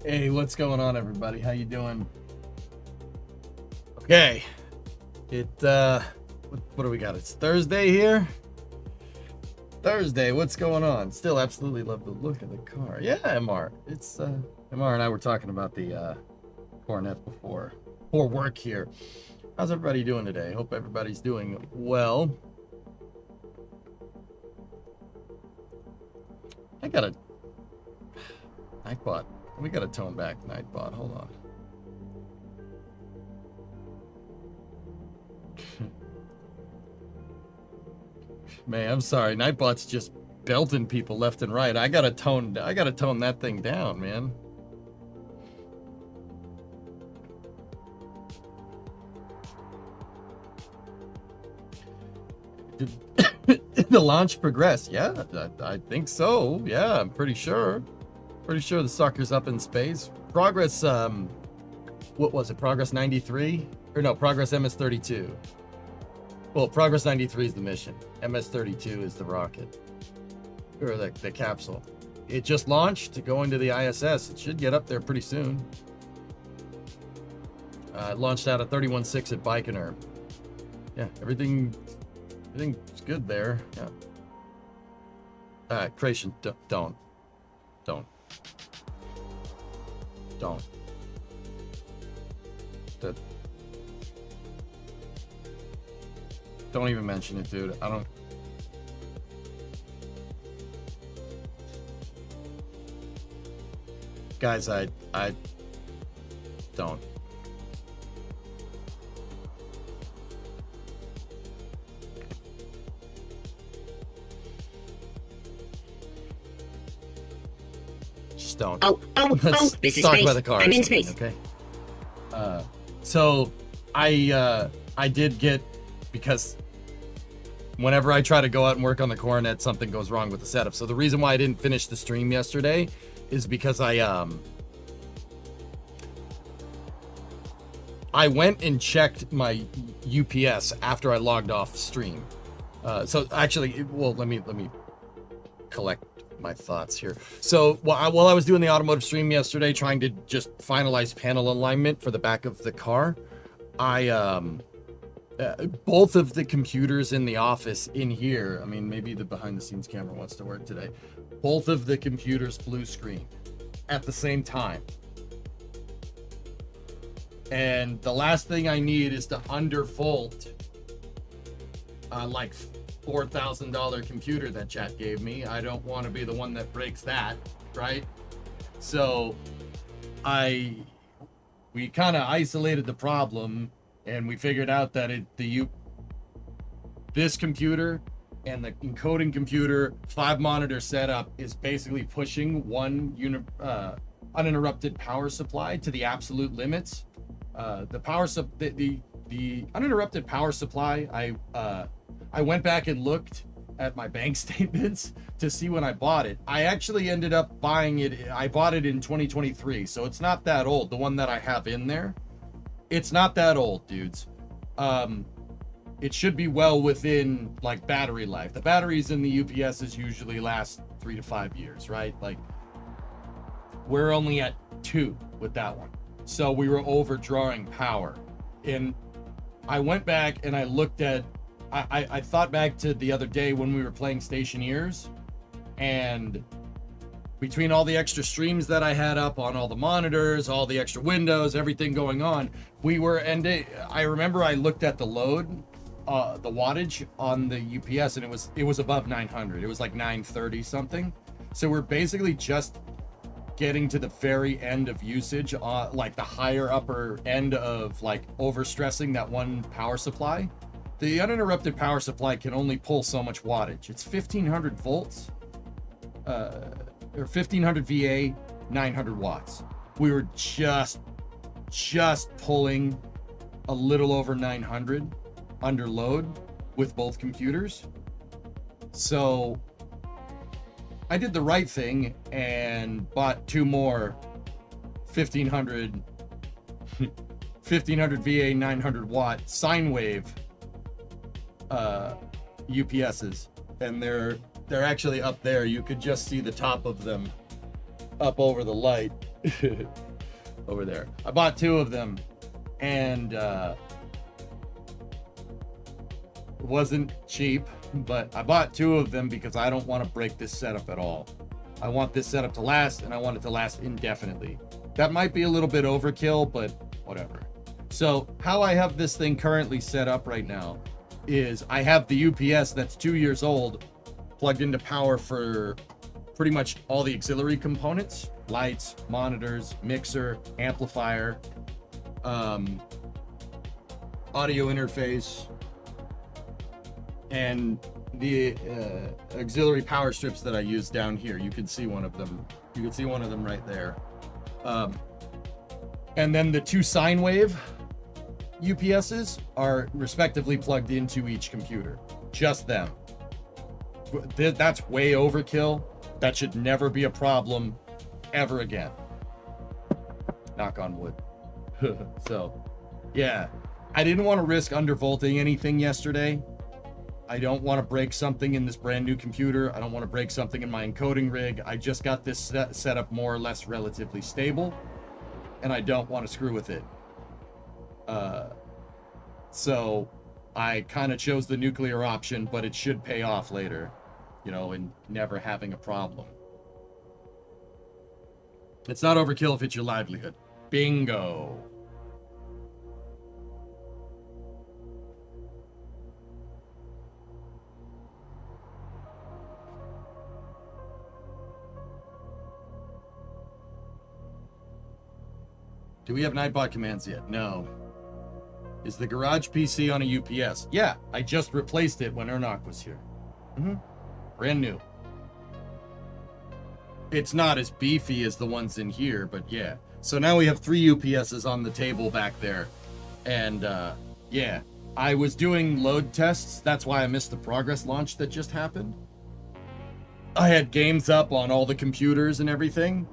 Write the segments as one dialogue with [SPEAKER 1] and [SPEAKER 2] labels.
[SPEAKER 1] Hey, what's going on, everybody? How you doing? Okay, what do we got? It's Thursday here. Thursday, what's going on? Still absolutely love the look of the car. Yeah, MR. It's MR and I were talking about the Coronet before work here. How's everybody doing today? Hope everybody's doing well. I got a Nightbot. We got to tone back Nightbot. Hold on. Man, I'm sorry. Nightbot's just belting people left and right. I gotta tone that thing down, man. Did the launch progress? Yeah, I think so. Yeah, I'm pretty sure. Pretty sure the sucker's up in space. Progress, what was it? Progress 93? Or no, Progress MS-32. Well, Progress 93 is the mission. MS-32 is the rocket. Or the capsule. It just launched to go into the ISS. It should get up there pretty soon. It launched out of 31.6 at Baikonur. Yeah, everything's good there. Yeah. Creation, don't. Don't even mention it, dude. I don't. Guys, I don't. Just don't. Let's
[SPEAKER 2] this is
[SPEAKER 1] talk
[SPEAKER 2] space.
[SPEAKER 1] about the car.
[SPEAKER 2] I'm in space.
[SPEAKER 1] Okay. So I did get, because whenever I try to go out and work on the Coronet, something goes wrong with the setup. So the reason why I didn't finish the stream yesterday is because I went and checked my UPS after I logged off stream. So actually, well, let me collect my thoughts here. So while I was doing the automotive stream yesterday, trying to just finalize panel alignment for the back of the car, I both of the computers in the office in here, I mean, maybe the behind the scenes camera wants to work today, both of the computers blue screen at the same time. And the last thing I need is to undervolt like $4,000 computer that chat gave me. I don't want to be the one that breaks that, right? So we kind of isolated the problem, and we figured out that this computer and the encoding computer 5 monitor setup is basically pushing one uninterrupted power supply to the absolute limits. The uninterrupted power supply, I went back and looked at my bank statements to see when I bought it. I actually ended up buying it. I bought it in 2023, so it's not that old. The one that I have in there, it's not that old, dudes. It should be well within like battery life. The batteries in the UPSs usually last 3 to 5 years, right? Like, we're only at 2 with that one. So we were overdrawing power. And I went back and I looked at, I thought back to the other day when we were playing Stationeers, and between all the extra streams that I had up on all the monitors, all the extra windows, everything going on, I remember I looked at the load, the wattage on the UPS, and it was above 900. It was like 930 something. So we're basically just getting to the very end of usage, like the higher upper end of like overstressing that one power supply. The uninterrupted power supply can only pull so much wattage. It's 1500 volts, or 1500 VA, 900 watts. We were just pulling a little over 900 under load with both computers. So I did the right thing and bought 2 more 1500 VA 900 watt sine wave UPSs, and they're actually up there. You could just see the top of them up over the light. over there. I bought 2 of them, and it wasn't cheap, but I bought 2 of them because I don't want to break this setup at all. I want this setup to last, and I want it to last indefinitely. That might be a little bit overkill, but whatever. So how I have this thing currently set up right now is I have the UPS that's 2 years old plugged into power for pretty much all the auxiliary components: lights, monitors, mixer, amplifier, audio interface, and the auxiliary power strips that I use down here. You can see one of them. You can see one of them right there. And then the 2 sine wave UPSs are respectively plugged into each computer. Just them. That's way overkill. That should never be a problem ever again. Knock on wood. So, yeah. I didn't want to risk undervolting anything yesterday. I don't want to break something in this brand new computer. I don't want to break something in my encoding rig. I just got this set up more or less relatively stable, and I don't want to screw with it. So I kind of chose the nuclear option, but it should pay off later, you know, in never having a problem. It's not overkill if it's your livelihood. Bingo. Do we have Nightbot commands yet? No. Is the garage PC on a UPS? Yeah, I just replaced it when Ernok was here. Brand new. It's not as beefy as the ones in here, but yeah. So now we have 3 UPSs on the table back there. And yeah, I was doing load tests. That's why I missed the progress launch that just happened. I had games up on all the computers and everything.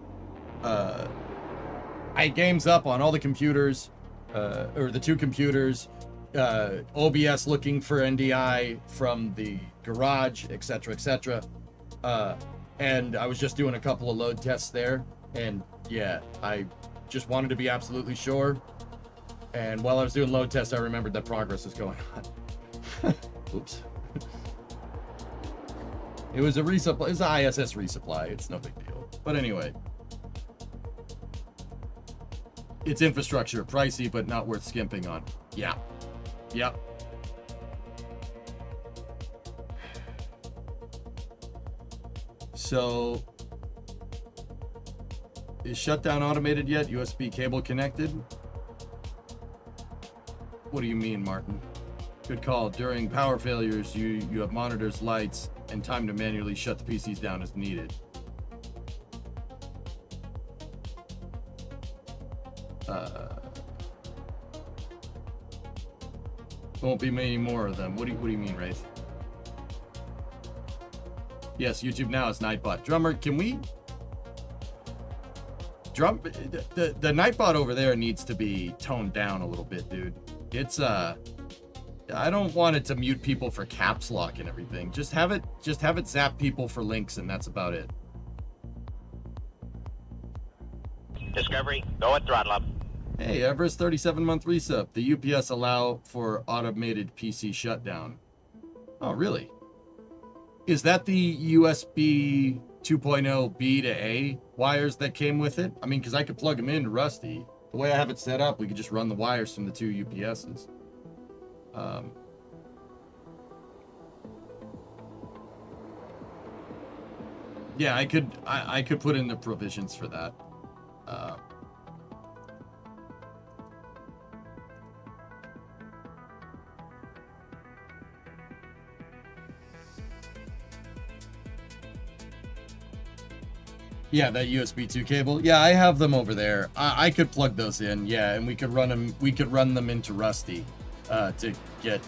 [SPEAKER 1] I had games up on all the computers, or the 2 computers, OBS looking for NDI from the garage, etc., etc. And I was just doing a couple of load tests there, and yeah, I just wanted to be absolutely sure. And while I was doing load tests, I remembered that progress was going on. Oops. It was a resupply. It was an ISS resupply. It's no big deal. But anyway. It's infrastructure, pricey, but not worth skimping on. Yeah. Yep. So, is shutdown automated yet? USB cable connected? What do you mean, Martin? Good call. During power failures, you have monitors, lights, and time to manually shut the PCs down as needed. Won't be many more of them. What do you mean, Wraith? Yes, YouTube now is Nightbot. Drummer, can we... The Nightbot over there needs to be toned down a little bit, dude. It's, I don't want it to mute people for caps lock and everything. Just have it zap people for links, and that's about it.
[SPEAKER 2] Discovery, go at throttle up.
[SPEAKER 1] Hey, Everest 37-month resub. The UPS allow for automated PC shutdown. Oh, really? Is that the USB 2.0 B to A wires that came with it? I mean, because I could plug them into Rusty. The way I have it set up, we could just run the wires from the 2 UPSs. Yeah, I could put in the provisions for that. Yeah, that USB 2 cable. Yeah, I have them over there. I could plug those in. Yeah, and we could run them. We could run them into Rusty to get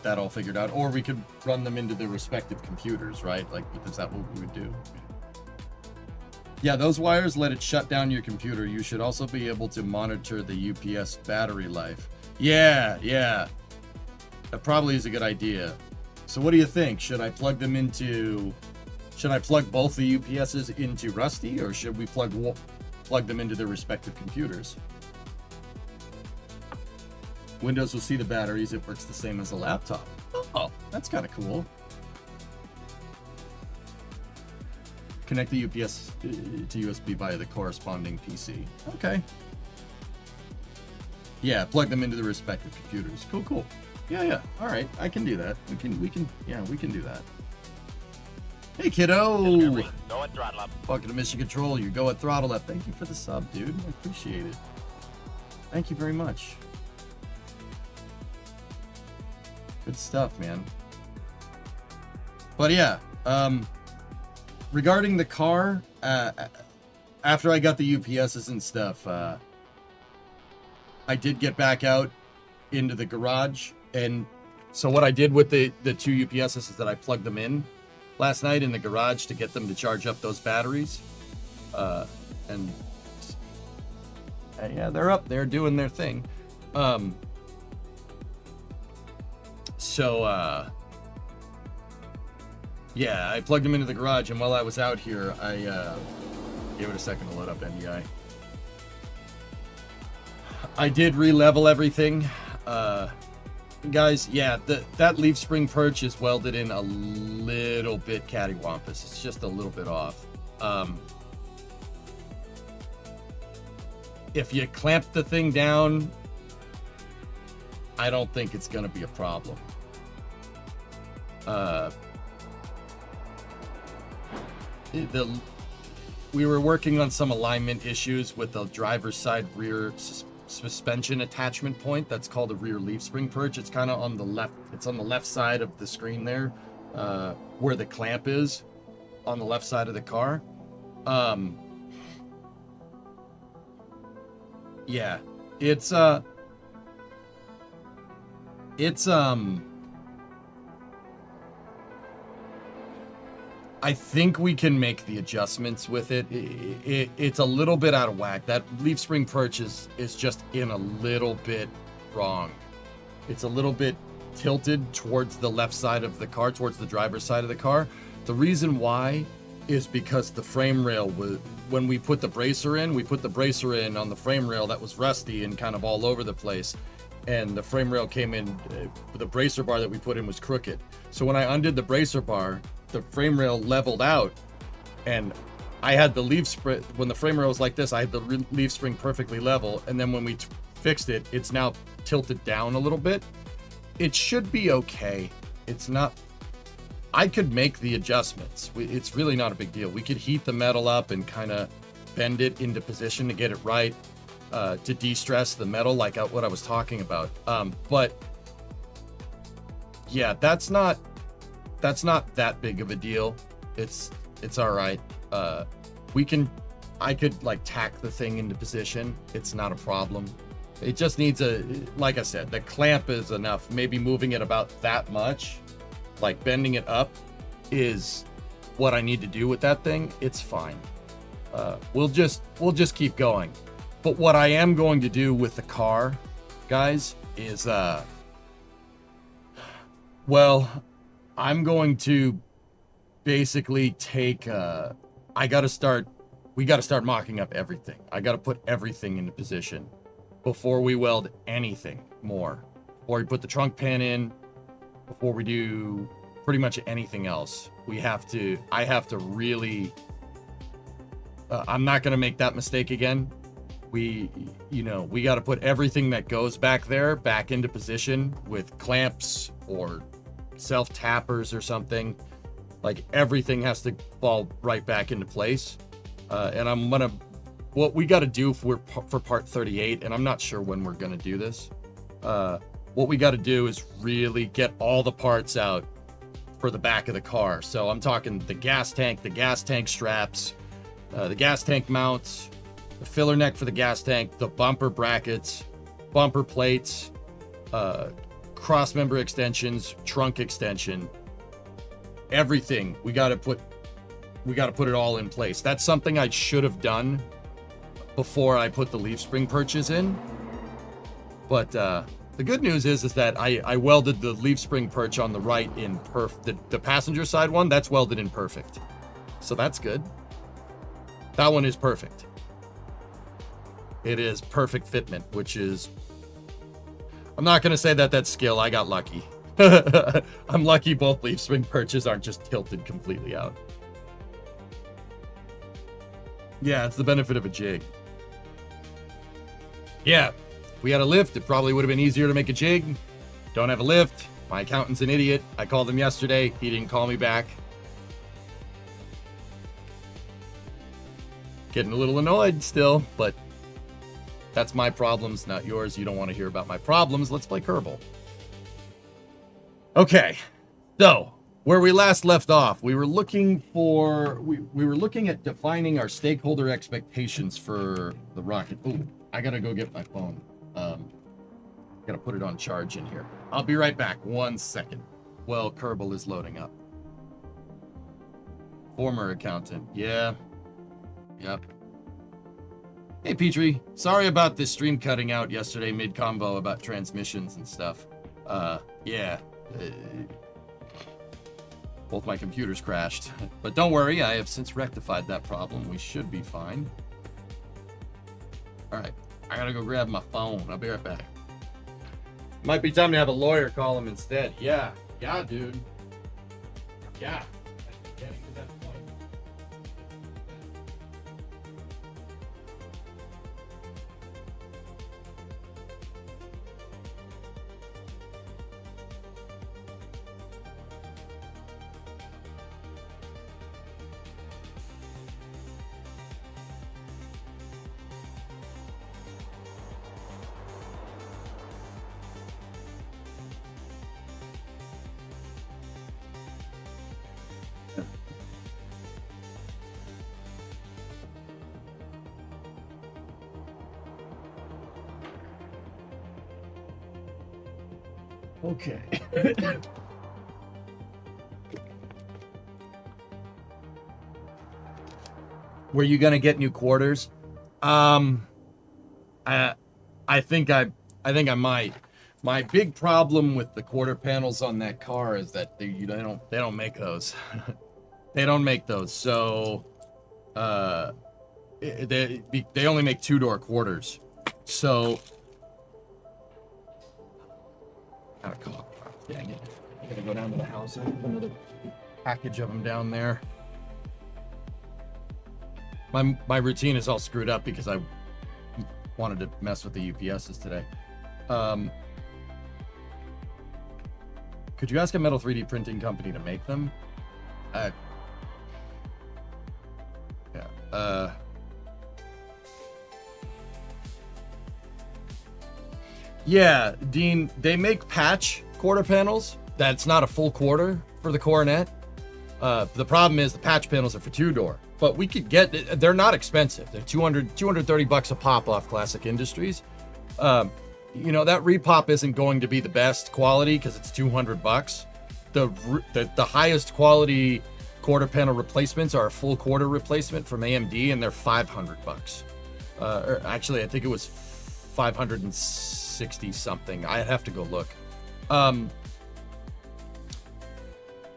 [SPEAKER 1] that all figured out, or we could run them into their respective computers, right? Like, is that what we would do? Yeah, those wires let it shut down your computer. You should also be able to monitor the UPS battery life. Yeah, that probably is a good idea. So what do you think? Should I plug them into Should I plug both the UPSs into Rusty, or should we plug them into their respective computers? Windows will see the batteries. It works the same as a laptop. Oh, that's kind of cool. Connect the UPS to USB via the corresponding PC. Okay. Yeah, plug them into the respective computers. Cool. Yeah. All right, I can do that. We can do that. Hey, kiddo.
[SPEAKER 2] Discovery, go at throttle up.
[SPEAKER 1] Fucking mission control. You go at throttle up. Thank you for the sub, dude. I appreciate it. Thank you very much. Good stuff, man. But yeah, regarding the car, after I got the UPSs and stuff, I did get back out into the garage, and so what I did with the two UPSs is that I plugged them in last night in the garage to get them to charge up those batteries, and yeah, they're up there doing their thing. Yeah, I plugged them into the garage, and while I was out here, I gave it a second to load up NDI. I did re-level everything. Guys, yeah, that leaf spring perch is welded in a little bit cattywampus. It's just a little bit off. If you clamp the thing down, I don't think it's going to be a problem. We were working on some alignment issues with the driver's side rear suspension attachment point. That's called a rear leaf spring perch. It's kind of on the left. It's on the left side of the screen there, where the clamp is on the left side of the car. Yeah, it's I think we can make the adjustments with it. It's a little bit out of whack. That leaf spring perch is just in a little bit wrong. It's a little bit tilted towards the left side of the car, towards the driver's side of the car. The reason why is because the frame rail was, when we put the bracer in, we put the bracer in on the frame rail that was rusty and kind of all over the place. And the frame rail came in, the bracer bar that we put in was crooked. So when I undid the bracer bar, the frame rail leveled out, and I had the leaf spring, when the frame rail was like this, I had the leaf spring perfectly level, and then when we fixed it, it's now tilted down a little bit. It should be okay. It's not, I could make the adjustments. It's really not a big deal. We could heat the metal up and kind of bend it into position to get it right, to de-stress the metal, like what I was talking about. But yeah, that's not that big of a deal. It's all right. I could like tack the thing into position. It's not a problem. It just needs like I said, the clamp is enough. Maybe moving it about that much, like bending it up, is what I need to do with that thing. It's fine. We'll just keep going. But what I am going to do with the car, guys, is I'm going to basically take, we got to start mocking up everything. I got to put everything into position before we weld anything more. Before we put the trunk pan in, before we do pretty much anything else. I have to really, I'm not going to make that mistake again. We got to put everything that goes back there back into position with clamps or self-tappers or something. Like everything has to fall right back into place. And what we got to do for part 38, and I'm not sure when we're going to do this. What we got to do is really get all the parts out for the back of the car. So I'm talking the gas tank straps, the gas tank mounts, the filler neck for the gas tank, the bumper brackets, bumper plates, cross member extensions, trunk extension, everything. We got to put it all in place. That's something I should have done before I put the leaf spring perches in. But the good news is that I welded the leaf spring perch on the right in the passenger side one. That's welded in perfect. so that's good. That one is perfect. It is perfect fitment, which is... I'm not going to say that that's skill. I got lucky. I'm lucky both leaf spring perches aren't just tilted completely out. Yeah, it's the benefit of a jig. Yeah, if we had a lift, it probably would have been easier to make a jig. Don't have a lift. My accountant's an idiot. I called him yesterday. He didn't call me back. Getting a little annoyed still, but that's my problems, not yours. You don't want to hear about my problems. Let's play Kerbal. Okay, so where we last left off, we were looking for we were looking at defining our stakeholder expectations for the rocket. Ooh, I gotta go get my phone. Gotta put it on charge in here. I'll be right back. 1 second. Well, Kerbal is loading up. Former accountant. Yeah. Yep. Hey, Petrie. Sorry about this stream cutting out yesterday mid-combo about transmissions and stuff. Yeah. Both my computers crashed. But don't worry, I have since rectified that problem. We should be fine. Alright. I gotta go grab my phone. I'll be right back. Might be time to have a lawyer call him instead. Yeah. Yeah, dude. Yeah. Getting to that point. Okay. Were you gonna get new quarters? I think I might. My big problem with the quarter panels on that car is that they don't make those. They don't make those. So they only make 2-door quarters. So got a call. Dang it. I gotta go down to the house. I have another package of them down there. My routine is all screwed up because I wanted to mess with the UPSs today. Could you ask a metal 3D printing company to make them? Yeah. Yeah, Dean, they make patch quarter panels. That's not a full quarter for the Coronet. The problem is the patch panels are for 2-door. But we could get, they're not expensive. They're $230 a pop off Classic Industries. You know, that repop isn't going to be the best quality because it's $200. The highest quality quarter panel replacements are a full quarter replacement from AMD, and they're $500. Or actually, I think it was 560 something. I have to go look.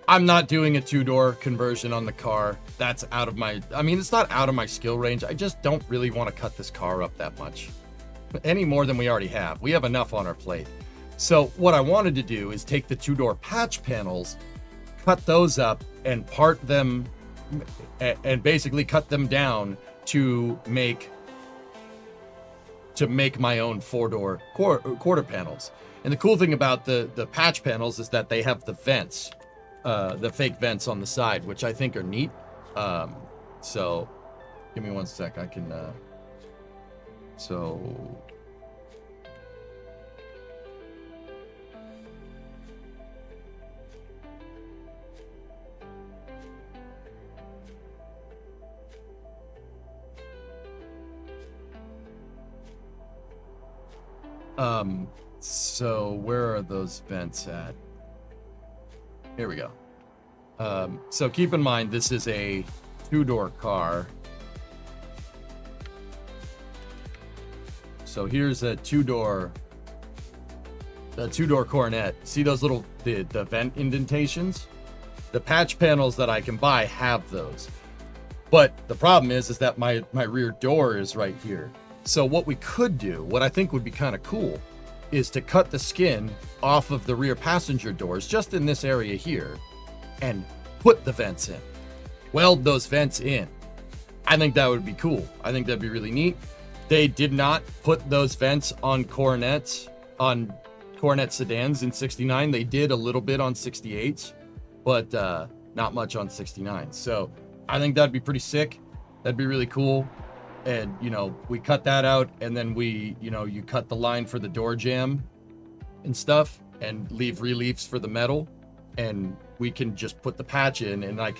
[SPEAKER 1] I'm not doing a 2-door conversion on the car. That's out of my, I mean, it's not out of my skill range. I just don't really want to cut this car up that much. Any more than we already have. We have enough on our plate. So what I wanted to do is take the 2-door patch panels, cut those up, and part them, and basically cut them down to make my own 4-door quarter panels. And the cool thing about the patch panels is that they have the vents, the fake vents on the side, which I think are neat. So give me 1 sec. I can, so so where are those vents at? Here we go. So keep in mind, this is a 2-door car. So here's a 2-door Coronet. See those little, the vent indentations? The patch panels that I can buy have those. But the problem is that my rear door is right here. So what we could do, what I think would be kind of cool, is to cut the skin off of the rear passenger doors just in this area here and put the vents in. Weld those vents in. I think that would be cool. I think that'd be really neat. They did not put those vents on Coronets, on Coronet sedans in 69. They did a little bit on 68s, but not much on 69. So I think that'd be pretty sick. That'd be really cool. And, you know, we cut that out, and then we, you know, you cut the line for the door jamb and stuff and leave reliefs for the metal, and we can just put the patch in, and we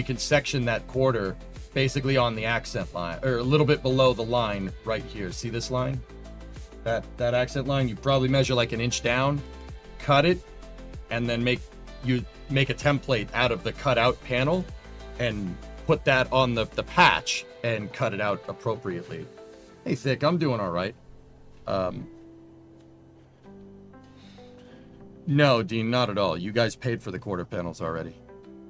[SPEAKER 1] can section that quarter basically on the accent line, or a little bit below the line right here. See this line? That accent line, you probably measure like an inch down, cut it, and then make a template out of the cutout panel and put that on the patch and cut it out appropriately. Hey, Thick, I'm doing all right. No, Dean, not at all. You guys paid for the quarter panels already.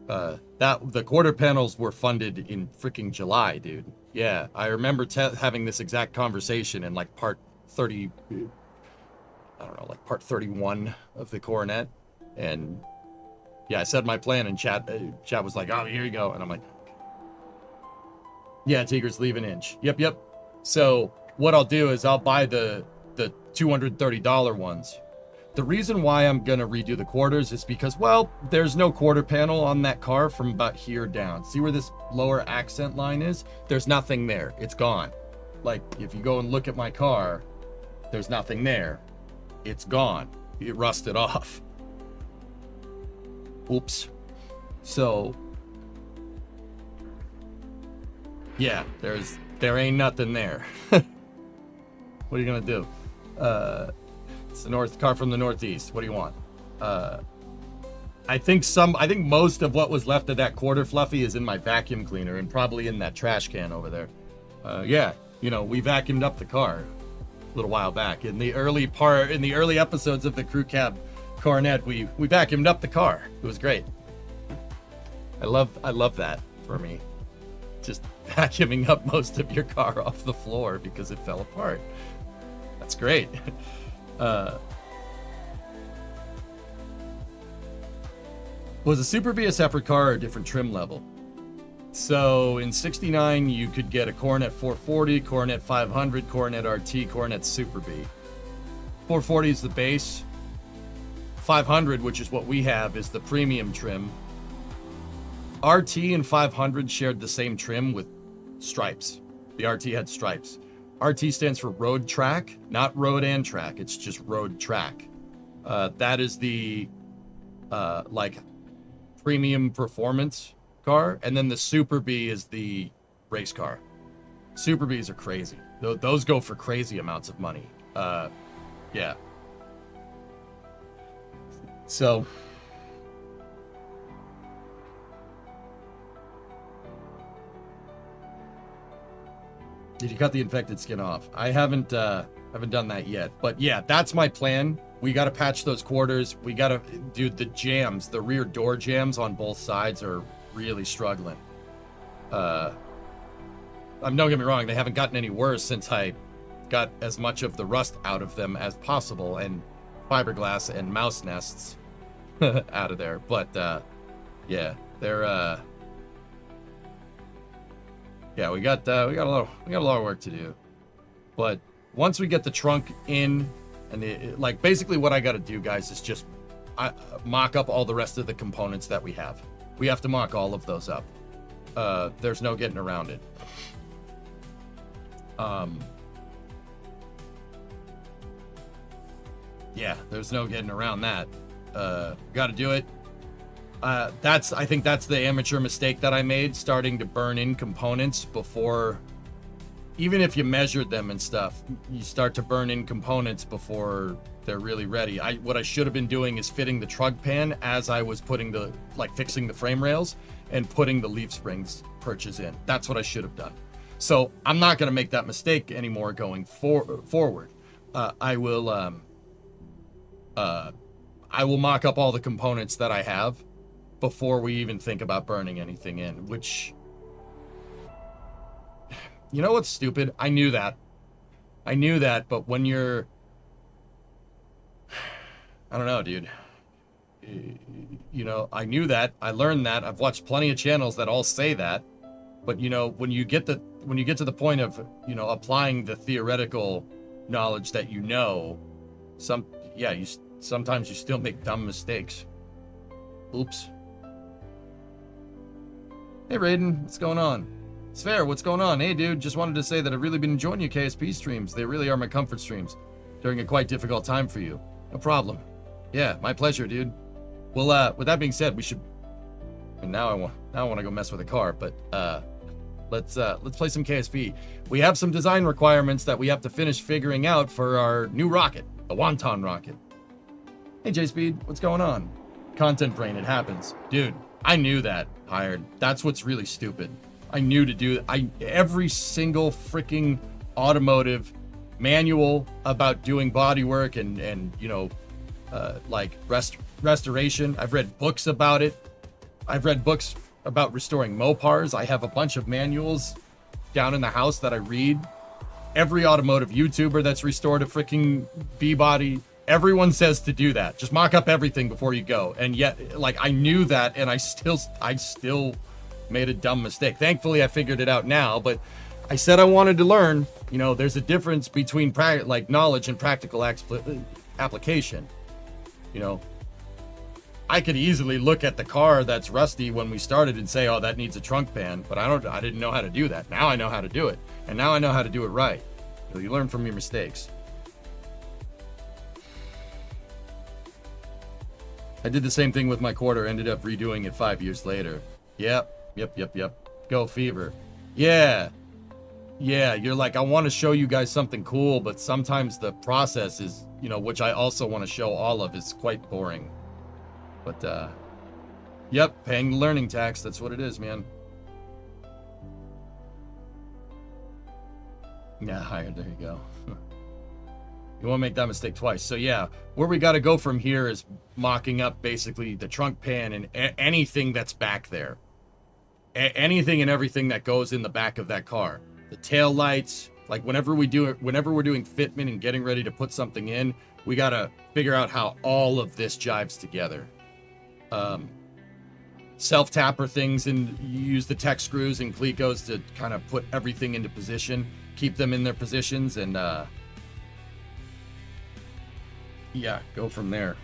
[SPEAKER 1] The quarter panels were funded in freaking July, dude. Yeah, I remember having this exact conversation in like part 30, I don't know, like part 31 of the Coronet. And yeah, I said my plan, and chat was like, oh, here you go. And I'm like, yeah, Tigers, leave an inch. Yep. So what I'll do is I'll buy the $230 ones. The reason why I'm going to redo the quarters is because, well, there's no quarter panel on that car from about here down. See where this lower accent line is? There's nothing there. It's gone. Like, if you go and look at my car, there's nothing there. It's gone. It rusted off. Oops. So, yeah, there ain't nothing there. What are you going to do? It's the car from the Northeast. What do you want? I think most of what was left of that quarter, Fluffy, is in my vacuum cleaner and probably in that trash can over there. Yeah, you know, we vacuumed up the car a little while back in the early episodes of the Crew Cab Coronet. We vacuumed up the car. It was great. I love that for me. Just vacuuming up most of your car off the floor because it fell apart. That's great. Was a Super B a separate car or a different trim level? So in 69, you could get a Coronet 440, Coronet 500, Coronet RT, Coronet Super B. 440 is the base. 500, which is what we have, is the premium trim. RT and 500 shared the same trim with stripes. The RT had stripes. RT stands for road track, not road and track. It's just road track. That is the like premium performance car, and then the Super B is the race car. Super Bs are crazy. Those go for crazy amounts of money. Yeah. So. Did you cut the infected skin off? I haven't done that yet, but yeah, that's my plan. We got to patch those quarters. We got to do the jams. The rear door jams on both sides are really struggling. Don't get me wrong, they haven't gotten any worse since I got as much of the rust out of them as possible and fiberglass and mouse nests out of there. But yeah, they're yeah, we got a lot of work to do. But once we get the trunk in, and like basically what I got to do, guys, is just mock up all the rest of the components that we have. We have to mock all of those up. There's no getting around it. Yeah, there's no getting around that. Got to do it. I think that's the amateur mistake that I made, starting to burn in components before, even if you measured them and stuff, you start to burn in components before they're really ready. What I should have been doing is fitting the trug pan as I was fixing the frame rails and putting the leaf springs perches in. That's what I should have done. So I'm not going to make that mistake anymore going forward. I will mock up all the components that I have before we even think about burning anything in, which you know what's stupid? I knew that, but when you're, I don't know, dude. You know, I knew that. I learned that. I've watched plenty of channels that all say that. But you know, when you get to the point of, you know, applying the theoretical knowledge that you know, sometimes you still make dumb mistakes. Oops. Hey Raiden, what's going on? Sphere, what's going on? Hey dude, just wanted to say that I've really been enjoying your KSP streams. They really are my comfort streams during a quite difficult time for you. No problem. Yeah, my pleasure, dude. Well, with that being said, we should. And now I want to go mess with a car, but let's play some KSP. We have some design requirements that we have to finish figuring out for our new rocket, the Wanton rocket. Hey J-Speed, what's going on? Content brain, it happens, dude. I knew that. Hired. That's what's really stupid. I knew to do. Every single freaking automotive manual about doing bodywork and you know, like restoration. I've read books about it. I've read books about restoring Mopars. I have a bunch of manuals down in the house that I read. Every automotive YouTuber that's restored a freaking B-body, everyone says to do that. Just mock up everything before you go. And yet, like, I knew that, and I still made a dumb mistake. Thankfully, I figured it out now, but I said I wanted to learn. You know, there's a difference between knowledge and practical application. You know, I could easily look at the car that's rusty when we started and say, oh, that needs a trunk pan, but I didn't know how to do that. Now I know how to do it, and now I know how to do it right. So you learn from your mistakes. I did the same thing with my quarter, ended up redoing it 5 years later. Yep. Go Fever. Yeah, you're like, I want to show you guys something cool, but sometimes the process is, you know, which I also want to show all of, is quite boring. But, yep, paying the learning tax, that's what it is, man. Yeah, hired, there you go. You won't make that mistake twice. So yeah, where we got to go from here is mocking up basically the trunk pan and anything that's back there. Anything and everything that goes in the back of that car. The tail lights, like whenever we're doing fitment and getting ready to put something in, we got to figure out how all of this jives together. Self-tapper things, and you use the tech screws and clecos to kind of put everything into position, keep them in their positions, and yeah, go from there.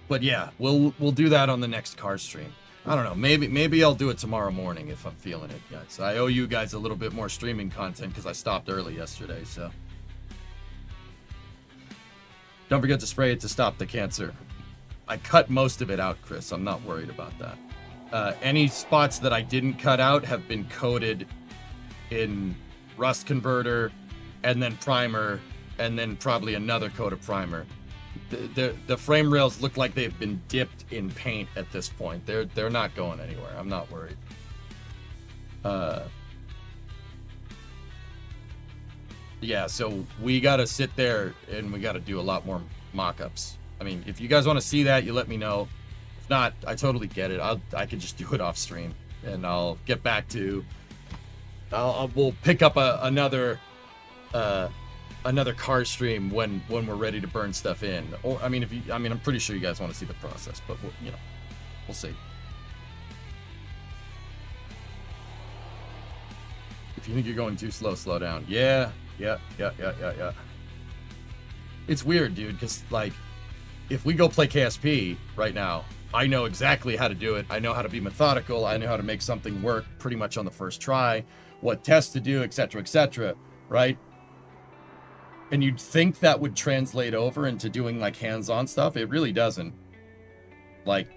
[SPEAKER 1] But yeah, we'll do that on the next car stream. I don't know, maybe I'll do it tomorrow morning if I'm feeling it, guys. I owe you guys a little bit more streaming content because I stopped early yesterday, so. Don't forget to spray it to stop the cancer. I cut most of it out, Chris. I'm not worried about that. Any spots that I didn't cut out have been coated in rust converter, and then primer, and then probably another coat of primer. The frame rails look like they've been dipped in paint at this point. They're not going anywhere. I'm not worried. Yeah, so we gotta sit there and we gotta do a lot more mock-ups. I mean, if you guys want to see that, you let me know. If not, I totally get it. I can just do it off stream, and I'll get back to. We'll pick up another car stream when we're ready to burn stuff in. Or I mean, I'm pretty sure you guys want to see the process, but we'll see. If you think you're going too slow, slow down. Yeah. It's weird, dude, because like, if we go play KSP right now, I know exactly how to do it. I know how to be methodical. I know how to make something work pretty much on the first try, what tests to do, etc., right? And you'd think that would translate over into doing like hands-on stuff. It really doesn't. Like,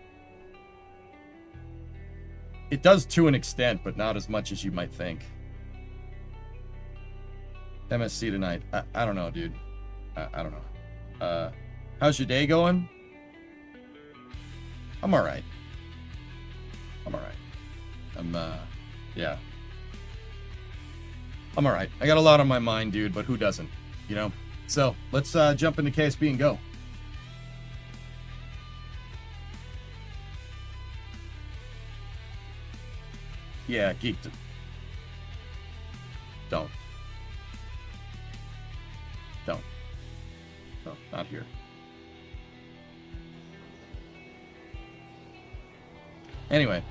[SPEAKER 1] it does to an extent, but not as much as you might think. MSC tonight. I don't know, dude. I don't know. How's your day going? I'm all right. Yeah. I'm all right. I got a lot on my mind, dude, but who doesn't? You know? So, let's jump into KSP and go. Yeah, geeked. Don't. No, not here. Anyway.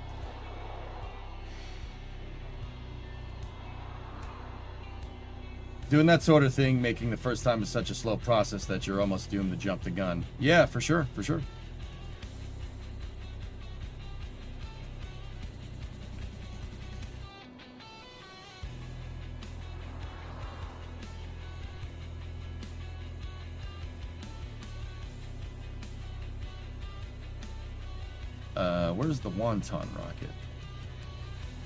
[SPEAKER 1] Doing that sort of thing, making the first time is such a slow process that you're almost doomed to jump the gun. Yeah, for sure, for sure. Where's the Wanton rocket?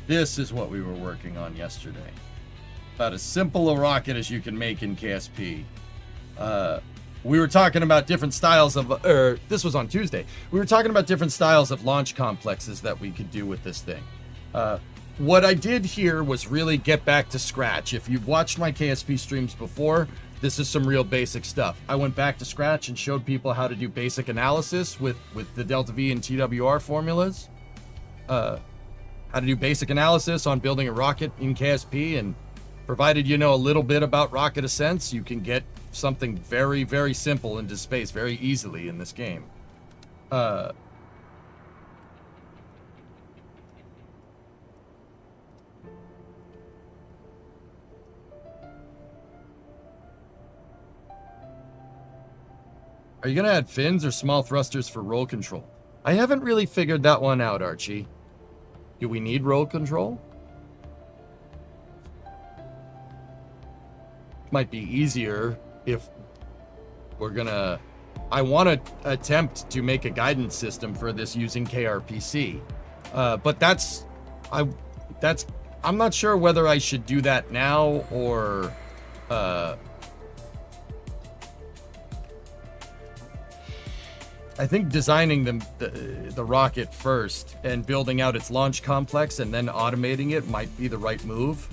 [SPEAKER 1] This is what we were working on yesterday. About as simple a rocket as you can make in KSP. We were talking about different styles of, this was on Tuesday. We were talking about different styles of launch complexes that we could do with this thing. What I did here was really get back to scratch. If you've watched my KSP streams before, this is some real basic stuff. I went back to scratch and showed people how to do basic analysis with the Delta V and TWR formulas. How to do basic analysis on building a rocket in KSP, and provided you know a little bit about rocket ascents, you can get something very, very simple into space very easily in this game. Are you going to add fins or small thrusters for roll control? I haven't really figured that one out, Archie. Do we need roll control? Might be easier if we're going to... I want to attempt to make a guidance system for this using KRPC. But I'm not sure whether I should do that now or... I think designing the rocket first and building out its launch complex and then automating it might be the right move.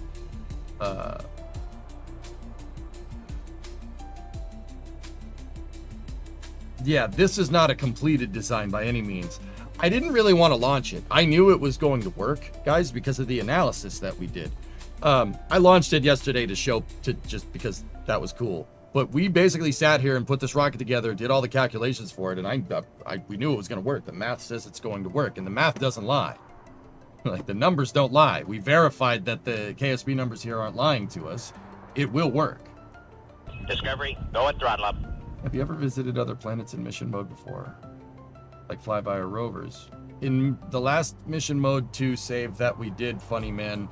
[SPEAKER 1] Yeah, this is not a completed design by any means. I didn't really want to launch it. I knew it was going to work, guys, because of the analysis that we did. I launched it yesterday just because that was cool. But we basically sat here and put this rocket together, did all the calculations for it, and we knew it was going to work. The math says it's going to work, and the math doesn't lie. Like, the numbers don't lie. We verified that the KSP numbers here aren't lying to us. It will work.
[SPEAKER 2] Discovery, go at throttle up.
[SPEAKER 1] Have you ever visited other planets in mission mode before? Like flyby or rovers? In the last mission mode 2 save that we did, funny man,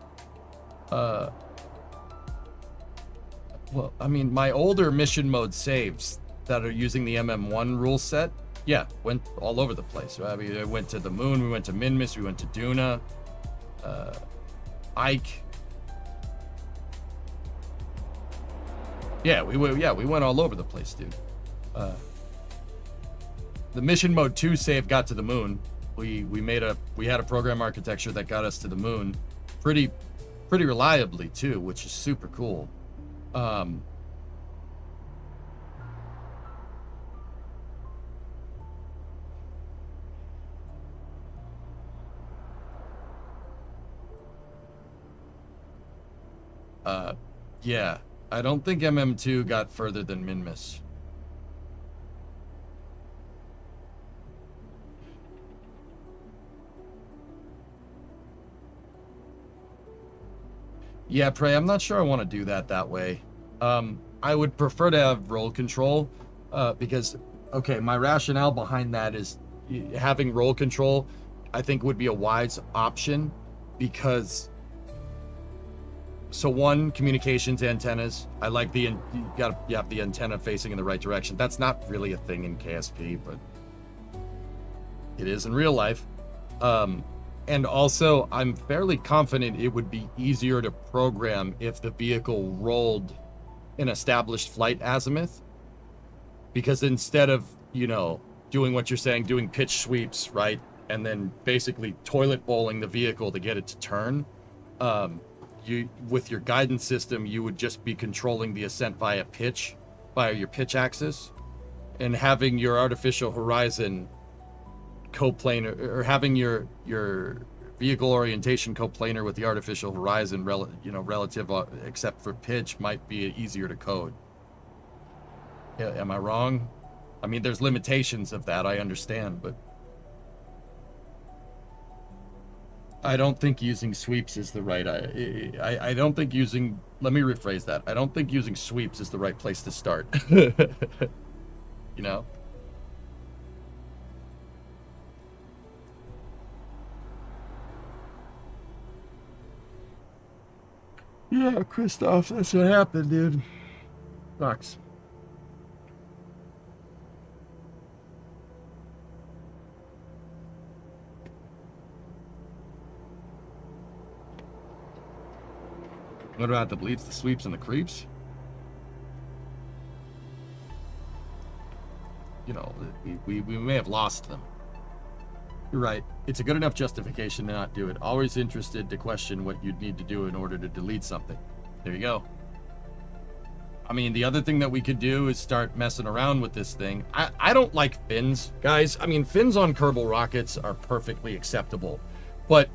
[SPEAKER 1] well, I mean, my older mission mode saves that are using the MM1 rule set, yeah, went all over the place. I mean, I went to the moon, we went to Minmus, we went to Duna, Ike. Yeah, we went all over the place, dude. The mission mode 2 save got to the moon. We had a program architecture that got us to the moon pretty reliably too, which is super cool. Yeah, I don't think MM2 got further than Minmus. Yeah, Prey, I'm not sure I want to do that way. I would prefer to have roll control, because, okay, my rationale behind that is having roll control, I think would be a wise option, because, so one, communications antennas. I like you have the antenna facing in the right direction. That's not really a thing in KSP, but it is in real life. And also, I'm fairly confident it would be easier to program if the vehicle rolled an established flight azimuth. Because instead of, doing what you're saying, doing pitch sweeps, right? And then basically toilet bowling the vehicle to get it to turn. With your guidance system, you would just be controlling the ascent via your pitch axis. And having your artificial horizon coplane or having your vehicle orientation coplanar with the artificial horizon, relative, except for pitch, might be easier to code. Yeah, am I wrong? I mean, there's limitations of that, I understand, but I don't think using sweeps is the right... I don't think using... Let me rephrase that. I don't think using sweeps is the right place to start. You know? Yeah, Christoph, that's what happened, dude. Sucks. What about the bleeps, the sweeps, and the creeps? You know, we may have lost them. You're right. It's a good enough justification to not do it. Always interested to question what you'd need to do in order to delete something. There you go. I mean, the other thing that we could do is start messing around with this thing. I don't like fins, guys. I mean, fins on Kerbal rockets are perfectly acceptable. But,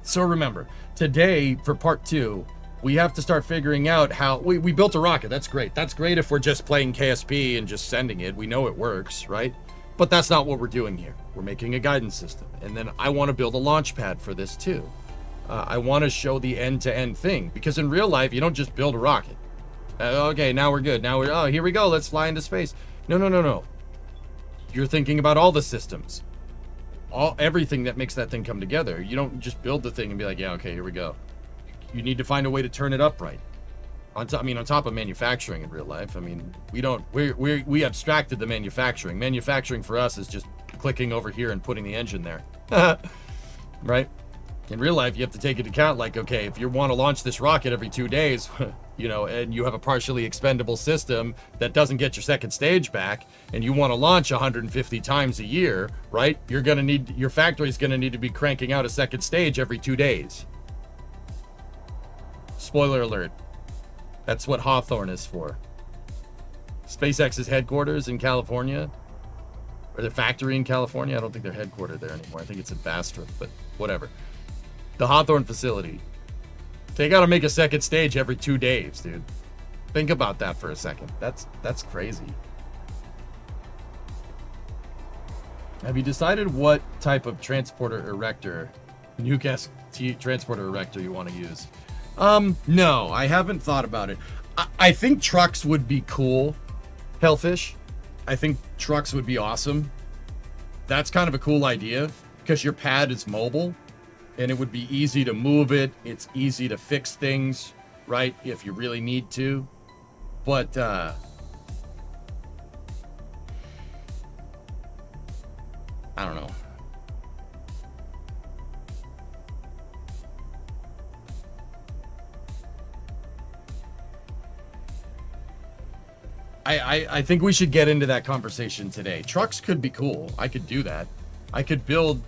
[SPEAKER 1] so remember, today, for part 2, we have to start figuring out how... We built a rocket. That's great. That's great if we're just playing KSP and just sending it. We know it works, right? But that's not what we're doing here. We're making a guidance system. And then I want to build a launch pad for this too. I want to show the end-to-end thing. Because in real life, you don't just build a rocket. Okay, now we're good. Now oh, here we go. Let's fly into space. No. You're thinking about all the systems. Everything that makes that thing come together. You don't just build the thing and be like, yeah, okay, here we go. You need to find a way to turn it up right. On top of manufacturing in real life. I mean, we abstracted the manufacturing. Manufacturing for us is just clicking over here and putting the engine there. Right? In real life, you have to take into account, like, okay, if you want to launch this rocket every 2 days, and you have a partially expendable system that doesn't get your second stage back, and you want to launch 150 times a year, right? Your factory's going to need to be cranking out a second stage every 2 days. Spoiler alert. That's what Hawthorne is for. SpaceX's headquarters in California, or their factory in California. I don't think they're headquartered there anymore. I think it's in Bastrop, but whatever. The Hawthorne facility. They got to make a second stage every 2 days, dude. Think about that for a second. That's crazy. Have you decided what type of transporter erector, new gas transporter erector you want to use? No, I haven't thought about it. I think trucks would be cool, Hellfish. I think trucks would be awesome. That's kind of a cool idea because your pad is mobile and it would be easy to move it. It's easy to fix things, right? If you really need to. But, I don't know. I think we should get into that conversation today. Trucks could be cool. I could do that. I could build...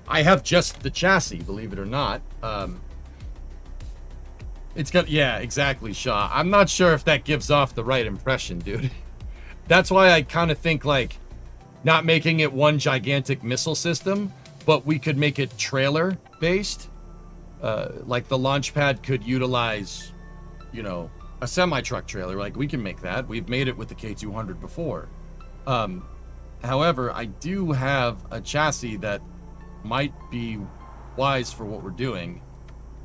[SPEAKER 1] I have just the chassis, believe it or not. It's got... Yeah, exactly, Shaw. I'm not sure if that gives off the right impression, dude. That's why I kind of think, like, not making it one gigantic missile system, but we could make it trailer-based. Like, the Launchpad could utilize, a semi-truck trailer. Like, we can make that. We've made it with the K200 before. However, I do have a chassis that might be wise for what we're doing.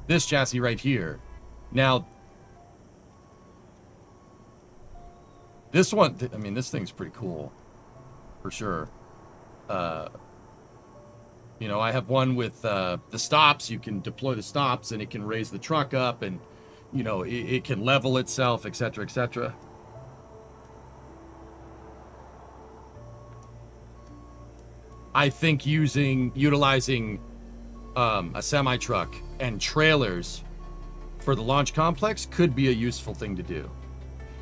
[SPEAKER 1] This chassis right here. Now, this one, I mean, this thing's pretty cool. For sure. I have one with the stops. You can deploy the stops and it can raise the truck up and it can level itself, etc., etc. I think utilizing a semi-truck and trailers for the launch complex could be a useful thing to do.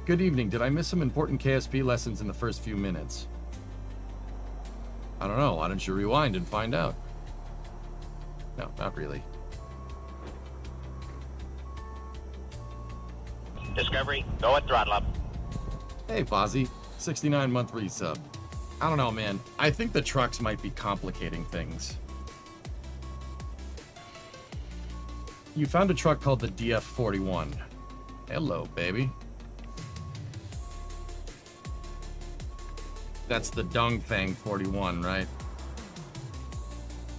[SPEAKER 1] Good evening. Did I miss some important KSP lessons in the first few minutes? I don't know. Why don't you rewind and find out? No, not really.
[SPEAKER 2] Discovery, go at throttle up.
[SPEAKER 1] Hey, Fozzie. 69-month resub. I don't know, man. I think the trucks might be complicating things. you found a truck called the DF41. Hello, baby. That's the Dung Thang 41, right?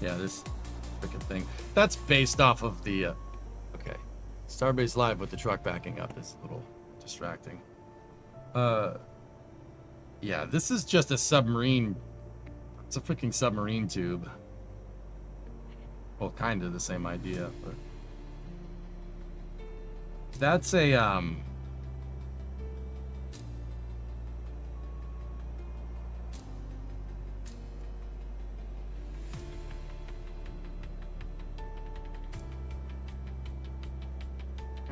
[SPEAKER 1] Yeah, this freaking thing. That's based off of the... okay. Starbase Live with the truck backing up is a little distracting. Yeah, this is just a submarine. It's a freaking submarine tube. Well, kind of the same idea, but... that's a,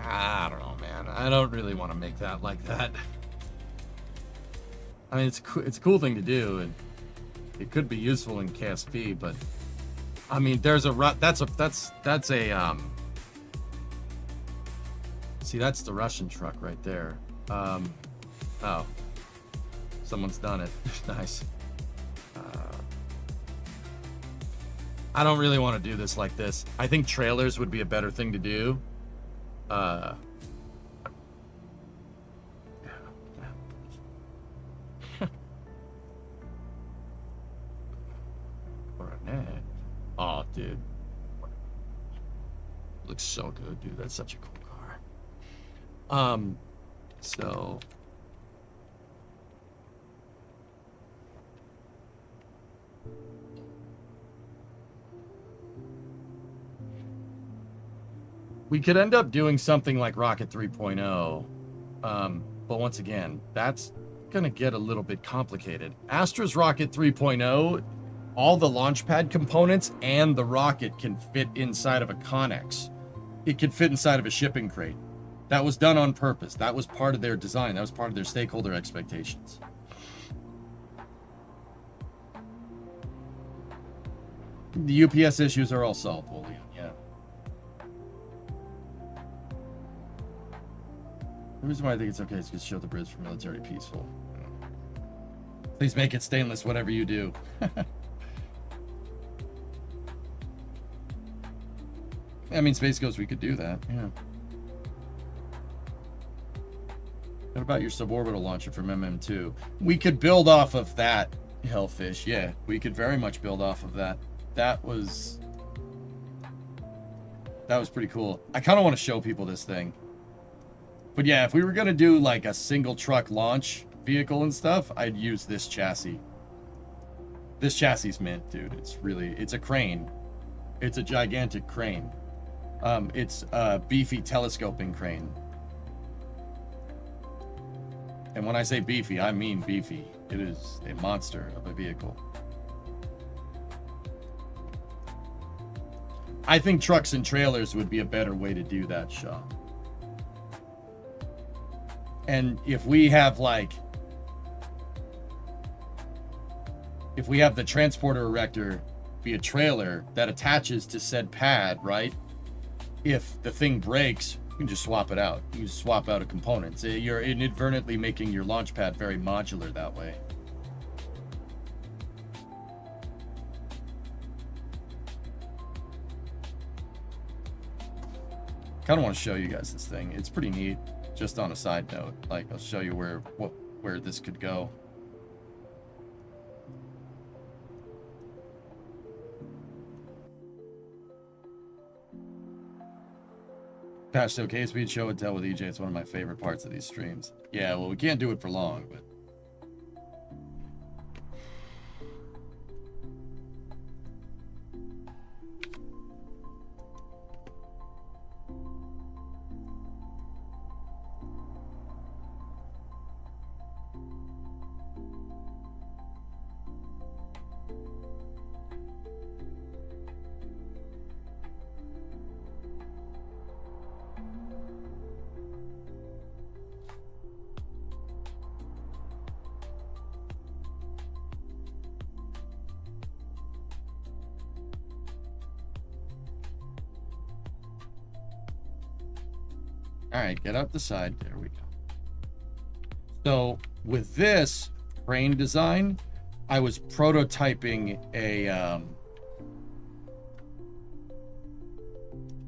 [SPEAKER 1] I don't know, man. I don't really want to make that like that. I mean, it's a cool thing to do, and it could be useful in KSP, but I mean, there's a that's a see, that's the Russian truck right there. Oh, someone's done it. Nice. I don't really want to do this like this. I think trailers would be a better thing to do. Oh, dude. Looks so good, dude. That's such a cool car. So... we could end up doing something like Rocket 3.0. But once again, that's going to get a little bit complicated. Astra's Rocket 3.0, all the Launchpad components and the rocket can fit inside of a Connex. It can fit inside of a shipping crate. That was done on purpose. That was part of their design. That was part of their stakeholder expectations. The UPS issues are all solved, William. Yeah. The reason why I think it's okay is because show the bridge for military peaceful. Please make it stainless, whatever you do. I mean, Space Ghost, we could do that, yeah. What about your suborbital launcher from MM2? We could build off of that, Hellfish, yeah. We could very much build off of that. That was pretty cool. I kind of want to show people this thing. But yeah, if we were going to do like a single truck launch vehicle and stuff, I'd use this chassis. This chassis is mint, dude. It's a crane. It's a gigantic crane. It's a beefy telescoping crane. And when I say beefy, I mean beefy. It is a monster of a vehicle. I think trucks and trailers would be a better way to do that, Shaw. And if we have the transporter erector be a trailer that attaches to said pad, right? If the thing breaks, you can just swap it out. You can just swap out a component. So you're inadvertently making your launch pad very modular that way. Kind of want to show you guys this thing. It's pretty neat. Just on a side note, like I'll show you where this could go. Patch to okay speed show and tell with EJ. It's one of my favorite parts of these streams. Yeah, well, we can't do it for long, but. All right, get up the side. There we go. So with this crane design, I was prototyping a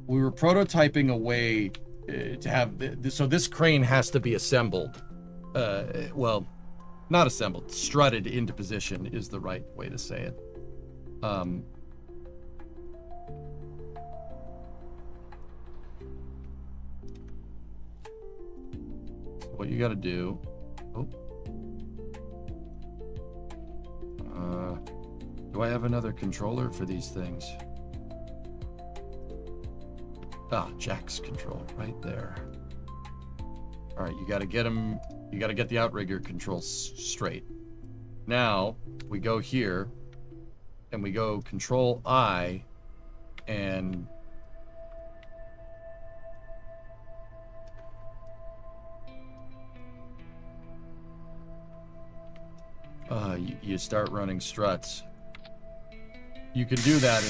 [SPEAKER 1] we were prototyping a way to have so this crane has to be assembled. Well, not assembled, strutted into position is the right way to say it. What you got to do? Oh. Do I have another controller for these things? Ah, Jack's control right there. All right, you got to get them. You got to get the outrigger controls straight. Now we go here, and we go Control I, and you start running struts. You can do that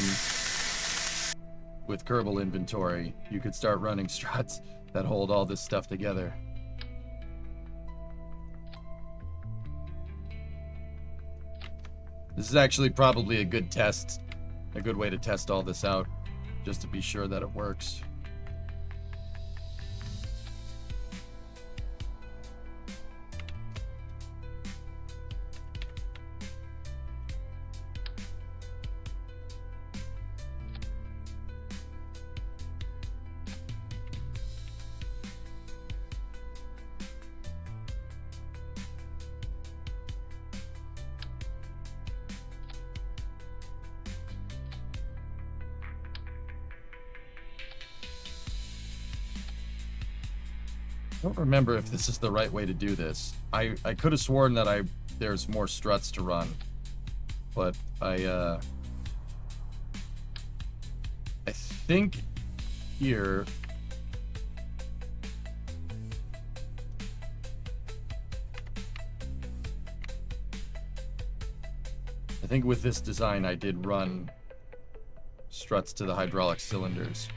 [SPEAKER 1] with Kerbal inventory. You could start running struts that hold all this stuff together. This is actually probably a good test, a good way to test all this out, just to be sure that it works. I don't remember if this is the right way to do this. I could have sworn that there's more struts to run, but I think here I think with this design I did run struts to the hydraulic cylinders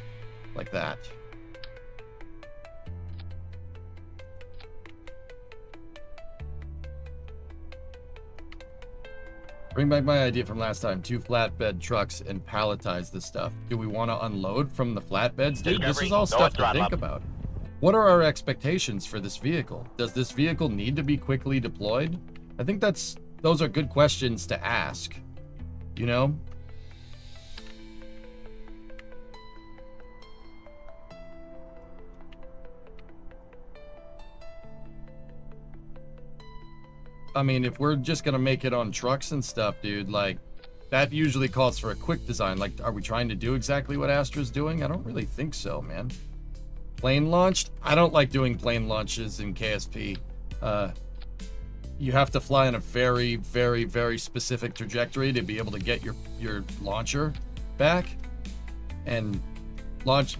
[SPEAKER 1] like that. Bring back my idea from last time. 2 flatbed trucks and palletize the stuff. Do we want to unload from the flatbeds, dude? This is all stuff to think about. What are our expectations for this vehicle? Does this vehicle need to be quickly deployed? I think those are good questions to ask. You know? I mean, if we're just gonna make it on trucks and stuff, dude, like, that usually calls for a quick design. Like, are we trying to do exactly what Astra's doing? I don't really think so, man. Plane launched? I don't like doing plane launches in KSP. You have to fly in a very, very, very specific trajectory to be able to get your launcher back. And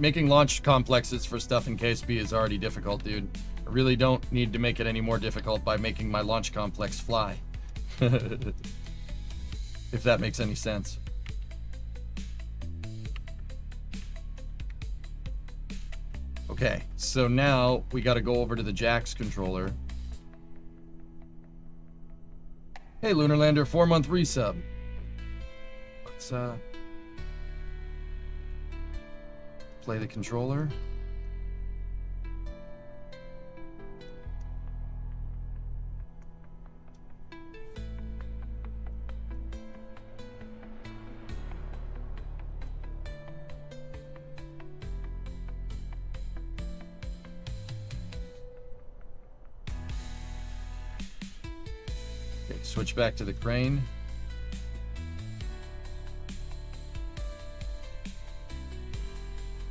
[SPEAKER 1] making launch complexes for stuff in KSP is already difficult, dude. I really don't need to make it any more difficult by making my launch complex fly. If that makes any sense. Okay, so now we got to go over to the Jax controller. Hey, Lunar Lander, 4-month resub. Let's play the controller. Switch back to the crane.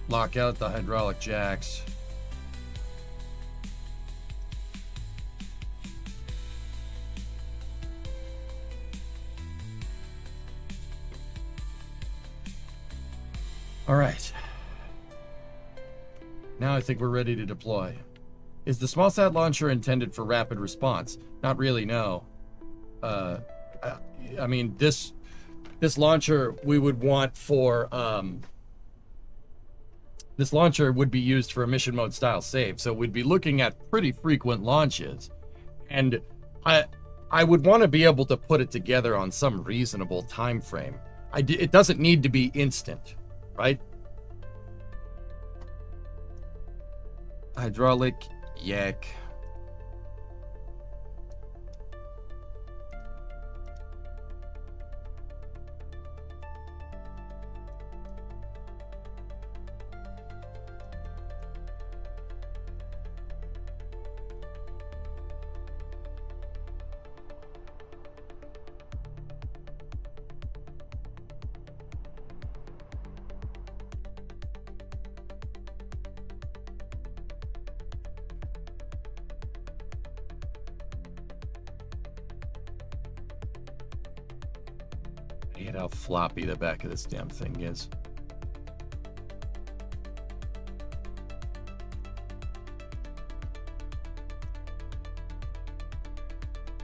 [SPEAKER 1] Lock out the hydraulic jacks. All right. Now I think we're ready to deploy. Is the small sat launcher intended for rapid response? Not really, no. I mean, this launcher we would want for this launcher would be used for a mission mode style save, so we'd be looking at pretty frequent launches, and I would want to be able to put it together on some reasonable time frame. It doesn't need to be instant, right? Hydraulic yak. I hate how floppy the back of this damn thing is.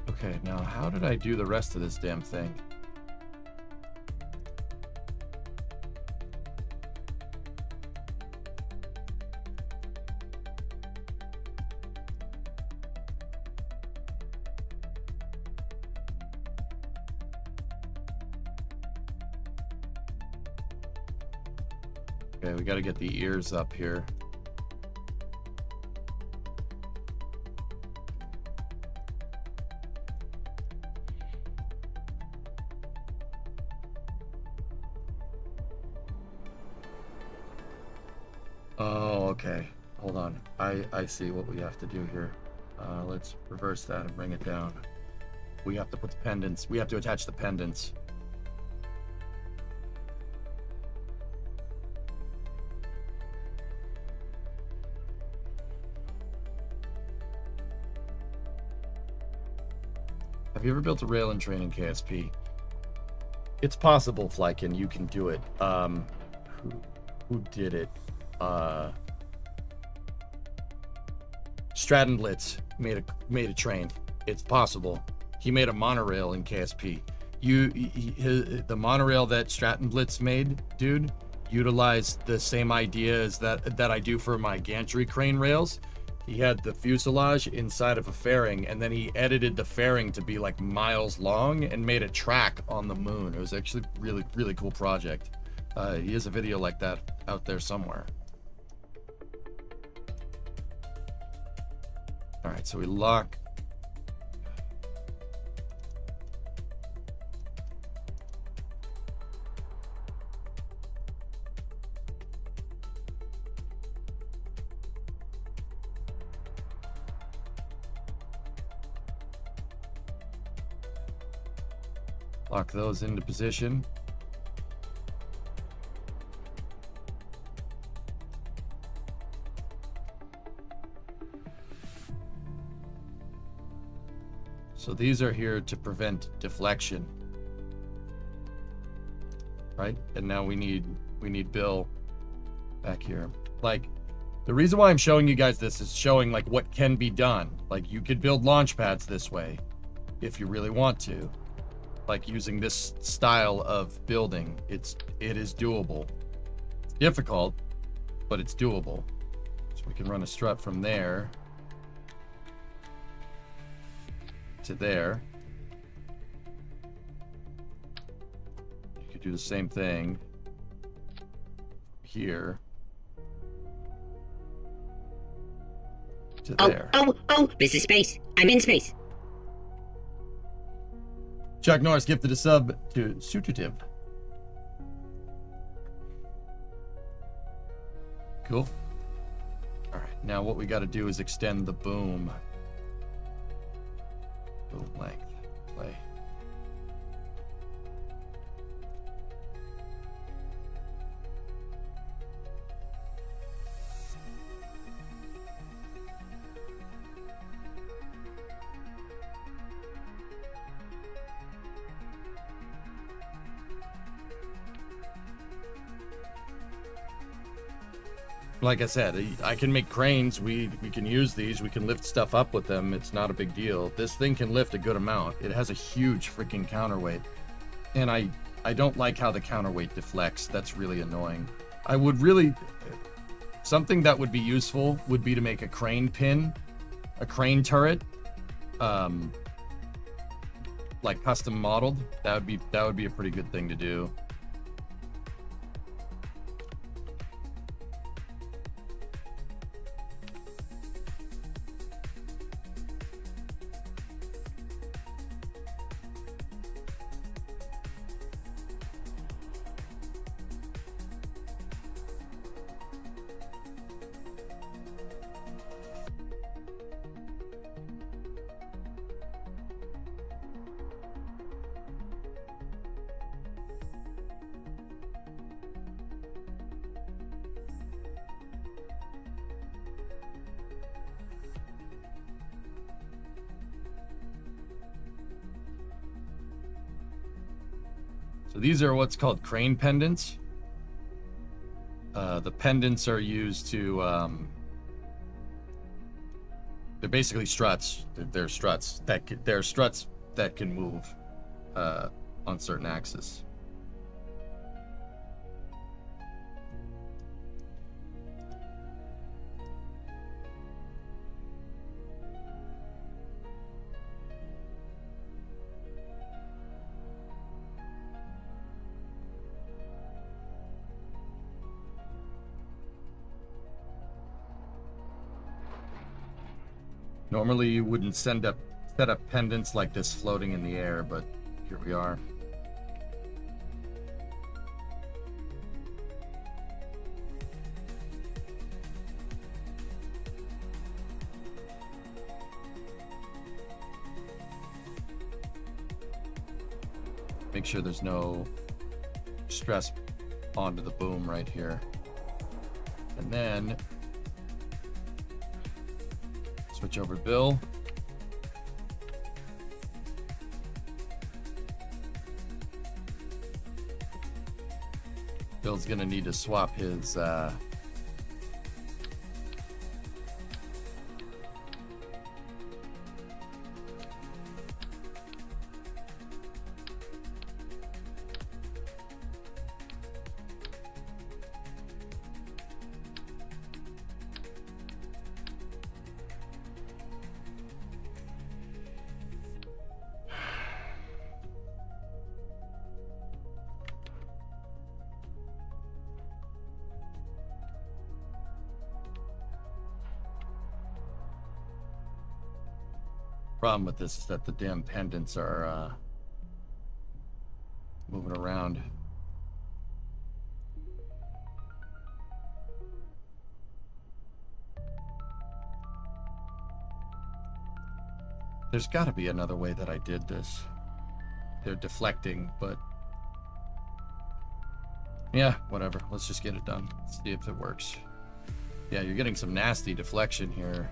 [SPEAKER 1] Okay, now how did I do the rest of this damn thing? Okay, we got to get the ears up here. Oh, okay. Hold on. I see what we have to do here. Let's reverse that and bring it down. We have to put the pendants. We have to attach the pendants. Have you ever built a rail and train in KSP? It's possible, Flykin. You can do it. Who did it? Stratton Blitz made a train. It's possible. He made a monorail in KSP. The monorail that Stratton Blitz made, dude, utilized the same idea as that I do for my gantry crane rails. He had the fuselage inside of a fairing, and then he edited the fairing to be like miles long and made a track on the moon. It was actually really, really cool project. He has a video like that out there somewhere. All right, so we lock. Lock those into position. So these are here to prevent deflection, right? And now we need Bill back here. Like, the reason why I'm showing you guys this is showing like what can be done. Like, you could build launch pads this way if you really want to. Like, using this style of building, it is doable. It's difficult, but it's doable. So we can run a strut from there to there. You could do the same thing here to there.
[SPEAKER 3] Oh, this is space. I'm in space.
[SPEAKER 1] Chuck Norris gifted a sub to Sututive. Cool. All right, now what we got to do is extend the boom. Boom length. Play. Like I said, I can make cranes. We can use these. We can lift stuff up with them. It's not a big deal. This thing can lift a good amount. It has a huge freaking counterweight. And I don't like how the counterweight deflects. That's really annoying. I would really... Something that would be useful would be to make a crane pin, a crane turret, like custom modeled. That would be a pretty good thing to do. So these are what's called crane pendants. The pendants are used to, they're basically struts. They're struts that can move on certain axes. Normally you wouldn't set up pendants like this floating in the air, but here we are. Make sure there's no stress onto the boom right here. And then switch over to Bill. Bill's gonna need to swap his problem with this is that the damn pendants are moving around. There's got to be another way that I did this. They're deflecting, but yeah, whatever. Let's just get it done. Let's see if it works. Yeah, you're getting some nasty deflection here.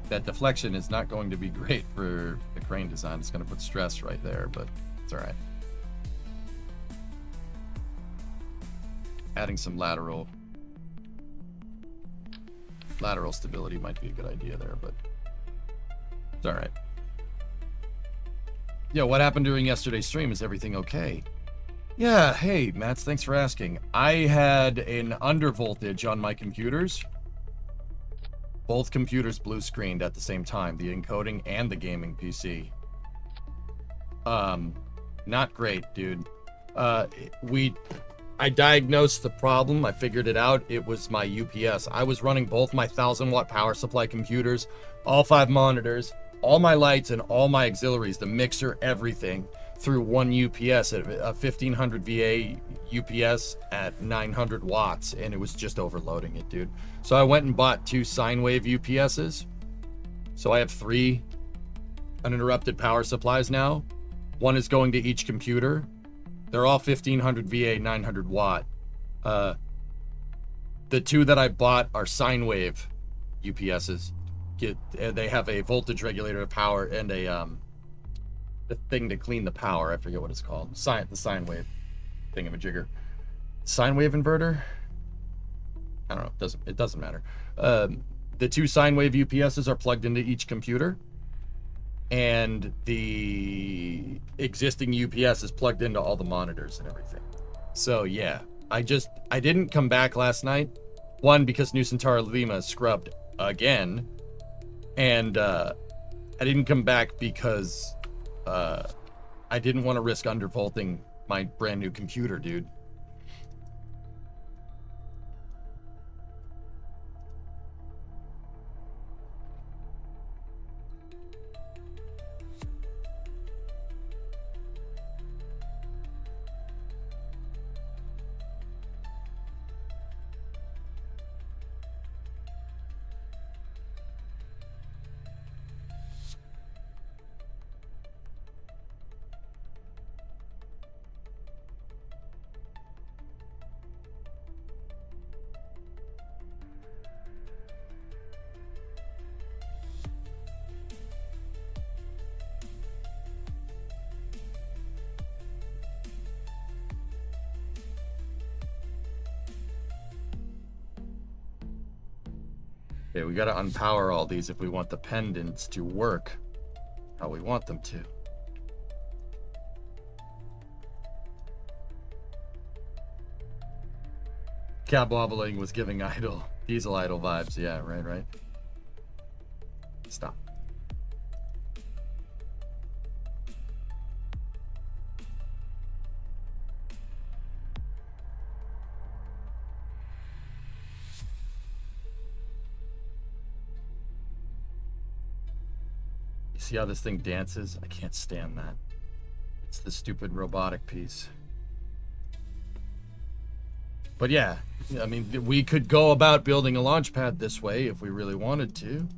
[SPEAKER 1] That deflection is not going to be great for the crane design. It's going to put stress right there, but it's all right. Adding some lateral stability might be a good idea there, but it's all right. Yeah, what happened during yesterday's stream? Is everything okay? Yeah, hey, Mats, thanks for asking. I had an undervoltage on my computers. Both computers blue screened at the same time, the encoding and the gaming PC. Not great, dude. I diagnosed the problem. I figured it out. It was my UPS. I was running both my 1,000-watt power supply computers, all 5 monitors, all my lights, and all my auxiliaries, the mixer, everything, through one UPS, a 1500 VA UPS at 900 watts, and it was just overloading it, dude. So I went and bought 2 sine wave UPSs. So I have 3 uninterrupted power supplies now. One is going to each computer. They're all 1500 VA, 900 watt. The 2 that I bought are sine wave UPSs. They have a voltage regulator of power and a the thing to clean the power. I forget what it's called. The sine wave thingamajigger. Sine wave inverter? I don't know. It doesn't matter. The 2 sine wave UPSs are plugged into each computer, and the existing UPS is plugged into all the monitors and everything. So yeah, I didn't come back last night. One, because Nusantara Lima scrubbed again, and I didn't come back because I didn't want to risk undervolting my brand new computer, dude. Okay, we gotta unpower all these if we want the pendants to work how we want them to. Cab wobbling was giving diesel idle vibes. Yeah, right. Stop. You see how this thing dances? I can't stand that. It's the stupid robotic piece. But yeah, I mean, we could go about building a launch pad this way if we really wanted to.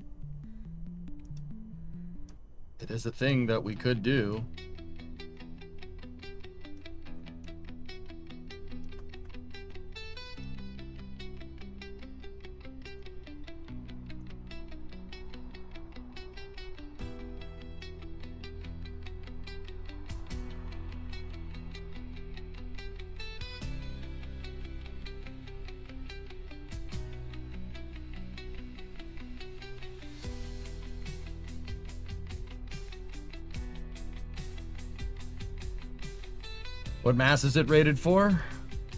[SPEAKER 1] It is a thing that we could do. What mass is it rated for?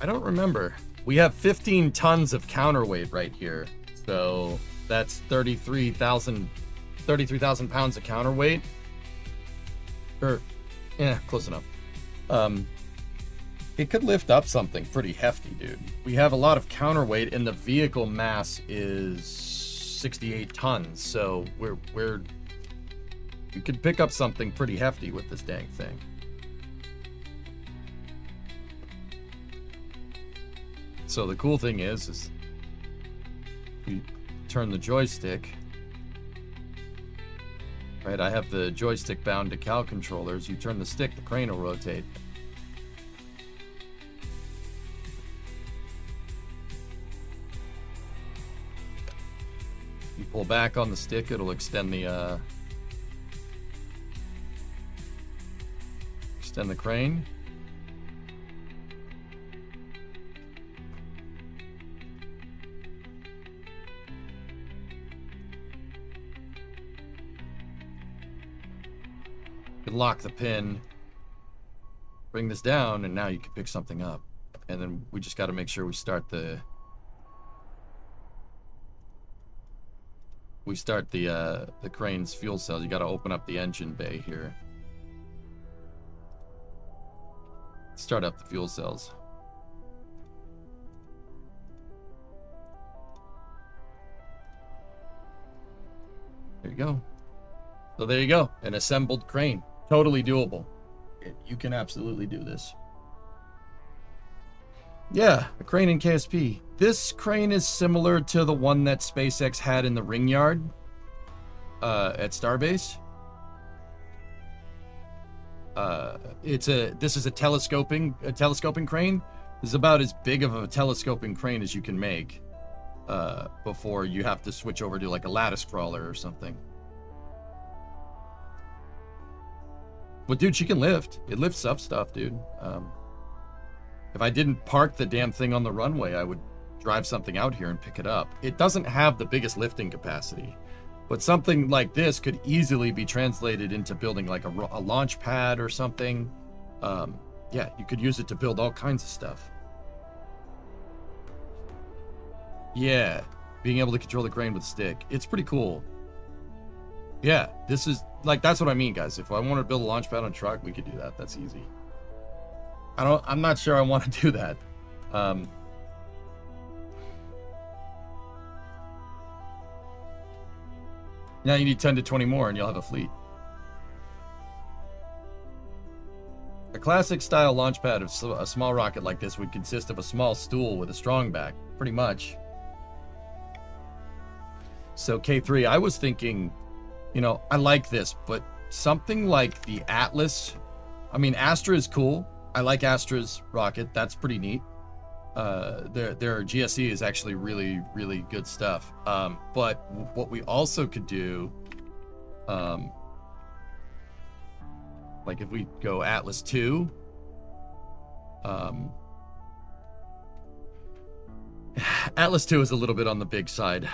[SPEAKER 1] I don't remember. We have 15 tons of counterweight right here. So that's 33,000 pounds of counterweight. Yeah, close enough. It could lift up something pretty hefty, dude. We have a lot of counterweight and the vehicle mass is 68 tons. So you could pick up something pretty hefty with this dang thing. So the cool thing is you turn the joystick, right? I have the joystick bound to cal controllers. You turn the stick, the crane will rotate. You pull back on the stick, it'll extend the crane. Lock the pin, bring this down, and now you can pick something up. And then we just got to make sure we start the crane's fuel cells. You got to open up the engine bay here. Start up the fuel cells. There you go. So there you go, an assembled crane. Totally doable. You can absolutely do this. Yeah, a crane in KSP. This crane is similar to the one that SpaceX had in the ring yard at Starbase. This is a telescoping crane. This is about as big of a telescoping crane as you can make before you have to switch over to like a lattice crawler or something. But dude, she can lift. It lifts up stuff, dude. If I didn't park the damn thing on the runway, I would drive something out here and pick it up. It doesn't have the biggest lifting capacity, but something like this could easily be translated into building like a launch pad or something. Yeah, you could use it to build all kinds of stuff. Yeah, being able to control the crane with a stick. It's pretty cool. Yeah, this is like, that's what I mean, guys. If I wanted to build a launch pad on a truck, we could do that. That's easy. I'm not sure I want to do that. Now you need 10 to 20 more and you'll have a fleet. A classic style launch pad of a small rocket like this would consist of a small stool with a strong back, pretty much. So K3, I was thinking, you know, I like this, but something like the Atlas. I mean, Astra is cool. I like Astra's rocket. That's pretty neat. Their GSE is actually really, really good stuff. But what we also could do, like if we go Atlas 2, Atlas 2 is a little bit on the big side.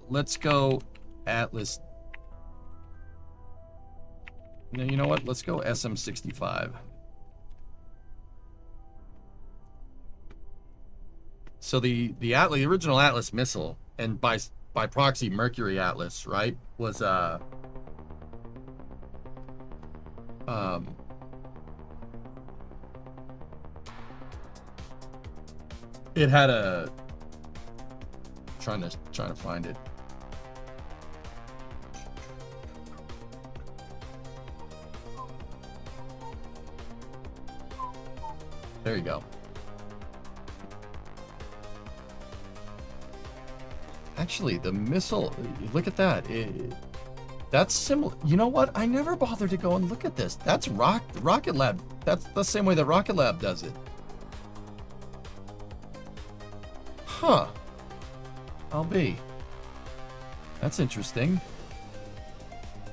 [SPEAKER 1] Let's go Atlas. No, you know what? Let's go SM-65. So the original Atlas missile, and by proxy Mercury Atlas, right, was it had a trying to find it. There you go. Actually, the missile, look at that. That's similar. You know what? I never bothered to go and look at this. That's Rocket Lab. That's the same way that Rocket Lab does it. Huh. I'll be. That's interesting.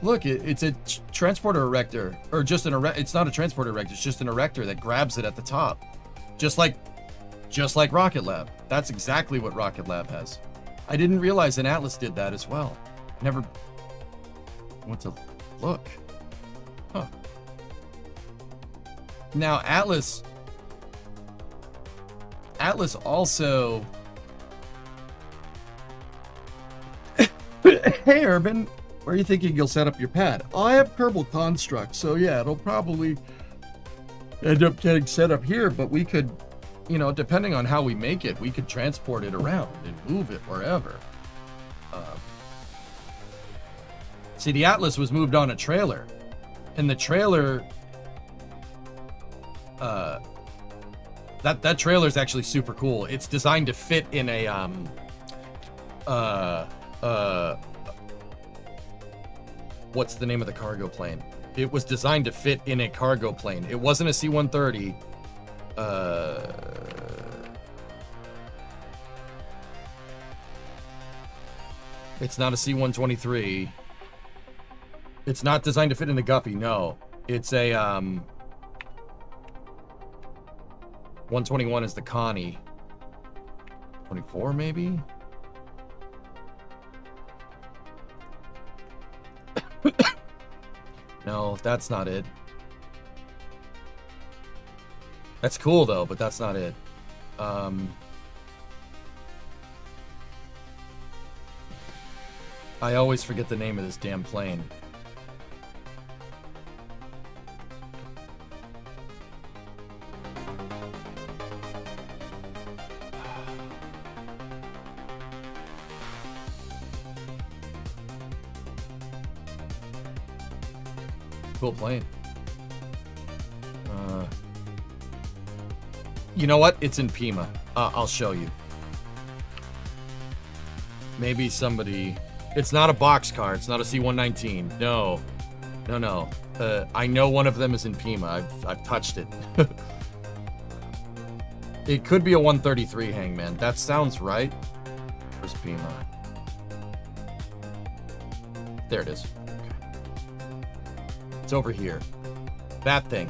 [SPEAKER 1] Look, it's a transporter erector, or just an it's not a transporter erector, it's just an erector that grabs it at the top. Just like Rocket Lab. That's exactly what Rocket Lab has. I didn't realize an Atlas did that as well. Never went to look. Huh. Now Atlas also Hey Urban, where are you thinking you'll set up your pad? Oh, I have Kerbal Construct, so yeah, it'll probably end up getting set up here, but we could, you know, depending on how we make it, we could transport it around and move it wherever. See, the Atlas was moved on a trailer, and the trailer, that trailer is actually super cool. It's designed to fit in a what's the name of the cargo plane? It was designed to fit in a cargo plane. It wasn't a C-130. It's not a C-123. It's not designed to fit in the Guppy, no. It's a 121 is the Connie. 24 maybe? No, that's not it. That's cool though, but that's not it. I always forget the name of this damn plane. Cool plane. You know what? It's in Pima. I'll show you. Maybe somebody... It's not a boxcar. It's not a C-119. No. No. I know one of them is in Pima. I've touched it. It could be a 133 Hangman. That sounds right. Where's Pima? There it is. It's over here. That thing.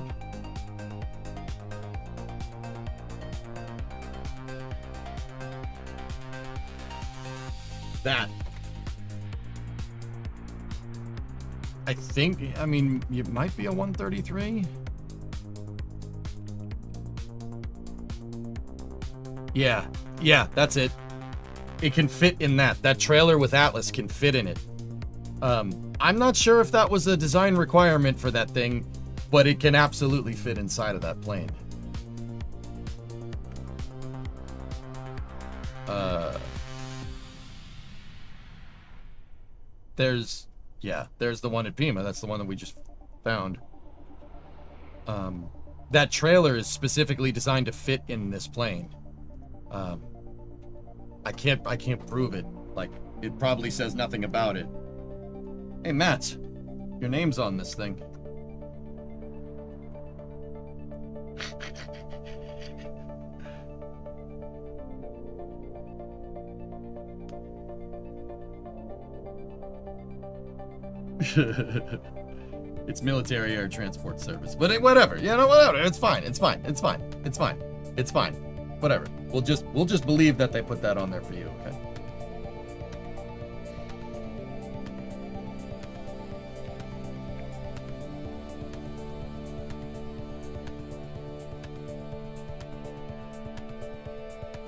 [SPEAKER 1] That. I think, I mean, it might be a 133. Yeah, that's it. It can fit in that. That trailer with Atlas can fit in it. I'm not sure if that was a design requirement for that thing, but it can absolutely fit inside of that plane. There's the one at Pima. That's the one that we just found. That trailer is specifically designed to fit in this plane. I can't prove it. Like, it probably says nothing about it. Hey, Matt, your name's on this thing. It's military air transport service, but whatever. You know, whatever. It's fine. Whatever. We'll just believe that they put that on there for you. Okay.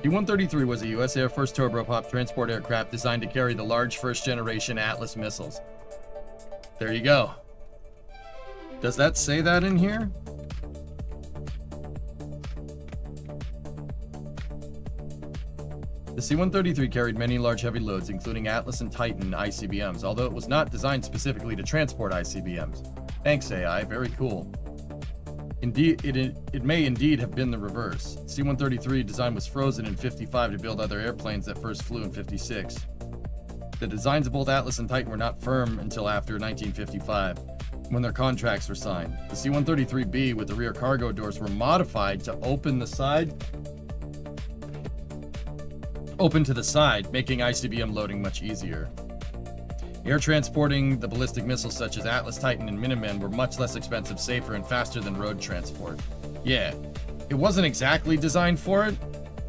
[SPEAKER 1] C-133 was a U.S. Air Force turboprop transport aircraft designed to carry the large first-generation Atlas missiles. There you go. Does that say that in here? The C-133 carried many large heavy loads, including Atlas and Titan ICBMs, although it was not designed specifically to transport ICBMs. Thanks, AI. Very cool. Indeed, it may indeed have been the reverse. C-133 design was frozen in 55 to build other airplanes that first flew in 56. The designs of both Atlas and Titan were not firm until after 1955, when their contracts were signed. The C-133B with the rear cargo doors were modified to open to the side, making ICBM loading much easier. Air transporting the ballistic missiles such as Atlas, Titan, and Minuteman were much less expensive, safer, and faster than road transport. Yeah, it wasn't exactly designed for it,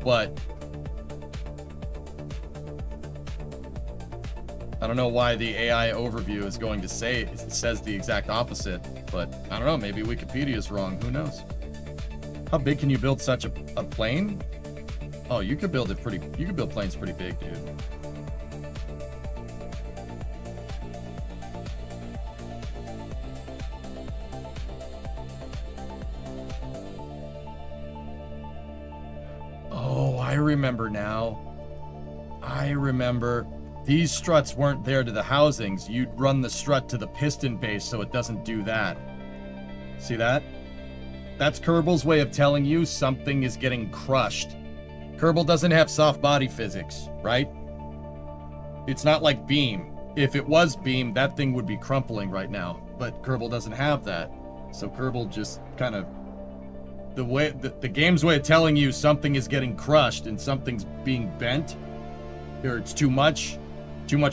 [SPEAKER 1] but I don't know why the AI overview is going to say it says the exact opposite, but I don't know, maybe Wikipedia is wrong, who knows? How big can you build such a plane? Oh, you could build planes pretty big, dude. Oh, I remember now. I remember. These struts weren't there to the housings. You'd run the strut to the piston base so it doesn't do that. See that? That's Kerbal's way of telling you something is getting crushed. Kerbal doesn't have soft body physics, right? It's not like Beam. If it was Beam, that thing would be crumpling right now. But Kerbal doesn't have that. So Kerbal just kind of... The game's way of telling you something is getting crushed and something's being bent, or it's too much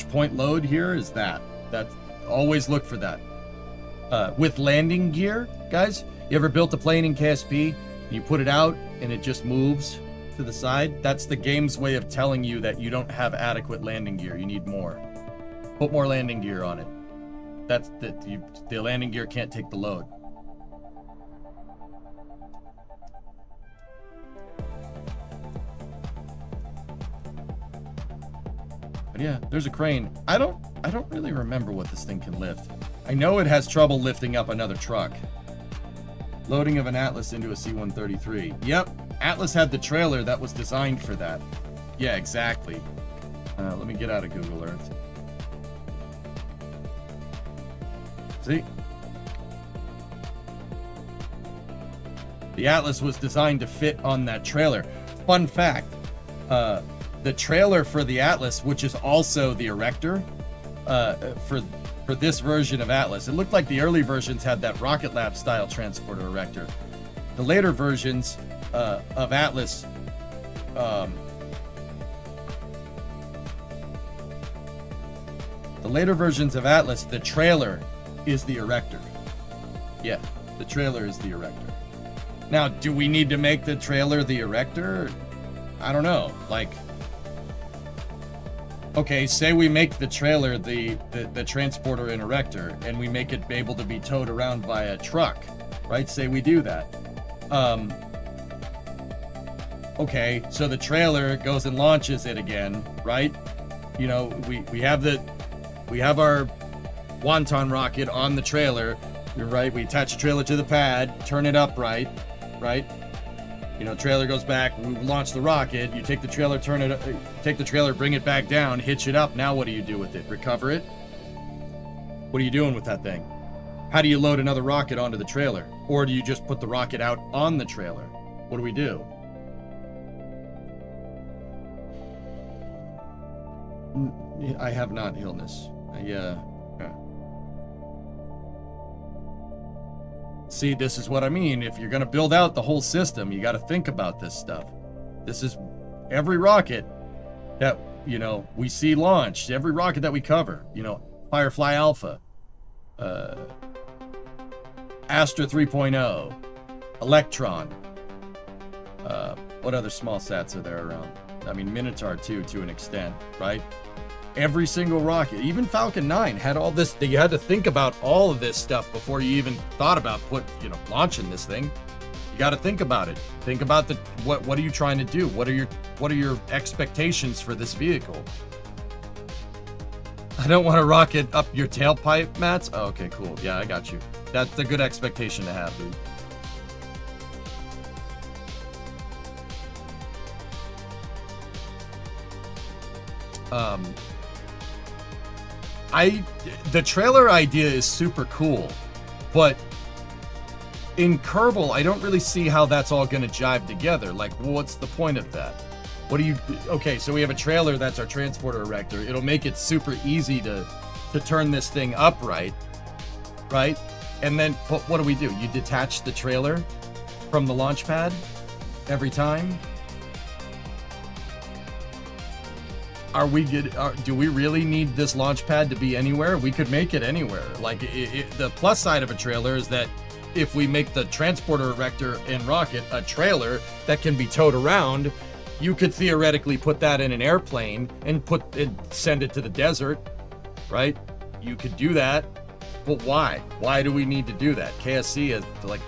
[SPEAKER 1] point load here, is that. That's always look for that. With landing gear, guys, you ever built a plane in KSP, you put it out and it just moves to the side? That's the game's way of telling you that you don't have adequate landing gear. You need more. Put more landing gear on it. That's the landing gear can't take the load. But yeah, there's a crane. I don't really remember what this thing can lift. I know it has trouble lifting up another truck. Loading of an Atlas into a C-133. Yep, Atlas had the trailer that was designed for that. Yeah, exactly. Let me get out of Google Earth. See? The Atlas was designed to fit on that trailer. Fun fact, the trailer for the Atlas, which is also the erector, for this version of Atlas, it looked like the early versions had that Rocket Lab style transporter erector. The later versions of Atlas, the trailer is the erector. Yeah, the trailer is the erector. Now, do we need to make the trailer the erector? I don't know. Like, okay, say we make the trailer the transporter and erector, and we make it able to be towed around by a truck, right? Say we do that. Okay, so the trailer goes and launches it again, right? You know, we have our Wanton rocket on the trailer, right? We attach the trailer to the pad, turn it upright, right? You know, trailer goes back, we launch the rocket, you take the trailer, bring it back down, hitch it up. Now what do you do with it? Recover it? What are you doing with that thing? How do you load another rocket onto the trailer? Or do you just put the rocket out on the trailer? What do we do? I have not, Illness. See, this is what I mean. If you're going to build out the whole system, you got to think about this stuff. This is every rocket that, you know, we see launched, every rocket that we cover, you know, Firefly Alpha, Astra 3.0, Electron, what other small sats are there around? I mean, Minotaur too, to an extent, right? Every single rocket, even Falcon 9 had all this. You had to think about all of this stuff before you even thought about launching this thing. got to think about it. Think about what are you trying to do? What are your expectations for this vehicle? I don't want to rocket up your tailpipe, Mats. Oh, okay, cool. Yeah, I got you. That's a good expectation to have, dude. The trailer idea is super cool, but in Kerbal, I don't really see how that's all going to jive together. Like, what's the point of that? Okay, so we have a trailer that's our transporter erector. It'll make it super easy to turn this thing upright, right? And then, but what do? You detach the trailer from the launch pad every time? Are we good? Do we really need this launch pad to be anywhere? We could make it anywhere. Like, the plus side of a trailer is that if we make the transporter erector and rocket a trailer that can be towed around, you could theoretically put that in an airplane and send it to the desert, right? You could do that, but why? Why do we need to do that? KSC is like,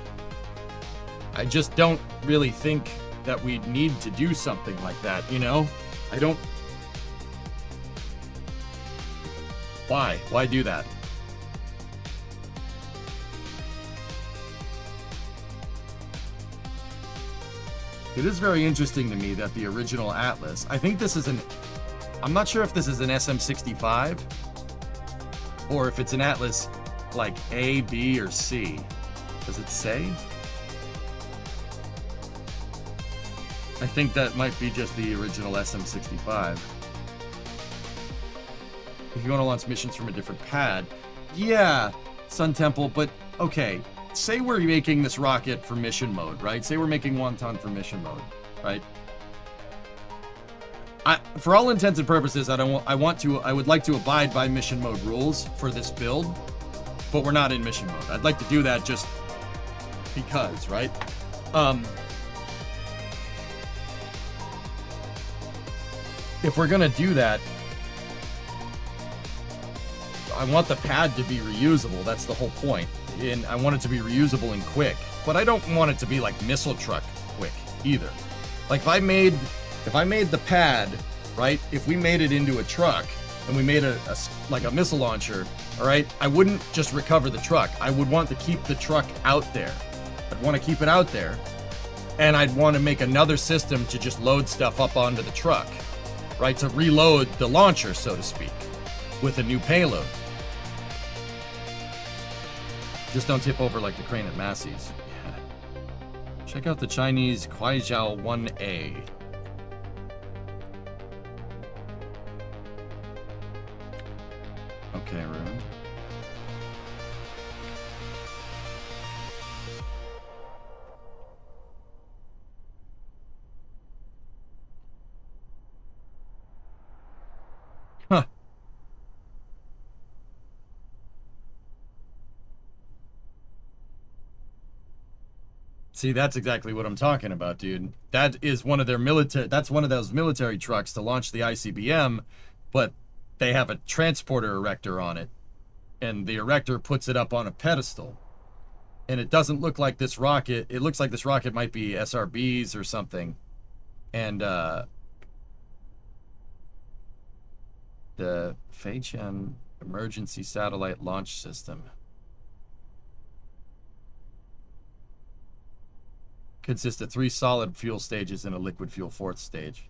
[SPEAKER 1] I just don't really think that we need to do something like that, you know? I don't. Why? Why do that? It is very interesting to me that the original Atlas, I think this is I'm not sure if this is an SM65 or if it's an Atlas like A, B, or C. Does it say? I think that might be just the original SM65. If you want to launch missions from a different pad, yeah, Sun Temple, but okay. Say we're making this rocket for mission mode, right? Say we're making Wanton for mission mode, right? For all intents and purposes, I would like to abide by mission mode rules for this build, but we're not in mission mode. I'd like to do that just because, right? If we're gonna do that, I want the pad to be reusable. That's the whole point. And I want it to be reusable and quick. But I don't want it to be like missile truck quick either. Like if I made the pad, right? If we made it into a truck and we made like a missile launcher, all right? I wouldn't just recover the truck. I would want to keep the truck out there. I'd want to keep it out there. And I'd want to make another system to just load stuff up onto the truck, right? To reload the launcher, so to speak, with a new payload. Just don't tip over like the crane at Massey's. Yeah. Check out the Chinese Kuaijiao 1A. Okay, Rune. Huh. See, that's exactly what I'm talking about, dude. That is one of their that's one of those military trucks to launch the ICBM, but they have a transporter erector on it, and the erector puts it up on a pedestal. And it doesn't look like this rocket. It looks like this rocket might be SRBs or something. And the Feichen Emergency Satellite Launch System consists of 3 solid fuel stages and a liquid fuel 4th stage.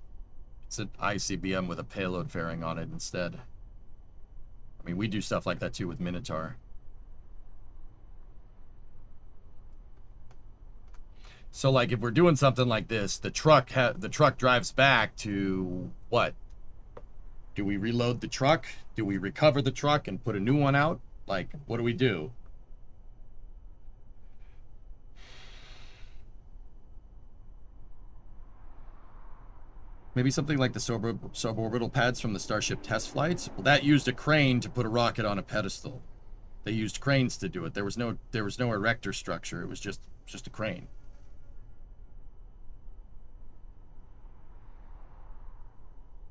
[SPEAKER 1] It's an ICBM with a payload fairing on it instead. I mean, we do stuff like that too with Minotaur. So, like, if we're doing something like this, the truck drives back to what? Do we reload the truck? Do we recover the truck and put a new one out? Like, what do we do? Maybe something like the suborbital pads from the Starship test flights. Well, that used a crane to put a rocket on a pedestal. They used cranes to do it. There was no erector structure. It was just a crane.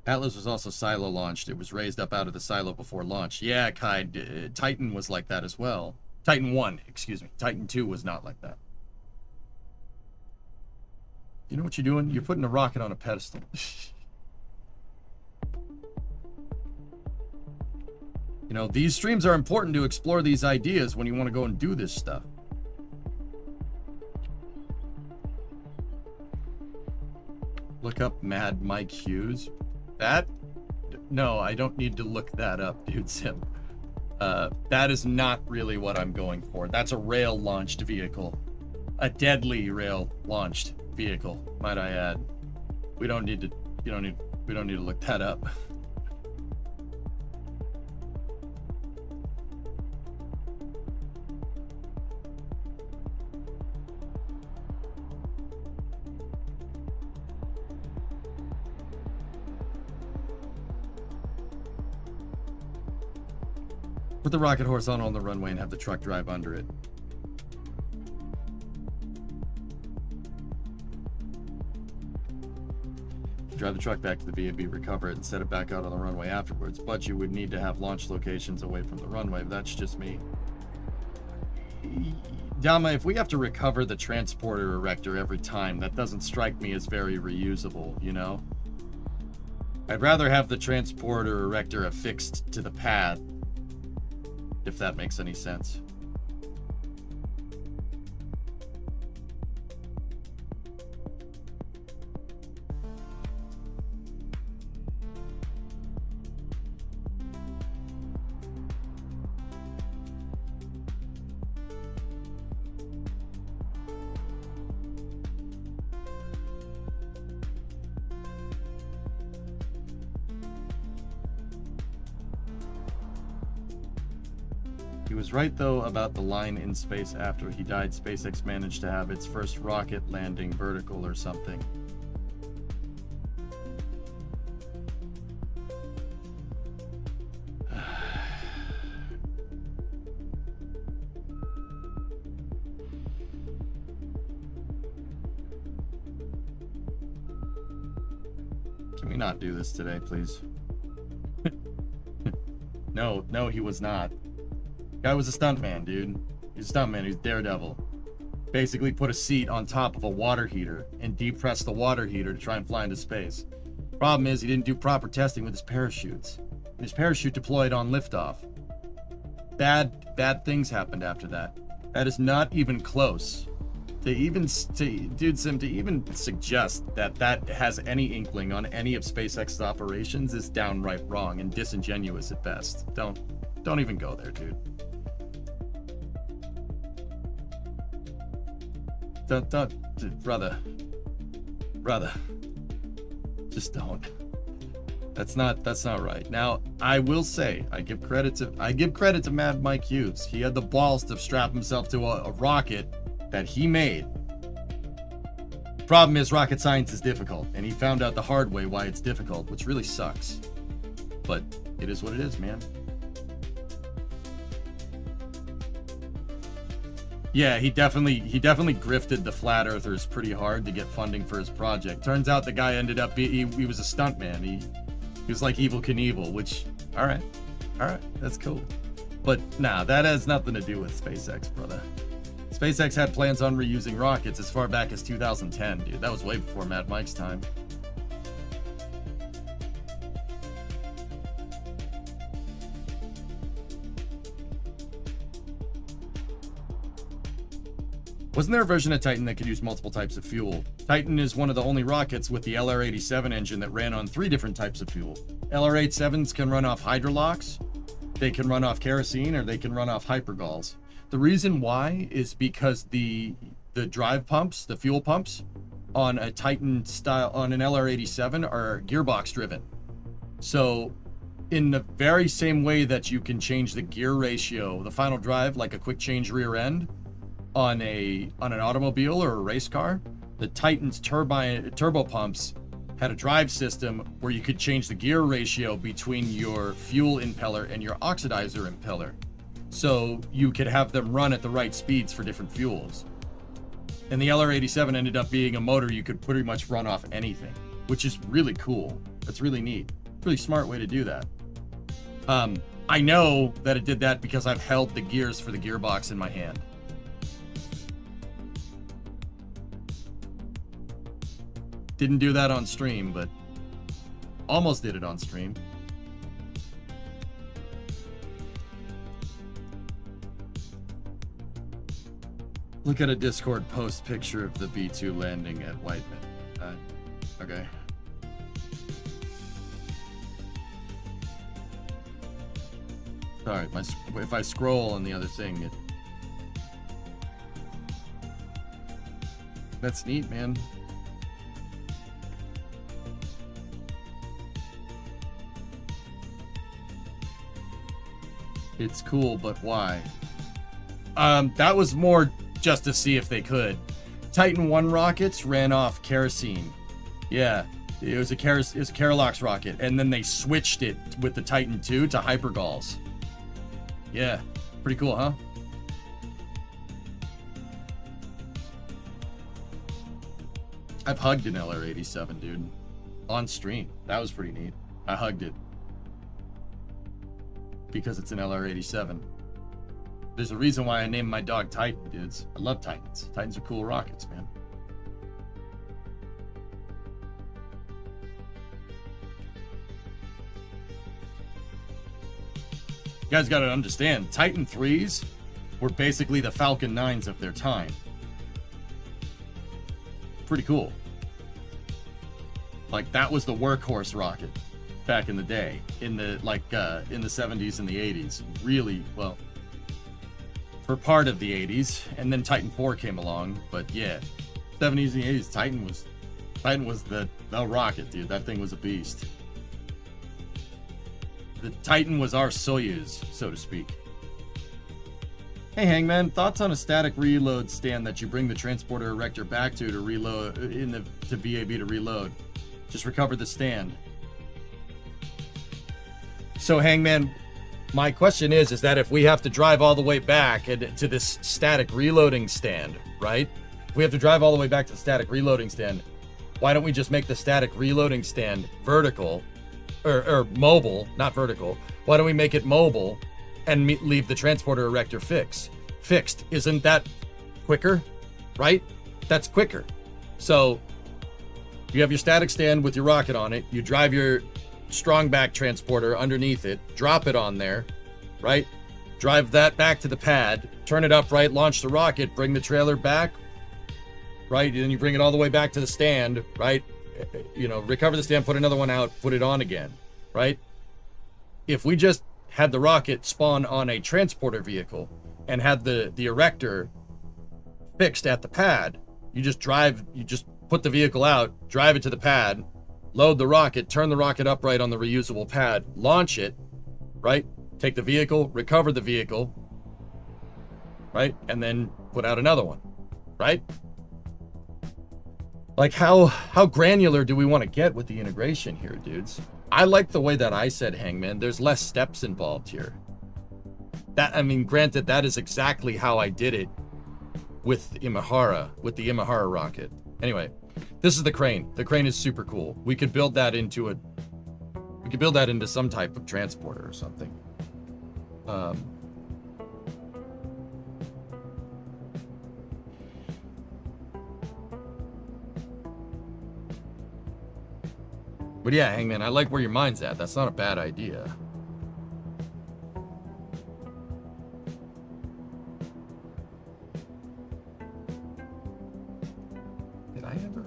[SPEAKER 1] Atlas was also silo launched. It was raised up out of the silo before launch. Yeah, Kai, Titan was like that as well. Titan 1, excuse me. Titan 2 was not like that. You know what you're doing? You're putting a rocket on a pedestal. You know, these streams are important to explore these ideas when you want to go and do this stuff. Look up Mad Mike Hughes. That? No, I don't need to look that up, dude, Sim. That is not really what I'm going for. That's a rail-launched vehicle. A deadly rail-launched vehicle, might I add. We don't need to look that up. Put the rocket horizontal on the runway and have the truck drive under it. Drive the truck back to the VAB, recover it, and set it back out on the runway afterwards. But you would need to have launch locations away from the runway. But that's just me. Dama, if we have to recover the transporter erector every time, that doesn't strike me as very reusable, you know? I'd rather have the transporter erector affixed to the pad, if that makes any sense. He was right, though, about the line in space after he died. SpaceX managed to have its first rocket landing vertical or something. Can we not do this today, please? No, he was not. Guy was a stuntman, dude. He's a stuntman. He's Daredevil. Basically put a seat on top of a water heater and depressed the water heater to try and fly into space. Problem is, he didn't do proper testing with his parachutes. And his parachute deployed on liftoff. Bad things happened after that. That is not even close. To even suggest that that has any inkling on any of SpaceX's operations is downright wrong and disingenuous at best. Don't even go there, dude. Brother, just don't. That's not right. Now, I will say, I give credit to Mad Mike Hughes. He had the balls to strap himself to a rocket that he made. Problem is, rocket science is difficult, and he found out the hard way why it's difficult, which really sucks. But it is what it is, man. Yeah, he definitely grifted the flat earthers pretty hard to get funding for his project. Turns out the guy ended up he was a stuntman. He was like Evel Knievel, which all right, that's cool. But nah, that has nothing to do with SpaceX, brother. SpaceX had plans on reusing rockets as far back as 2010, dude. That was way before Mad Mike's time. Wasn't there a version of Titan that could use multiple types of fuel? Titan is one of the only rockets with the LR-87 engine that ran on 3 different types of fuel. LR-87s can run off hydrolox, they can run off kerosene, or they can run off hypergols. The reason why is because the drive pumps, the fuel pumps, on a Titan style, on an LR-87 are gearbox driven. So in the very same way that you can change the gear ratio, the final drive, like a quick change rear end, on an automobile or a race car, the Titan's turbo pumps had a drive system where you could change the gear ratio between your fuel impeller and your oxidizer impeller, so you could have them run at the right speeds for different fuels. And the LR-87 ended up being a motor you could pretty much run off anything, which is really cool. That's really neat. Really smart way to do that. I know that it did that because I've held the gears for the gearbox in my hand. Didn't do that on stream, but almost did it on stream. Look at a Discord post picture of the B2 landing at Whiteman. Okay. Sorry, if I scroll on the other thing, that's neat, man. It's cool, but why? That was more just to see if they could. Titan 1 rockets ran off kerosene. Yeah, it was a Keralox rocket, and then they switched it with the Titan 2 to Hypergols. Yeah, pretty cool, huh? I've hugged an LR-87, dude. On stream. That was pretty neat. I hugged it. Because it's an LR-87. There's a reason why I named my dog Titan, dudes. I love Titans. Titans are cool rockets, man. You guys gotta understand, Titan 3s were basically the Falcon 9s of their time. Pretty cool. Like, that was the workhorse rocket back in the day, in the in the 70s and the 80s. Really, well, for part of the 80s, and then Titan 4 came along. But yeah, 70s and 80s, Titan was the rocket, dude. That thing was a beast. The Titan was our Soyuz, so to speak. Hey Hangman, thoughts on a static reload stand that you bring the transporter erector back to reload to VAB to reload? Just recover the stand. So Hangman, my question is that if we have to drive all the way back to this static reloading stand, right? If we have to drive all the way back to the static reloading stand, why don't we just make the static reloading stand vertical, or mobile, not vertical? Why don't we make it mobile and leave the transporter erector fixed? Isn't that quicker, right? That's quicker. So you have your static stand with your rocket on it. You drive your strong back transporter underneath it, drop it on there, right? Drive that back to the pad, turn it upright, launch the rocket, bring the trailer back, right? And then you bring it all the way back to the stand, right? You know, recover the stand, put another one out, put it on again, right? If we just had the rocket spawn on a transporter vehicle and had the erector fixed at the pad, you just put the vehicle out, drive it to the pad, load the rocket, turn the rocket upright on the reusable pad, launch it, right? Take the vehicle, recover the vehicle, right? And then put out another one, right? Like, how granular do we want to get with the integration here, dudes? I like the way that I said, Hangman. There's less steps involved here. That, I mean, granted, that is exactly how I did it with the Imahara rocket. Anyway, this is the crane. The crane is super cool. We could build that into some type of transporter or something. But yeah, Hangman, I like where your mind's at. That's not a bad idea. Did I ever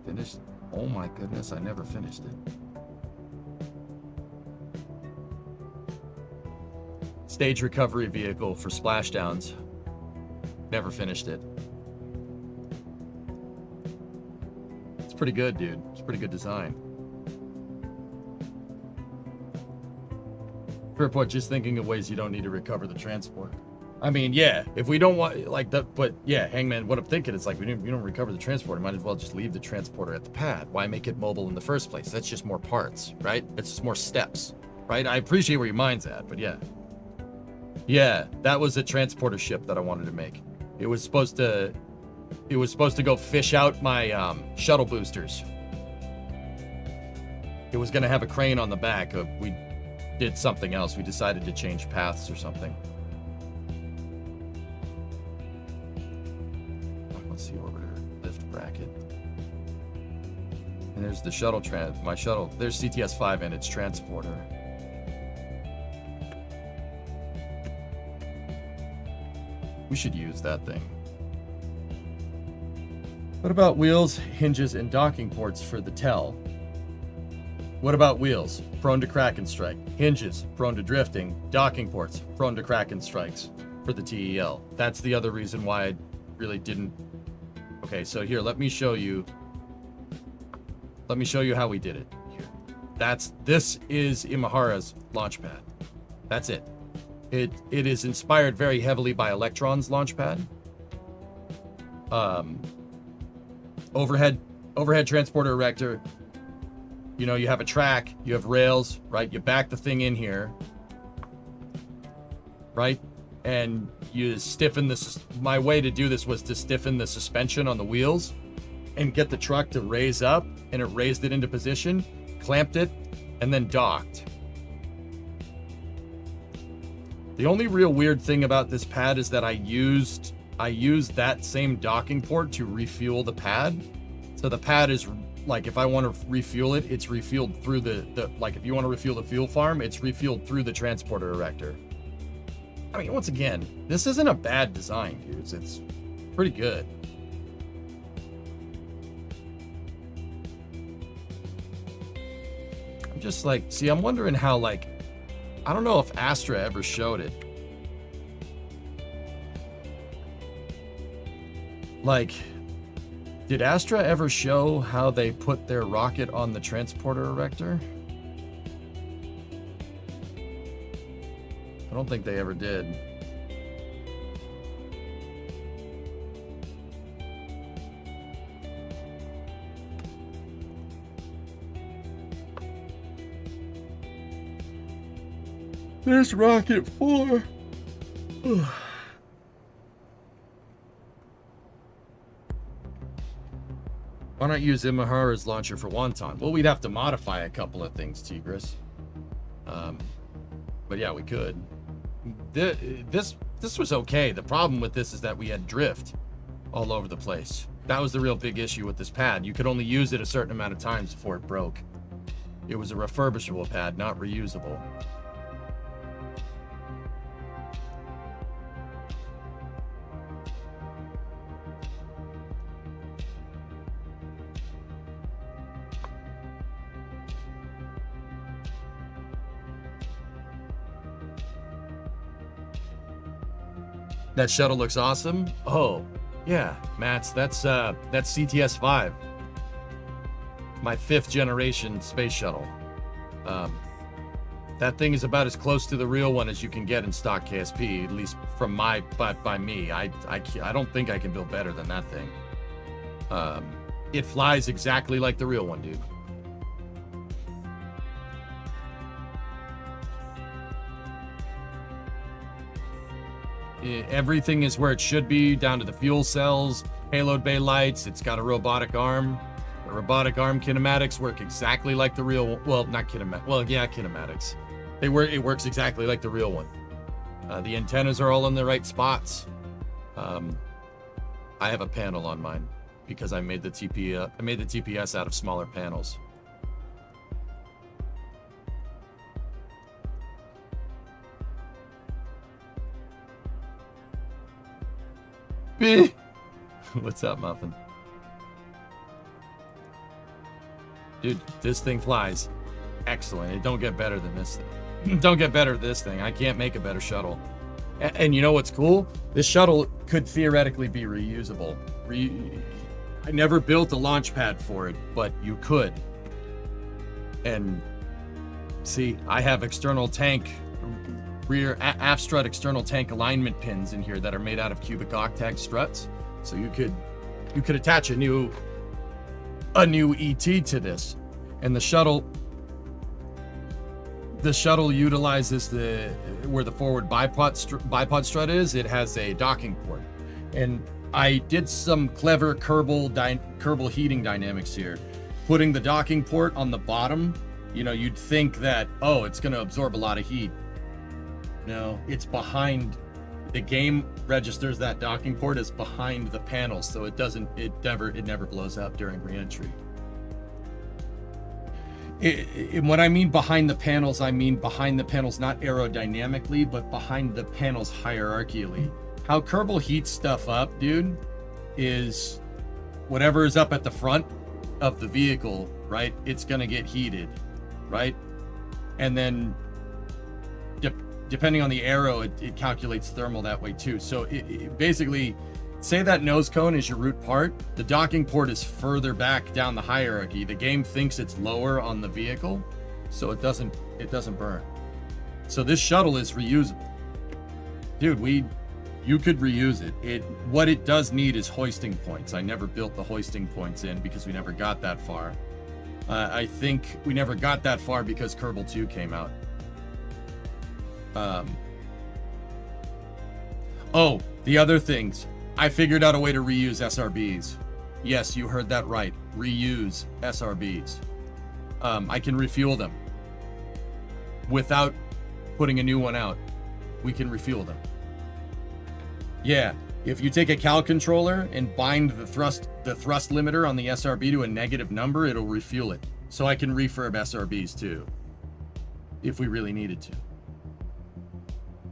[SPEAKER 1] finish? Oh my goodness, I never finished it. Stage recovery vehicle for splashdowns. Never finished it. It's pretty good, dude. It's pretty good design. Fair point, just thinking of ways you don't need to recover the transport. I mean, yeah, if we don't want, like, that, but yeah, Hangman, what I'm thinking is, like, we don't recover the transporter, might as well just leave the transporter at the pad. Why make it mobile in the first place? That's just more parts, right? It's just more steps, right? I appreciate where your mind's at, but yeah. Yeah, that was a transporter ship that I wanted to make. It was supposed to go fish out my shuttle boosters. It was gonna have a crane on the back. We did something else. We decided to change paths or something. Let's see, orbiter, lift bracket. And there's the shuttle my shuttle. There's CTS-5 and its transporter. We should use that thing. What about wheels, hinges, and docking ports for the TEL? What about wheels? Prone to crack and strike. Hinges, prone to drifting. Docking ports, prone to crack and strikes for the TEL. That's the other reason why I really didn't. Okay, so here, let me show you how we did it. Here. This is Imahara's Launchpad. That's it. It is inspired very heavily by Electron's Launchpad. Overhead transporter erector. You know, you have a track, you have rails, right? You back the thing in here, right? And you stiffen my way to do this was to stiffen the suspension on the wheels and get the truck to raise up, and it raised it into position, clamped it, and then docked. The only real weird thing about this pad is that I used that same docking port to refuel the pad. So the pad is like, if I want to refuel it, it's refueled through like if you want to refuel the fuel farm, it's refueled through the transporter erector. I mean, once again, this isn't a bad design, dudes. It's pretty good. I'm just like, see, I'm wondering how, like, I don't know if Astra ever showed it. Like, did Astra ever show how they put their rocket on the transporter erector? I don't think they ever did. There's rocket 4. Why not use Imahara's launcher for Wanton? Well, we'd have to modify a couple of things, Tigris. But yeah, we could. This was okay. The problem with this is that we had drift all over the place. That was the real big issue with this pad. You could only use it a certain amount of times before it broke. It was a refurbishable pad, not reusable. That shuttle looks awesome. Oh, yeah, Mats, that's CTS-5. My 5th generation space shuttle. That thing is about as close to the real one as you can get in stock KSP, at least from by me. I don't think I can build better than that thing. It flies exactly like the real one, dude. Everything is where it should be, down to the fuel cells, payload bay lights. It's got a robotic arm. The robotic arm kinematics work exactly like the real one. Well, not kinematics. Well, yeah, kinematics. It works exactly like the real one. The antennas are all in the right spots. I have a panel on mine because I made the TPS out of smaller panels. What's up, Muffin? Dude, this thing flies excellent. It don't get better than this thing. Don't get better than this thing. I can't make a better shuttle. And you know what's cool? This shuttle could theoretically be reusable. I never built a launch pad for it, but you could. And see, I have external tank rear aft strut external tank alignment pins in here that are made out of cubic octag struts, so you could attach a new ET to this. And the shuttle utilizes where the forward bipod strut is. It has a docking port, and I did some clever Kerbal heating dynamics here, putting the docking port on the bottom. You know, you'd think that, oh, it's going to absorb a lot of heat. No, it's behind. The game registers that docking port as behind the panel, so it never blows up during reentry. What I mean behind the panels, I mean behind the panels not aerodynamically, but behind the panels hierarchically. How Kerbal heats stuff up, dude, is whatever is up at the front of the vehicle, right? It's gonna get heated, right? And then depending on the aero, it calculates thermal that way too. So it basically, say that nose cone is your root part. The docking port is further back down the hierarchy. The game thinks it's lower on the vehicle, so it doesn't burn. So this shuttle is reusable. Dude, you could reuse it. What it does need is hoisting points. I never built the hoisting points in because we never got that far. I think we never got that far because Kerbal 2 came out. Oh, the other things. I figured out a way to reuse SRBs. Yes, you heard that right. Reuse SRBs. I can refuel them without putting a new one out. We can refuel them. Yeah, if you take a cal controller and bind the thrust limiter on the SRB to a negative number, it'll refuel it. So I can refurb SRBs too, if we really needed to.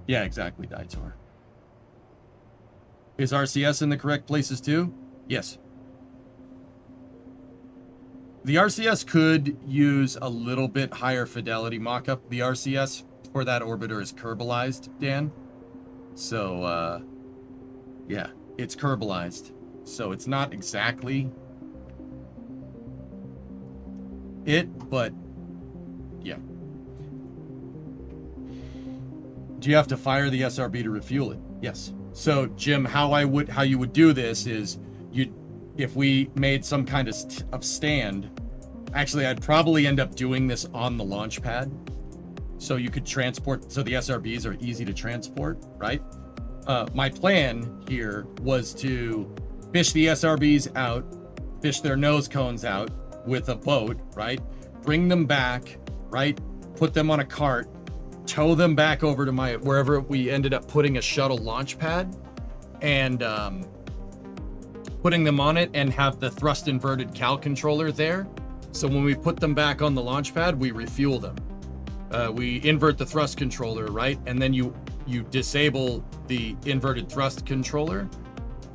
[SPEAKER 1] Yeah, exactly, Daitor. Is RCS in the correct places too? Yes. The RCS could use a little bit higher fidelity mock-up. The RCS for that orbiter is Kerbalized, Dan. So, yeah, it's Kerbalized. So it's not exactly it, but yeah. Do you have to fire the SRB to refuel it? Yes. So Jim, how you would do this is if we made some kind of stand, actually I'd probably end up doing this on the launch pad. So you could transport, so the SRBs are easy to transport, right? My plan here was to fish the SRBs out, fish their nose cones out with a boat, right? Bring them back, right? Put them on a cart, tow them back over to wherever we ended up putting a shuttle launch pad, and putting them on it, and have the thrust inverted cal controller there. So when we put them back on the launch pad, we refuel them. We invert the thrust controller, right? And then you disable the inverted thrust controller,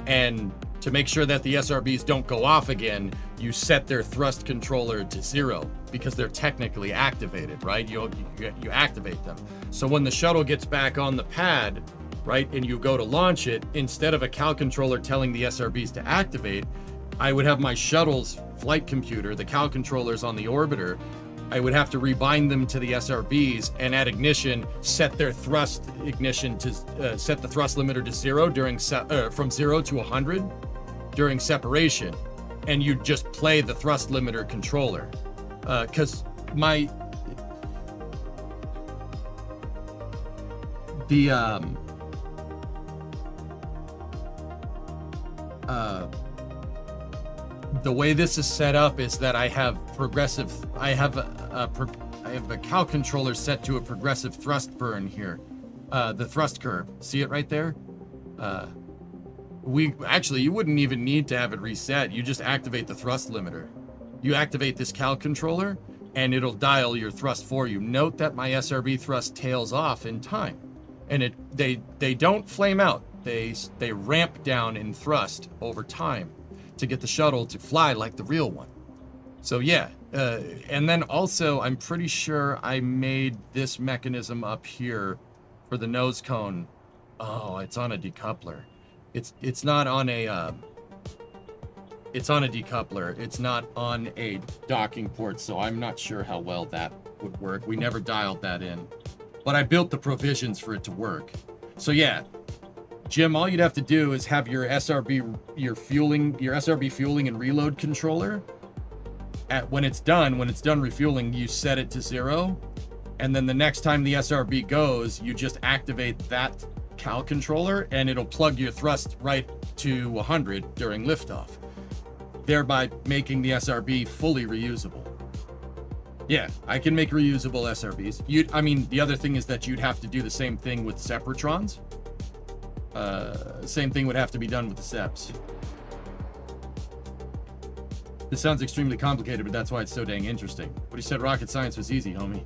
[SPEAKER 1] and to make sure that the SRBs don't go off again, you set their thrust controller to 0 because they're technically activated, right? You activate them. So when the shuttle gets back on the pad, right, and you go to launch it, instead of a cal controller telling the SRBs to activate, I would have my shuttle's flight computer, the cal controllers on the orbiter, I would have to rebind them to the SRBs, and at ignition, set their thrust ignition to set the thrust limiter to 0 during from 0 to 100 during separation, and you just play the thrust limiter controller. Because the way this is set up is that I have a cal controller set to a progressive thrust burn here. The thrust curve. See it right there? You wouldn't even need to have it reset. You just activate the thrust limiter. You activate this cal controller, and it'll dial your thrust for you. Note that my SRB thrust tails off in time, and they don't flame out. They ramp down in thrust over time to get the shuttle to fly like the real one. So yeah, and then also I'm pretty sure I made this mechanism up here for the nose cone. Oh, it's on a decoupler. It's not on a it's on a decoupler. It's not on a docking port, so I'm not sure how well that would work. We never dialed that in, but I built the provisions for it to work. So yeah, Jim, all you'd have to do is have your SRB fueling and reload controller. When it's done refueling, you set it to 0, and then the next time the SRB goes, you just activate that cal controller, and it'll plug your thrust right to 100 during liftoff, thereby making the SRB fully reusable. Yeah, I can make reusable SRBs. The other thing is that you'd have to do the same thing with Separatrons. Same thing would have to be done with the SEPs. This sounds extremely complicated, but that's why it's so dang interesting. But he said rocket science was easy, homie.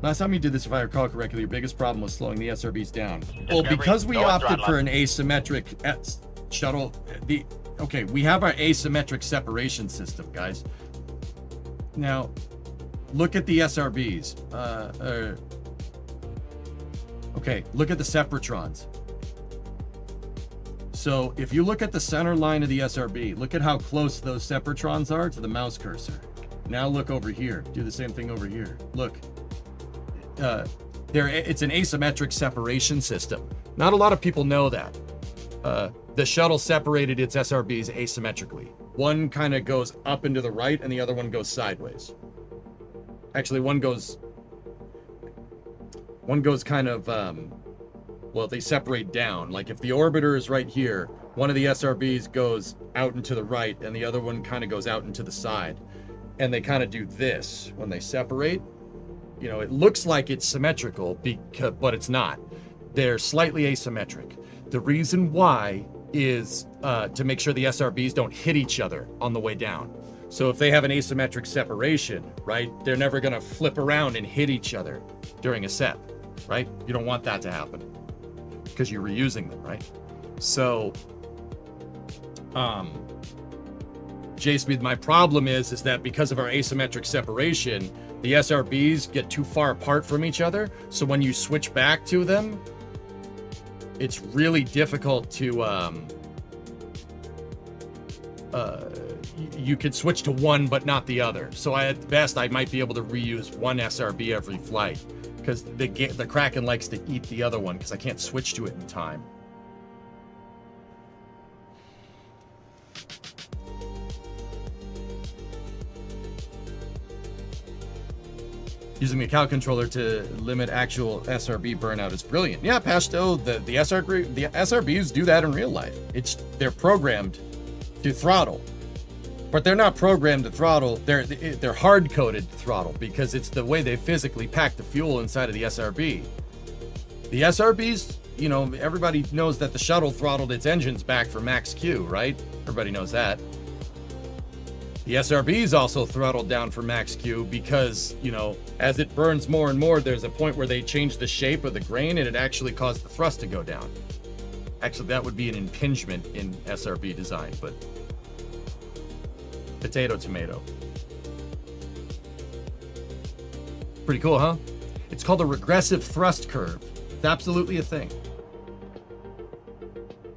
[SPEAKER 1] Last time you did this, if I recall correctly, your biggest problem was slowing the SRBs down. Well, because we opted for an asymmetric shuttle, we have our asymmetric separation system, guys. Now, look at the SRBs. Look at the separatrons. So if you look at the center line of the SRB, look at how close those separatrons are to the mouse cursor. Now look over here. Do the same thing over here. Look. It's an asymmetric separation system. Not a lot of people know that. The shuttle separated its SRBs asymmetrically. One kind of goes up and to the right, and the other one goes sideways. Actually, one goes kind of, they separate down. Like if the orbiter is right here, one of the SRBs goes out and to the right, and the other one kind of goes out and to the side. And they kind of do this when they separate. You know, it looks like it's symmetrical, but it's not. They're slightly asymmetric. The reason why is to make sure the SRBs don't hit each other on the way down. So if they have an asymmetric separation, right, they're never going to flip around and hit each other during a set, right? You don't want that to happen because you're reusing them, right? So, JSpeed, my problem is that because of our asymmetric separation, the SRBs get too far apart from each other. So when you switch back to them, it's really difficult to, you could switch to one, but not the other. So at best, I might be able to reuse one SRB every flight because the Kraken likes to eat the other one because I can't switch to it in time. Using the cow controller to limit actual SRB burnout is brilliant. Yeah, Pashto, the SRBs do that in real life. They're programmed to throttle, but they're not programmed to throttle. They're hard coded to throttle because it's the way they physically pack the fuel inside of the SRB. The SRBs, you know, everybody knows that the shuttle throttled its engines back for max Q, right? Everybody knows that. The SRBs also throttled down for max Q because, you know, as it burns more and more, there's a point where they change the shape of the grain and it actually caused the thrust to go down. Actually, that would be an impingement in SRB design, but potato, tomato. Pretty cool, huh? It's called a regressive thrust curve. It's absolutely a thing.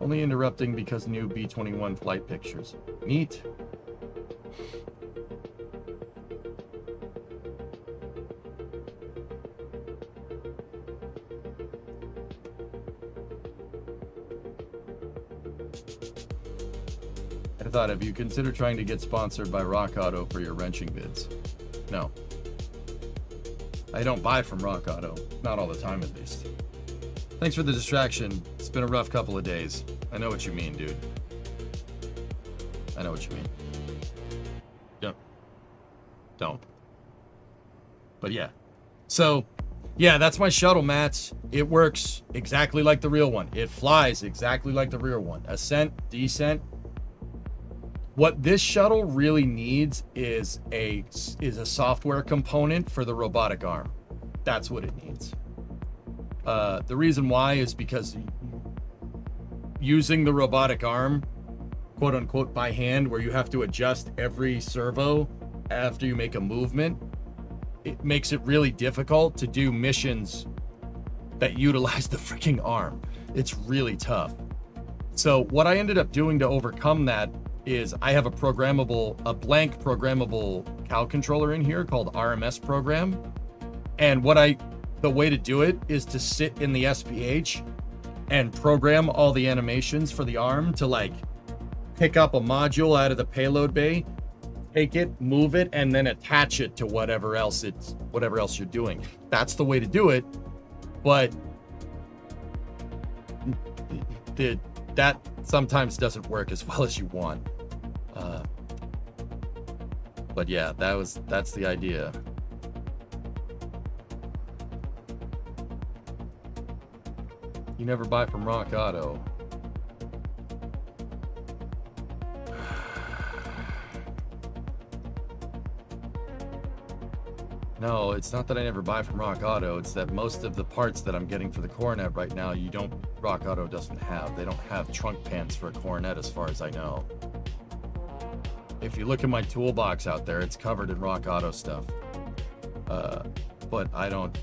[SPEAKER 1] Only interrupting because new B-21 flight pictures. Neat. I thought, have you considered trying to get sponsored by Rock Auto for your wrenching bids? No. I don't buy from Rock Auto. Not all the time, at least. Thanks for the distraction. It's been a rough couple of days. I know what you mean, dude. I know what you mean. Don't. But yeah. So, yeah, that's my shuttle, Mats. It works exactly like the real one. It flies exactly like the real one. Ascent, descent. What this shuttle really needs is a software component for the robotic arm. That's what it needs. The reason why is because using the robotic arm, quote unquote, by hand, where you have to adjust every servo after you make a movement, it makes it really difficult to do missions that utilize the freaking arm. It's really tough. So what I ended up doing to overcome that is I have a blank programmable cow controller in here called RMS program. And the way to do it is to sit in the SPH and program all the animations for the arm to like pick up a module out of the payload bay, take it, move it, and then attach it to whatever else you're doing. That's the way to do it. But that sometimes doesn't work as well as you want. But yeah, that's the idea. You never buy from Rock Auto. No, it's not that I never buy from Rock Auto. It's that most of the parts that I'm getting for the Coronet right now, Rock Auto doesn't have. They don't have trunk pans for a Coronet as far as I know. If you look at my toolbox out there, it's covered in Rock Auto stuff. But I don't,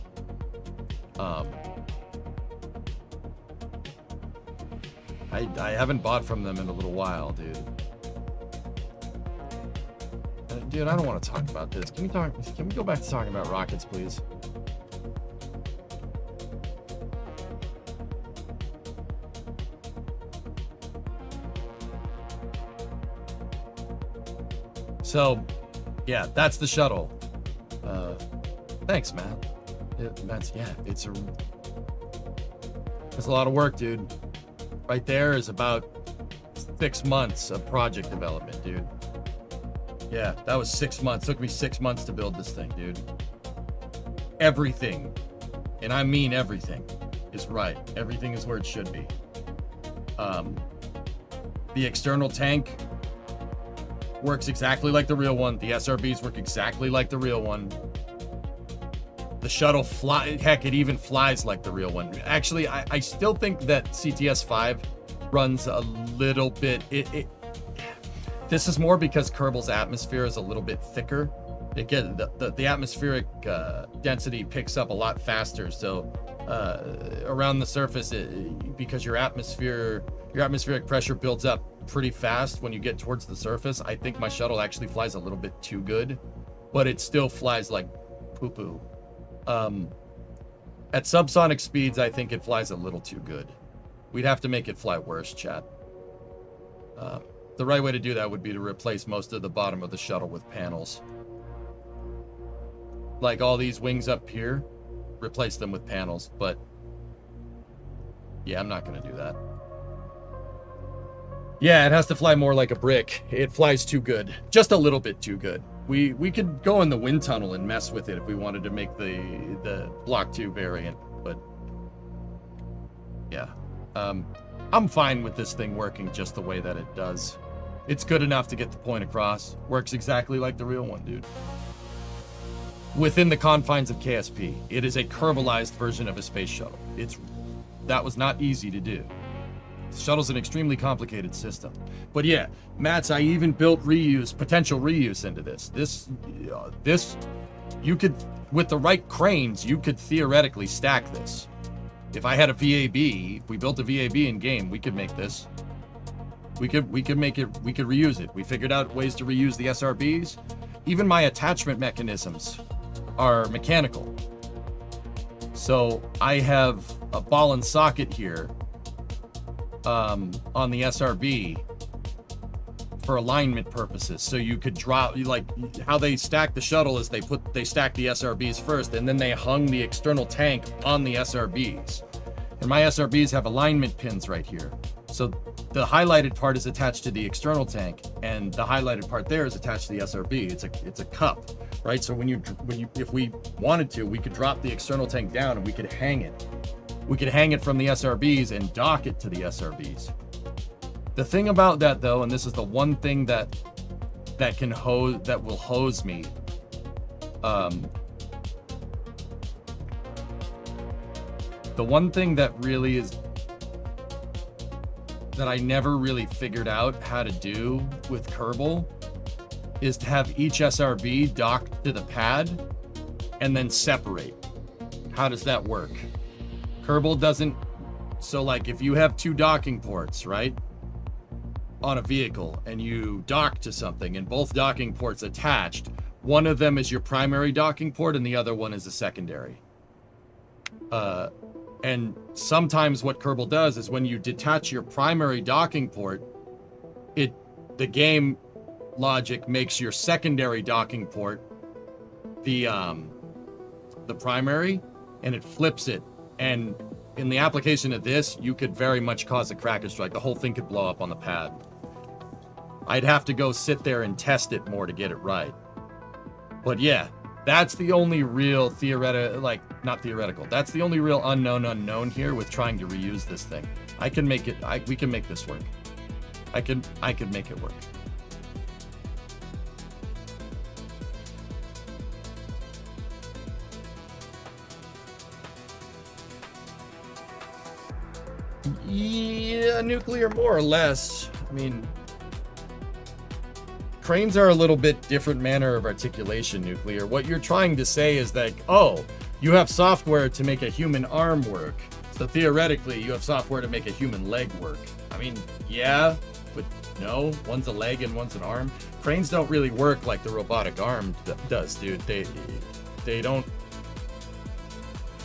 [SPEAKER 1] I haven't bought from them in a little while, dude. Dude, I don't want to talk about this. Can we go back to talking about rockets, please? So, yeah, that's the shuttle. Thanks, Matt. It's a lot of work, dude. Right there is about 6 months of project development, dude. Yeah, that was 6 months. Took me 6 months to build this thing, dude. Everything, and I mean everything, is right. Everything is where it should be. The external tank works exactly like the real one. The SRBs work exactly like the real one. The shuttle heck, it even flies like the real one. Actually, I still think that CTS-5 runs a little bit. This is more because Kerbal's atmosphere is a little bit thicker. Again, the atmospheric density picks up a lot faster. So around the surface, because your atmospheric pressure builds up pretty fast when you get towards the surface. I think my shuttle actually flies a little bit too good, but it still flies like poo-poo. At subsonic speeds, I think it flies a little too good. We'd have to make it fly worse, chat. The right way to do that would be to replace most of the bottom of the shuttle with panels. Like all these wings up here, replace them with panels, but yeah, I'm not going to do that. Yeah, it has to fly more like a brick. It flies too good. Just a little bit too good. We could go in the wind tunnel and mess with it if we wanted to make the Block 2 variant, but yeah. I'm fine with this thing working just the way that it does. It's good enough to get the point across. Works exactly like the real one, dude. Within the confines of KSP, it is a Kerbalized version of a space shuttle. That was not easy to do. The shuttle's an extremely complicated system. But yeah, Mats, I even built potential reuse into this. This, you could, with the right cranes, you could theoretically stack this. If I had a VAB, if we built a VAB in game, we could make this. We could reuse it. We figured out ways to reuse the SRBs. Even my attachment mechanisms are mechanical. So I have a ball and socket here on the SRB for alignment purposes. So you could drop, like how they stack the shuttle is they stack the SRBs first, and then they hung the external tank on the SRBs. And my SRBs have alignment pins right here. So the highlighted part is attached to the external tank, and the highlighted part there is attached to the SRB. It's a cup, right? So if we wanted to, we could drop the external tank down and we could hang it. We could hang it from the SRBs and dock it to the SRBs. The thing about that, though, and this is the one thing that will hose me, the one thing that really is that I never really figured out how to do with Kerbal is to have each SRB docked to the pad and then separate. How does that work? Kerbal doesn't. So like if you have two docking ports, right, on a vehicle, and you dock to something and both docking ports attached, one of them is your primary docking port and the other one is a secondary. And sometimes what Kerbal does is when you detach your primary docking port, the game logic makes your secondary docking port the primary, and it flips it. And in the application of this, you could very much cause a cracker strike. The whole thing could blow up on the pad. I'd have to go sit there and test it more to get it right. But yeah, that's the only real that's the only real unknown here with trying to reuse this thing. We can make this work. I could make it work. Yeah, nuclear more or less. I mean, cranes are a little bit different manner of articulation, nuclear. What you're trying to say is that, oh, you have software to make a human arm work. So theoretically, you have software to make a human leg work. I mean, yeah, but no, one's a leg and one's an arm. Cranes don't really work like the robotic arm does, dude. They don't.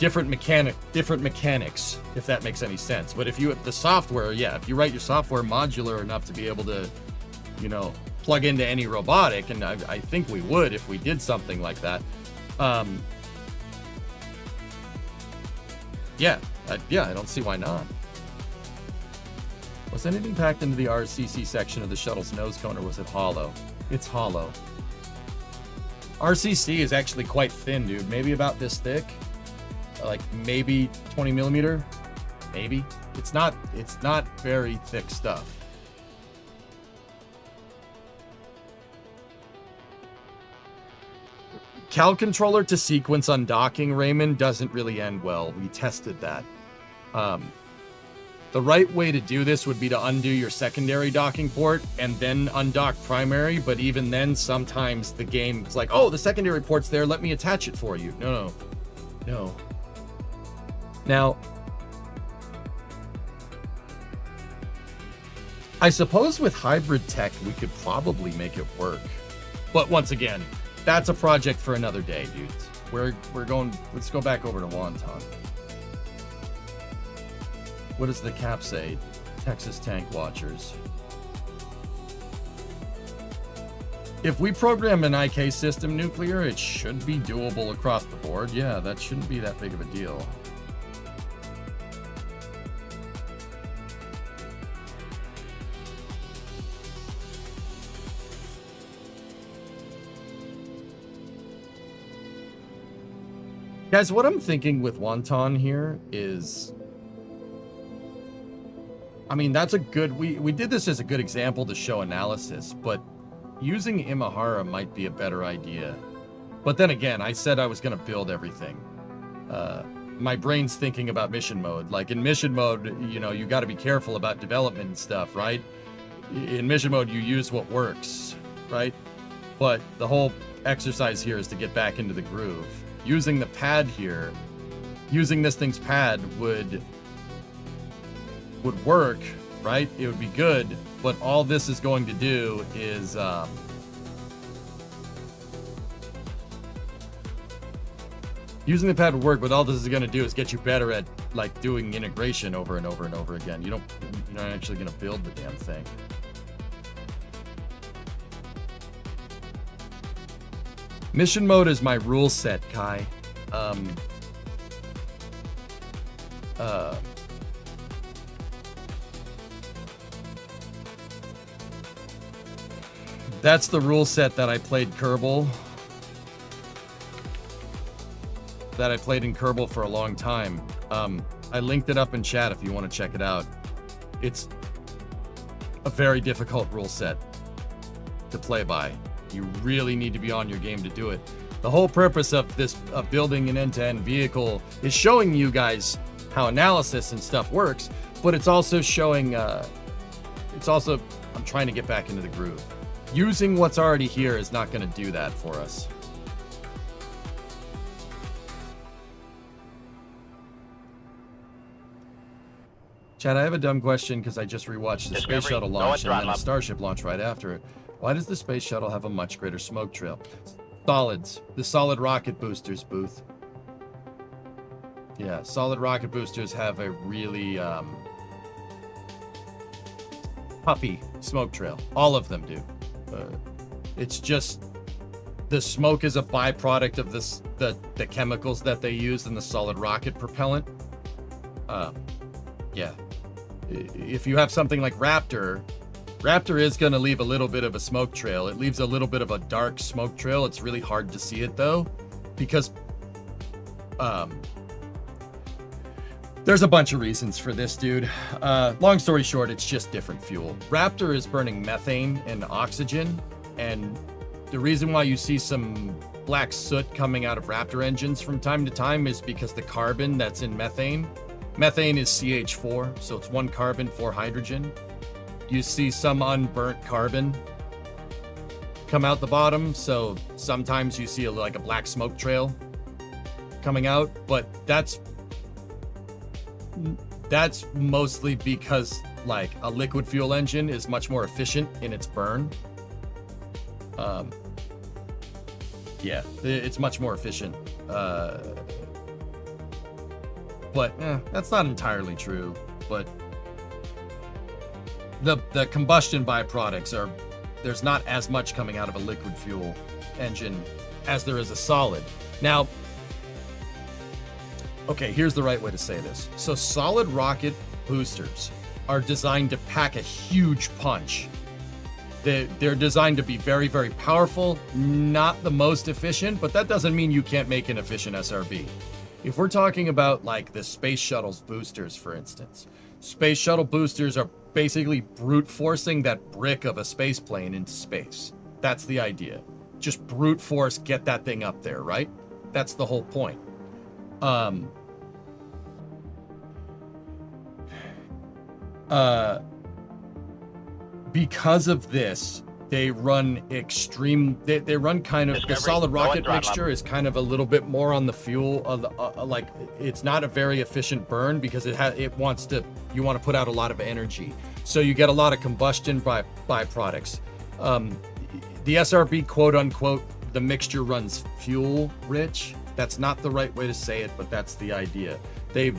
[SPEAKER 1] Different mechanics, if that makes any sense. But if you have the software, yeah, if you write your software modular enough to be able to, you know, plug into any robotic, and I think we would if we did something like that. Yeah, I don't see why not. Was anything packed into the RCC section of the shuttle's nose cone, or was it hollow? It's hollow. RCC is actually quite thin, dude. Maybe about this thick. Like maybe 20 millimeter. Maybe. It's not very thick stuff. Cal controller to sequence undocking, Raymond, doesn't really end well. We tested that. The right way to do this would be to undo your secondary docking port and then undock primary, but even then, sometimes the game is like, oh, the secondary port's there, let me attach it for you. No. Now, I suppose with hybrid tech, we could probably make it work. But once again, that's a project for another day, dudes. We're going, let's go back over to Wanton. What does the cap say? Texas Tank Watchers. If we program an IK system nuclear, it should be doable across the board. Yeah, that shouldn't be that big of a deal. Guys, what I'm thinking with Wanton here is, I mean, that's a good, we did this as a good example to show analysis, but using Imahara might be a better idea. But then again, I said I was going to build everything. My brain's thinking about mission mode. Like in mission mode, you know, you got to be careful about development and stuff, right? In mission mode, you use what works, right? But the whole exercise here is to get back into the groove. Using the pad here, using this thing's pad would work, right? It would be good, but all this is going to do is using the pad would work, but all this is going to do is get you better at like doing integration over and over and over again. You're not actually going to build the damn thing. Mission mode is my rule set, Kai. That's the rule set that I played Kerbal. That I played in Kerbal for a long time. I linked it up in chat if you want to check it out. It's a very difficult rule set to play by. You really need to be on your game to do it. The whole purpose of this, of building an end-to-end vehicle, is showing you guys how analysis and stuff works, but it's also showing, I'm trying to get back into the groove. Using what's already here is not going to do that for us. Chad, I have a dumb question because I just rewatched the Space Shuttle launch and then the Starship launch right after it. Why does the Space Shuttle have a much greater smoke trail? Solids. The solid rocket boosters, Booth. Yeah, solid rocket boosters have a really puffy smoke trail. All of them do. It's just the smoke is a byproduct of this, the chemicals that they use in the solid rocket propellant. Yeah. If you have something like Raptor is going to leave a little bit of a smoke trail. It leaves a little bit of a dark smoke trail. It's really hard to see it though, because there's a bunch of reasons for this, dude. Long story short, it's just different fuel. Raptor is burning methane and oxygen, and the reason why you see some black soot coming out of Raptor engines from time to time is because the carbon that's in methane Methane is CH4, so it's 1 carbon, 4 hydrogen. You see some unburnt carbon come out the bottom, so sometimes you see like a black smoke trail coming out, but that's mostly because like a liquid fuel engine is much more efficient in its burn. Yeah, it's much more efficient. But that's not entirely true. But the combustion byproducts are, there's not as much coming out of a liquid fuel engine as there is a solid. Now, okay, here's the right way to say this. So solid rocket boosters are designed to pack a huge punch. They're designed to be very, very powerful, not the most efficient, but that doesn't mean you can't make an efficient SRB. If we're talking about like the Space Shuttle's boosters, for instance, Space Shuttle boosters are basically brute forcing that brick of a space plane into space. That's the idea. Just brute force, get that thing up there, right? That's the whole point. Because of this, they run extreme. They run kind of
[SPEAKER 2] Discovery,
[SPEAKER 1] the solid rocket
[SPEAKER 2] throttle
[SPEAKER 1] mixture
[SPEAKER 2] up.
[SPEAKER 1] is kind of a little bit more on the fuel of the, like it's not a very efficient burn because you want to put out a lot of energy, so you get a lot of combustion byproducts. The SRB, quote unquote, the mixture runs fuel rich. That's not the right way to say it, but that's the idea. The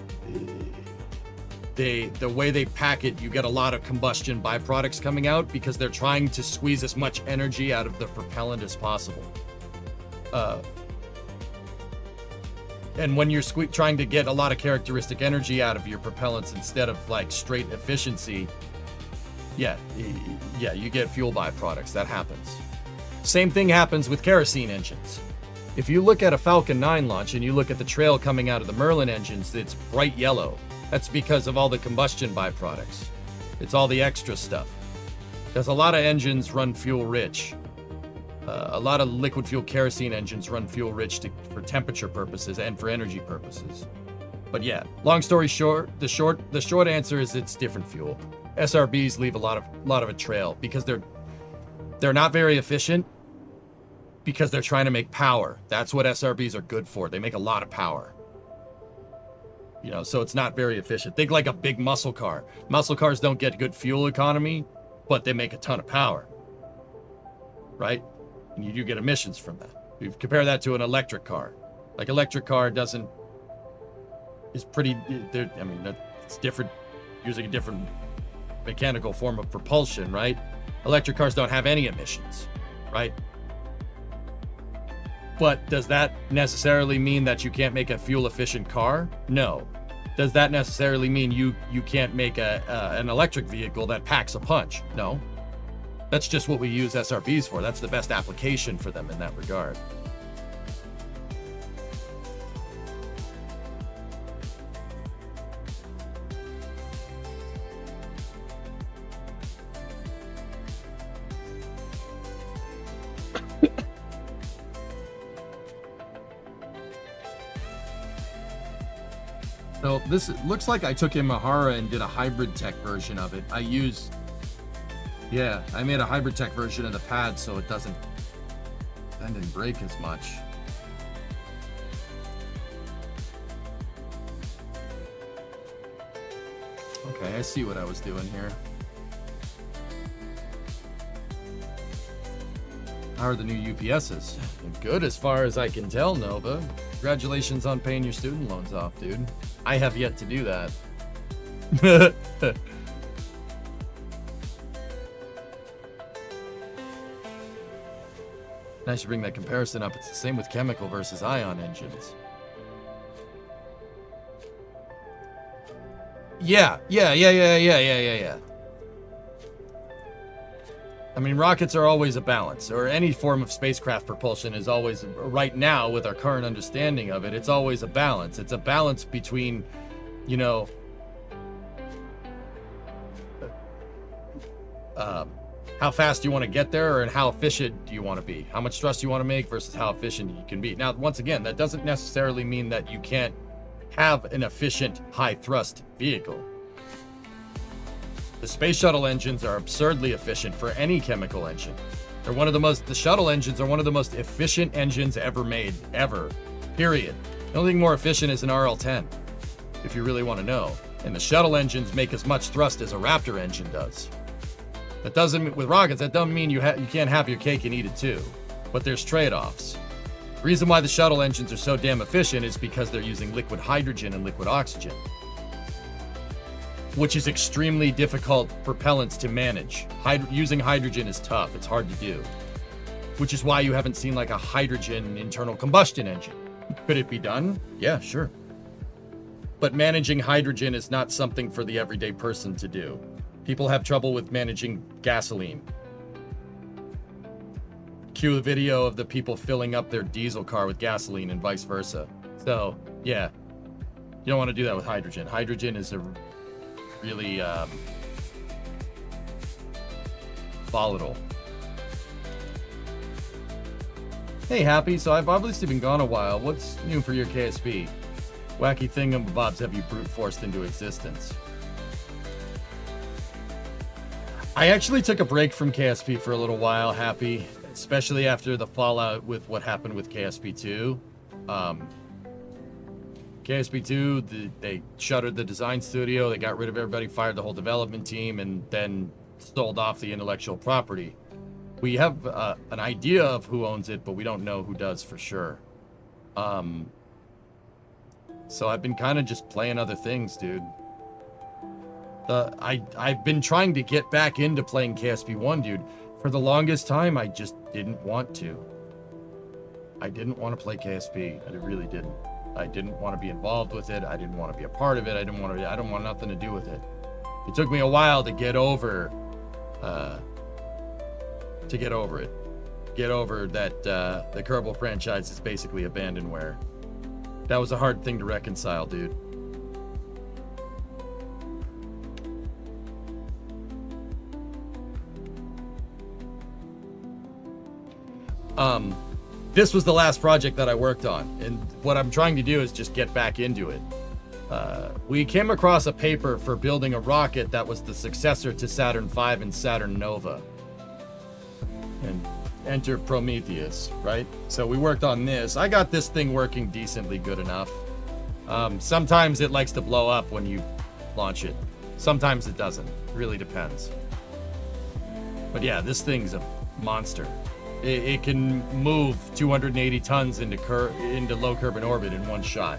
[SPEAKER 1] way they pack it, you get a lot of combustion byproducts coming out because they're trying to squeeze as much energy out of the propellant as possible. And when you're trying to get a lot of characteristic energy out of your propellants instead of like straight efficiency, yeah, you get fuel byproducts. That happens. Same thing happens with kerosene engines. If you look at a Falcon 9 launch and you look at the trail coming out of the Merlin engines, it's bright yellow. That's because of all the combustion byproducts. It's all the extra stuff. Because a lot of engines run fuel rich. A lot of liquid fuel kerosene engines run fuel rich for temperature purposes and for energy purposes. But yeah, long story short, the short answer is it's different fuel. SRBs leave a lot of a trail because they're not very efficient because they're trying to make power. That's what SRBs are good for. They make a lot of power. You know, so it's not very efficient. Think like a big muscle car. Muscle cars don't get good fuel economy, but they make a ton of power, right? And you do get emissions from that. You compare that to an electric car. Like electric car is pretty, I mean, it's different, using a different mechanical form of propulsion, right? Electric cars don't have any emissions, right? But does that necessarily mean that you can't make a fuel efficient car? No. Does that necessarily mean you can't make an electric vehicle that packs a punch? No. That's just what we use SRBs for. That's the best application for them in that regard. So this looks like I took Imahara and did a hybrid tech version of it. I made a hybrid tech version of the pad so it doesn't bend and break as much. Okay, I see what I was doing here. How are the new UPSs? Good as far as I can tell, Nova. Congratulations on paying your student loans off, dude. I have yet to do that. Nice to bring that comparison up. It's the same with chemical versus ion engines. Yeah. I mean, rockets are always a balance, or any form of spacecraft propulsion is always, right now, with our current understanding of it, it's always a balance. It's a balance between, you know, how fast you want to get there and how efficient do you want to be. How much thrust you want to make versus how efficient you can be. Now, once again, that doesn't necessarily mean that you can't have an efficient high thrust vehicle. The space shuttle engines are absurdly efficient for any chemical engine. The shuttle engines are one of the most efficient engines ever made, ever, period. The only thing more efficient is an RL-10, if you really want to know. And the shuttle engines make as much thrust as a Raptor engine does. That doesn't, with rockets, that doesn't mean you can't have your cake and eat it too. But there's trade-offs. The reason why the shuttle engines are so damn efficient is because they're using liquid hydrogen and liquid oxygen, which is extremely difficult propellants to manage. Using hydrogen is tough. It's hard to do, which is why you haven't seen like a hydrogen internal combustion engine. Could it be done? Yeah, sure. But managing hydrogen is not something for the everyday person to do. People have trouble with managing gasoline. Cue the video of the people filling up their diesel car with gasoline and vice versa. So, yeah. You don't want to do that with hydrogen. Hydrogen is a really volatile. Hey, Happy. So I've obviously been gone a while. What's new for your KSP? Wacky thingamabobs have you brute forced into existence? I actually took a break from KSP for a little while, Happy, especially after the fallout with what happened with KSP2. KSP2, they shuttered the design studio, they got rid of everybody, fired the whole development team, and then sold off the intellectual property. We have an idea of who owns it, but we don't know who does for sure. So I've been kind of just playing other things, dude. I've been trying to get back into playing KSP1, dude. For the longest time, I just didn't want to. I didn't want to play KSP. I really didn't. I didn't want to be involved with it. I didn't want to be a part of it. I don't want nothing to do with it. It took me a while to get over it. Get over that the Kerbal franchise is basically abandonware. That was a hard thing to reconcile, dude. This was the last project that I worked on, and what I'm trying to do is just get back into it. We came across a paper for building a rocket that was the successor to Saturn V and Saturn Nova. And enter Prometheus, right? So we worked on this. I got this thing working decently good enough. Sometimes it likes to blow up when you launch it. Sometimes it doesn't. It really depends. But yeah, this thing's a monster. It can move 280 tons into low Kerbal orbit in one shot.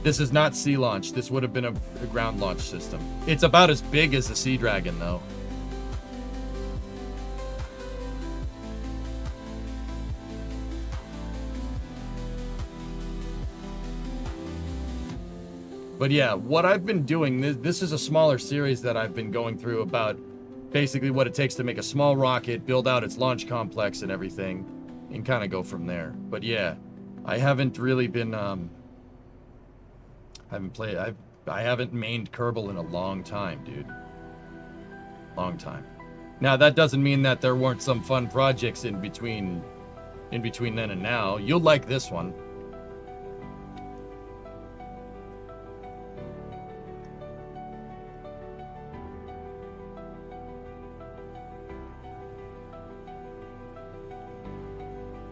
[SPEAKER 1] This is not sea launch. This would have been a ground launch system. It's about as big as the Sea Dragon, though. But yeah, what I've been doing, this is a smaller series that I've been going through about basically what it takes to make a small rocket, build out its launch complex and everything, and kind of go from there. But yeah, I haven't really been, I haven't mained Kerbal in a long time, dude. Long time. Now, that doesn't mean that there weren't some fun projects in between then and now. You'll like this one.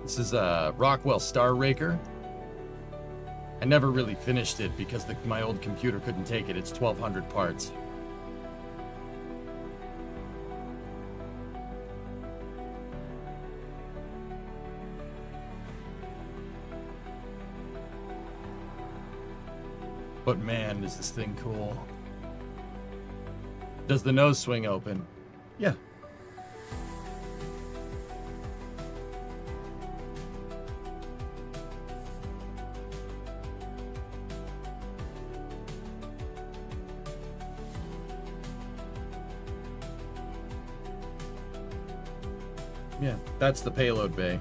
[SPEAKER 1] This is a Rockwell Star Raker. I never really finished it because my old computer couldn't take it. It's 1,200 parts. But man, is this thing cool. Does the nose swing open? Yeah. Yeah, that's the payload bay.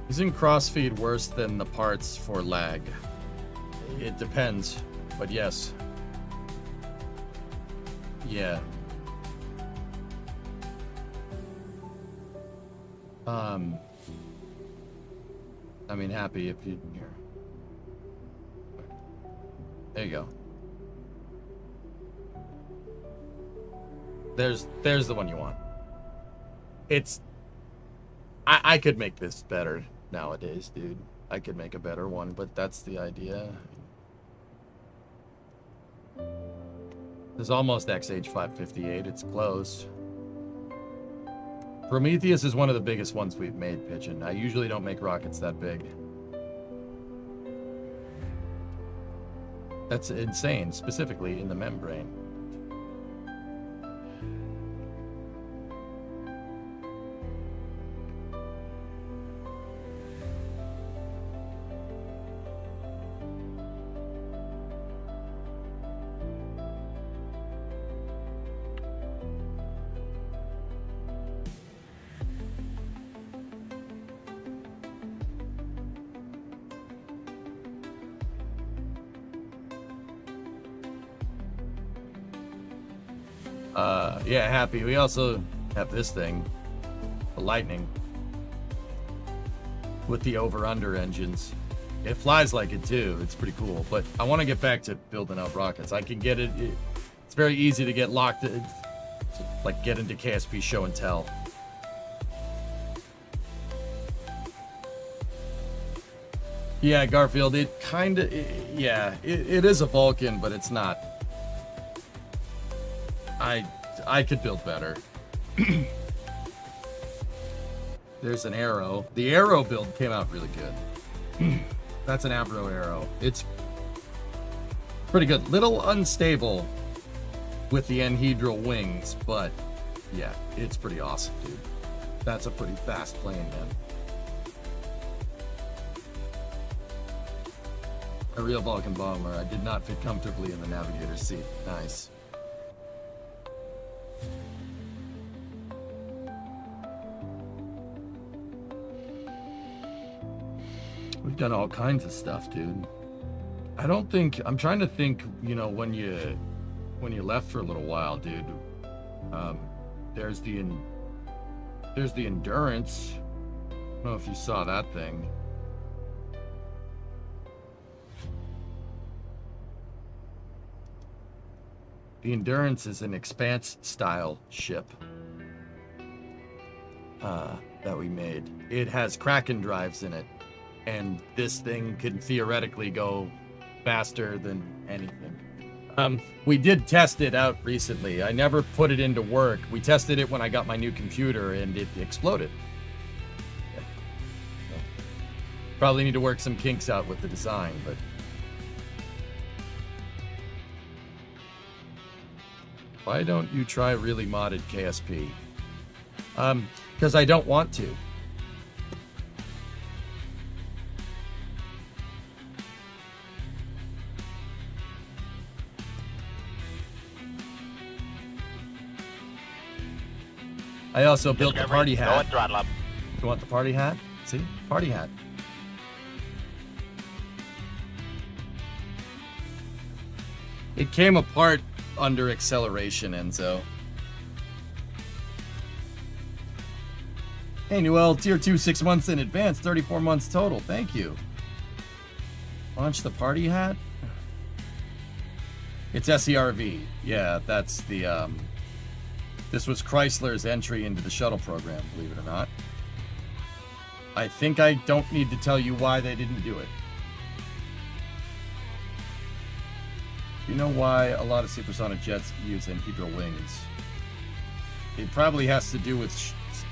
[SPEAKER 1] Isn't crossfeed worse than the parts for lag? It depends. But yes. Yeah. I mean, happy if you here. There you go. There's the one you want. It's I could make this better nowadays, dude. I could make a better one, but that's the idea. There's almost XH558. It's close. Prometheus is one of the biggest ones we've made, Pigeon. I usually don't make rockets that big. That's insane, specifically in the membrane. Yeah, happy. We also have this thing, the Lightning, with the over-under engines. It flies like it too. It's pretty cool. But I want to get back to building out rockets. I can get it. It's very easy to get locked. Like get into KSP show and tell. Yeah, Garfield. It kind of. Yeah, it is a Vulcan, but it's not. I could build better. There's an Arrow. The Arrow build came out really good. That's an Avro Arrow. It's pretty good. Little unstable with the anhedral wings, but yeah, it's pretty awesome, dude. That's a pretty fast plane, man. A real Vulcan bomber. I did not fit comfortably in the navigator's seat. Nice. We've done all kinds of stuff, dude. I'm trying to think, you know, when you left for a little while, dude. There's the Endurance. I don't know if you saw that thing. The Endurance is an Expanse style ship that we made. It has Kraken drives in it. And this thing can theoretically go faster than anything. We did test it out recently. I never put it into work. We tested it when I got my new computer, and it exploded. Yeah. So, probably need to work some kinks out with the design, but... Why don't you try really modded KSP? Because I don't want to. I also built the party hat. You want the party hat? See? Party hat. It came apart under acceleration, Enzo. Hey, Newell, tier 2, 6 months in advance, 34 months total. Thank you. Launch the party hat? It's SERV. Yeah, that's the, This was Chrysler's entry into the Shuttle program, believe it or not. I think I don't need to tell you why they didn't do it. You know why a lot of supersonic jets use anhedral wings? It probably has to do with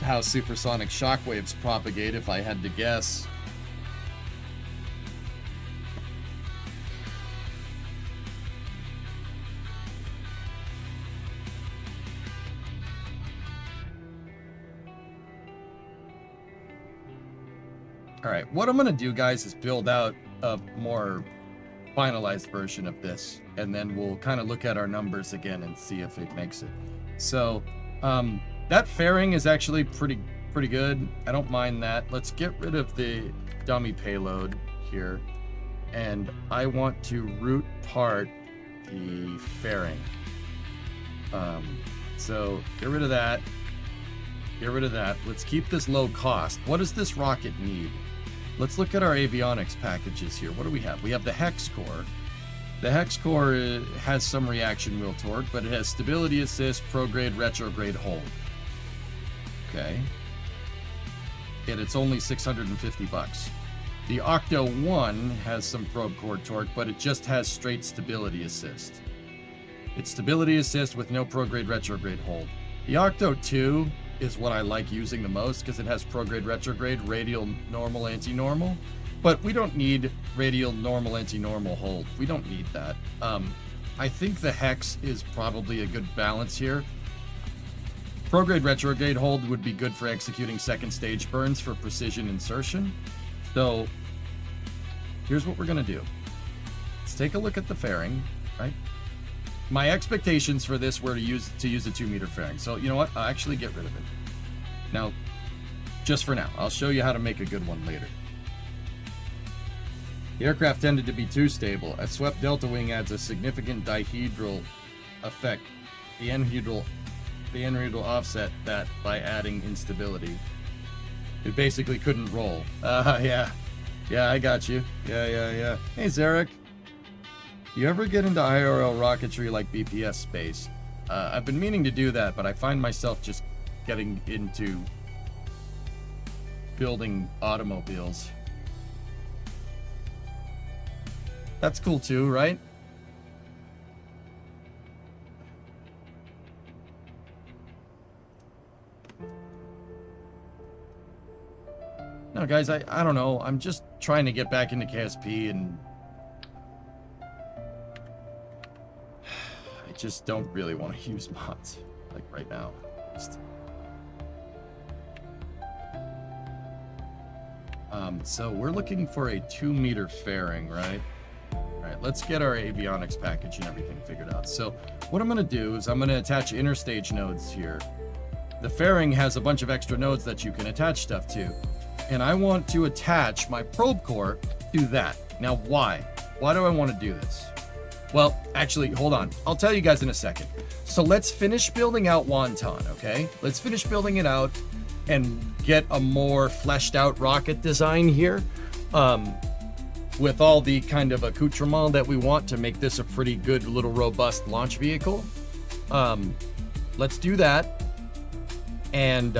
[SPEAKER 1] how supersonic shockwaves propagate, if I had to guess. All right, what I'm gonna do, guys, is build out a more finalized version of this, and then we'll kind of look at our numbers again and see if it makes it. So that fairing is actually pretty good. I don't mind that. Let's get rid of the dummy payload here, and I want to root part the fairing. So get rid of that. Get rid of that. Let's keep this low cost. What does this rocket need? Let's look at our avionics packages here. What do we have? We have the hex core. The hex core has some reaction wheel torque, but it has stability assist, prograde, retrograde hold. Okay. And it's only 650 bucks. The Octo 1 has some probe core torque, but it just has straight stability assist. It's stability assist with no prograde retrograde hold. The Octo 2 is what I like using the most because it has prograde retrograde, radial normal, anti-normal. But we don't need radial normal, anti-normal hold. We don't need that. I think the hex is probably a good balance here. Prograde retrograde hold would be good for executing second stage burns for precision insertion. So here's what we're gonna do. Let's take a look at the fairing, right? My expectations for this were to use a 2-meter fairing. So you know what? I'll actually get rid of it. Now, just for now, I'll show you how to make a good one later. The aircraft tended to be too stable. A swept delta wing adds a significant dihedral effect. The enhedral offset that by adding instability. It basically couldn't roll. Yeah, I got you. Yeah. Hey, Zarek. You ever get into IRL rocketry like BPS space? I've been meaning to do that, but I find myself just getting into building automobiles. That's cool too, right? No, guys, I don't know. I'm just trying to get back into KSP and I just don't really want to use mods like right now. So we're looking for a 2-meter fairing, right? All right, let's get our avionics package and everything figured out. So what I'm going to do is I'm going to attach interstage nodes here. The fairing has a bunch of extra nodes that you can attach stuff to. And I want to attach my probe core to that. Now, why? Why do I want to do this? Well, actually, hold on. I'll tell you guys in a second. So let's finish building out Wanton, okay? Let's finish building it out and get a more fleshed out rocket design here. With all the kind of accoutrement that we want to make this a pretty good little robust launch vehicle. Let's do that. And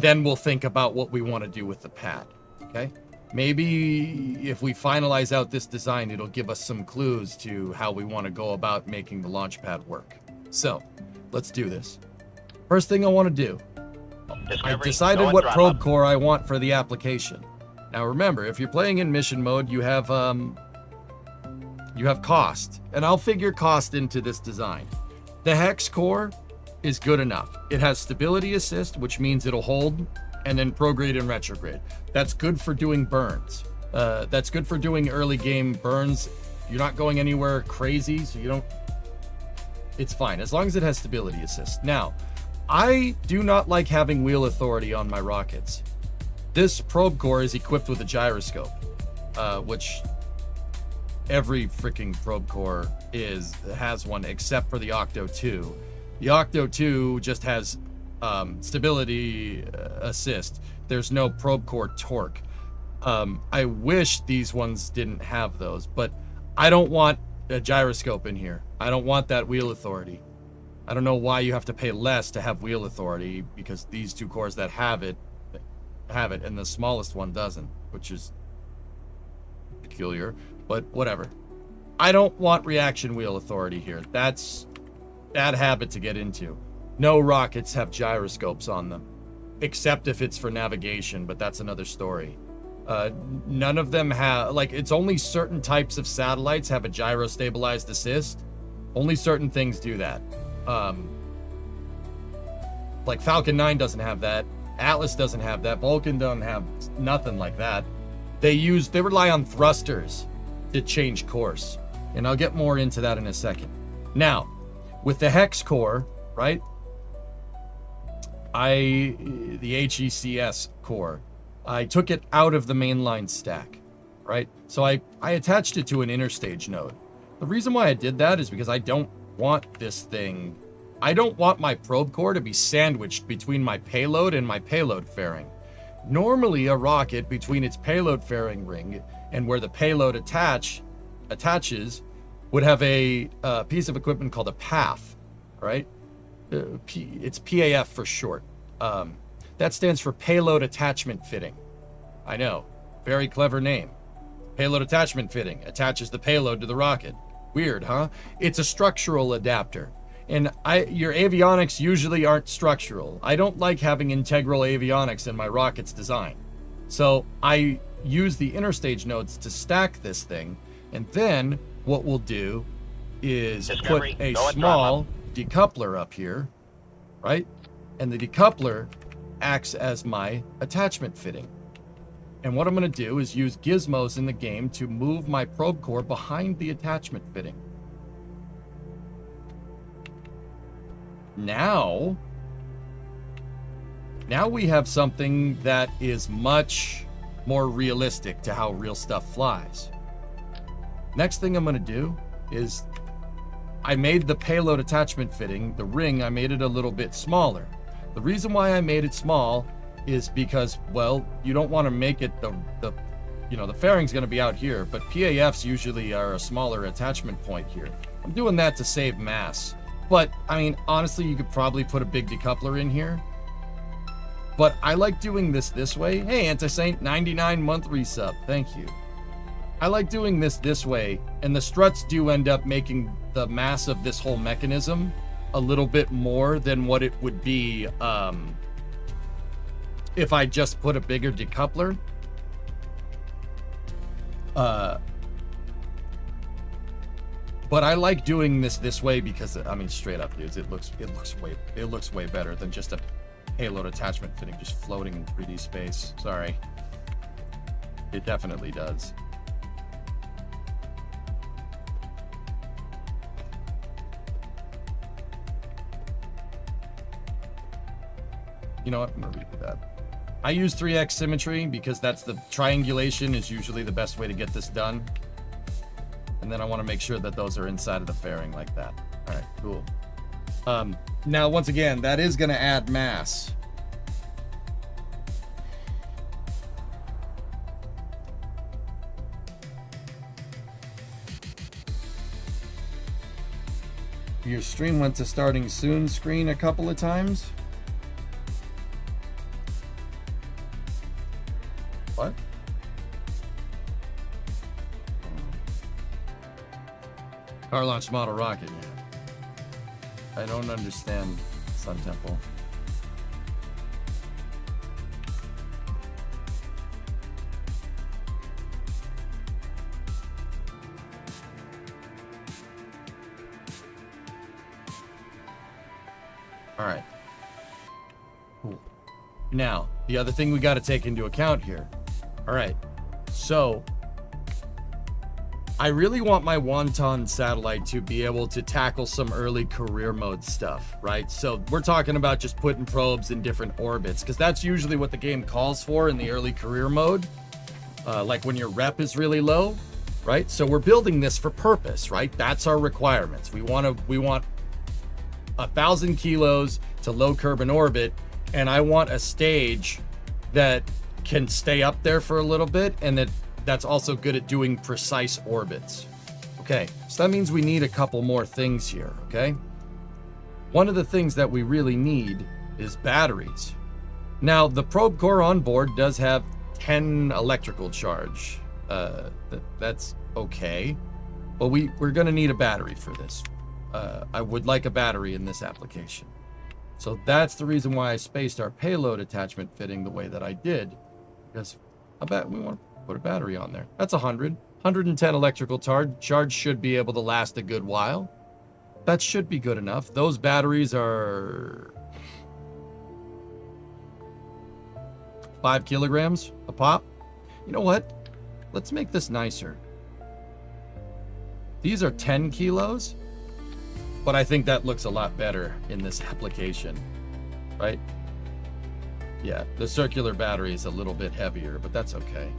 [SPEAKER 1] then we'll think about what we want to do with the pad, okay? Maybe if we finalize out this design, it'll give us some clues to how we want to go about making the launch pad work. So, let's do this. First thing I want to do, I decided what probe core I want for the application. Now remember, if you're playing in mission mode, you have cost, and I'll figure cost into this design. The hex core is good enough. It has stability assist, which means it'll hold, and then prograde and retrograde. That's good for doing burns. That's good for doing early game burns. You're not going anywhere crazy, so you don't... It's fine, as long as it has stability assist. Now, I do not like having wheel authority on my rockets. This probe core is equipped with a gyroscope, which every freaking probe core has one except for the Octo 2. The Octo 2 just has stability assist. There's no probe core torque. I wish these ones didn't have those, but I don't want a gyroscope in here. I don't want that wheel authority. I don't know why you have to pay less to have wheel authority, because these two cores that have it, and the smallest one doesn't, which is peculiar, but whatever. I don't want reaction wheel authority here. That's bad habit to get into. No rockets have gyroscopes on them, except if it's for navigation, but that's another story. None of them have, like, it's only certain types of satellites have a gyro stabilized assist. Only certain things do that. Like Falcon 9 doesn't have that. Atlas doesn't have that. Vulcan doesn't have nothing like that. They rely on thrusters to change course. And I'll get more into that in a second. Now, with the hex core, right? The HECS core. I took it out of the mainline stack, right? So I attached it to an interstage node. The reason why I did that is because I don't want this thing, I don't want my probe core to be sandwiched between my payload and my payload fairing. Normally, a rocket between its payload fairing ring and where the payload attaches would have a piece of equipment called a PAF, right? It's PAF for short. That stands for Payload Attachment Fitting. I know, very clever name. Payload Attachment Fitting attaches the payload to the rocket. Weird, huh? It's a structural adapter. And your avionics usually aren't structural. I don't like having integral avionics in my rocket's design. So I use the interstage nodes to stack this thing. And then what we'll do is
[SPEAKER 2] Discovery,
[SPEAKER 1] put a
[SPEAKER 2] go at
[SPEAKER 1] small decoupler up here, right? And the decoupler acts as my attachment fitting. And what I'm going to do is use gizmos in the game to move my probe core behind the attachment fitting. Now we have something that is much more realistic to how real stuff flies. Next thing I'm going to do is I made the payload attachment fitting, the ring, I made it a little bit smaller. The reason why I made it small is because, well, you don't want to make it the fairing's going to be out here, but PAFs usually are a smaller attachment point here. I'm doing that to save mass. But, I mean, honestly, you could probably put a big decoupler in here. But I like doing this way. Hey, Antisaint, 99-month resub. Thank you. I like doing this way, and the struts do end up making the mass of this whole mechanism a little bit more than what it would be if I just put a bigger decoupler. But I like doing this way because, I mean, straight up, dudes, it looks way better than just a payload attachment fitting just floating in 3D space. Sorry. It definitely does. You know what? I'm gonna redo that. I use 3x symmetry because that's the triangulation is usually the best way to get this done. And then I want to make sure that those are inside of the fairing like that. All right, cool. Now, once again, that is going to add mass. Your stream went to starting soon screen a couple of times. What? Car launch model rocket, yeah. I don't understand Sun Temple. All right. Cool. Now, the other thing we got to take into account here. All right. So, I really want my Wanton satellite to be able to tackle some early career mode stuff, right? So we're talking about just putting probes in different orbits, because that's usually what the game calls for in the early career mode, like when your rep is really low, right? So we're building this for purpose, right? That's our requirements. We want 1,000 kilos to low Kerbal orbit, and I want a stage that can stay up there for a little bit, and that's also good at doing precise orbits. Okay, so that means we need a couple more things here, okay? One of the things that we really need is batteries. Now, the probe core on board does have 10 electrical charge. That's okay, but we're gonna need a battery for this. I would like a battery in this application. So that's the reason why I spaced our payload attachment fitting the way that I did, because I bet we want to put a battery on there. That's 110 electrical charge should be able to last a good while. That should be good enough. Those batteries are 5 kilograms a pop. You know what? Let's make this nicer. These are 10 kilos, but I think that looks a lot better in this application, right? Yeah, the circular battery is a little bit heavier, but that's okay.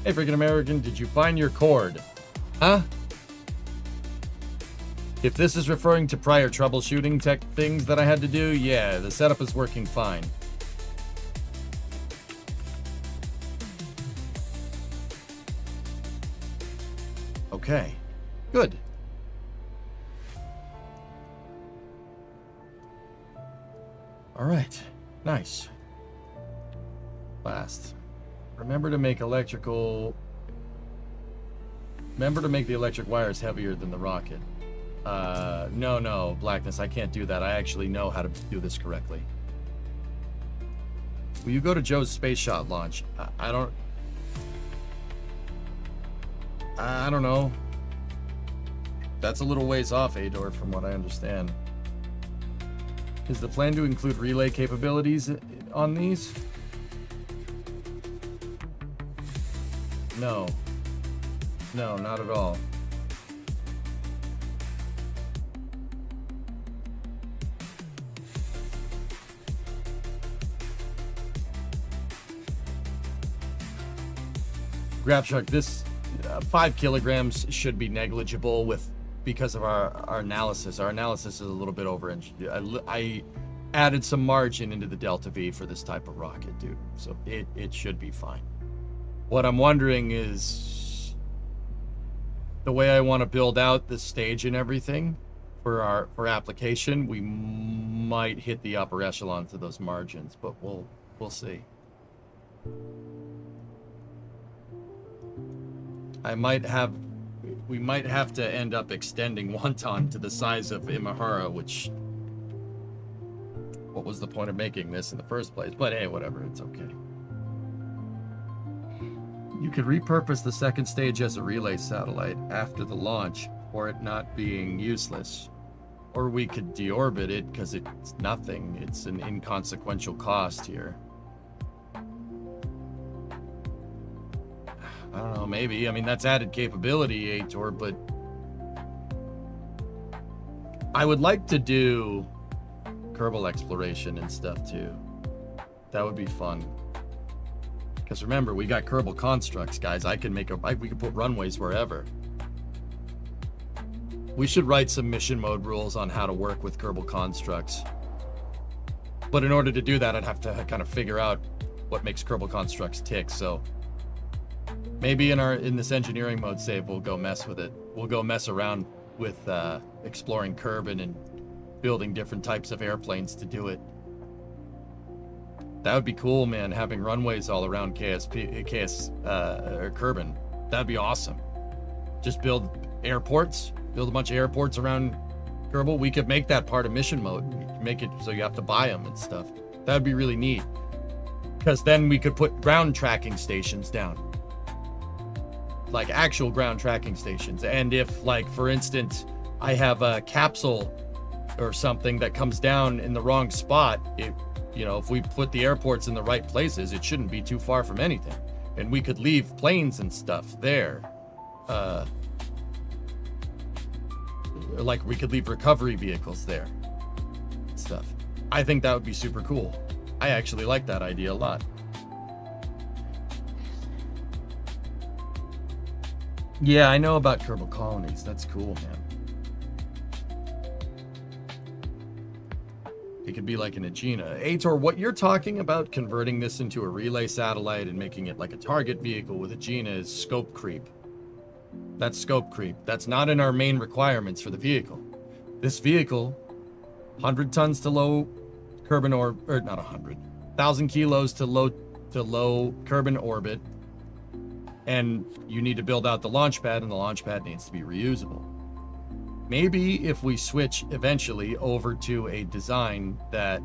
[SPEAKER 1] Hey, freaking American, did you find your cord? Huh? If this is referring to prior troubleshooting tech things that I had to do, yeah, the setup is working fine. Okay, good. All right, nice. Last. Remember to make the electric wires heavier than the rocket. No, Blackness, I can't do that. I actually know how to do this correctly. Will you go to Joe's space shot launch? I don't know. That's a little ways off, Ador, from what I understand. Is the plan to include relay capabilities on these? No, not at all. Grabshark, this 5 kilograms should be negligible because of our analysis. Our analysis is a little bit over. I added some margin into the Delta V for this type of rocket, dude. So it should be fine. What I'm wondering is the way I want to build out the stage and everything for application, we might hit the upper echelon to those margins, but we'll see. We might have to end up extending Wanton to the size of Imahara, which, what was the point of making this in the first place? But hey, whatever, it's okay. You could repurpose the second stage as a relay satellite after the launch, or it not being useless. Or we could deorbit it because it's nothing. It's an inconsequential cost here. I don't know, maybe. I mean, that's added capability, Ator, but I would like to do Kerbal exploration and stuff too. That would be fun. Because remember, we got Kerbal constructs, guys. We could put runways wherever. We should write some mission mode rules on how to work with Kerbal constructs. But in order to do that, I'd have to kind of figure out what makes Kerbal constructs tick. So maybe in this engineering mode save, we'll go mess with it. We'll go mess around with exploring Kerbin and building different types of airplanes to do it. That would be cool, man, having runways all around Kerbin. That'd be awesome. Just build a bunch of airports around Kerbal. We could make that part of mission mode. Make it so you have to buy them and stuff. That'd be really neat. Because then we could put ground tracking stations down. Like actual ground tracking stations. And if, like, for instance, I have a capsule or something that comes down in the wrong spot, if we put the airports in the right places, it shouldn't be too far from anything. And we could leave planes and stuff there. Like we could leave recovery vehicles there. Stuff. I think that would be super cool. I actually like that idea a lot. Yeah, I know about Kerbal colonies. That's cool, man. It could be like an Aegina. Ator, what you're talking about, converting this into a relay satellite and making it like a target vehicle with Aegina, is scope creep. That's scope creep. That's not in our main requirements for the vehicle. This vehicle, 100 tons to low Kerbin or not 100, 1,000 kilos to low Kerbin orbit, and you need to build out the launch pad, and the launch pad needs to be reusable. Maybe if we switch eventually over to a design that,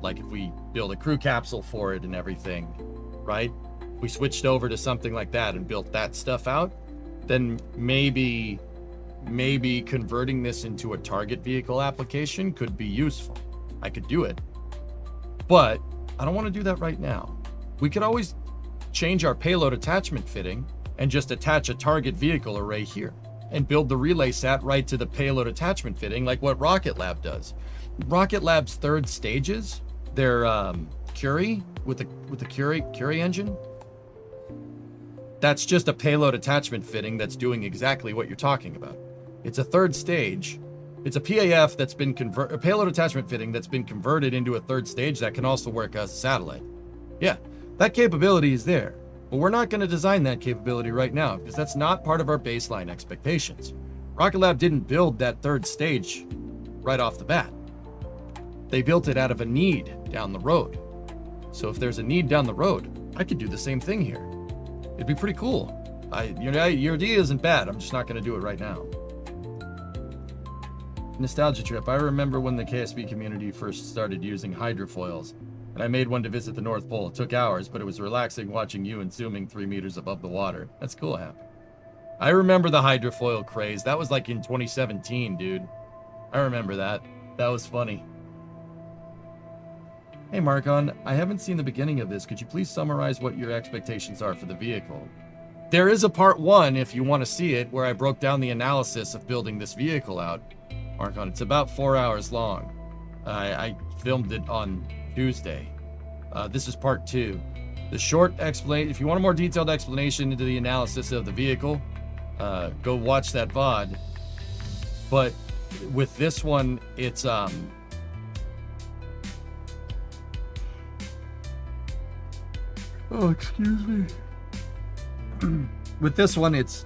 [SPEAKER 1] like if we build a crew capsule for it and everything, right? We switched over to something like that and built that stuff out, then maybe maybe converting this into a target vehicle application could be useful. I could do it, but I don't want to do that right now. We could always change our payload attachment fitting and just attach a target vehicle array here and build the relay sat right to the payload attachment fitting like what Rocket Lab does. Rocket Lab's third stages, their Curie with the Curie engine, that's just a payload attachment fitting that's doing exactly what you're talking about. It's a third stage. It's a PAF that's been a payload attachment fitting that's been converted into a third stage that can also work as a satellite. Yeah, that capability is there, but we're not going to design that capability right now because that's not part of our baseline expectations. Rocket Lab didn't build that third stage right off the bat. They built it out of a need down the road. So if there's a need down the road, I could do the same thing here. It'd be pretty cool. Your idea isn't bad. I'm just not going to do it right now. Nostalgia trip. I remember when the KSB community first started using hydrofoils, and I made one to visit the North Pole. It took hours, but it was relaxing watching you and zooming 3 meters above the water. That's cool, Happy. I remember the hydrofoil craze. That was like in 2017, dude. I remember that. That was funny. Hey, Marcon, I haven't seen the beginning of this. Could you please summarize what your expectations are for the vehicle? There is a part 1, if you want to see it, where I broke down the analysis of building this vehicle out. Marcon, it's about 4 hours long. I filmed it on Tuesday. This is part 2. The short explanation, if you want a more detailed explanation into the analysis of the vehicle, go watch that VOD. But with this one, it's, oh, excuse me. With this one, it's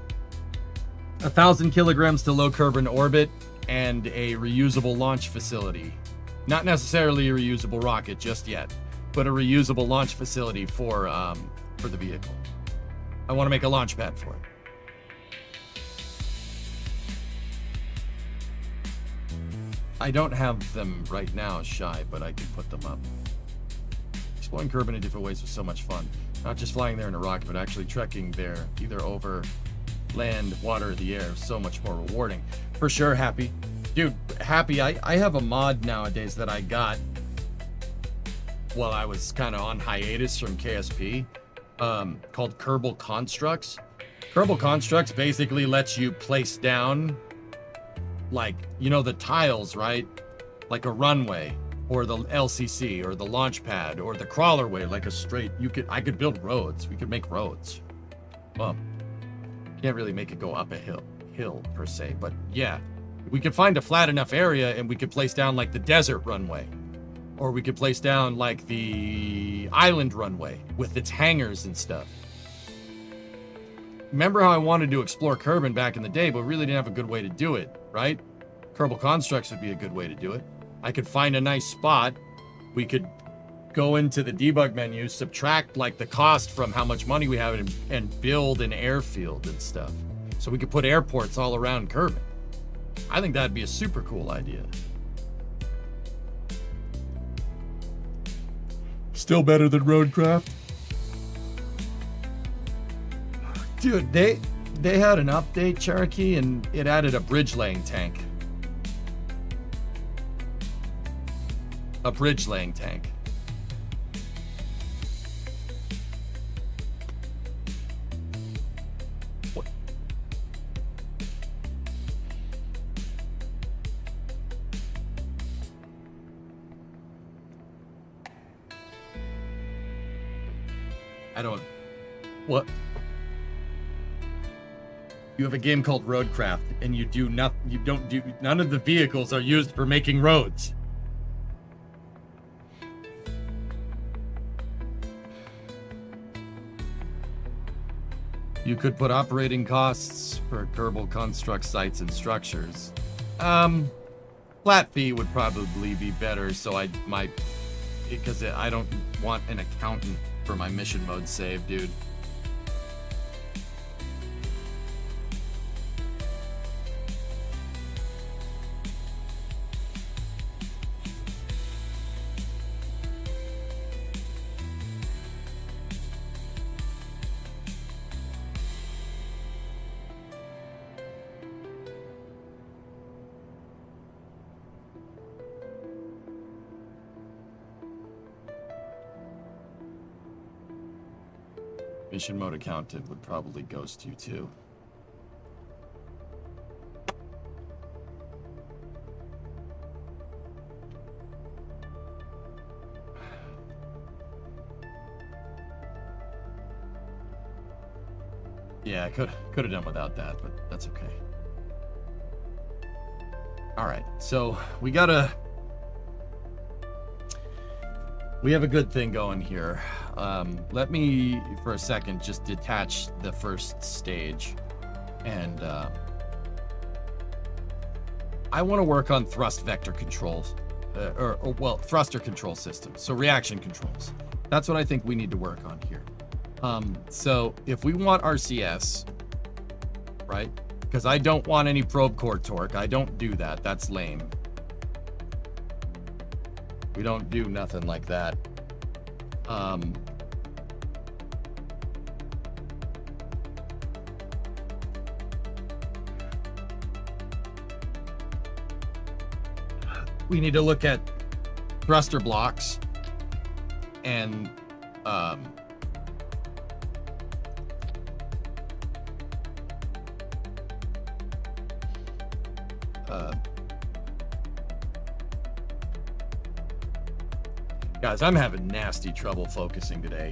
[SPEAKER 1] 1,000 kilograms to low carbon orbit and a reusable launch facility. Not necessarily a reusable rocket just yet, but a reusable launch facility for the vehicle. I want to make a launch pad for it. I don't have them right now, Shy, but I can put them up. Exploring Kerbin in different ways was so much fun. Not just flying there in a rocket, but actually trekking there, either over land, water, or the air. So much more rewarding. For sure, Happy. Dude, Happy, I have a mod nowadays that I got while I was kind of on hiatus from KSP, called Kerbal Constructs. Kerbal Constructs basically lets you place down, like, you know, the tiles, right? Like a runway, or the LCC, or the launch pad, or the crawlerway, like a straight, I could build roads. We could make roads. Well, can't really make it go up a hill per se, but yeah. We could find a flat enough area and we could place down like the desert runway. Or we could place down like the island runway with its hangars and stuff. Remember how I wanted to explore Kerbin back in the day, but really didn't have a good way to do it, right? Kerbal Constructs would be a good way to do it. I could find a nice spot. We could go into the debug menu, subtract like the cost from how much money we have, and build an airfield and stuff. So we could put airports all around Kerbin. I think that'd be a super cool idea. Still better than roadcraft. Dude, they had an update, Cherokee, and it added a bridge laying tank. A bridge laying tank. What? I don't... What? You have a game called Roadcraft, and you do not... You don't do... None of the vehicles are used for making roads. You could put operating costs for Kerbal Construct sites and structures. Flat fee would probably be better, so I might... Because I don't want an accountant for my mission mode save, dude. Mission mode accountant would probably ghost you too. Yeah, I could have done without that, but that's okay. All right, so we have a good thing going here. Let me, for a second, just detach the first stage, and I want to work on thrust vector controls, well, thruster control systems, so reaction controls. That's what I think we need to work on here. So if we want RCS, right? Because I don't want any probe core torque. I don't do that. That's lame. We don't do nothing like that. We need to look at thruster blocks and guys, I'm having nasty trouble focusing today.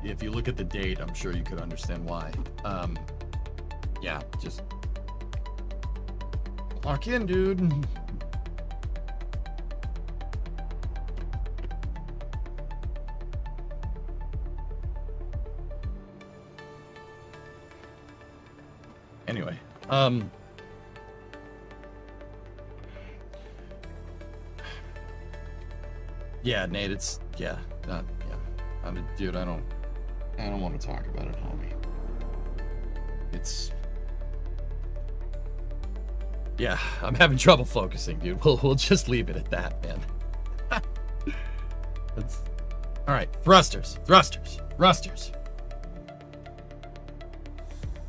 [SPEAKER 1] If you look at the date, I'm sure you could understand why. Yeah, just lock in, dude. Anyway, yeah, Nate, it's yeah. I mean, dude, I don't want to talk about it, homie. It's yeah, I'm having trouble focusing, dude. We'll just leave it at that, man. That's all right. Thrusters.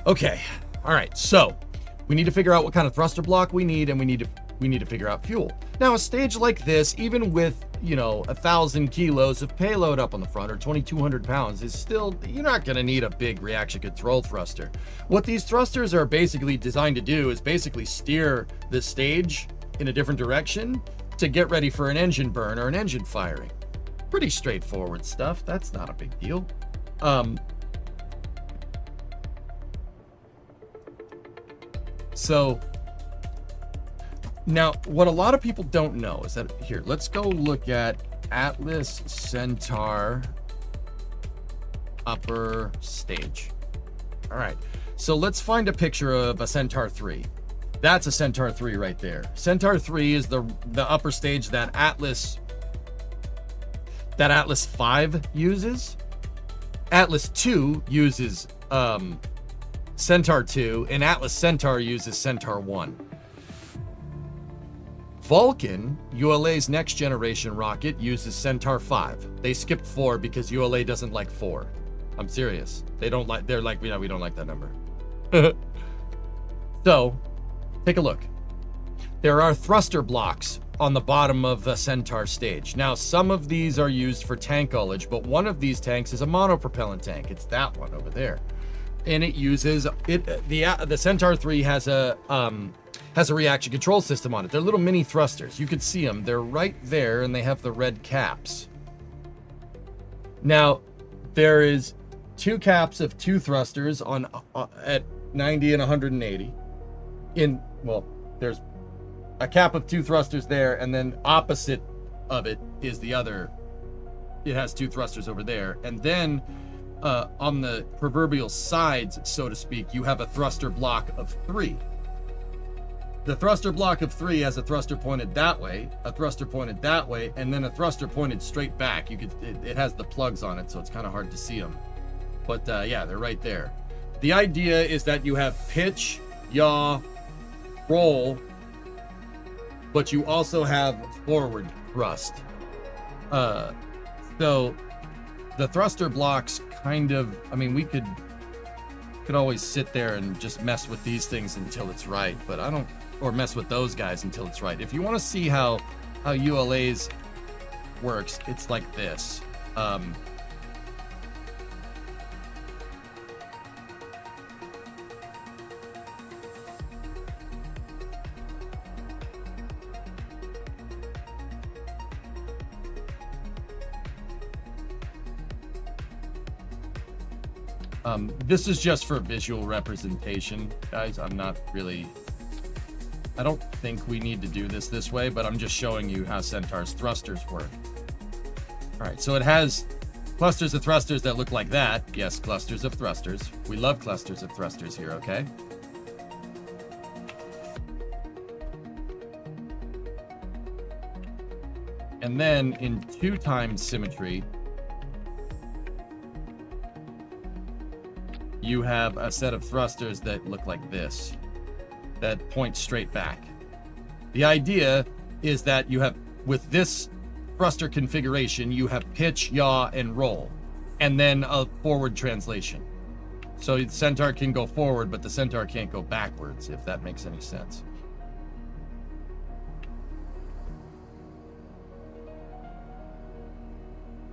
[SPEAKER 1] Okay. All right. So we need to figure out what kind of thruster block we need, and we need to figure out fuel. Now, a stage like this, even with 1,000 kilos of payload up on the front, or 2,200 pounds, is still, you're not going to need a big reaction control thruster. What these thrusters are basically designed to do is basically steer the stage in a different direction to get ready for an engine burn or an engine firing. Pretty straightforward stuff. That's not a big deal. So now what a lot of people don't know is that here, let's go look at Atlas Centaur upper stage. All right, so let's find a picture of a Centaur 3. That's a Centaur 3 right there. Centaur 3 is the upper stage that Atlas 5 uses. Atlas 2 uses Centaur 2, and Atlas Centaur uses Centaur 1. Vulcan, ULA's next generation rocket, uses Centaur 5. They skipped 4 because ULA doesn't like 4. I'm serious. They're like, we don't like that number. So, take a look. There are thruster blocks on the bottom of the Centaur stage. Now, some of these are used for tank ullage, but one of these tanks is a monopropellant tank. It's that one over there. And it uses the Centaur 3 has a reaction control system on it. They're little mini thrusters. You can see them. They're right there, and they have the red caps. Now, there is 2 caps of 2 thrusters on at 90 and 180. There's a cap of 2 thrusters there, and then opposite of it is the other. It has 2 thrusters over there, and then on the proverbial sides, so to speak, you have a thruster block of 3. The thruster block of 3 has a thruster pointed that way, a thruster pointed that way, and then a thruster pointed straight back. It has the plugs on it, so it's kind of hard to see them. But yeah, they're right there. The idea is that you have pitch, yaw, roll, but you also have forward thrust. So the thruster blocks kind of, I mean, we could always sit there and just mess with these things until it's right, but I don't, or mess with those guys until it's right. If you want to see how ULA's works, it's like this. This is just for visual representation, guys. I don't think we need to do this way, but I'm just showing you how Centaur's thrusters work. All right, so it has clusters of thrusters that look like that. Yes, clusters of thrusters. We love clusters of thrusters here, okay? And then in 2 times symmetry, you have a set of thrusters that look like this, that point straight back. The idea is that you have, with this thruster configuration, you have pitch, yaw, and roll, and then a forward translation. So the Centaur can go forward, but the Centaur can't go backwards, if that makes any sense.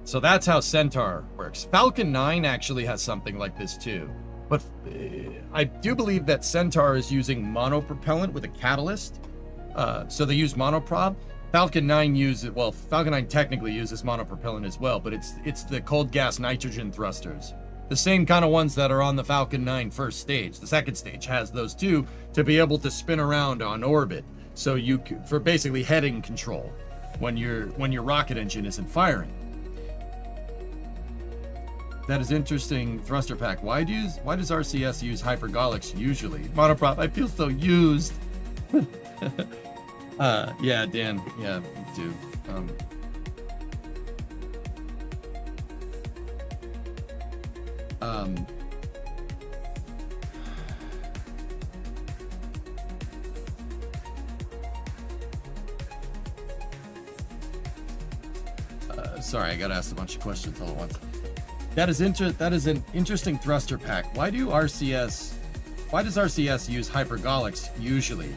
[SPEAKER 1] So that's how Centaur works. Falcon 9 actually has something like this too. But I do believe that Centaur is using monopropellant with a catalyst. So they use monoprop. Falcon 9 uses, well, Falcon 9 technically uses monopropellant as well, but it's the cold gas nitrogen thrusters. The same kind of ones that are on the Falcon 9 first stage. The second stage has those too, to be able to spin around on orbit. So for basically heading control when your rocket engine isn't firing. That is interesting thruster pack. Why does RCS use hypergolics usually? Monoprop, I feel so used. Yeah, Dan. Yeah, me too. Sorry, I got asked a bunch of questions all at once. That is an interesting thruster pack. Why does RCS use hypergolics usually?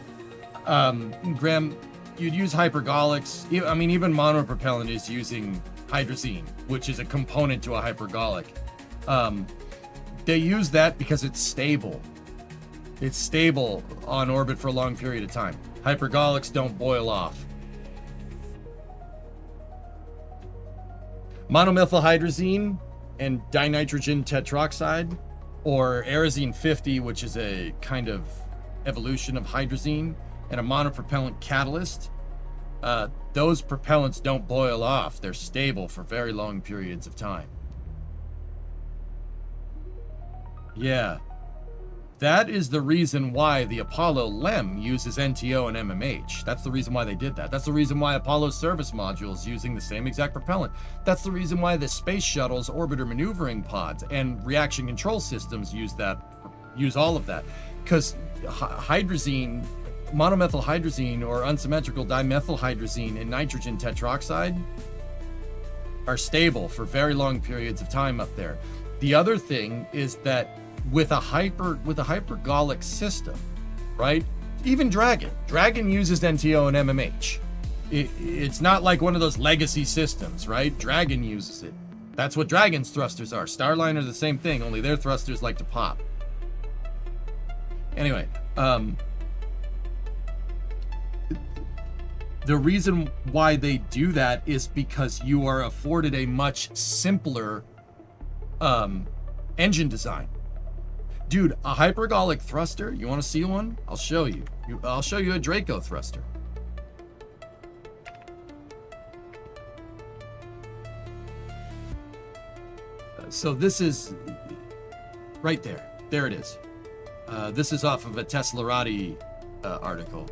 [SPEAKER 1] Graham, you'd use hypergolics. I mean, even monopropellant is using hydrazine, which is a component to a hypergolic. They use that because it's stable. It's stable on orbit for a long period of time. Hypergolics don't boil off. Monomethylhydrazine and dinitrogen tetroxide, or Aerozine 50, which is a kind of evolution of hydrazine, and a monopropellant catalyst. Those propellants don't boil off. They're stable for very long periods of time. Yeah. That is the reason why the Apollo LEM uses NTO and MMH. That's the reason why they did that. That's the reason why Apollo's service module is using the same exact propellant. That's the reason why the space shuttle's orbiter maneuvering pods and reaction control systems use all of that. Because hydrazine, monomethylhydrazine or unsymmetrical dimethylhydrazine and nitrogen tetroxide are stable for very long periods of time up there. The other thing is that with a hypergolic system, right? Even Dragon uses NTO and MMH. It's not like one of those legacy systems, right? Dragon uses it. That's what Dragon's thrusters are. Starline are the same thing, only their thrusters like to pop. Anyway, the reason why they do that is because you are afforded a much simpler engine design. Dude, a hypergolic thruster, you want to see one? I'll show you. I'll show you a Draco thruster. So this is right there. There it is. This is off of a Teslarati article.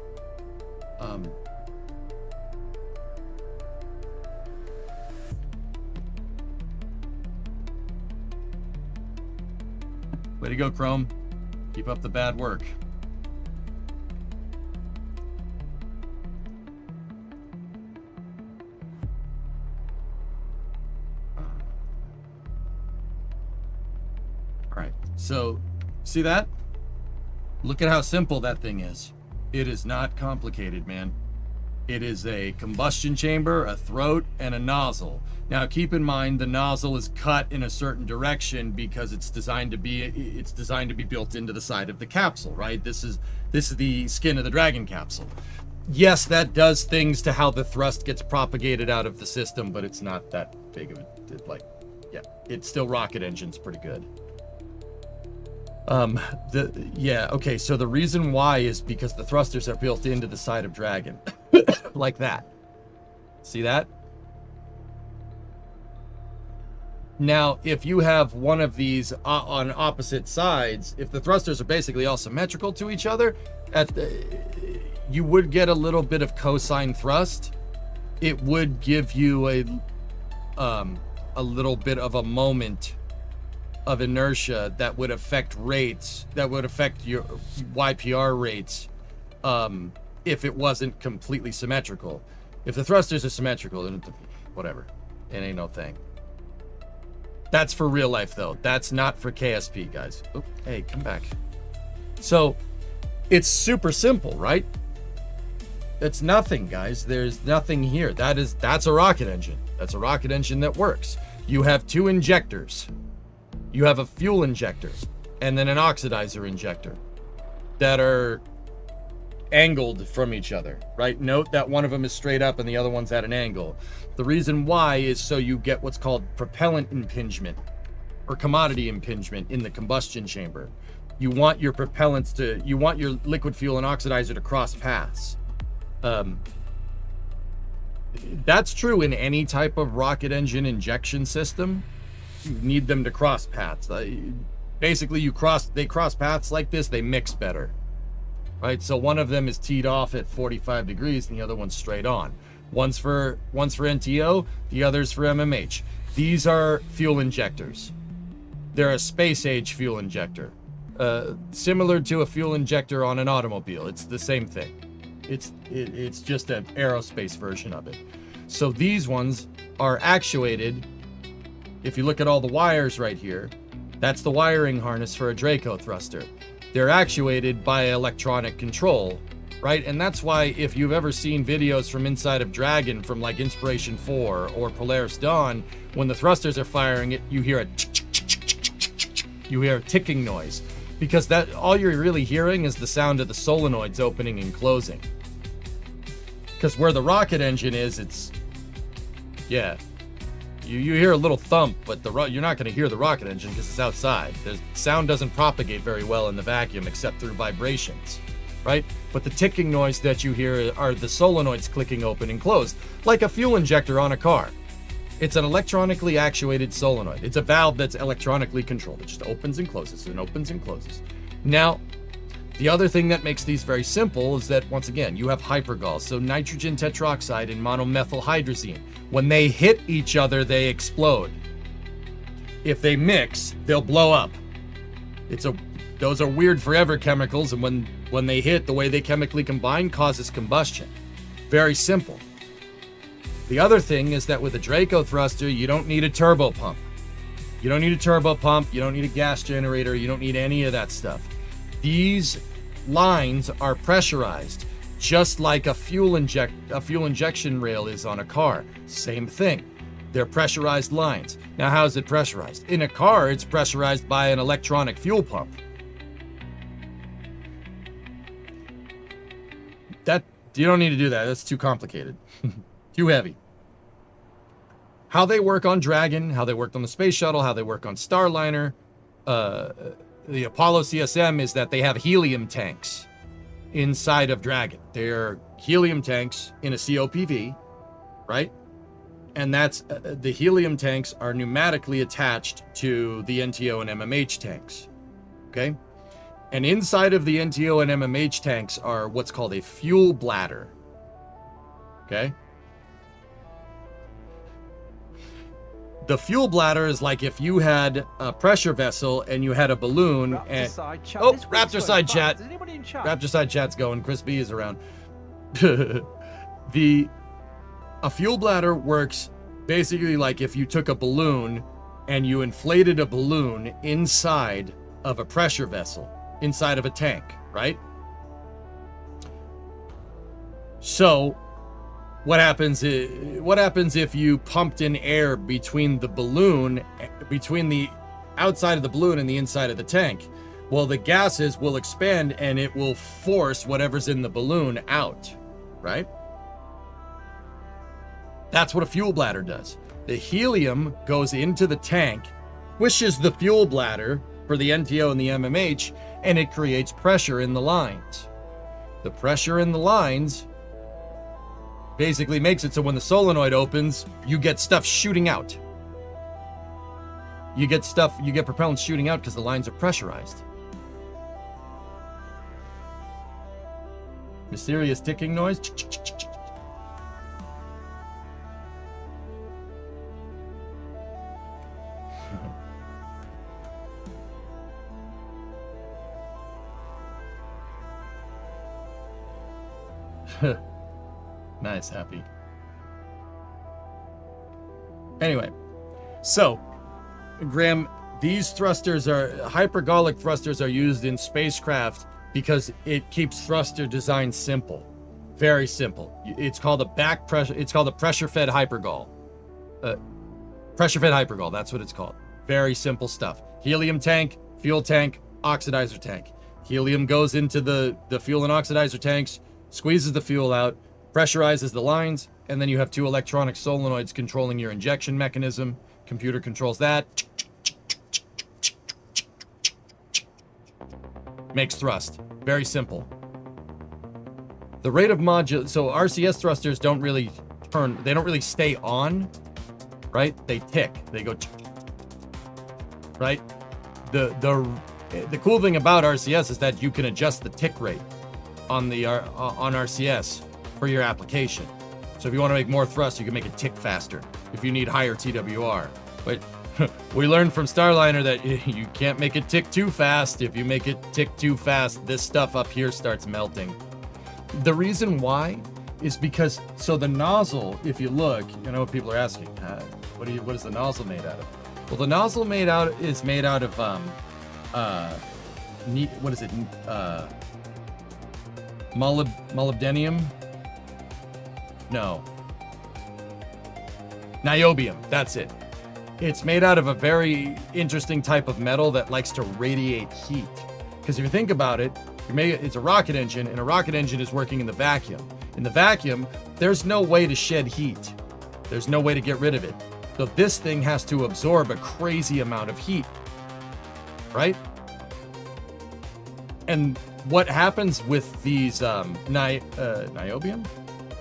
[SPEAKER 1] Way to go, Chrome. Keep up the bad work. All right, so see that? Look at how simple that thing is. It is not complicated, man. It is a combustion chamber, a throat, and a nozzle. Now keep in mind the nozzle is cut in a certain direction because it's designed to be built into the side of the capsule, right? This is the skin of the Dragon capsule. Yes, that does things to how the thrust gets propagated out of the system, but it's not that big of a, yeah, it's still rocket engines pretty good. Okay, so the reason why is because the thrusters are built into the side of Dragon. Like that. See that? Now, if you have one of these on opposite sides, if the thrusters are basically all symmetrical to each other, you would get a little bit of cosine thrust. It would give you a little bit of a moment of inertia that would affect rates, that would affect your YPR rates, if it wasn't completely symmetrical. If the thrusters are symmetrical, then whatever, it ain't no thing. That's for real life though. That's not for KSP, guys. Oh, hey, come back. So it's super simple, right? It's nothing, guys. There's nothing here. That's a rocket engine. That's a rocket engine that works. You have two injectors. You have a fuel injector and then an oxidizer injector that are angled from each other, right? Note that one of them is straight up and the other one's at an angle. The reason why is so you get what's called propellant impingement or commodity impingement in the combustion chamber. You want your propellants you want your liquid fuel and oxidizer to cross paths. That's true in any type of rocket engine injection system. You need them to cross paths. Basically, they cross paths like this, they mix better. Right? So one of them is teed off at 45 degrees and the other one's straight on. One's for NTO, the other's for MMH. These are fuel injectors. They're a space age fuel injector. Similar to a fuel injector on an automobile. It's the same thing. It's just an aerospace version of it. So these ones are actuated. If you look at all the wires right here, that's the wiring harness for a Draco thruster. They're actuated by electronic control, right? And that's why if you've ever seen videos from inside of Dragon from like Inspiration 4 or Polaris Dawn, when the thrusters are firing it, you hear a ticking noise, because that all you're really hearing is the sound of the solenoids opening and closing. Because where the rocket engine is, you hear a little thump, but you're not going to hear the rocket engine because it's outside. The sound doesn't propagate very well in the vacuum except through vibrations, right? But the ticking noise that you hear are the solenoids clicking open and closed, like a fuel injector on a car. It's an electronically actuated solenoid. It's a valve that's electronically controlled. It just opens and closes and opens and closes. Now, the other thing that makes these very simple is that, once again, you have hypergols, so nitrogen tetroxide and monomethyl hydrazine. When they hit each other, they explode. If they mix, they'll blow up. Those are weird forever chemicals, and when they hit, the way they chemically combine causes combustion. Very simple. The other thing is that with a Draco thruster, you don't need a turbo pump. You don't need a turbo pump, you don't need a gas generator, you don't need any of that stuff. These lines are pressurized, just like a fuel injection rail is on a car. Same thing. They're pressurized lines. Now, how is it pressurized? In a car, it's pressurized by an electronic fuel pump. You don't need to do that. That's too complicated. Too heavy. How they work on Dragon, how they worked on the Space Shuttle, how they work on Starliner, the Apollo CSM is that they have helium tanks inside of Dragon. They're helium tanks in a COPV, right? And that's the helium tanks are pneumatically attached to the NTO and MMH tanks, okay? And inside of the NTO and MMH tanks are what's called a fuel bladder, okay? The fuel bladder is like if you had a pressure vessel and you had a balloon and... Raptor side chat.
[SPEAKER 4] Is anybody in chat?
[SPEAKER 1] Raptor side chat's going. Chris B is around. A fuel bladder works basically like if you took a balloon and you inflated a balloon inside of a pressure vessel, inside of a tank, right? So what happens if you pumped in air between the balloon, between the outside of the balloon and the inside of the tank? Well, the gases will expand and it will force whatever's in the balloon out, right? That's what a fuel bladder does. The helium goes into the tank, pushes the fuel bladder for the NTO and the MMH, and it creates pressure in the lines. The pressure in the lines basically makes it so when the solenoid opens, you get stuff shooting out. You get propellant shooting out because the lines are pressurized. Mysterious ticking noise. Nice, happy. Anyway, so Graham, these thrusters hypergolic thrusters are used in spacecraft because it keeps thruster design simple, very simple. It's called a back pressure. It's called a pressure-fed hypergol. Pressure-fed hypergol. That's what it's called. Very simple stuff. Helium tank, fuel tank, oxidizer tank. Helium goes into the fuel and oxidizer tanks, squeezes the fuel out, pressurizes the lines, and then you have two electronic solenoids controlling your injection mechanism. Computer controls that. Makes thrust. Very simple. The rate of so RCS thrusters don't really stay on, right? They tick. They go, right? The cool thing about RCS is that you can adjust the tick rate on RCS for your application. So if you want to make more thrust, you can make it tick faster. If you need higher TWR, but we learned from Starliner that you can't make it tick too fast. If you make it tick too fast, this stuff up here starts melting. The reason why is because, so the nozzle, if you look, you know what people are asking, what is the nozzle made out of? Well, the nozzle is made out of, what is it? Molybdenum? No. Niobium, that's it. It's made out of a very interesting type of metal that likes to radiate heat. Because if you think about it, it's a rocket engine, and a rocket engine is working in the vacuum. In the vacuum, there's no way to shed heat. There's no way to get rid of it. So this thing has to absorb a crazy amount of heat, right? And what happens with these niobium?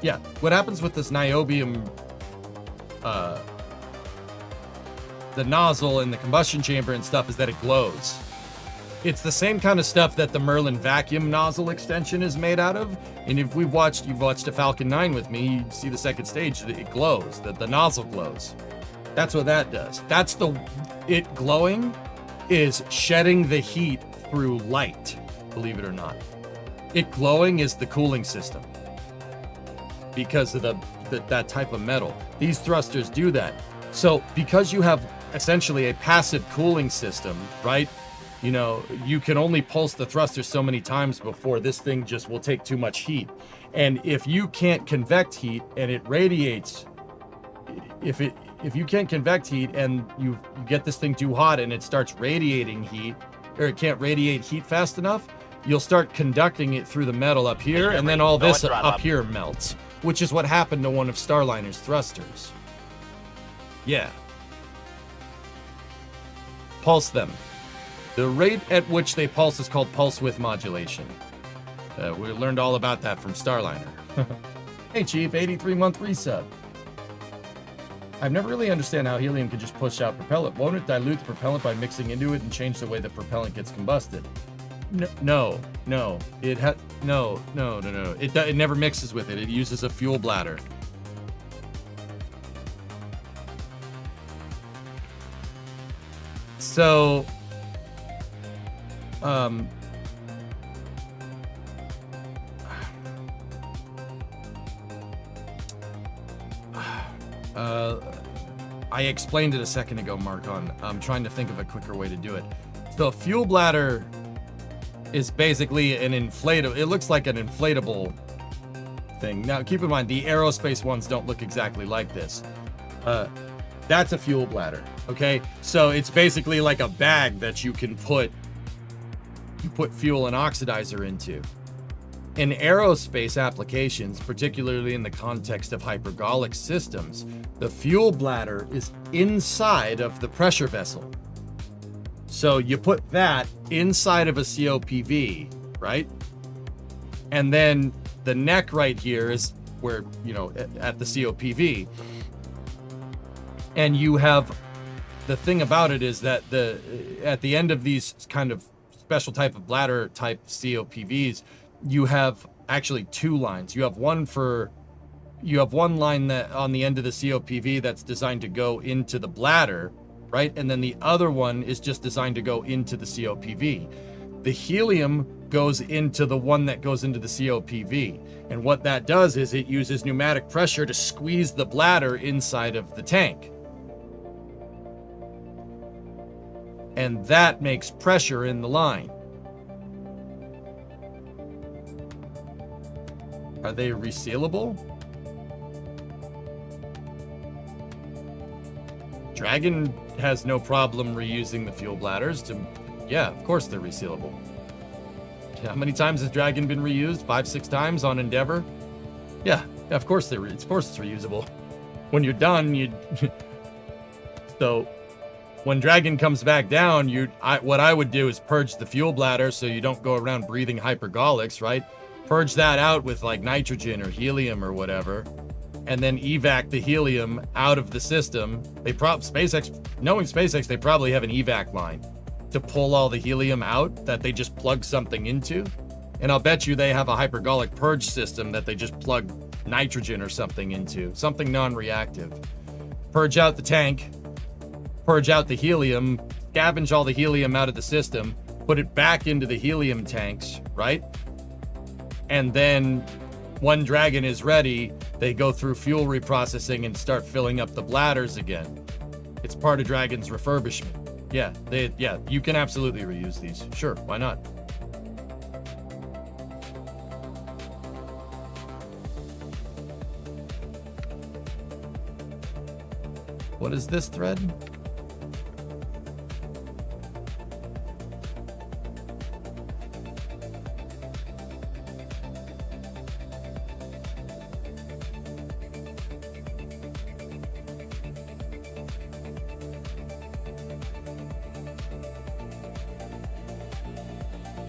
[SPEAKER 1] Yeah, what happens with this niobium, the nozzle and the combustion chamber and stuff is that it glows. It's the same kind of stuff that the Merlin vacuum nozzle extension is made out of. And if you've watched a Falcon 9 with me, you see the second stage, it glows, the nozzle glows. That's what that does. It glowing is shedding the heat through light, believe it or not. It glowing is the cooling system because of that type of metal. These thrusters do that. So because you have essentially a passive cooling system, right? You know, you can only pulse the thruster so many times before this thing just will take too much heat. And if you can't convect heat and it radiates, if you can't convect heat and you get this thing too hot and it starts radiating heat, or it can't radiate heat fast enough, you'll start conducting it through the metal up here, and then all this up here melts, which is what happened to one of Starliner's thrusters. Yeah. Pulse them. The rate at which they pulse is called pulse width modulation. We learned all about that from Starliner. Hey Chief, 83-month resub. I've never really understand how helium can just push out propellant. Won't it dilute the propellant by mixing into it and change the way the propellant gets combusted? No. It never mixes with it. It uses a fuel bladder. So, I explained it a second ago, Marcon. I'm trying to think of a quicker way to do it. So a fuel bladder is basically an inflatable. It looks like an inflatable thing. Now, keep in mind, the aerospace ones don't look exactly like this. That's a fuel bladder, okay? So it's basically like a bag that you put fuel and oxidizer into. In aerospace applications, particularly in the context of hypergolic systems, the fuel bladder is inside of the pressure vessel. So you put that inside of a COPV, right? And then the neck right here is where, you know, at the COPV. And you have, the thing about it is that at the end of these kind of special type of bladder type COPVs, you have actually two lines. You have one line that on the end of the COPV that's designed to go into the bladder, right? And then the other one is just designed to go into the COPV. The helium goes into the one that goes into the COPV. And what that does is it uses pneumatic pressure to squeeze the bladder inside of the tank. And that makes pressure in the line. Are they resealable? Dragon has no problem reusing the fuel bladders. Yeah, of course they're resealable. How many times has Dragon been reused? 5-6 times on Endeavor? Yeah, of course of course it's reusable. When you're done, so when Dragon comes back down, what I would do is purge the fuel bladder so you don't go around breathing hypergolics, right? Purge that out with like nitrogen or helium or whatever, and then evac the helium out of the system. Knowing SpaceX, they probably have an evac line to pull all the helium out that they just plug something into. And I'll bet you they have a hypergolic purge system that they just plug nitrogen or something into, something non-reactive. Purge out the tank, purge out the helium, scavenge all the helium out of the system, put it back into the helium tanks, right? And then when Dragon is ready, they go through fuel reprocessing and start filling up the bladders again. It's part of Dragon's refurbishment. Yeah, you can absolutely reuse these. Sure, why not? What is this thread?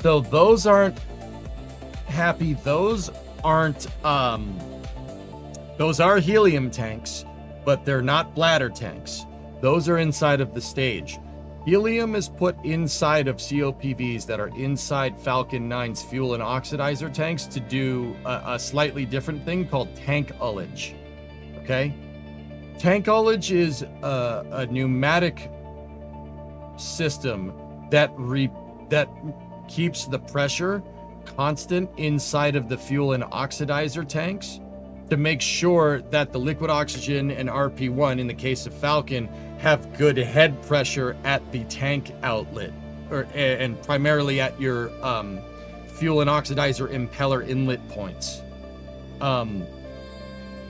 [SPEAKER 1] So those aren't happy. Those are helium tanks, but they're not bladder tanks. Those are inside of the stage. Helium is put inside of COPVs that are inside Falcon 9's fuel and oxidizer tanks to do a slightly different thing called tank ullage. Okay? Tank ullage is a pneumatic system that keeps the pressure constant inside of the fuel and oxidizer tanks to make sure that the liquid oxygen and RP1, in the case of Falcon, have good head pressure at the tank outlet, and primarily at your fuel and oxidizer impeller inlet points.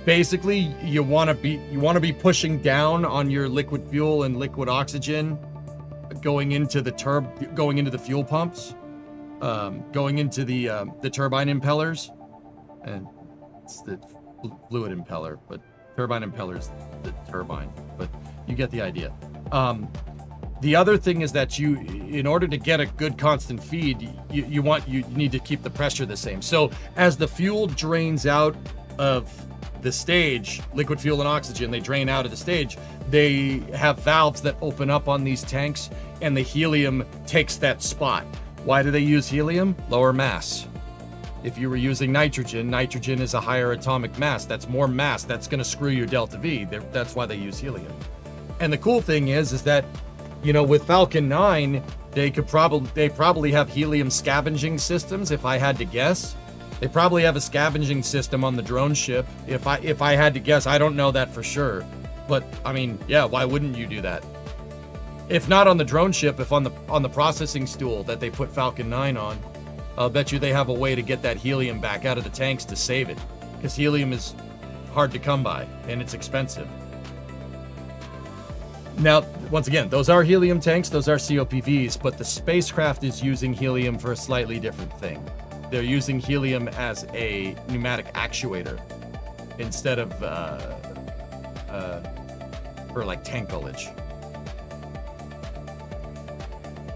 [SPEAKER 1] Basically, you want to be pushing down on your liquid fuel and liquid oxygen going into the fuel pumps. Going into the turbine impellers, and it's the fluid impeller, but turbine impellers, the turbine, but you get the idea. The other thing is that in order to get a good constant feed, you need to keep the pressure the same. So as the fuel drains out of the stage, liquid fuel and oxygen, they drain out of the stage, they have valves that open up on these tanks, and the helium takes that spot. Why do they use helium? Lower mass. If you were using nitrogen is a higher atomic mass. That's more mass. That's going to screw your delta V. That's why they use helium. And the cool thing is that, with Falcon 9, they probably have helium scavenging systems. If I had to guess, they probably have a scavenging system on the drone ship. If I had to guess, I don't know that for sure, but I mean, yeah, why wouldn't you do that? If not on the drone ship, if on the processing stool that they put Falcon 9 on, I'll bet you they have a way to get that helium back out of the tanks to save it, because helium is hard to come by and it's expensive. Now, once again, those are helium tanks, those are COPVs, but the spacecraft is using helium for a slightly different thing. They're using helium as a pneumatic actuator instead of for like tank ullage.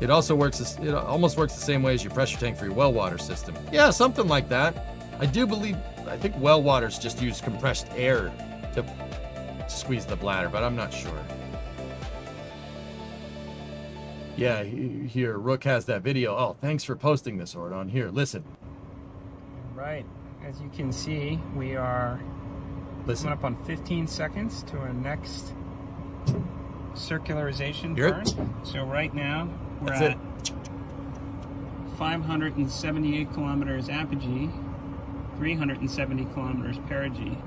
[SPEAKER 1] It also works, it almost works the same way as your pressure tank for your well water system. Yeah, something like that. I think well waters just use compressed air to squeeze the bladder, but I'm not sure. Yeah, here, Rook has that video. Oh, thanks for posting this, Ordon. Here, listen.
[SPEAKER 4] Right, as you can see, we are coming up on 15 seconds to our next circularization burn. So right now, we're at 578 kilometers apogee, 370 kilometers perigee.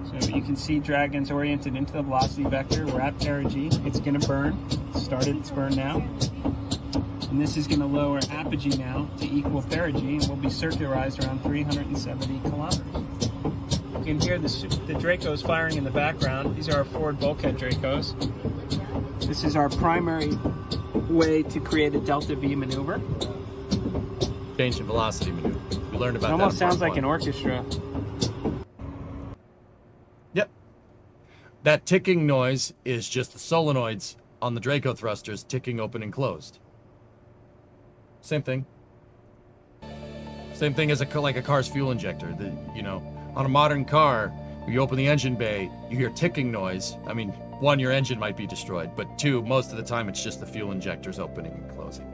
[SPEAKER 4] So you can see Dragon's oriented into the velocity vector. We're at perigee. It's going to burn. It started its burn now. And this is going to lower apogee now to equal perigee, and we'll be circularized around 370 kilometers. You can hear the Dracos firing in the background. These are our forward bulkhead Dracos. This is our primary way to create a delta V maneuver.
[SPEAKER 1] Change in velocity maneuver. We learned about that.
[SPEAKER 4] It almost sounds like an orchestra.
[SPEAKER 1] Yep. That ticking noise is just the solenoids on the Draco thrusters ticking open and closed. Same thing. Same thing as like a car's fuel injector. On a modern car, you open the engine bay, you hear ticking noise. I mean, one, your engine might be destroyed, but two, most of the time it's just the fuel injectors opening and closing.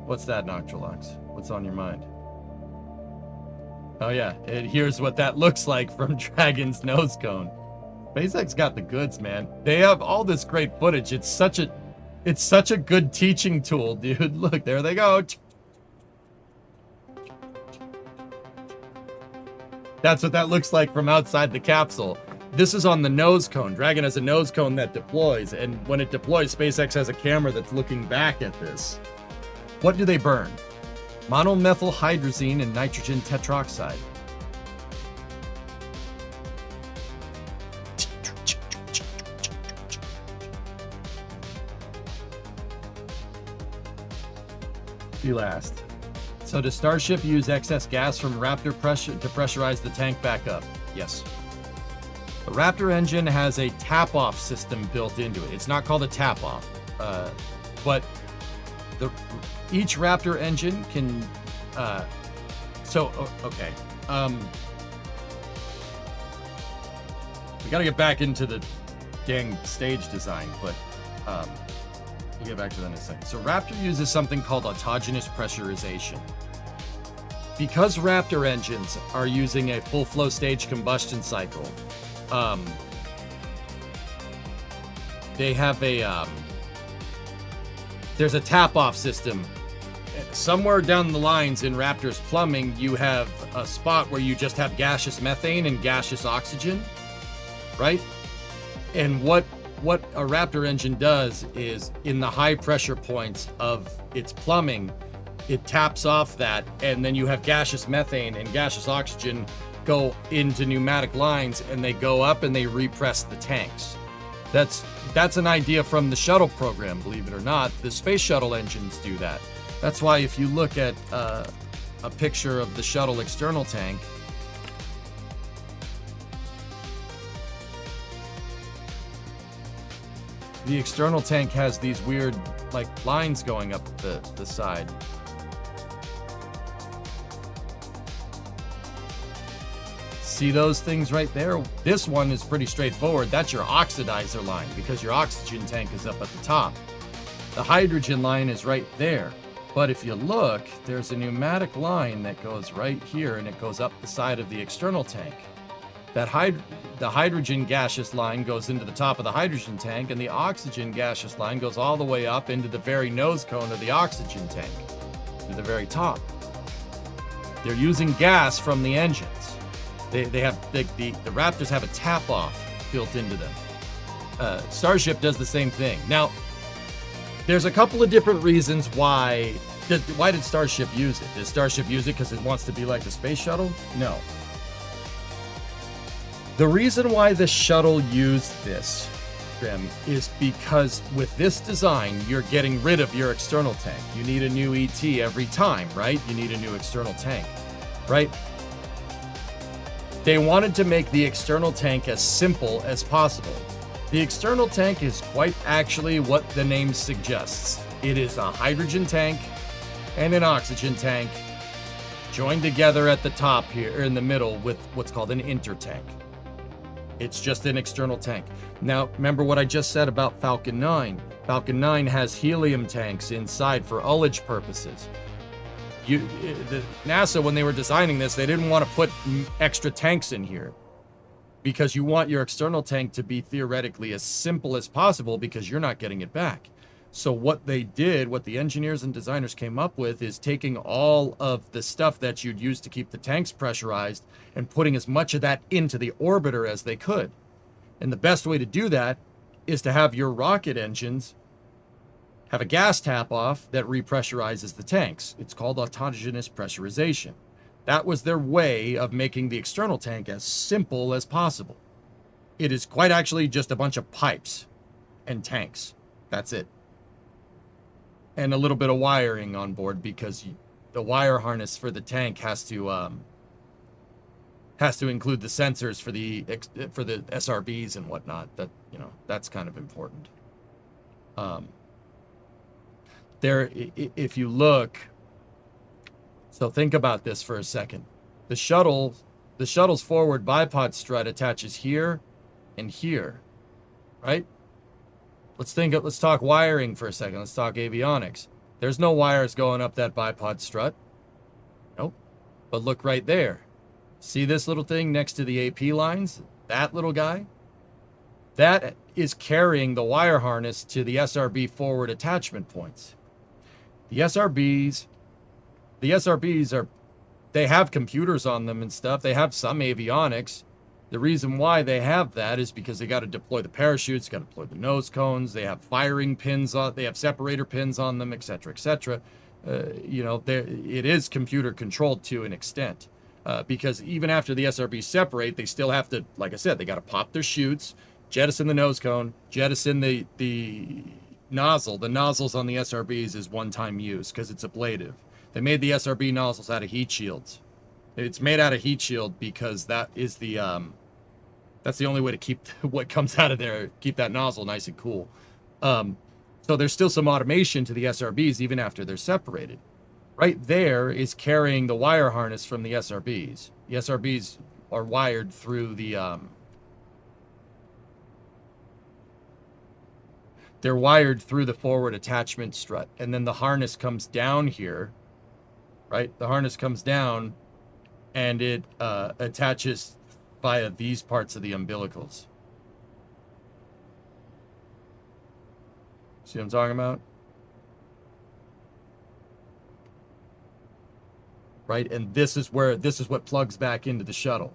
[SPEAKER 1] What's that, Noctralox? What's on your mind? Oh yeah, and here's what that looks like from Dragon's nose cone. SpaceX got the goods, man. They have all this great footage. It's such a good teaching tool, dude. Look, there they go. That's what that looks like from outside the capsule. This is on the nose cone. Dragon has a nose cone that deploys, and when it deploys, SpaceX has a camera that's looking back at this. What do they burn? Monomethyl hydrazine and nitrogen tetroxide. Be last. So does Starship use excess gas from Raptor pressure to pressurize the tank back up? Yes. The Raptor engine has a tap-off system built into it. It's not called a tap-off, but each Raptor engine can. Okay. We got to get back into the dang stage design, but we'll get back to that in a second. So Raptor uses something called autogenous pressurization. Because Raptor engines are using a full flow stage combustion cycle, they have there's a tap-off system. Somewhere down the lines in Raptor's plumbing, you have a spot where you just have gaseous methane and gaseous oxygen, right? And what a Raptor engine does is, in the high pressure points of its plumbing, it taps off that, and then you have gaseous methane and gaseous oxygen go into pneumatic lines, and they go up and they repress the tanks. That's an idea from the Shuttle program, believe it or not. The Space Shuttle engines do that. That's why if you look at a picture of the Shuttle external tank, the external tank has these weird lines going up the side. See those things right there? This one is pretty straightforward. That's your oxidizer line, because your oxygen tank is up at the top. The hydrogen line is right there. But if you look, there's a pneumatic line that goes right here, and it goes up the side of the external tank. The hydrogen gaseous line goes into the top of the hydrogen tank, and the oxygen gaseous line goes all the way up into the very nose cone of the oxygen tank, to the very top. They're using gas from the engines. The Raptors have a tap-off built into them. Starship does the same thing. Now, there's a couple of different reasons why did Starship use it? Does Starship use it because it wants to be like the Space Shuttle? No. The reason why the Shuttle used this, Grim, is because with this design, you're getting rid of your external tank. You need a new ET every time, right? You need a new external tank, right? They wanted to make the external tank as simple as possible. The external tank is quite actually what the name suggests. It is a hydrogen tank and an oxygen tank joined together at the top here, or in the middle, with what's called an intertank. It's just an external tank. Now, remember what I just said about Falcon 9. Falcon 9 has helium tanks inside for ullage purposes. NASA, when they were designing this, they didn't want to put extra tanks in here because you want your external tank to be theoretically as simple as possible because you're not getting it back. So what they did, what the engineers and designers came up with, is taking all of the stuff that you'd use to keep the tanks pressurized and putting as much of that into the orbiter as they could. And the best way to do that is to have your rocket engines have a gas tap off that repressurizes the tanks. It's called autogenous pressurization. That was their way of making the external tank as simple as possible. It is quite actually just a bunch of pipes and tanks. That's it. And a little bit of wiring on board because the wire harness for the tank has to include the sensors for the SRBs and whatnot. That, you know, that's kind of important. If you look, so think about this for a second. The shuttle's forward bipod strut attaches here and here, right? Let's talk wiring for a second. Let's talk avionics. There's no wires going up that bipod strut. Nope. But look right there. See this little thing next to the AP lines? That little guy? That is carrying the wire harness to the SRB forward attachment points. The SRBs they have computers on them and stuff. They have some avionics. The reason why they have that is because they got to deploy the parachutes, got to deploy the nose cones. They have firing pins on, they have separator pins on them, etc., etc. You know, it is computer controlled to an extent, because even after the SRBs separate, they still have to, like I said, they got to pop their chutes, jettison the nose cone, jettison the nozzle. The nozzles on the SRBs is one-time use because it's ablative. They made the SRB nozzles out of heat shields. It's made out of heat shield because that is that's the only way to keep what comes out of there, keep that nozzle nice and cool. So there's still some automation to the SRBs even after they're separated. Right there is carrying the wire harness from the SRBs. The SRBs are wired through the they're wired through the forward attachment strut, and then the harness comes down here, right? The harness comes down and it attaches via these parts of the umbilicals. See what I'm talking about? Right, and this is what plugs back into the shuttle.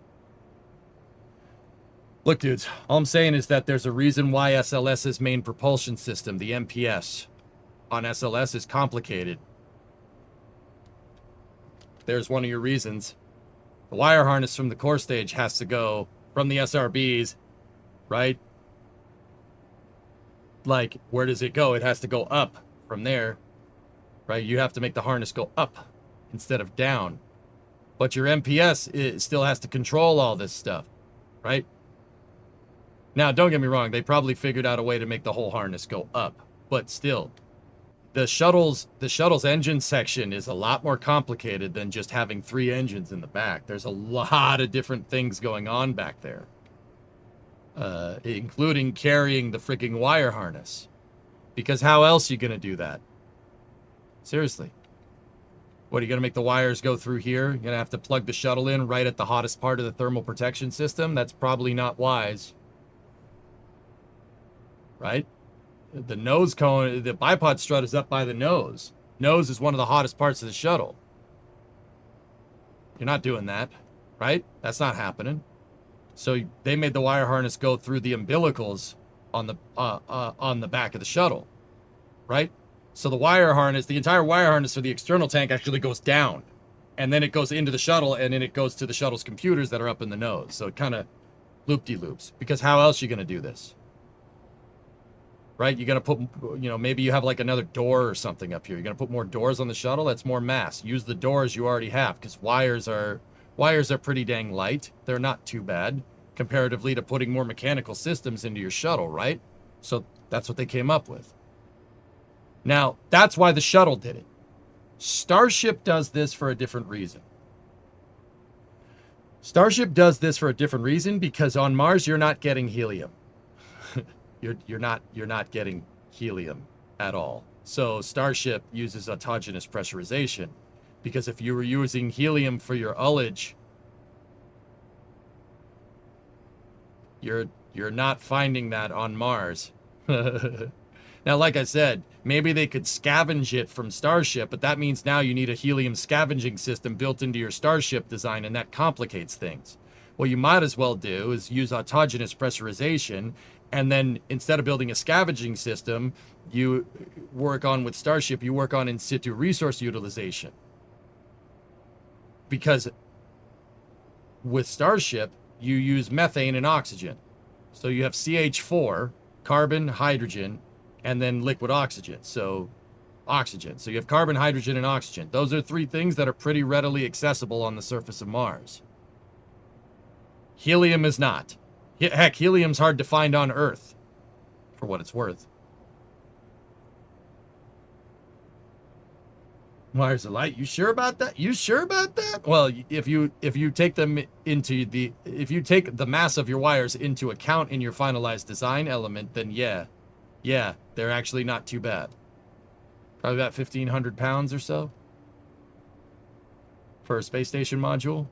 [SPEAKER 1] Look, dudes, all I'm saying is that there's a reason why SLS's main propulsion system, the MPS, on SLS is complicated. There's one of your reasons. The wire harness from the core stage has to go from the SRBs, right? Like, where does it go? It has to go up from there, right? You have to make the harness go up instead of down. But your MPS, it still has to control all this stuff, right? Now, don't get me wrong. They probably figured out a way to make the whole harness go up. But still, the shuttle's engine section is a lot more complicated than just having 3 engines in the back. There's a lot of different things going on back there, including carrying the freaking wire harness. Because how else are you going to do that? Seriously. What, are you going to make the wires go through here? You're going to have to plug the shuttle in right at the hottest part of the thermal protection system? That's probably not wise. Right? The nose cone, the bipod strut is up by the nose. Nose is one of the hottest parts of the shuttle. You're not doing that, right? That's not happening. So they made the wire harness go through the umbilicals on the back of the shuttle, right? So the wire harness, the entire wire harness for the external tank actually goes down, and then it goes into the shuttle, and then it goes to the shuttle's computers that are up in the nose. So it kind of loop-de-loops, because how else are you going to do this? Right? You're going to put, you know, maybe you have like another door or something up here. You're going to put more doors on the shuttle. That's more mass. Use the doors you already have, because wires are pretty dang light. They're not too bad. comparatively to putting more mechanical systems into your shuttle, right? So that's what they came up with. Now, that's why the shuttle did it. Starship does this for a different reason. Starship does this for a different reason because on Mars you're not getting helium. you're not getting helium at all. So Starship uses autogenous pressurization because if you were using helium for your ullage, you're not finding that on Mars. Now, like I said, maybe they could scavenge it from Starship, but that means now you need a helium scavenging system built into your Starship design, and that complicates things. What you might as well do is use autogenous pressurization, and then instead of building a scavenging system, you work on with Starship, you work on in situ resource utilization. Because with Starship, you use methane and oxygen. So you have CH4, carbon, hydrogen, and then liquid oxygen. So oxygen. So you have carbon, hydrogen, and oxygen. Those are three things that are pretty readily accessible on the surface of Mars. Helium is not. Heck, helium's hard to find on Earth, for what it's worth. Wires of light. You sure about that? You sure about that? Well, if you take them into the if you take the mass of your wires into account in your finalized design element, then yeah, they're actually not too bad. Probably about 1,500 pounds or so for a space station module.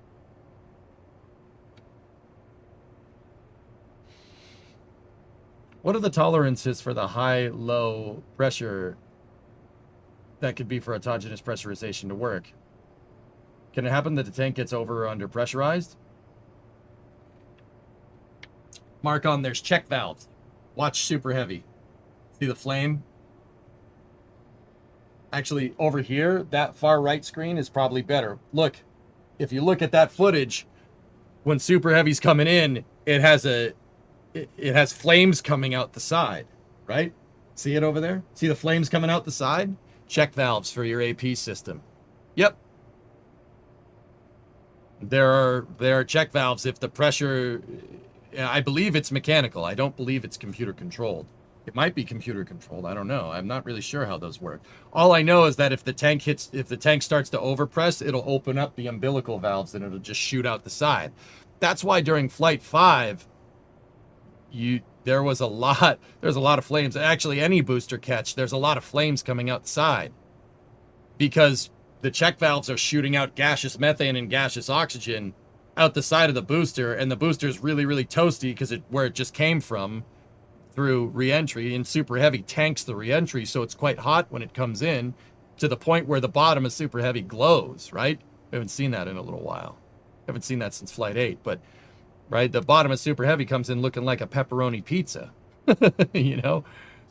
[SPEAKER 1] What are the tolerances for the high-low pressure that could be for autogenous pressurization to work? Can it happen that the tank gets over or under pressurized? Mark on, there's check valves. Watch super heavy. See the flame? Actually, over here, that far right screen is probably better. Look, if you look at that footage, when super heavy's coming in, it has flames coming out the side, right? See it over there? See the flames coming out the side? Check valves for your AP system. Yep. There are check valves if the pressure, I believe it's mechanical. I don't believe it's computer controlled. It might be computer controlled. I don't know. I'm not really sure how those work. All I know is that if the tank starts to overpress, it'll open up the umbilical valves and it'll just shoot out the side. That's why during Flight 5, there's a lot of flames. Actually, any booster catch, there's a lot of flames coming out the side because the check valves are shooting out gaseous methane and gaseous oxygen out the side of the booster, and the booster is really, really toasty because where it just came from through reentry, and super heavy tanks the reentry, so it's quite hot when it comes in to the point where the bottom of super heavy glows, right? We haven't seen that in a little while. Haven't seen that since Flight 8, but right, the bottom of super heavy comes in looking like a pepperoni pizza. You know,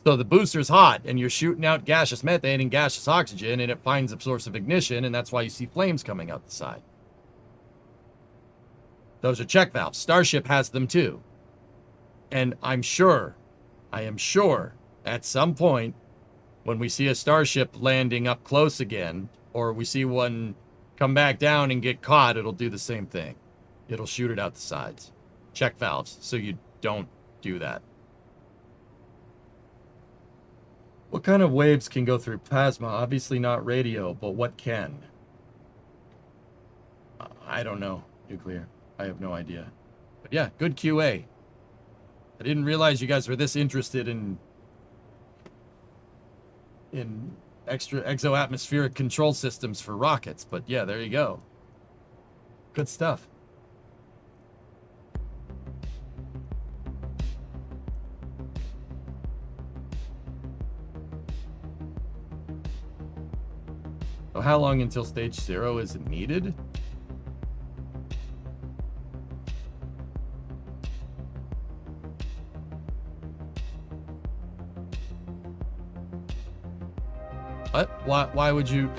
[SPEAKER 1] so the booster's hot and you're shooting out gaseous methane and gaseous oxygen, and it finds a source of ignition, and that's why you see flames coming out the side. Those are check valves. Starship has them too, and I am sure at some point when we see a Starship landing up close again, or we see one come back down and get caught, it'll do the same thing. It'll shoot it out the sides. Check valves, so you don't do that. What kind of waves can go through plasma? Obviously not radio, but what can? I don't know. Nuclear. I have no idea. But yeah, good QA. I didn't realize you guys were this interested in extra exoatmospheric control systems for rockets, but yeah, there you go. Good stuff. So how long until stage 0 is needed? What? Why would you?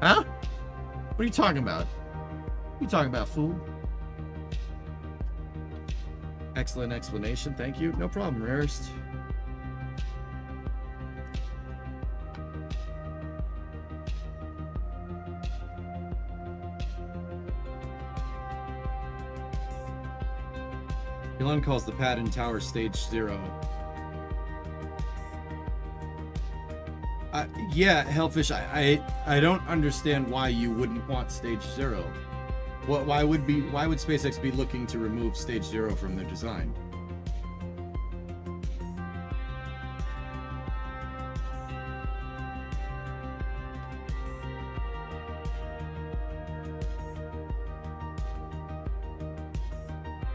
[SPEAKER 1] Huh? What are you talking about? What are you talking about, fool? Excellent explanation. Thank you. No problem, Rarest. Elon calls the pad and tower stage 0. Yeah, Hellfish, I don't understand why you wouldn't want stage 0. Why would SpaceX be looking to remove stage 0 from their design?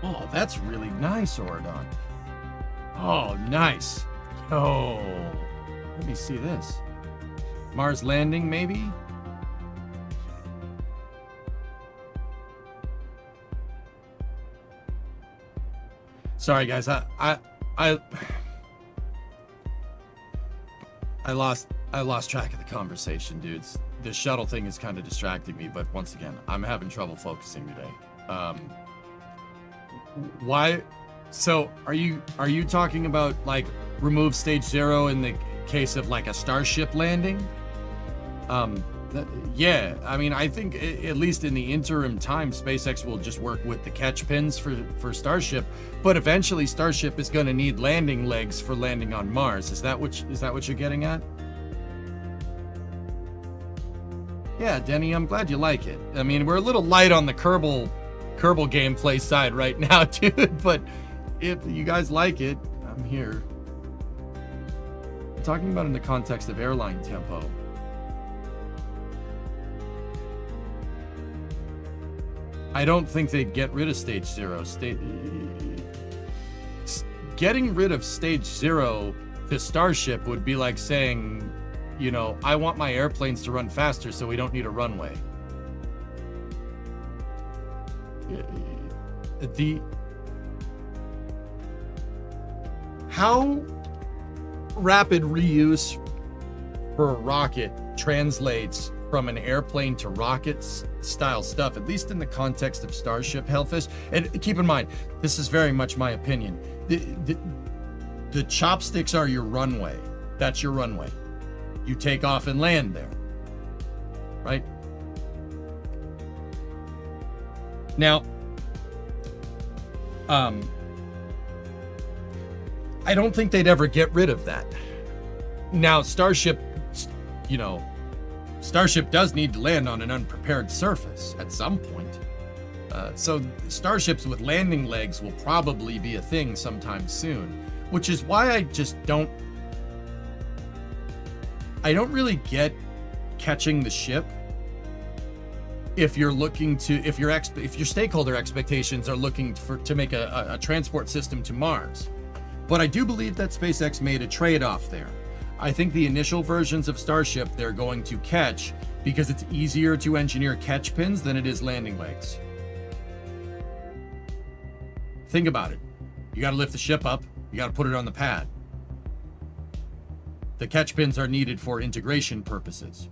[SPEAKER 1] Oh, that's really nice, Oridon. Oh, nice. Oh, let me see this. Mars landing, maybe? Sorry, guys. I lost track of the conversation, dudes. The shuttle thing is kind of distracting me, but once again, I'm having trouble focusing today. Why? So, are you talking about like remove stage 0 in the case of like a Starship landing? Yeah, I mean, I think at least in the interim time, SpaceX will just work with the catch pins for Starship, but eventually Starship is going to need landing legs for landing on Mars. Is that what you're getting at? Yeah, Denny, I'm glad you like it. I mean, we're a little light on the Kerbal gameplay side right now, dude, but if you guys like it, I'm here. I'm talking about in the context of airline tempo. I don't think they'd get rid of stage 0. Getting rid of stage 0 to Starship would be like saying, you know, I want my airplanes to run faster so we don't need a runway. How rapid reuse for a rocket translates from an airplane to rocket style stuff, at least in the context of Starship, Hellfish. And keep in mind, this is very much my opinion. The chopsticks are your runway. That's your runway. You take off and land there, right? Now, I don't think they'd ever get rid of that. Now, Starship, you know, Starship does need to land on an unprepared surface at some point. So Starships with landing legs will probably be a thing sometime soon, which is why I don't really get catching the ship if you're looking to, if your stakeholder expectations are looking to make a transport system to Mars. But I do believe that SpaceX made a trade-off there. I think the initial versions of Starship they're going to catch because it's easier to engineer catch pins than it is landing legs. Think about it. You got to lift the ship up. You got to put it on the pad. The catch pins are needed for integration purposes.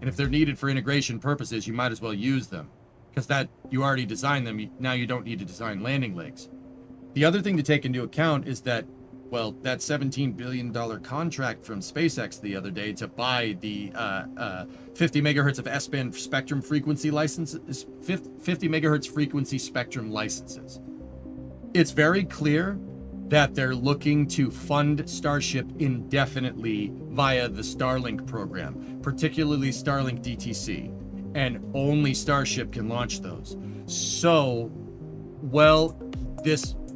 [SPEAKER 1] And if they're needed for integration purposes, you might as well use them. Because that you already designed them, now you don't need to design landing legs. The other thing to take into account is that, well, that $17 billion contract from SpaceX the other day to buy the 50 megahertz of S-band spectrum frequency licenses, 50 megahertz frequency spectrum licenses. It's very clear that they're looking to fund Starship indefinitely via the Starlink program, particularly Starlink DTC, and only Starship can launch those. So, well,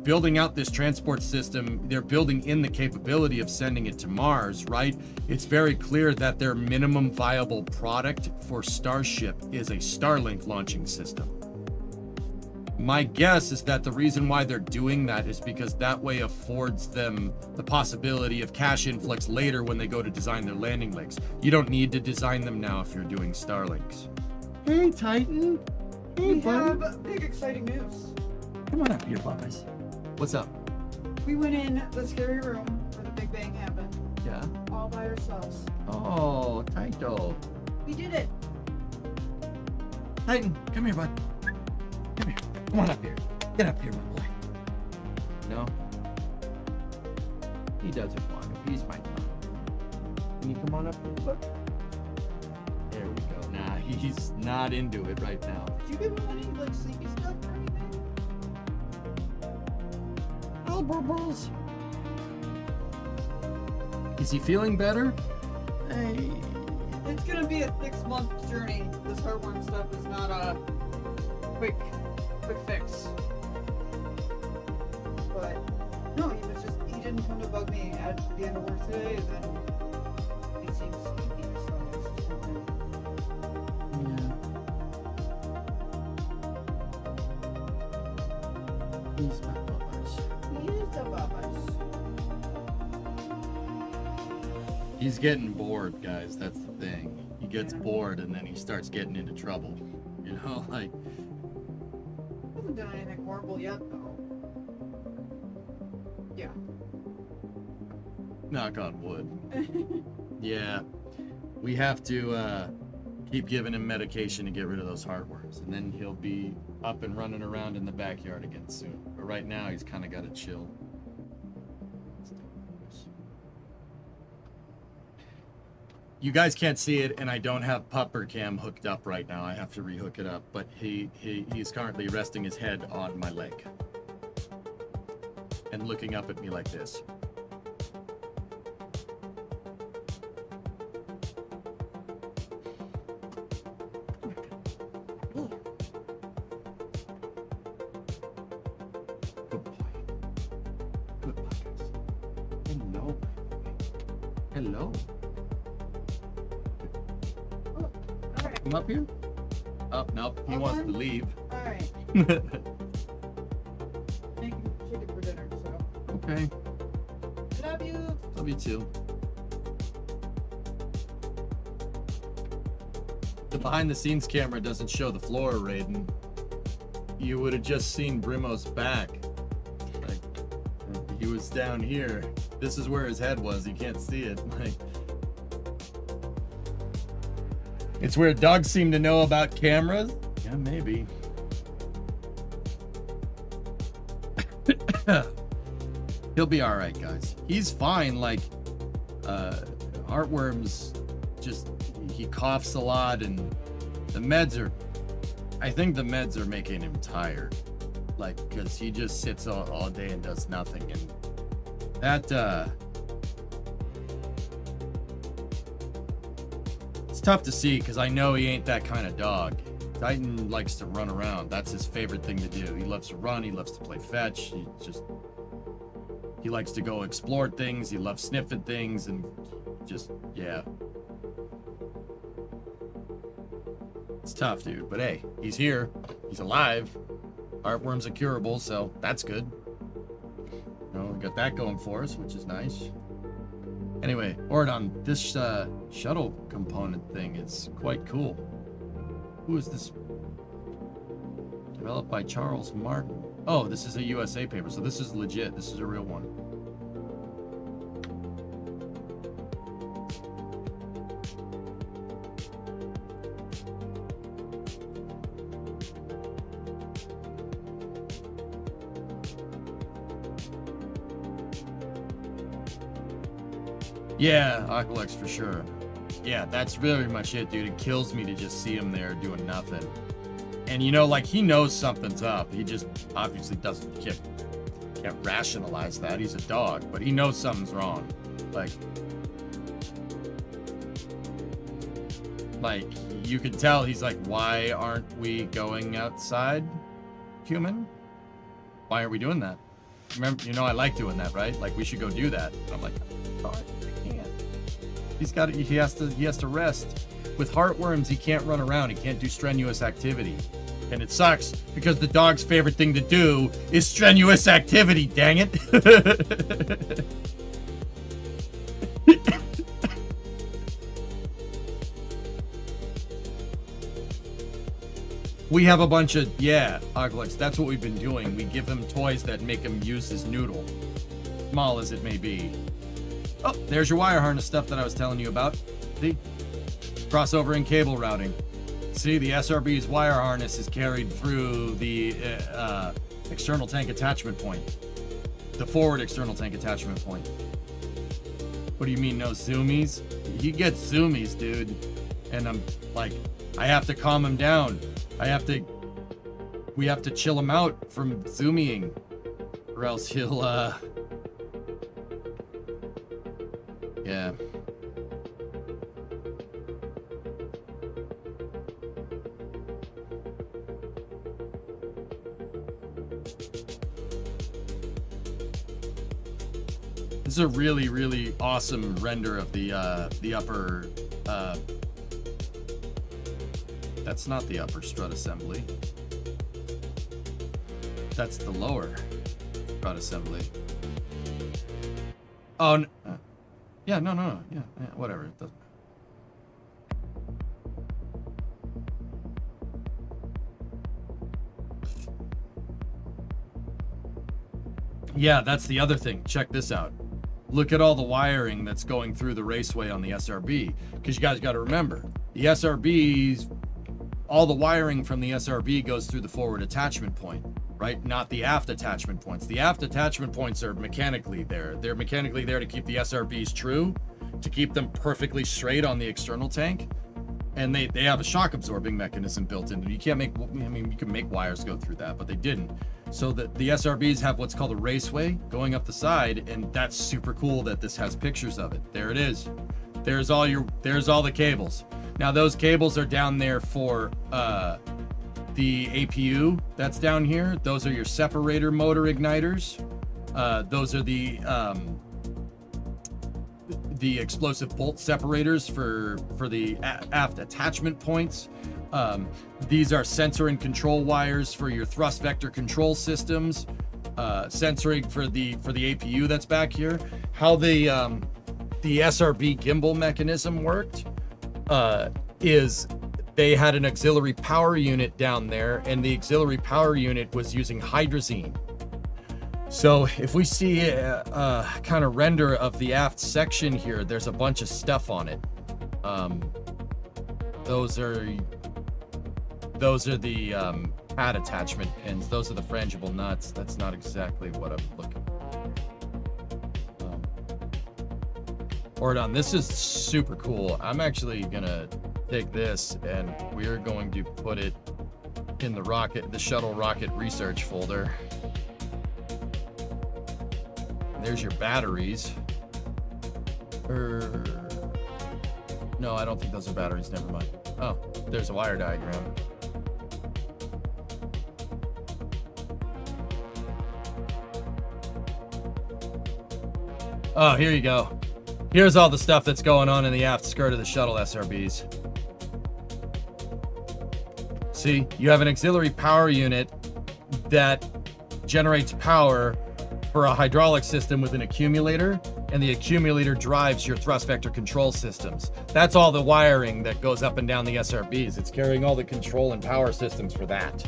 [SPEAKER 1] building out this transport system, they're building in the capability of sending it to Mars, right? It's very clear that their minimum viable product for Starship is a Starlink launching system. My guess is that the reason why they're doing that is because that way affords them the possibility of cash influx later when they go to design their landing legs. You don't need to design them now if you're doing Starlinks. Hey, Titan. Hey,
[SPEAKER 5] We
[SPEAKER 1] buddy.
[SPEAKER 5] have big exciting news.
[SPEAKER 1] Come on up here, Popeyes. What's up?
[SPEAKER 5] We went in the scary room where the Big Bang happened,
[SPEAKER 1] Yeah.
[SPEAKER 5] all by ourselves.
[SPEAKER 1] Oh, Titan.
[SPEAKER 5] We did it.
[SPEAKER 1] Titan, come here, bud. Come here. Come on up here. Get up here, my boy. No? He doesn't want to. He's my dog. Can you come on up here, bud? There we go. Nah, he's not into it right now.
[SPEAKER 5] Did you give him any like sleepy stuff or anything?
[SPEAKER 1] Oh, bubbles. Is he feeling better? Hey.
[SPEAKER 5] It's gonna be a 6-month journey. This heartworm stuff is not a quick fix. But no, he didn't come to bug me at the end of work today. Then he seems sleepy, so it's just something.
[SPEAKER 1] Yeah. He's my bubbles.
[SPEAKER 5] He is a bubbles.
[SPEAKER 1] He's getting bored, guys. That's the thing. He gets bored and then he starts getting into trouble. You know, like.
[SPEAKER 5] Hasn't done anything horrible yet, though. Yeah.
[SPEAKER 1] Knock on wood. Yeah. We have to keep giving him medication to get rid of those heartworms. And then he'll be up and running around in the backyard again soon. But right now, he's kind of got to chill. You guys can't see it, and I don't have pupper cam hooked up right now. I have to rehook it up, but he's currently resting his head on my leg and looking up at me like this. Good boy. Good boy, guys. Hello. Hello. Come up here? Oh, nope. He wants to leave.
[SPEAKER 5] Alright. Making chicken for dinner, so.
[SPEAKER 1] Okay.
[SPEAKER 5] Love you.
[SPEAKER 1] Love you too. The behind the scenes camera doesn't show the floor, Raiden. You would have just seen Brimo's back. Like, he was down here. This is where his head was. You can't see it. Like, it's where dogs seem to know about cameras. Yeah, maybe. He'll be all right, guys. He's fine. Like, heartworms, just he coughs a lot, and the meds are. I think the meds are making him tired, like, because he just sits all day and does nothing, and that. It's tough to see because I know he ain't that kind of dog. Titan likes to run around. That's his favorite thing to do. He loves to run. He loves to play fetch. He likes to go explore things. He loves sniffing things and just, yeah. It's tough, dude. But hey, he's here. He's alive. Heartworms are curable, so that's good. You know, we got that going for us, which is nice. Anyway, Ordon, this shuttle component thing is quite cool. Who is this? Developed by Charles Martin. Oh, this is a USA paper, so this is legit. This is a real one. Yeah, Aqualex for sure. Yeah, that's really much it, dude. It kills me to just see him there doing nothing. And you know, like, he knows something's up. He just obviously can't rationalize that. He's a dog, but he knows something's wrong. Like you could tell he's like, why aren't we going outside, human? Why aren't we doing that? Remember, you know, I like doing that, right? Like, we should go do that. And I'm like, oh, I can't. He has to rest. With heartworms, he can't run around. He can't do strenuous activity. And it sucks because the dog's favorite thing to do is strenuous activity, dang it. We have a bunch of, yeah, Oglex, that's what we've been doing. We give him toys that make him use his noodle, small as it may be. Oh, there's your wire harness stuff that I was telling you about. See? Crossover and cable routing. See, the SRB's wire harness is carried through the external tank attachment point. The forward external tank attachment point. What do you mean, no zoomies? He gets zoomies, dude. And I'm like, I have to calm him down. We have to chill him out from zooming. or else he'll, yeah. This is a really, really awesome render of the upper, that's not the upper strut assembly. That's the lower strut assembly. Oh, yeah, no, yeah, whatever. It doesn't. Yeah, that's the other thing. Check this out. Look at all the wiring that's going through the raceway on the SRB. Because you guys got to remember, the SRBs, all the wiring from the SRB goes through the forward attachment point, right? Not the aft attachment points. The aft attachment points are mechanically there. They're mechanically there to keep the SRBs true, to keep them perfectly straight on the external tank. And they have a shock absorbing mechanism built in. You can't make, I mean, you can make wires go through that, but they didn't. So that the SRBs have what's called a raceway going up the side, and that's super cool that this has pictures of it. There it is. There's all the cables. Now those cables are down there for the APU that's down here. Those are your separator motor igniters. Those are the explosive bolt separators for the aft attachment points. These are sensor and control wires for your thrust vector control systems, sensoring for the APU that's back here. How the SRB gimbal mechanism worked is they had an auxiliary power unit down there, and the auxiliary power unit was using hydrazine. So if we see a kind of render of the aft section here, there's a bunch of stuff on it. Those are the pad attachment pins. Those are the frangible nuts. That's not exactly what I'm looking for. Ordon, this is super cool. I'm actually gonna take this and we're going to put it in the shuttle rocket research folder. There's your batteries. No, I don't think those are batteries. Never mind. Oh, there's a wire diagram. Oh, here you go. Here's all the stuff that's going on in the aft skirt of the shuttle SRBs. See, you have an auxiliary power unit that generates power for a hydraulic system with an accumulator, and the accumulator drives your thrust vector control systems. That's all the wiring that goes up and down the SRBs. It's carrying all the control and power systems for that.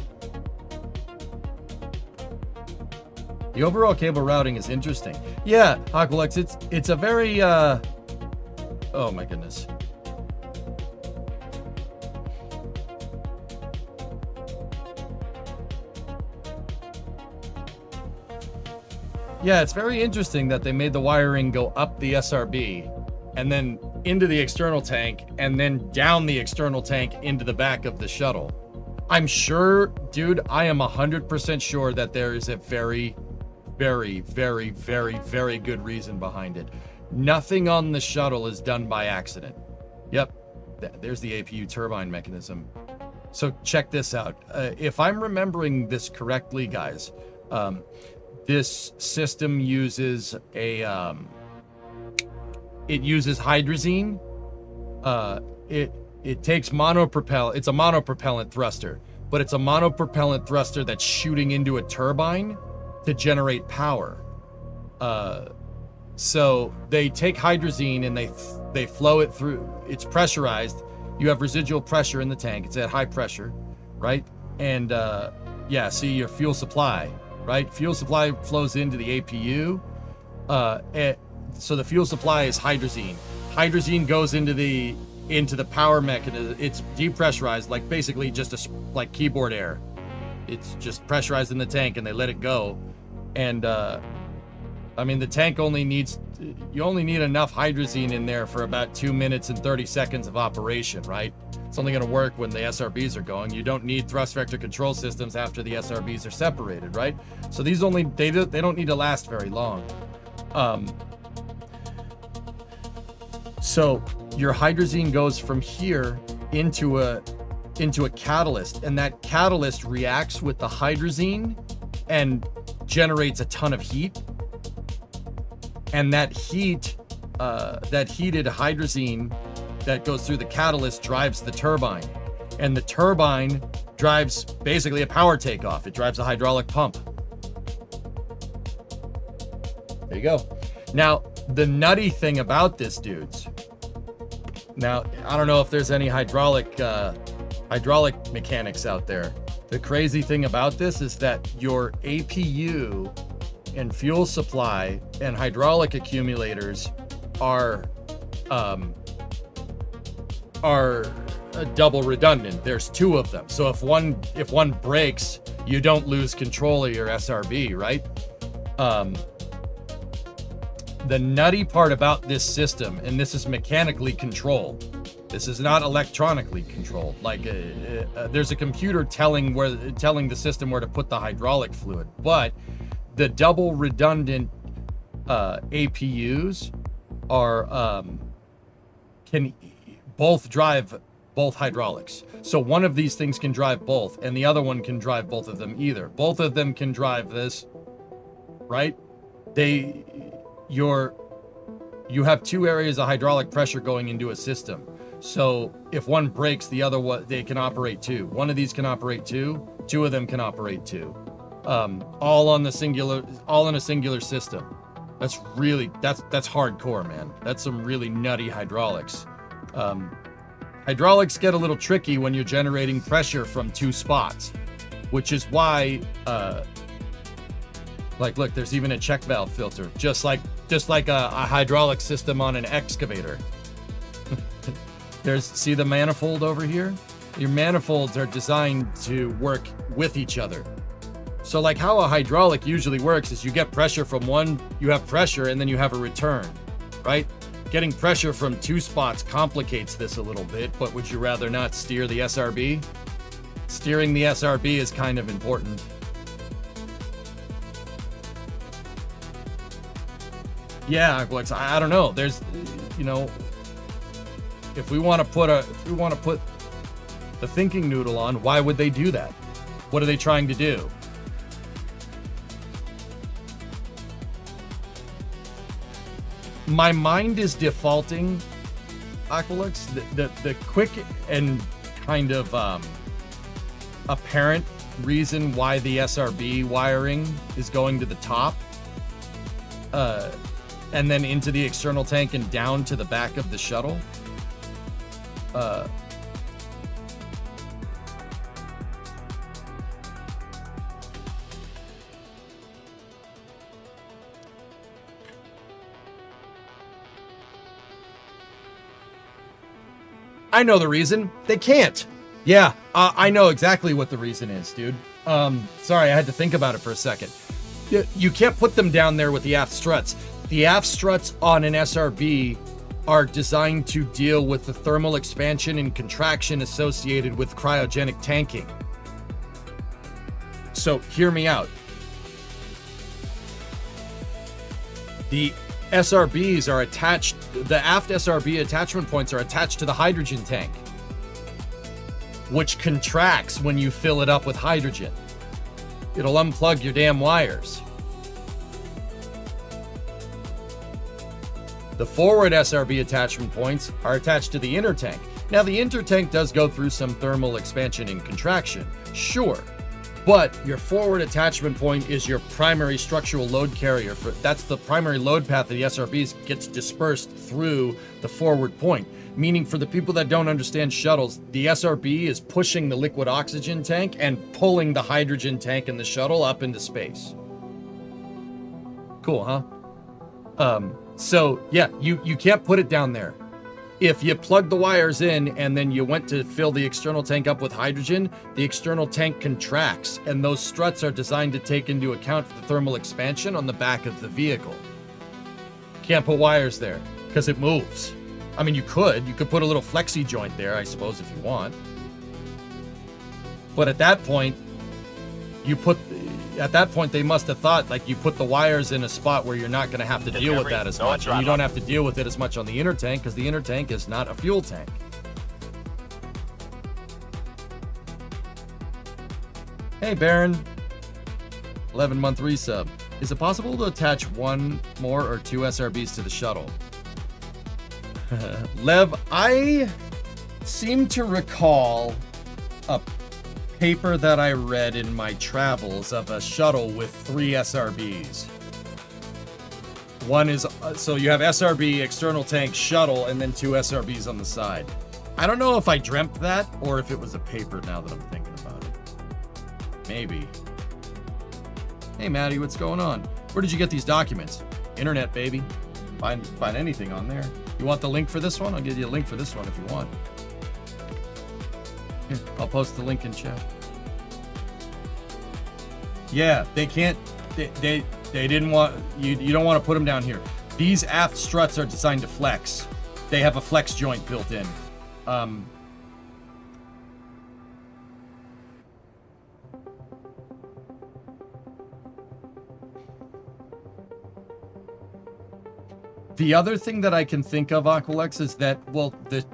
[SPEAKER 1] The overall cable routing is interesting. Yeah, Aqualex, it's a very, oh my goodness. Yeah, it's very interesting that they made the wiring go up the SRB and then into the external tank and then down the external tank into the back of the shuttle. I'm sure, dude, I am 100% sure that there is a very, very, very, very, very good reason behind it. Nothing on the shuttle is done by accident. Yep, there's the APU turbine mechanism. So check this out. If I'm remembering this correctly, guys, this system uses it uses hydrazine. It takes monopropellant. It's a monopropellant thruster, but it's a monopropellant thruster that's shooting into a turbine to generate power. So they take hydrazine and they flow it through. It's pressurized. You have residual pressure in the tank. It's at high pressure, right? And yeah, see your fuel supply. Right? Fuel supply flows into the APU. So the fuel supply is hydrazine. Hydrazine goes into the power mechanism. It's depressurized, like basically just like keyboard air. It's just pressurized in the tank and they let it go. And I mean, the tank only needs need enough hydrazine in there for about 2 minutes and 30 seconds of operation, right? It's only going to work when the SRBs are going. You don't need thrust vector control systems after the SRBs are separated, right? So these they don't need to last very long. So your hydrazine goes from here into a catalyst, and that catalyst reacts with the hydrazine and generates a ton of heat. And that heat, that heated hydrazine that goes through the catalyst drives the turbine. And the turbine drives basically a power takeoff. It drives a hydraulic pump. There you go. Now, the nutty thing about this, dudes. Now, I don't know if there's any hydraulic mechanics out there. The crazy thing about this is that your APU and fuel supply and hydraulic accumulators are double redundant. There's two of them. So if one breaks, you don't lose control of your SRB, right? The nutty part about this system, and this is mechanically controlled. This is not electronically controlled. Like there's a computer telling the system where to put the hydraulic fluid, but the double redundant APUs can both drive both hydraulics. So one of these things can drive both, and the other one can drive both of them either. Both of them can drive this, right? You have two areas of hydraulic pressure going into a system. So if one breaks, the other one, they can operate too. One of these can operate too. Two of them can operate too. All in a singular system. That's hardcore, man. That's some really nutty hydraulics. Hydraulics get a little tricky when you're generating pressure from two spots, which is why, look, there's even a check valve filter, just like a hydraulic system on an excavator. See the manifold over here? Your manifolds are designed to work with each other. So like how a hydraulic usually works is you get pressure from one, you have pressure, and then you have a return, right? Getting pressure from two spots complicates this a little bit, but would you rather not steer the SRB? Steering the SRB is kind of important. Yeah, I don't know. There's, if we want to put the thinking noodle on, why would they do that? What are they trying to do? My mind is defaulting, Aqualux, the quick and kind of apparent reason why the SRB wiring is going to the top and then into the external tank and down to the back of the shuttle. I know the reason. They can't. Yeah, I know exactly what the reason is, dude. Sorry, I had to think about it for a second. You can't put them down there with the aft struts. The aft struts on an SRB are designed to deal with the thermal expansion and contraction associated with cryogenic tanking. So hear me out. The SRBs are attached, the aft SRB attachment points are attached to the hydrogen tank, which contracts when you fill it up with hydrogen. It'll unplug your damn wires. The forward SRB attachment points are attached to the inner tank. Now, the inner tank does go through some thermal expansion and contraction, sure, but your forward attachment point is your primary structural load carrier. That's the primary load path of the SRBs gets dispersed through the forward point. Meaning, for the people that don't understand shuttles, the SRB is pushing the liquid oxygen tank and pulling the hydrogen tank in the shuttle up into space. Cool, huh? So yeah, you can't put it down there. If you plug the wires in and then you went to fill the external tank up with hydrogen, the external tank contracts, and those struts are designed to take into account the thermal expansion on the back of the vehicle. Can't put wires there because it moves. I mean, you could put a little flexi joint there, I suppose, if you want. But at that point, they must have thought like you put the wires in a spot where you're not going to have to deal with that as much. And you don't have to deal with it as much on the inner tank because the inner tank is not a fuel tank. Hey, Baron. 11-month resub. Is it possible to attach one more or two SRBs to the shuttle? Lev, I seem to recall a paper that I read in my travels of a shuttle with 3 SRBs. One is, so you have SRB, external tank, shuttle, and then 2 SRBs on the side. I don't know if I dreamt that or if it was a paper now that I'm thinking about it. Maybe. Hey, Maddie, what's going on? Where did you get these documents? Internet, baby. Find anything on there. You want the link for this one? I'll give you a link for this one if you want. Here, I'll post the link in chat. Yeah, they can't. They didn't want you. You don't want to put them down here. These aft struts are designed to flex. They have a flex joint built in. The other thing that I can think of, Aqualex, is that, well, the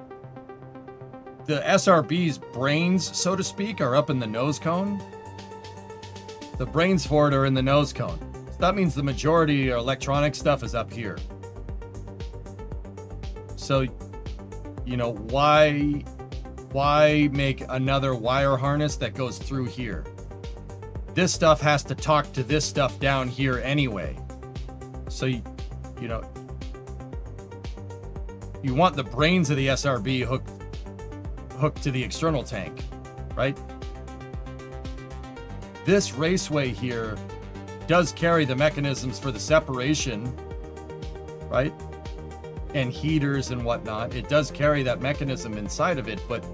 [SPEAKER 1] SRB's brains, so to speak, are up in the nose cone. The brains for it are in the nose cone. So that means the majority of electronic stuff is up here. So, you know, why make another wire harness that goes through here? This stuff has to talk to this stuff down here anyway. So, you know, you want the brains of the SRB hooked to the external tank, right? This raceway here does carry the mechanisms for the separation, right? And heaters and whatnot. It does carry that mechanism inside of it, but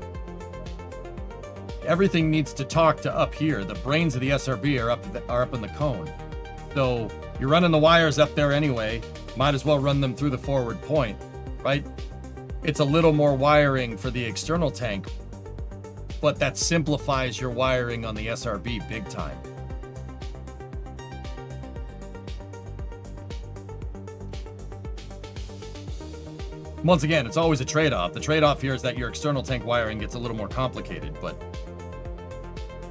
[SPEAKER 1] everything needs to talk to up here. The brains of the SRB are up in the cone. So you're running the wires up there anyway. Might as well run them through the forward point. Right? It's a little more wiring for the external tank, but that simplifies your wiring on the SRB big time. Once again, it's always a trade-off. The trade-off here is that your external tank wiring gets a little more complicated, but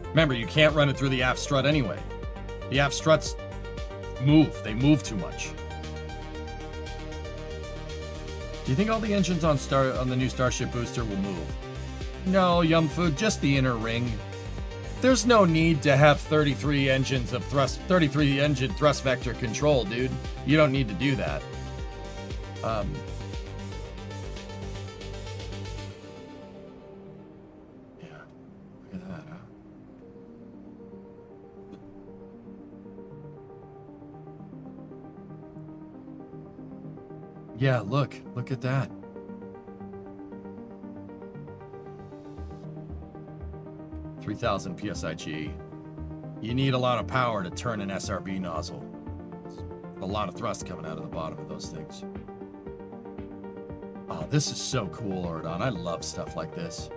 [SPEAKER 1] remember, you can't run it through the aft strut anyway. The aft struts move. They move too much. Do you think all the engines on the new Starship booster will move? No, Yum Food, just the inner ring. There's no need to have 33 engine thrust vector control, dude. You don't need to do that. Yeah, look at that, huh? Yeah, look at that. $3,000 PSIG. You need a lot of power to turn an SRB nozzle. It's a lot of thrust coming out of the bottom of those things. Oh, this is so cool, Ordon. I love stuff like this.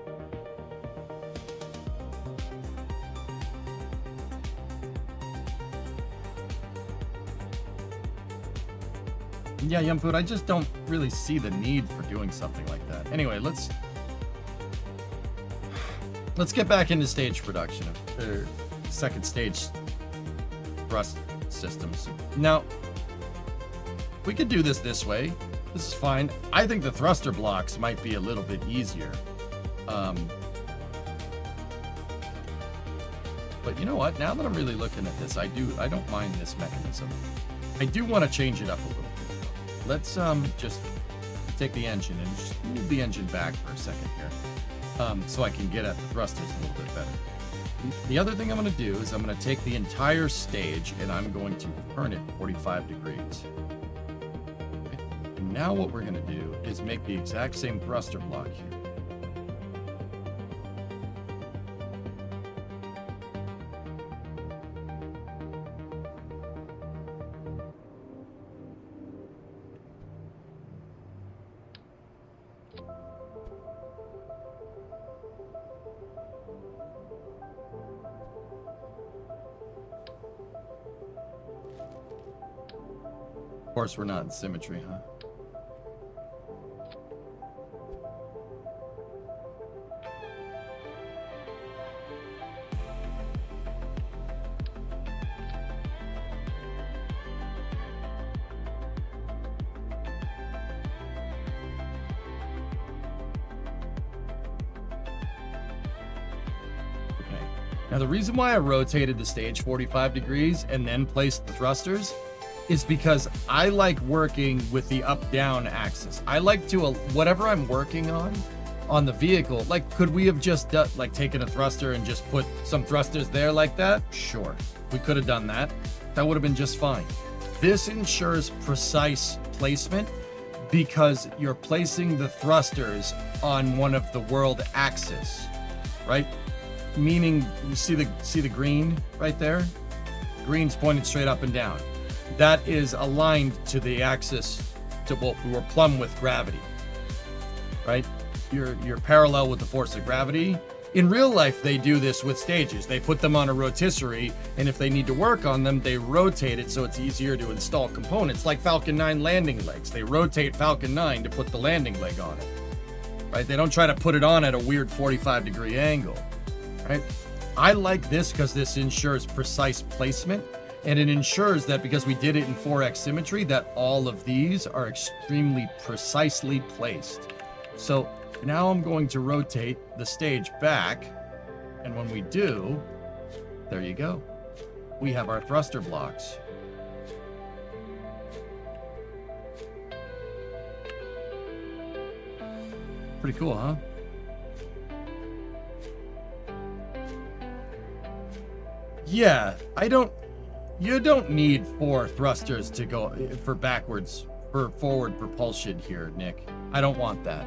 [SPEAKER 1] Yeah, Yum Food, I just don't really see the need for doing something like that. Anyway, let's get back into stage production of second stage thrust systems. Now, we could do this way. This is fine. I think the thruster blocks might be a little bit easier. But you know what? Now that I'm really looking at this, I don't mind this mechanism. I do want to change it up a little bit. Let's just take the engine and just move the engine back for a second here, so I can get at the thrusters a little bit better. The other thing I'm going to do is I'm going to take the entire stage and I'm going to turn it 45 degrees. Okay. And now what we're going to do is make the exact same thruster block here. Of course, we're not in symmetry, huh? Now, the reason why I rotated the stage 45 degrees and then placed the thrusters is because I like working with the up-down axis. I like to, whatever I'm working on the vehicle, like, could we have just like taken a thruster and just put some thrusters there like that? Sure, we could have done that. That would have been just fine. This ensures precise placement because you're placing the thrusters on one of the world axis, right? Meaning, you see the green right there? Green's pointed straight up and down. That is aligned to the axis, well, we're plumb with gravity, right? You're parallel with the force of gravity. In real life, they do this with stages. They put them on a rotisserie, and if they need to work on them, they rotate it so it's easier to install components, like Falcon 9 landing legs. They rotate Falcon 9 to put the landing leg on it, right? They don't try to put it on at a weird 45-degree angle. Right? I like this because this ensures precise placement, and it ensures that because we did it in 4x symmetry, that all of these are extremely precisely placed. So now I'm going to rotate the stage back, and when we do, there you go. We have our thruster blocks. Pretty cool, huh? Yeah, you don't need 4 thrusters to go for forward propulsion here, Nick. I don't want that.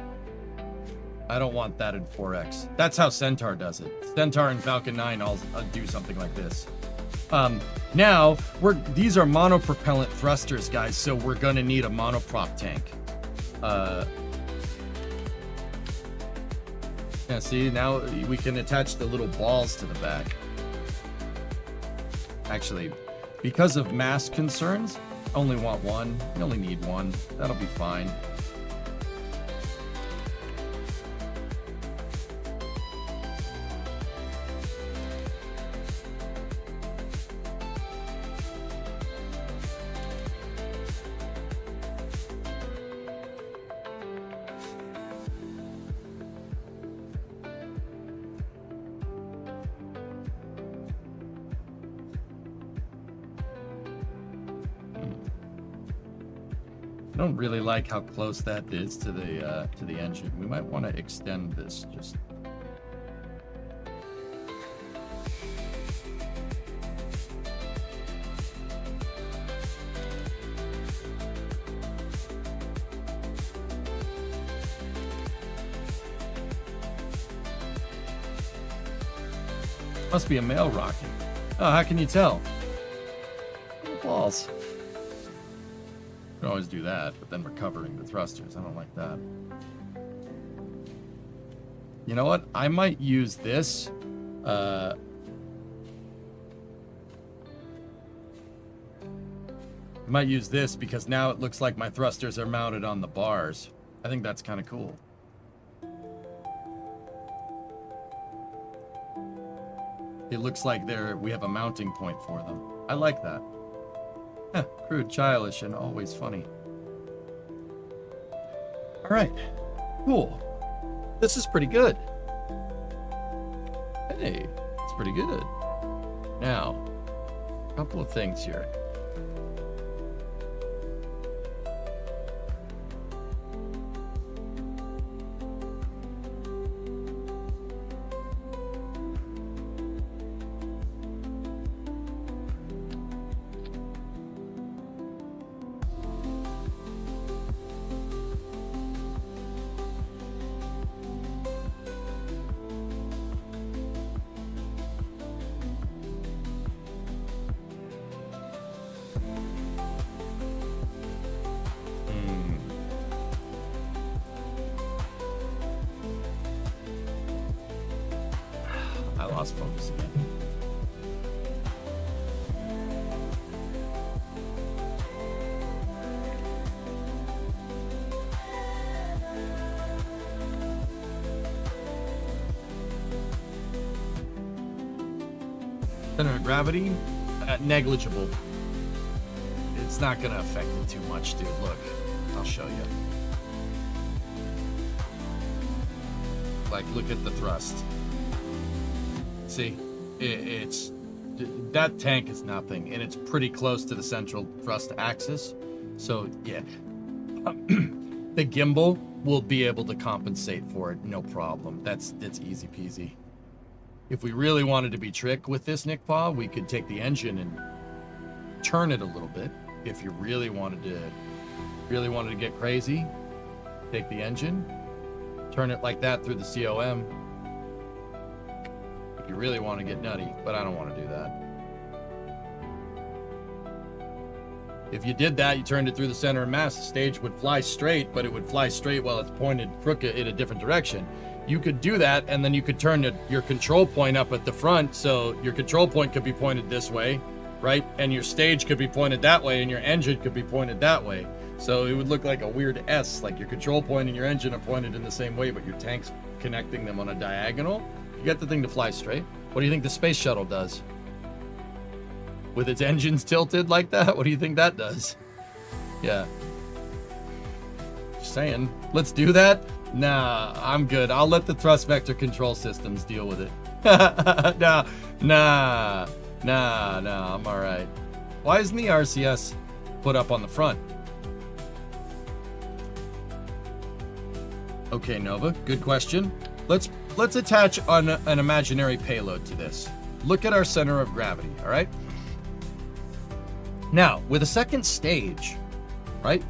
[SPEAKER 1] I don't want that in 4X. That's how Centaur does it. Centaur and Falcon 9 all do something like this. Now, these are monopropellant thrusters, guys, so we're gonna need a monoprop tank. Yeah, see, now we can attach the little balls to the back. Actually, because of mass concerns, I only want one. You only need one. That'll be fine. I don't really like how close that is to the engine. We might want to extend this just. Must be a male rocket. Oh, how can you tell? Balls. Can always do that, but then we're covering the thrusters. I don't like that. You know what? I might use this. I might use this because now it looks like my thrusters are mounted on the bars. I think that's kind of cool. It looks like we have a mounting point for them. I like that. Crude, childish, and always funny. All right, cool. This is pretty good. Hey, it's pretty good. Now, a couple of things here. lost focus again. Center of gravity, negligible. It's not gonna affect it too much, dude. Look, I'll show you. Like, look at the thrust. See, it's that tank is nothing, and it's pretty close to the central thrust axis. So yeah, the gimbal will be able to compensate for it, no problem. That's easy peasy. If we really wanted to be trick with this Nick Paw, we could take the engine and turn it a little bit. If you really wanted to get crazy, take the engine, turn it like that through the COM. If you really want to get nutty, but I don't want to do that. If you did that, you turned it through the center of mass, the stage would fly straight, but it would fly straight while it's pointed crooked in a different direction. You could do that, and then you could turn your control point up at the front, so your control point could be pointed this way, right? And your stage could be pointed that way, and your engine could be pointed that way. So it would look like a weird S, like your control point and your engine are pointed in the same way, but your tank's connecting them on a diagonal. You get the thing to fly straight. What do you think the space shuttle does? With its engines tilted like that? What do you think that does? Yeah. Just saying. Let's do that? Nah, I'm good. I'll let the thrust vector control systems deal with it. Nah, I'm all right. Why isn't the RCS put up on the front? Okay, Nova, good question. Let's attach an imaginary payload to this. Look at our center of gravity, all right? Now, with a second stage, right?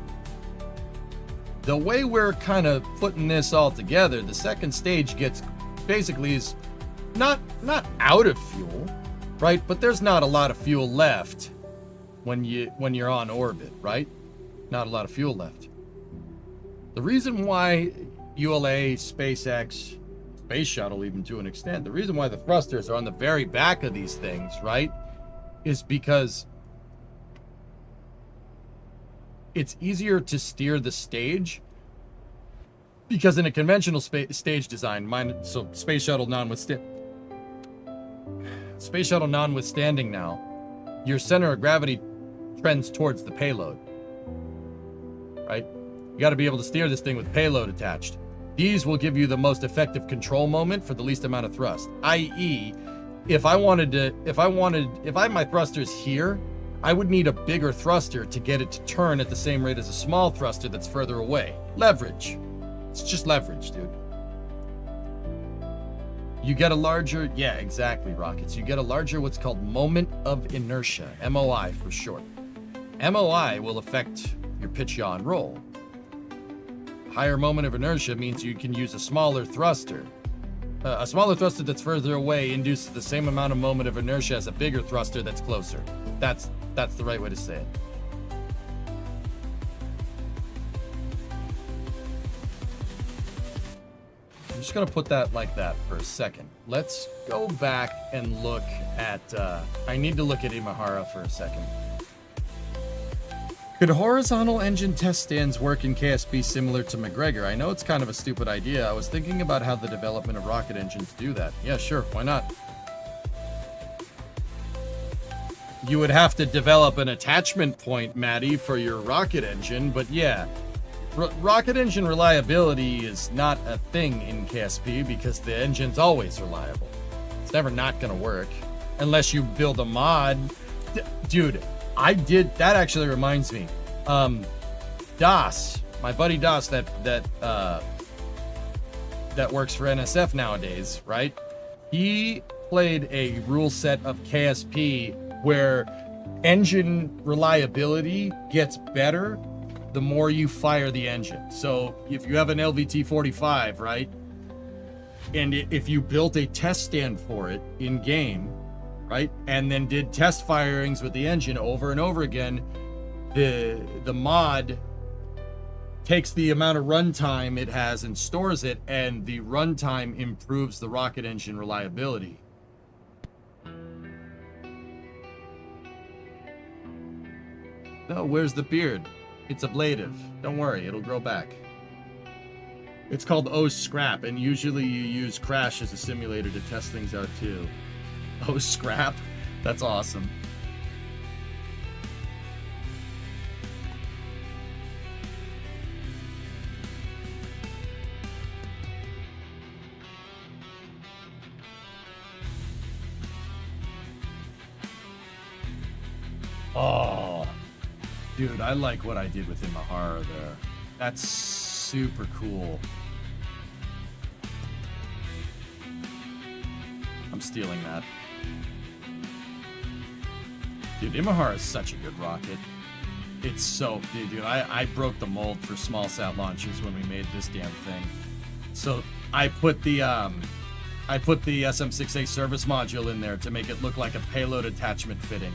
[SPEAKER 1] The way we're kind of putting this all together, the second stage gets basically is not out of fuel, right? But there's not a lot of fuel left when you're on orbit, right? Not a lot of fuel left. The reason why ULA, SpaceX, Space Shuttle, even to an extent, the reason why the thrusters are on the very back of these things, right, is because it's easier to steer the stage, because in a conventional stage design, Space Shuttle notwithstanding now, your center of gravity trends towards the payload, right? You got to be able to steer this thing with payload attached. These will give you the most effective control moment for the least amount of thrust. I.e., if I had my thrusters here, I would need a bigger thruster to get it to turn at the same rate as a small thruster that's further away. Leverage. It's just leverage, dude. You get a larger, yeah, exactly, Rockets. You get a larger what's called moment of inertia, MOI for short. MOI will affect your pitch, yaw, and roll. Higher moment of inertia means you can use a smaller thruster. A smaller thruster that's further away induces the same amount of moment of inertia as a bigger thruster that's closer. That's the right way to say it. I'm just gonna put that like that for a second. Let's go back and look at, I need to look at Imahara for a second. Could horizontal engine test stands work in KSP similar to McGregor? I know it's kind of a stupid idea. I was thinking about how the development of rocket engines do that. Yeah, sure, why not? You would have to develop an attachment point, Maddie, for your rocket engine, but yeah. Rocket engine reliability is not a thing in KSP because the engine's always reliable. It's never not gonna work unless you build a mod. Dude, that actually reminds me. Das, my buddy Das that works for NSF nowadays, right? He played a rule set of KSP where engine reliability gets better the more you fire the engine. So if you have an LVT-45, right? And if you built a test stand for it in game, right? And then did test firings with the engine over and over again, the mod takes the amount of runtime it has and stores it, and the runtime improves the rocket engine reliability. No, where's the beard? It's ablative. Don't worry, it'll grow back. It's called Scrap, and usually you use Crash as a simulator to test things out too. Scrap? That's awesome. Oh, dude, I like what I did with Imahara there. That's super cool. I'm stealing that. Dude, Imahara is such a good rocket. It's so, dude, I broke the mold for small sat launchers when we made this damn thing. So I put the SM6A service module in there to make it look like a payload attachment fitting.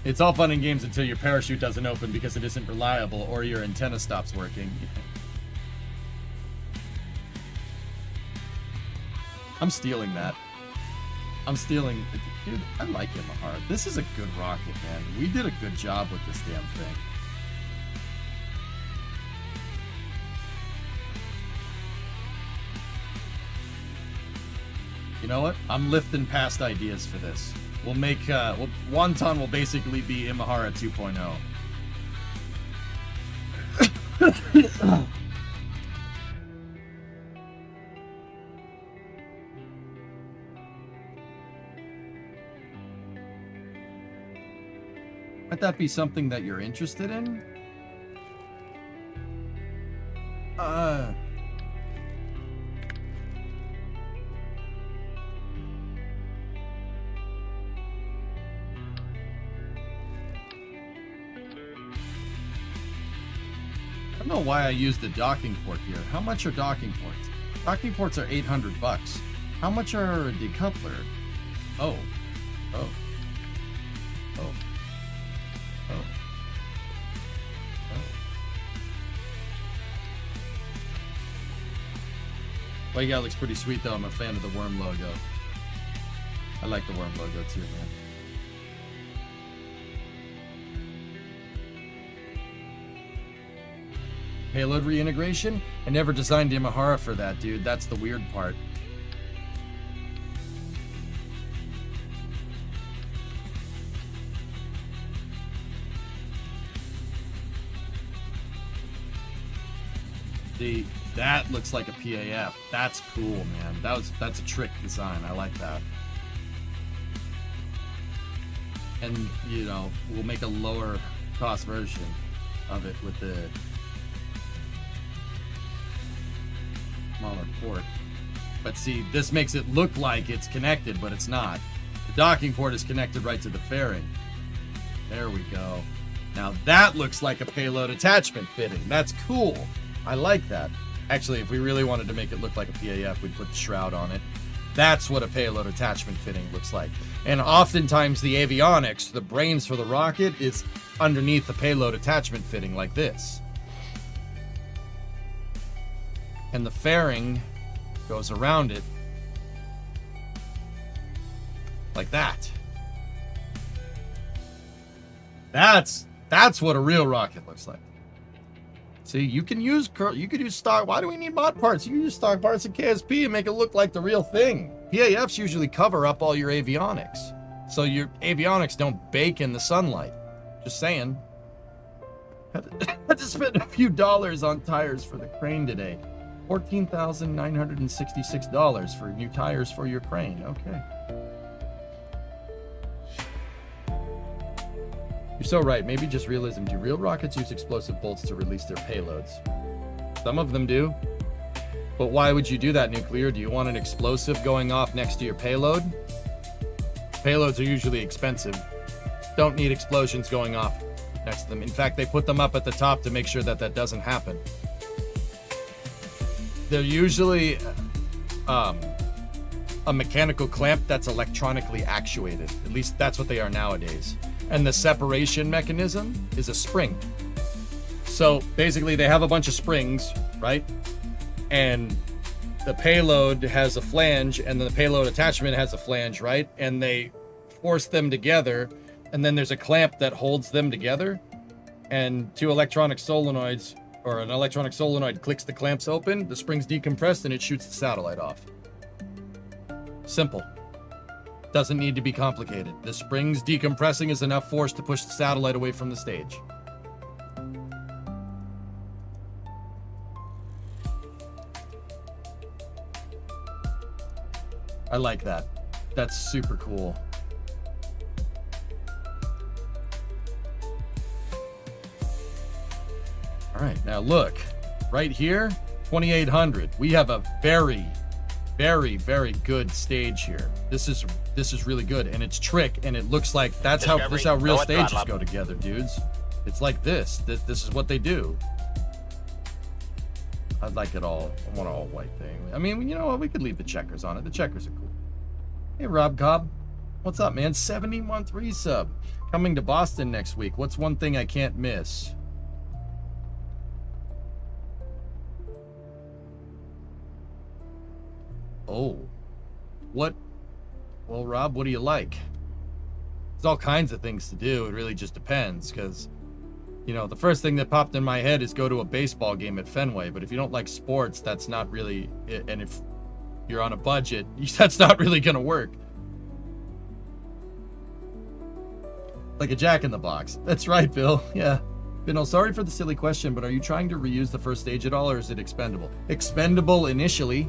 [SPEAKER 1] It's all fun and games until your parachute doesn't open because it isn't reliable or your antenna stops working. I'm stealing that. I'm stealing... Dude, I like Imahara. This is a good rocket, man. We did a good job with this damn thing. You know what? I'm lifting past ideas for this. We'll make, Wanton will basically be Imahara 2.0. Might that be something that you're interested in? I don't know why I used the docking port here. How much are docking ports? Docking ports are $800. How much are a decoupler? Oh. Oh. Oh. Oh. Oh. Well, yeah, it looks pretty sweet though. I'm a fan of the worm logo. I like the worm logo too, man. Payload reintegration? I never designed Imahara for that, dude. That's the weird part. That looks like a PAF. That's cool, man. That's a trick design. I like that. And, you know, we'll make a lower cost version of it with the smaller port. But see, this makes it look like it's connected, but it's not. The docking port is connected right to the fairing. There we go. Now that looks like a payload attachment fitting. That's cool. I like that. Actually, if we really wanted to make it look like a PAF, we'd put the shroud on it. That's what a payload attachment fitting looks like. And oftentimes the avionics, the brains for the rocket, is underneath the payload attachment fitting like this. And the fairing goes around it like that. That's what a real rocket looks like. See, you could use stock. Why do we need mod parts? You can use stock parts and KSP and make it look like the real thing. PAFs usually cover up all your avionics, so your avionics don't bake in the sunlight. Just saying. Had to spend a few dollars on tires for the crane today. $14,966 for new tires for your crane. Okay. You're so right. Maybe just realism. Do real rockets use explosive bolts to release their payloads? Some of them do. But why would you do that, Nuclear? Do you want an explosive going off next to your payload? Payloads are usually expensive. Don't need explosions going off next to them. In fact, they put them up at the top to make sure that that doesn't happen. They're usually a mechanical clamp that's electronically actuated. At least that's what they are nowadays. And the separation mechanism is a spring. So basically they have a bunch of springs, right? And the payload has a flange, and then the payload attachment has a flange, right? And they force them together, and then there's a clamp that holds them together, and two electronic solenoids, or an electronic solenoid clicks the clamps open, the spring's decompressed, and it shoots the satellite off. Simple. Doesn't need to be complicated. The spring's decompressing is enough force to push the satellite away from the stage. I like that. That's super cool. All right, now look, right here, 2800. We have a very, very, very good stage here. This is really good, and it's trick, and it looks like this is how real stages go together, dudes. It's like this. This is what they do. I'd like it all. I want an all white thing. I mean, you know what? We could leave the checkers on it. The checkers are cool. Hey, Rob Cobb. What's up, man? 70-month resub. Coming to Boston next week. What's one thing I can't miss? Oh. What? Well, Rob, what do you like? There's all kinds of things to do. It really just depends, because, you know, the first thing that popped in my head is go to a baseball game at Fenway. But if you don't like sports, that's not really it. And if you're on a budget, that's not really going to work. Like a Jack in the Box. That's right, Bill. Yeah. Bill, sorry for the silly question, but are you trying to reuse the first stage at all, or is it expendable? Expendable initially.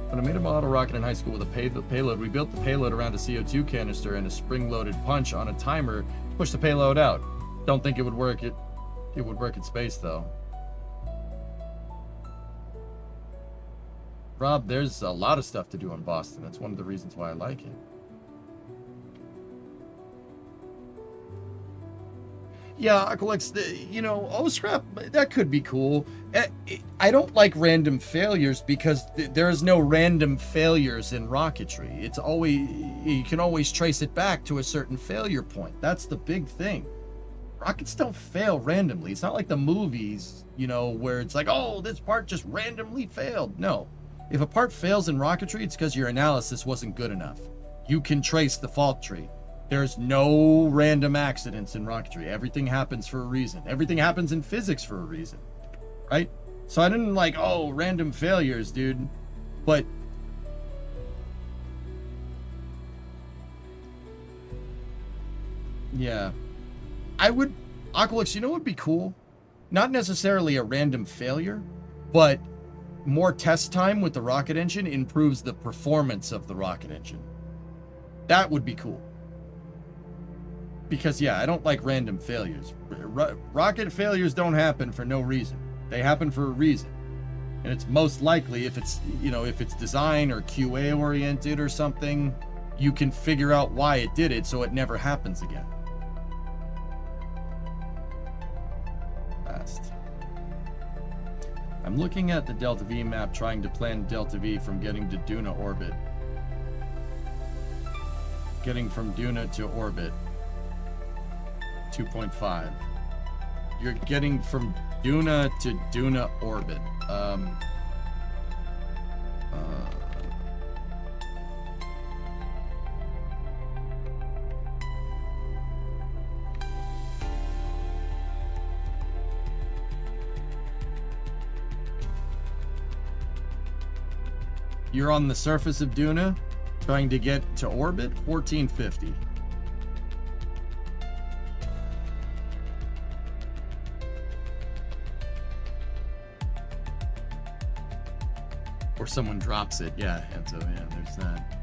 [SPEAKER 1] When I made a model rocket in high school with a payload, we built the payload around a CO2 canister and a spring-loaded punch on a timer to push the payload out. Don't think it would work. It would work in space, though. Rob, there's a lot of stuff to do in Boston. That's one of the reasons why I like it. Yeah, Aqualex, you know, scrap, that could be cool. I don't like random failures because there is no random failures in rocketry. It's always, you can always trace it back to a certain failure point. That's the big thing. Rockets don't fail randomly. It's not like the movies, you know, where it's like, oh, this part just randomly failed. No. If a part fails in rocketry, it's because your analysis wasn't good enough. You can trace the fault tree. There's no random accidents in rocketry. Everything happens for a reason. Everything happens in physics for a reason, right? So I didn't like, oh, random failures, dude. But yeah, I would, Aqualix, you know what would be cool? Not necessarily a random failure, but more test time with the rocket engine improves the performance of the rocket engine. That would be cool. Because, yeah, I don't like random failures. Rocket failures don't happen for no reason. They happen for a reason. And it's most likely, if it's, you know, if it's design or QA oriented or something, you can figure out why it did it so it never happens again. Fast. I'm looking at the Delta V map trying to plan Delta V from getting to Duna orbit. Getting from Duna to orbit. 2.5. You're getting from Duna to Duna orbit. You're on the surface of Duna, trying to get to orbit, 1450. Or someone drops it, yeah, and so yeah, there's that.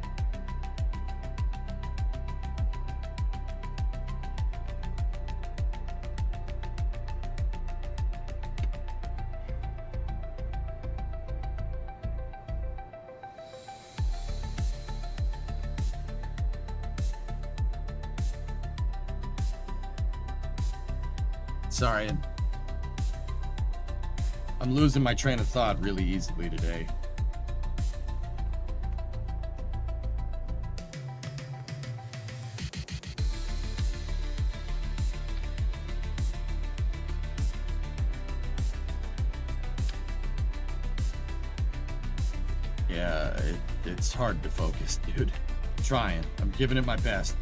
[SPEAKER 1] Sorry, I'm losing my train of thought really easily today. Yeah, it's hard to focus, dude. I'm trying. I'm giving it my best.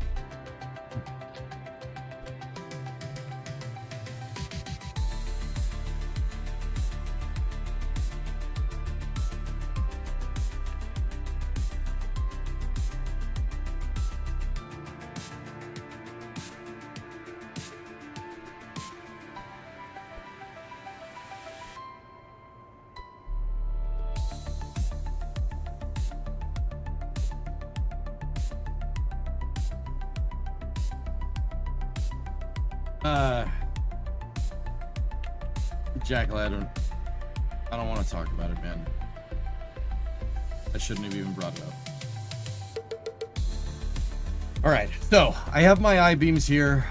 [SPEAKER 1] Jackal, I don't want to talk about it, man. I shouldn't have even brought it up. All right, so I have my I-beams here.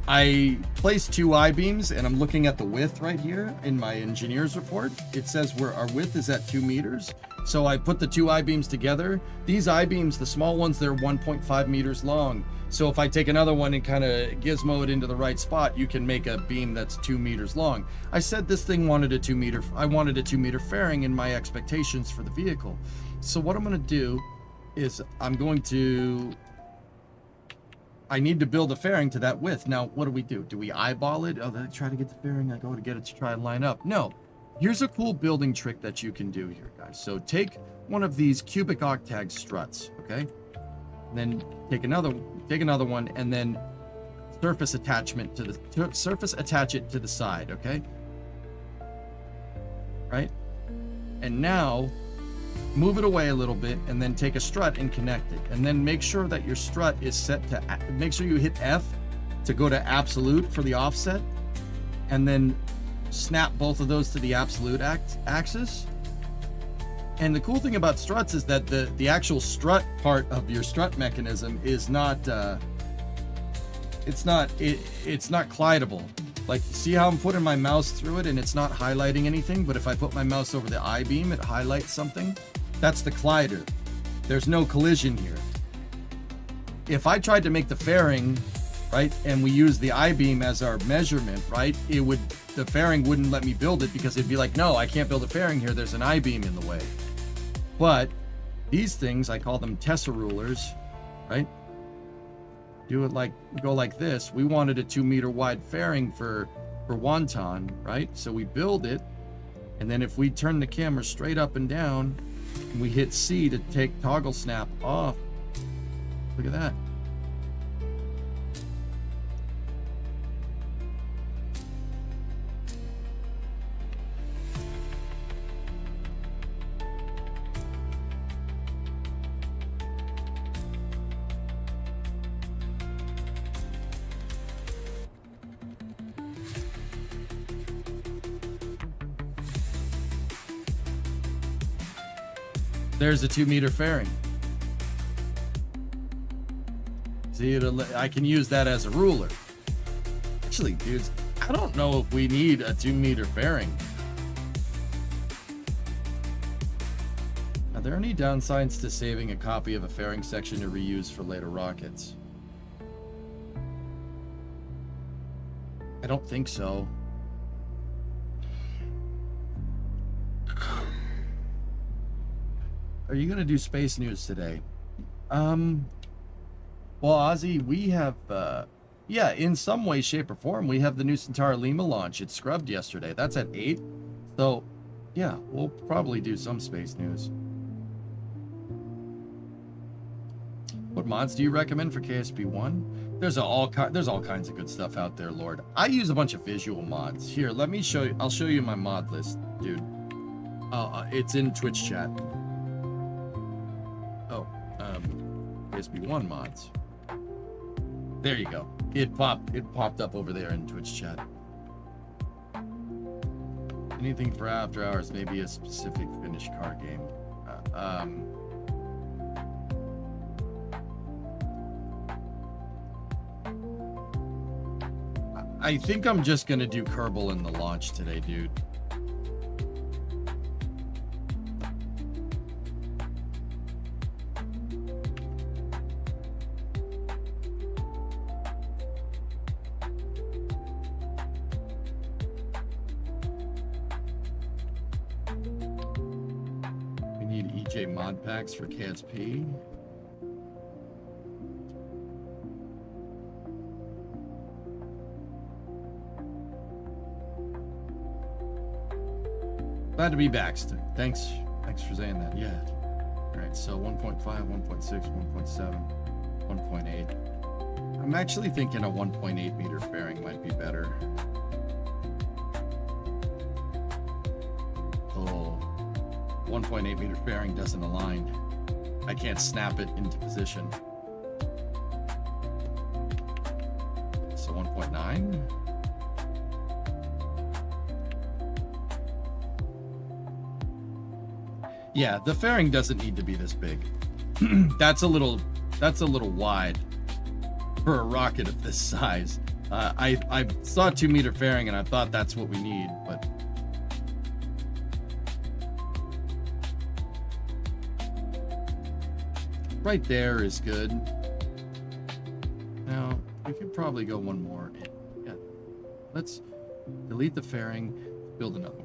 [SPEAKER 1] I placed 2 I-beams, and I'm looking at the width right here in my engineer's report. It says our width is at 2 meters. So I put the 2 I-beams together. These I-beams, the small ones, they're 1.5 meters long. So if I take another one and kind of gizmo it into the right spot, you can make a beam that's 2 meters long. I said this thing wanted a 2 meter, I wanted a 2 meter fairing in my expectations for the vehicle. So what I'm gonna do is I need to build a fairing to that width. Now, what do? Do we eyeball it? Oh, then I try to get the fairing, I go to get it to try and line up. No. Here's a cool building trick that you can do here, guys. So take one of these cubic octag struts, okay? And then take another one, and then surface attach it to the side, okay? Right? And now move it away a little bit, and then take a strut and connect it. And then make sure that your strut is set to, make sure you hit F to go to absolute for the offset, and then snap both of those to the absolute axis. And the cool thing about struts is that the actual strut part of your strut mechanism is not it's not collidable. Like, see how I'm putting my mouse through it and it's not highlighting anything, but if I put my mouse over the I-beam, it highlights something. That's the collider. There's no collision here. If I tried to make the fairing, right, and we use the I-beam as our measurement, right, the fairing wouldn't let me build it, because it'd be like, no, I can't build a fairing here, there's an I-beam in the way. But these things, I call them Tessa rulers, right? Go like this. We wanted a 2 meter wide fairing for Wanton, right? So we build it, and then if we turn the camera straight up and down, and we hit C to take toggle snap off, look at that. There's a 2 meter fairing. See, I can use that as a ruler. Actually, dudes, I don't know if we need a 2 meter fairing. Are there any downsides to saving a copy of a fairing section to reuse for later rockets? I don't think so. Are you going to do space news today? Well, Ozzy, we have, yeah, in some way, shape, or form, we have the new Centaur Lima launch. It scrubbed yesterday. That's at 8. So, yeah, we'll probably do some space news. What mods do you recommend for KSP1? There's all kinds of good stuff out there, Lord. I use a bunch of visual mods. Here, let me show you. I'll show you my mod list, dude. It's in Twitch chat. KSP1 mods. There you go. It popped up over there in Twitch chat. Anything for after hours, maybe a specific Finnish car game. I think I'm just gonna do Kerbal in the launch today, dude. need EJ mod packs for KSP. Glad to be back. Thanks for saying that. Yeah. All right. So 1.5, 1.6, 1.7, 1.8. I'm actually thinking a 1.8 meter fairing might be better. Oh, 1.8 meter fairing doesn't align. I can't snap it into position. So 1.9. Yeah, the fairing doesn't need to be this big. That's a little wide for a rocket of this size. I saw 2 meter fairing and I thought that's what we need, but right there is good. Now, we could probably go one more. Yeah. Let's delete the fairing, build another one.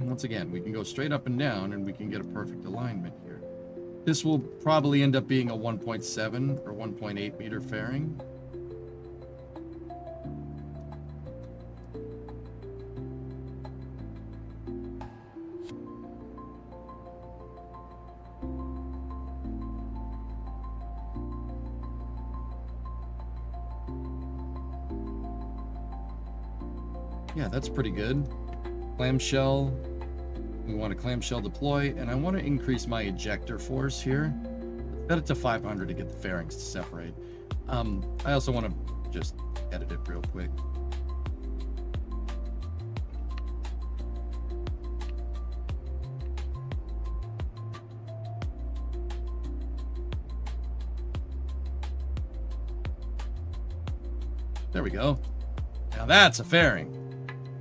[SPEAKER 1] Once again, we can go straight up and down and we can get a perfect alignment here. This will probably end up being a 1.7 or 1.8 meter fairing. Yeah, that's pretty good. Clamshell. We want a clamshell deploy, and I want to increase my ejector force here. Set it to 500 to get the fairings to separate. I also want to just edit it real quick. There we go. Now that's a fairing.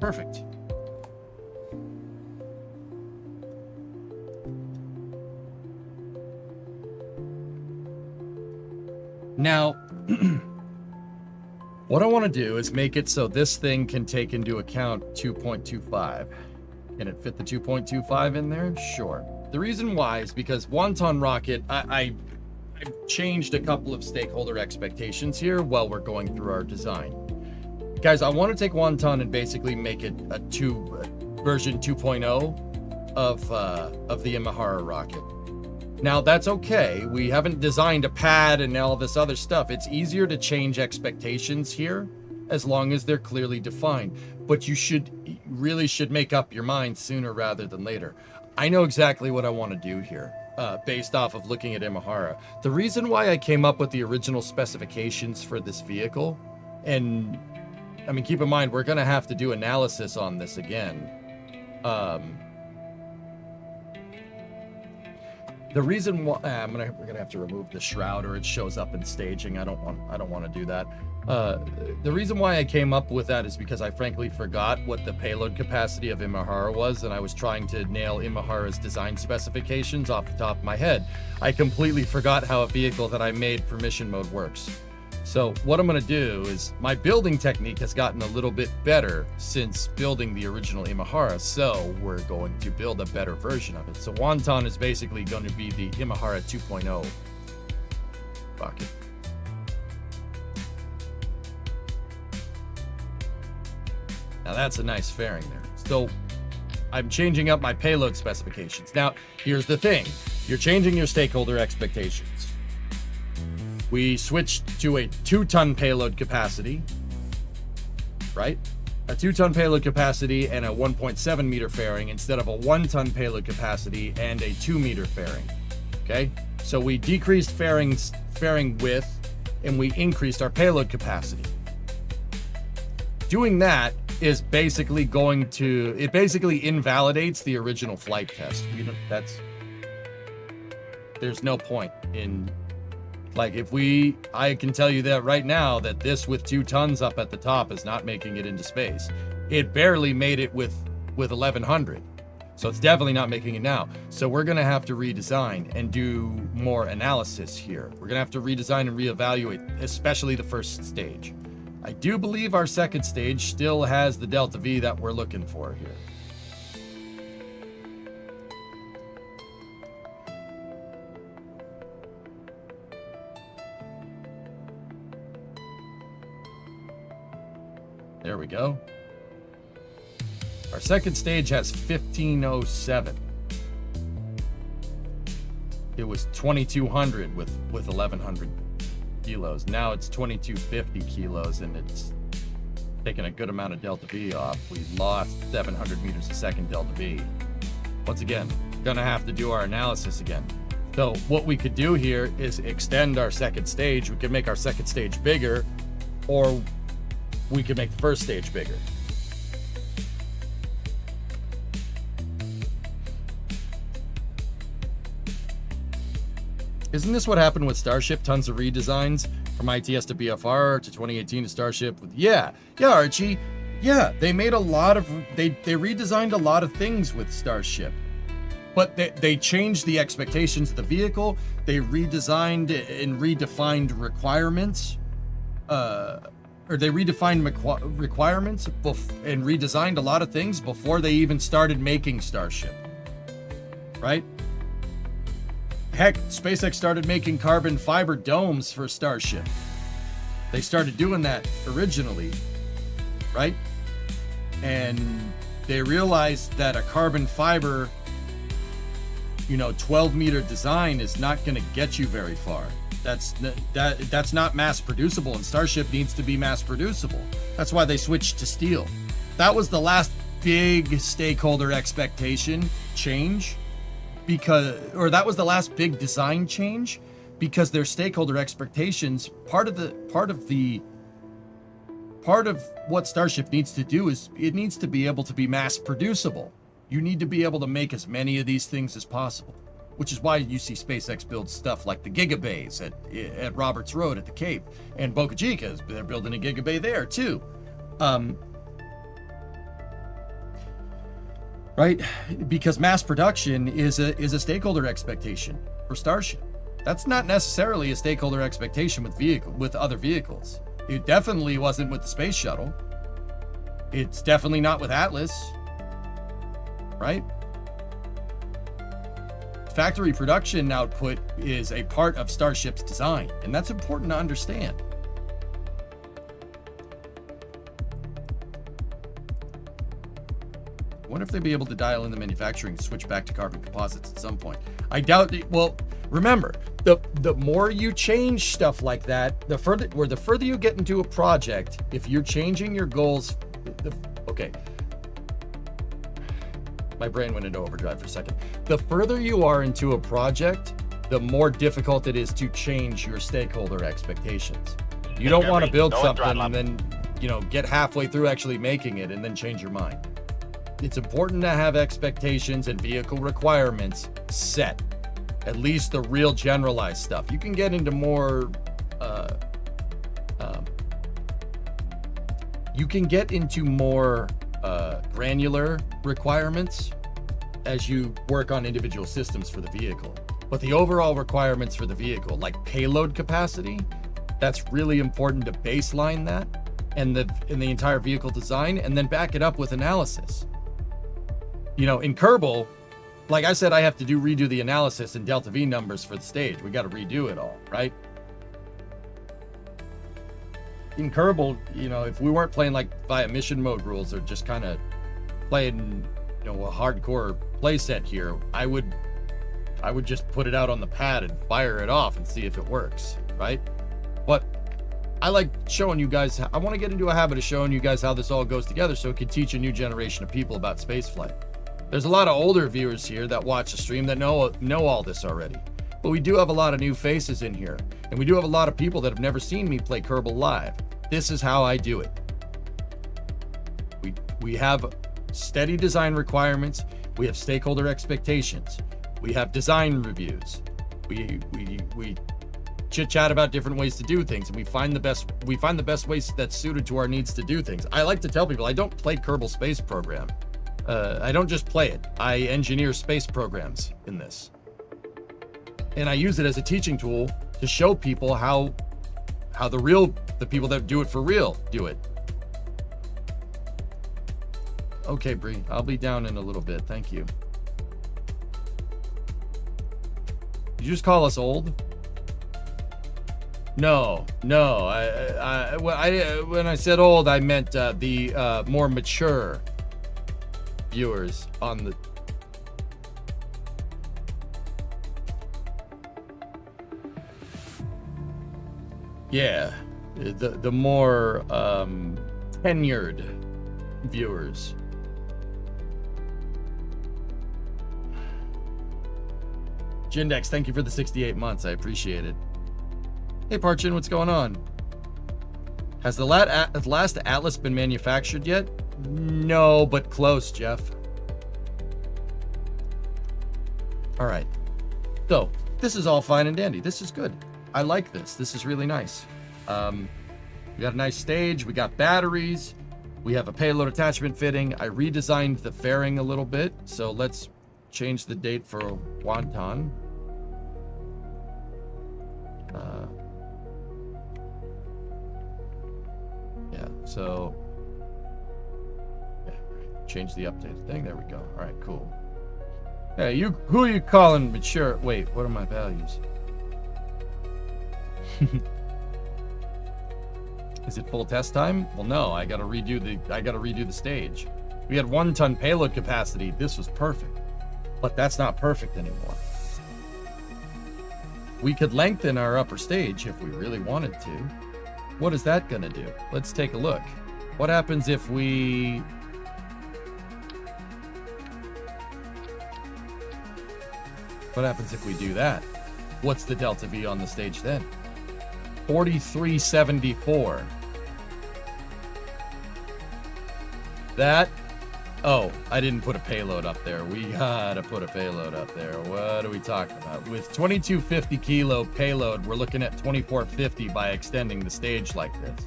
[SPEAKER 1] Perfect. Now, what I want to do is make it so this thing can take into account 2.25. Can it fit the 2.25 in there? Sure. The reason why is because Wanton rocket, I changed a couple of stakeholder expectations here while we're going through our design. Guys, I want to take Wanton and basically make it a version 2.0 of the Imahara rocket. Now, that's okay. We haven't designed a pad and all this other stuff. It's easier to change expectations here as long as they're clearly defined. But you really should make up your mind sooner rather than later. I know exactly what I want to do here, based off of looking at Imahara. The reason why I came up with the original specifications for this vehicle, and I mean, keep in mind, we're going to have to do analysis on this again. The reason why we're gonna have to remove the shroud, or it shows up in staging. I don't want to do that. The reason why I came up with that is because I frankly forgot what the payload capacity of Imahara was, and I was trying to nail Imahara's design specifications off the top of my head. I completely forgot how a vehicle that I made for mission mode works. So what I'm going to do is, my building technique has gotten a little bit better since building the original Imahara, so we're going to build a better version of it. So Wanton is basically going to be the Imahara 2.0 rocket. Now that's a nice fairing there. So I'm changing up my payload specifications. Now, here's the thing. You're changing your stakeholder expectations. We switched to a 2-ton payload capacity, right? A 2-ton payload capacity and a 1.7 meter fairing instead of a 1-ton payload capacity and a 2 meter fairing, okay? So we decreased fairing width and we increased our payload capacity. Doing that is basically it basically invalidates the original flight test. There's no point in, like, I can tell you that right now that this with 2 tons up at the top is not making it into space. It barely made it with 1100. So it's definitely not making it now. So we're gonna have to redesign and do more analysis here. We're gonna have to redesign and reevaluate, especially the first stage. I do believe our second stage still has the Delta V that we're looking for here. There we go. Our second stage has 1507. It was 2200 with 1100 kilos. Now it's 2250 kilos, and it's taking a good amount of delta V off. We lost 700 meters a second delta V. Once again, gonna have to do our analysis again. So what we could do here is extend our second stage. We could make our second stage bigger, or we could make the first stage bigger. Isn't this what happened with Starship? Tons of redesigns from ITS to BFR to 2018 to Starship. Yeah, Archie. Yeah, they made a lot of, they redesigned a lot of things with Starship. But they changed the expectations of the vehicle. They redesigned and redefined requirements. Or they redefined requirements and redesigned a lot of things before they even started making Starship. Right? Heck, SpaceX started making carbon fiber domes for Starship. They started doing that originally, right? And they realized that a carbon fiber, 12-meter design is not going to get you very far. That's not mass producible, and Starship needs to be mass producible. That's why they switched to steel. That was the last big stakeholder expectation change. That was the last big design change, because their stakeholder expectations, part of what Starship needs to do is it needs to be able to be mass producible. You need to be able to make as many of these things as possible, which is why you see SpaceX build stuff like the Gigabays at Roberts Road at the Cape, and Boca Chica, they're building a Gigabay there too. Right? Because mass production is a stakeholder expectation for Starship. That's not necessarily a stakeholder expectation with other vehicles. It definitely wasn't with the Space Shuttle. It's definitely not with Atlas. Right? Factory production output is a part of Starship's design, and that's important to understand. I wonder if they'd be able to dial in the manufacturing and switch back to carbon composites at some point. I doubt it. Well, remember, the more you change stuff like that, the further you get into a project, if you're changing your goals, okay. My brain went into overdrive for a second. The further you are into a project, the more difficult it is to change your stakeholder expectations. You don't want to build something and then, get halfway through actually making it and then change your mind. It's important to have expectations and vehicle requirements set. At least the real generalized stuff. You can get into more, granular requirements as you work on individual systems for the vehicle. But the overall requirements for the vehicle, like payload capacity, that's really important to baseline that in the entire vehicle design, and then back it up with analysis. In Kerbal, like I said, I have to redo the analysis and delta V numbers for the stage. We got to redo it all, right? In Kerbal, if we weren't playing like via mission mode rules or just kind of playing, a hardcore play set here, I would just put it out on the pad and fire it off and see if it works, right? But I like showing you guys. I want to get into a habit of showing you guys how this all goes together, so it can teach a new generation of people about spaceflight. There's a lot of older viewers here that watch the stream that know all this already. But we do have a lot of new faces in here. And we do have a lot of people that have never seen me play Kerbal live. This is how I do it. We have steady design requirements. We have stakeholder expectations. We have design reviews. We chit-chat about different ways to do things, and we find the best ways that's suited to our needs to do things. I like to tell people I don't play Kerbal Space Program. I don't just play it. I engineer space programs in this. And I use it as a teaching tool to show people how the people that do it for real do it. Okay, Bree, I'll be down in a little bit. Thank you. Did you just call us old? No. When I said old, I meant the more mature viewers on the. Yeah, the more tenured viewers. Jindex, thank you for the 68 months. I appreciate it. Hey, Parchin, what's going on? Has the last Atlas been manufactured yet? No, but close, Jeff. All right. So, this is all fine and dandy. This is good. I like this. This is really nice. We got a nice stage. We got batteries. We have a payload attachment fitting. I redesigned the fairing a little bit. So let's change the date for Wanton. Yeah, so change the updated thing. There we go. All right, cool. Hey, who are you calling mature? Wait, what are my values? Is it full test time? Well, no, I gotta redo the stage. We had 1 ton payload capacity. This was perfect, but that's not perfect anymore. We could lengthen our upper stage if we really wanted to. What is that gonna do? Let's take a look. What happens if we... What happens if we do that? What's the delta V on the stage then? 4374. That... Oh, I didn't put a payload up there. We gotta put a payload up there. What are we talking about? With 2250 kilo payload, we're looking at 2450 by extending the stage like this.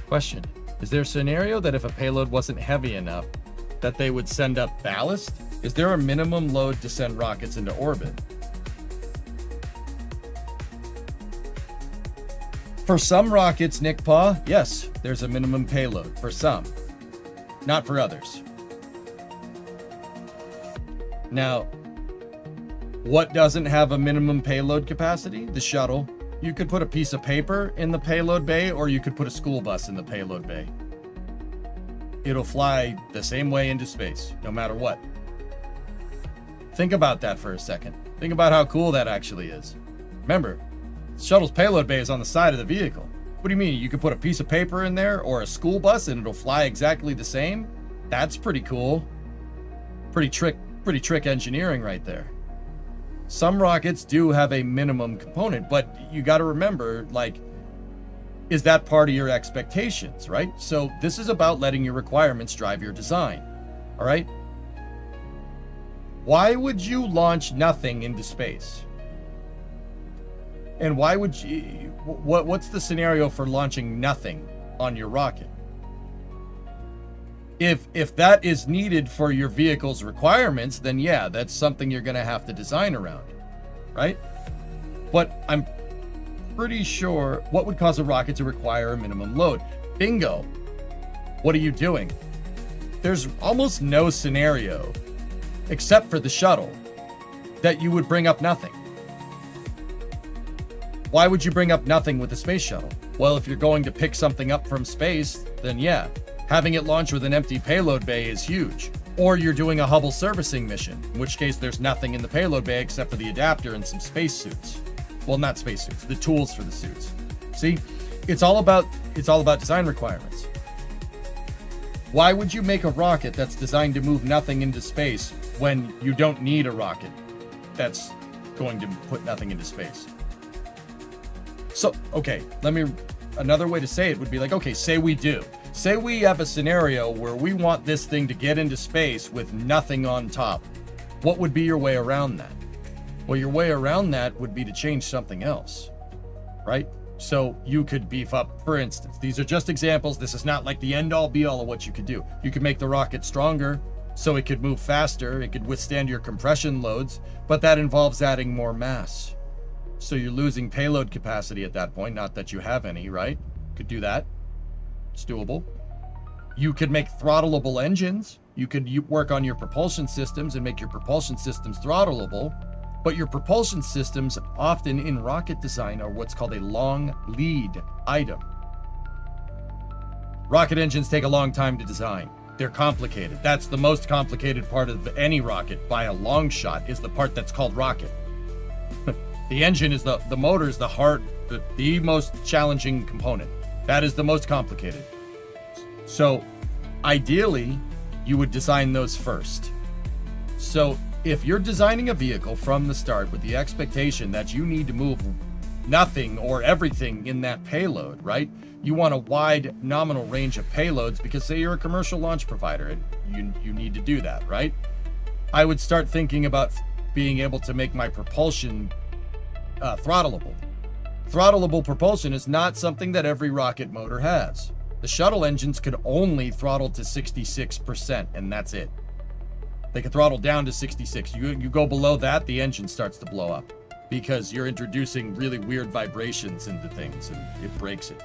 [SPEAKER 1] Question. Is there a scenario that if a payload wasn't heavy enough, that they would send up ballast? Is there a minimum load to send rockets into orbit? For some rockets, Nick Paw, yes, there's a minimum payload. For some. Not for others. Now, what doesn't have a minimum payload capacity? The shuttle. You could put a piece of paper in the payload bay, or you could put a school bus in the payload bay. It'll fly the same way into space, no matter what. Think about that for a second. Think about how cool that actually is. Remember, the shuttle's payload bay is on the side of the vehicle. What do you mean? You could put a piece of paper in there or a school bus and it'll fly exactly the same? That's pretty cool. Pretty trick engineering right there. Some rockets do have a minimum component, but you got to remember, like, is that part of your expectations, right? So this is about letting your requirements drive your design, all right? Why would you launch nothing into space? And why would you, what's the scenario for launching nothing on your rocket? If that is needed for your vehicle's requirements, then yeah, that's something you're going to have to design around, right? But I'm pretty sure what would cause a rocket to require a minimum load? Bingo. What are you doing? There's almost no scenario, except for the shuttle, that you would bring up nothing. Why would you bring up nothing with the space shuttle? Well, if you're going to pick something up from space, then yeah, having it launch with an empty payload bay is huge. Or you're doing a Hubble servicing mission, in which case there's nothing in the payload bay except for the adapter and some spacesuits. Well, not spacesuits, the tools for the suits. See, it's all about design requirements. Why would you make a rocket that's designed to move nothing into space when you don't need a rocket that's going to put nothing into space? So, okay, another way to say it would be like, okay, say we do. Say we have a scenario where we want this thing to get into space with nothing on top. What would be your way around that? Well, your way around that would be to change something else, right? So you could beef up, for instance, these are just examples. This is not like the end all be all of what you could do. You could make the rocket stronger so it could move faster. It could withstand your compression loads, but that involves adding more mass. So you're losing payload capacity at that point. Not that you have any, right? Could do that. It's doable. You could make throttleable engines. You could work on your propulsion systems and make your propulsion systems throttleable. But your propulsion systems often in rocket design are what's called a long lead item. Rocket engines take a long time to design. They're complicated. That's the most complicated part of any rocket by a long shot, is the part that's called rocket. The engine is the motor is the most challenging component. That is the most complicated. So ideally, you would design those first. So if you're designing a vehicle from the start with the expectation that you need to move nothing or everything in that payload, right? You want a wide nominal range of payloads because say you're a commercial launch provider and you need to do that, right? I would start thinking about being able to make my propulsion throttleable. Throttleable propulsion is not something that every rocket motor has. The shuttle engines could only throttle to 66%, and that's it. They can throttle down to 66. You go below that, the engine starts to blow up because you're introducing really weird vibrations into things and it breaks it.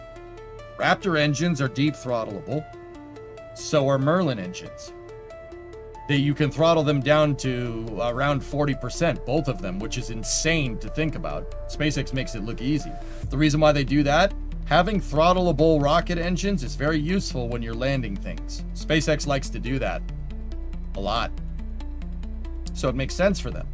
[SPEAKER 1] Raptor engines are deep throttleable. So are Merlin engines. You can throttle them down to around 40%, both of them, which is insane to think about. SpaceX makes it look easy. The reason why they do that, having throttleable rocket engines is very useful when you're landing things. SpaceX likes to do that a lot. So it makes sense for them.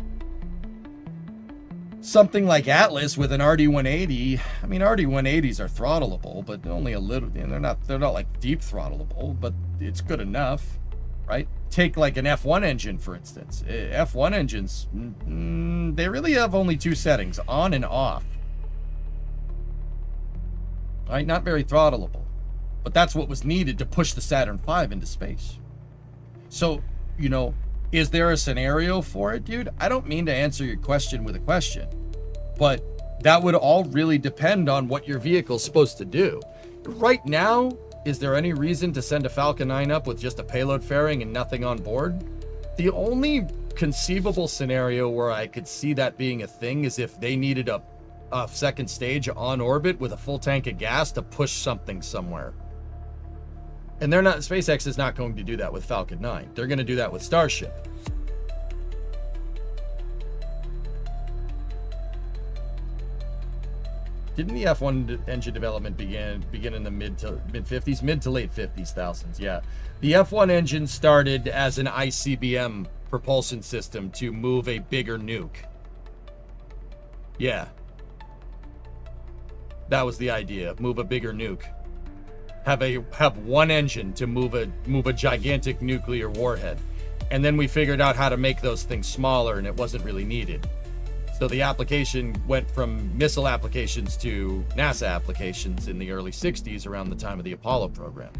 [SPEAKER 1] Something like Atlas with an RD-180, I mean, RD-180s are throttleable, but only a little. They're not like deep throttleable, but it's good enough, right? Take like an F1 engine, for instance. F1 engines, they really have only two settings, on and off. Right? Not very throttleable. But that's what was needed to push the Saturn V into space. So, you know, is there a scenario for it, dude? I don't mean to answer your question with a question, but that would all really depend on what your vehicle's supposed to do. Right now, is there any reason to send a Falcon 9 up with just a payload fairing and nothing on board? The only conceivable scenario where I could see that being a thing is if they needed a second stage on orbit with a full tank of gas to push something somewhere. And SpaceX is not going to do that with Falcon 9. They're going to do that with Starship. Didn't the F1 engine development begin in the mid to late 50s thousands? Yeah. The F1 engine started as an ICBM propulsion system to move a bigger nuke. Yeah. That was the idea. Move a bigger nuke. Have one engine to move a gigantic nuclear warhead. And then we figured out how to make those things smaller and it wasn't really needed. So the application went from missile applications to NASA applications in the early 60s around the time of the Apollo program.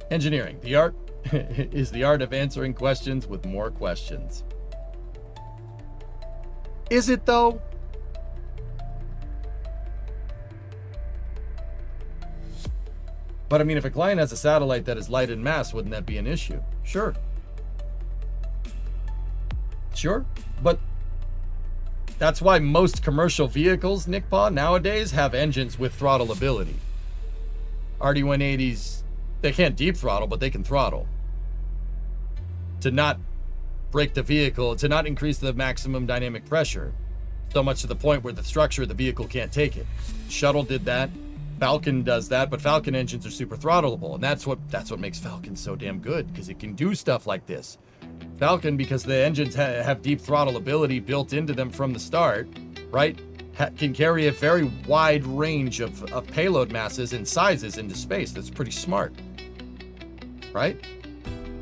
[SPEAKER 1] Engineering. The art is the art of answering questions with more questions. Is it though? But I mean, if a client has a satellite that is light in mass, wouldn't that be an issue? Sure. Sure. But that's why most commercial vehicles, Nick Paw, nowadays have engines with throttle ability. RD-180s, they can't deep throttle, but they can throttle. To not break the vehicle, to not increase the maximum dynamic pressure. So much to the point where the structure of the vehicle can't take it. Shuttle did that. Falcon does that, but Falcon engines are super throttleable, and that's what makes Falcon so damn good, because it can do stuff like this. Falcon, because the engines have deep throttle ability built into them from the start, right, can carry a very wide range of payload masses and sizes into space. That's pretty smart, right?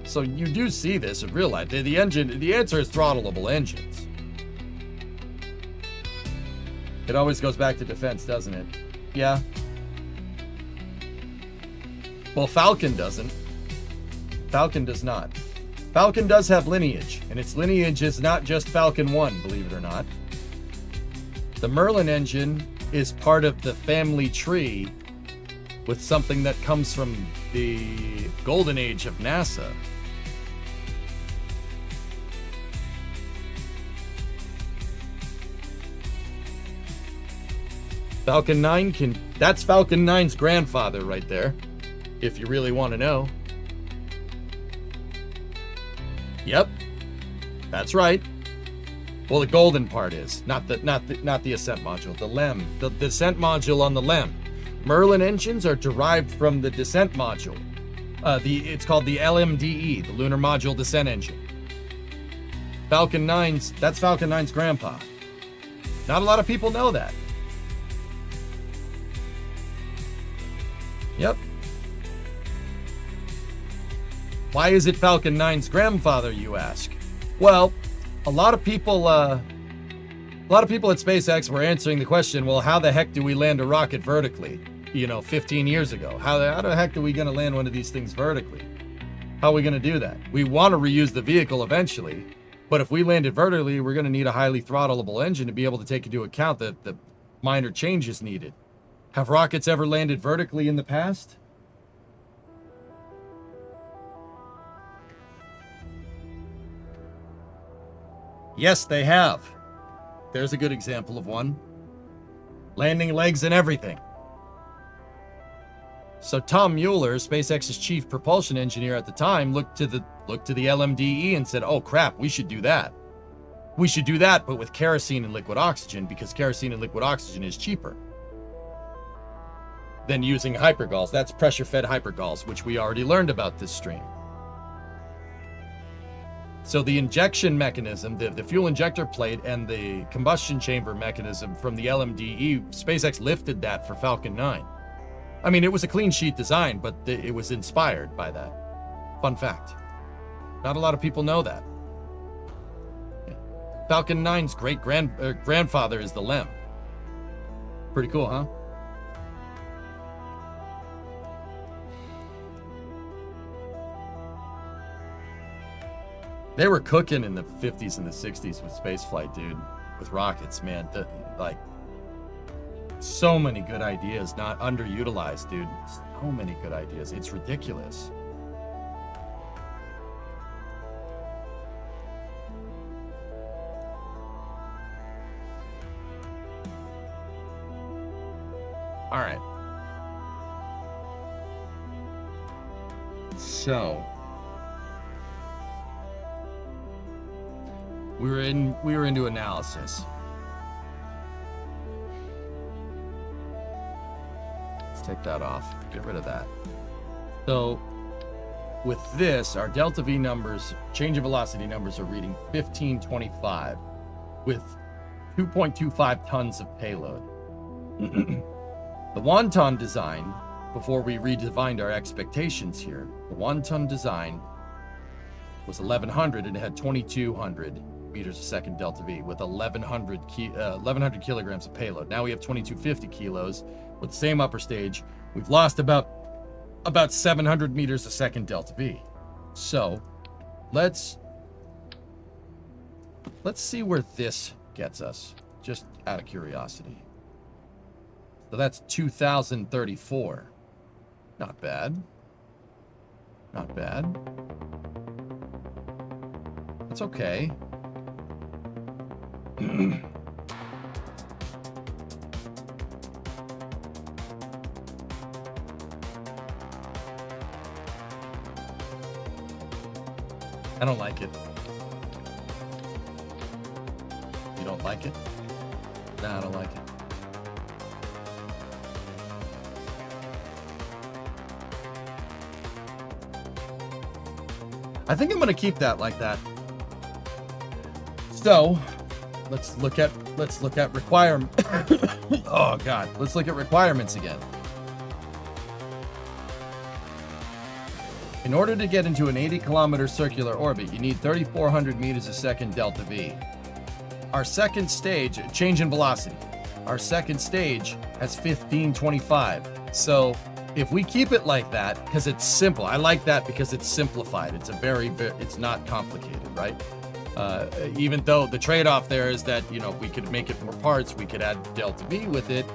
[SPEAKER 1] So you do see this in real life. The answer is throttleable engines. It always goes back to defense, doesn't it? Yeah. Well, Falcon doesn't. Falcon does not. Falcon does have lineage, and its lineage is not just Falcon 1, believe it or not. The Merlin engine is part of the family tree with something that comes from the golden age of NASA. Falcon 9 that's Falcon 9's grandfather right there. If you really want to know. Yep, that's right. Well, the golden part is not the ascent module, the LEM, the descent module on the LEM. Merlin engines are derived from the descent module. It's called the LMDE, the Lunar Module Descent Engine. Falcon 9's, that's Falcon 9's grandpa. Not a lot of people know that. Yep. Why is it Falcon 9's grandfather, you ask? Well, a lot of people at SpaceX were answering the question, well, how the heck do we land a rocket vertically? 15 years ago. How the heck are we going to land one of these things vertically? How are we going to do that? We want to reuse the vehicle eventually, but if we land it vertically, we're going to need a highly throttleable engine to be able to take into account the minor changes needed. Have rockets ever landed vertically in the past? Yes, they have. There's a good example of one. Landing legs and everything. So Tom Mueller, SpaceX's chief propulsion engineer at the time, looked to the LMDE and said, "Oh crap, we should do that. We should do that, but with kerosene and liquid oxygen, because kerosene and liquid oxygen is cheaper than using hypergols." That's pressure-fed hypergols, which we already learned about this stream. So the injection mechanism, the fuel injector plate and the combustion chamber mechanism from the LMDE, SpaceX lifted that for Falcon 9. I mean, it was a clean sheet design, but it was inspired by that. Fun fact. Not a lot of people know that. Yeah. Falcon 9's grandfather is the LEM. Pretty cool, huh? They were cooking in the 50s and the 60s with spaceflight, dude. With rockets, man. So many good ideas not underutilized, dude. So many good ideas. It's ridiculous. All right. So we were into analysis. Let's take that off. Get rid of that. So with this, our delta V numbers, change of velocity numbers are reading 1525 with 2.25 tons of payload. The Wanton design, before we redefined our expectations here, the Wanton design was 1100 and it had 2200 meters a second delta V with 1100 kilograms of payload. Now we have 2250 kilos with the same upper stage. We've lost about 700 meters a second delta V. So let's see where this gets us, just out of curiosity. So that's 2034. Not bad. Not bad. That's okay. I don't like it. You don't like it? No, I don't like it. I think I'm going to keep that like that. So, let's look at requirement. Oh God, let's look at requirements again. In order to get into an 80-kilometer circular orbit, you need 3,400 meters a second delta V. Our second stage, change in velocity. Our second stage has 1525. So if we keep it like that, because it's simple, I like that because it's simplified. It's it's not complicated, right? Even though the trade-off there is that, we could make it more parts, we could add delta V with it,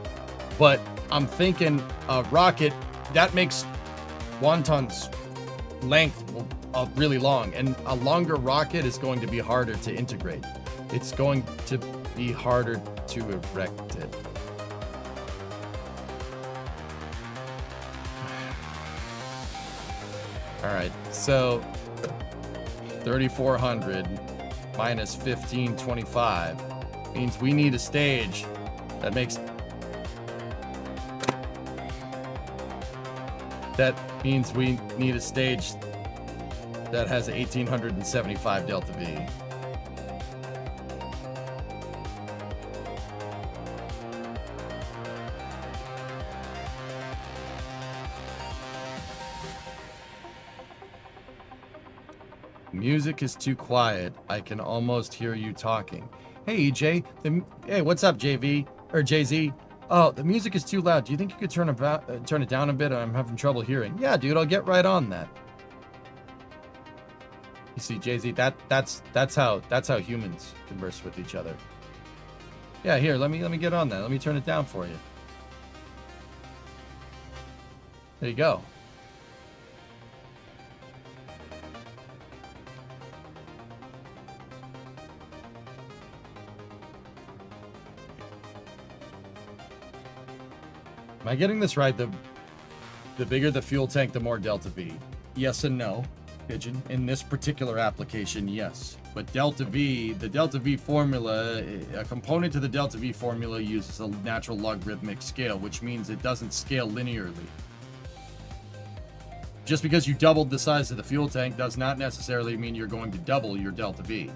[SPEAKER 1] but I'm thinking a rocket, that makes Wanton's length really long, and a longer rocket is going to be harder to integrate. It's going to be harder to erect it. All right, so 3,400 minus 1525 means we need a stage that makes... That means we need a stage that has 1875 delta V. Music is too quiet. I can almost hear you talking. Hey, EJ. Hey, what's up, JV? Or JZ? Oh, the music is too loud. Do you think you could turn it down a bit? I'm having trouble hearing. Yeah, dude, I'll get right on that. You see, JZ, that's how humans converse with each other. Yeah, here, let me get on that. Let me turn it down for you. There you go. Am I getting this right? The bigger the fuel tank, the more delta V. Yes and no, Pigeon. In this particular application, yes. But delta V, the delta V formula, a component to the delta V formula uses a natural logarithmic scale, which means it doesn't scale linearly. Just because you doubled the size of the fuel tank does not necessarily mean you're going to double your delta V.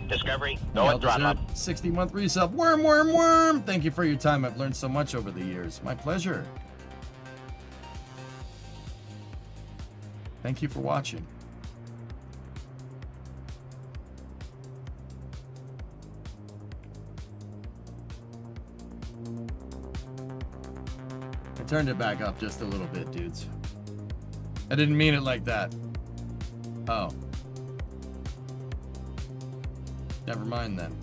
[SPEAKER 2] Discovery, go and throttle up.
[SPEAKER 1] 60-month resub. Worm. Thank you for your time. I've learned so much over the years. My pleasure. Thank you for watching. I turned it back up just a little bit, dudes. I didn't mean it like that. Oh. Never mind then.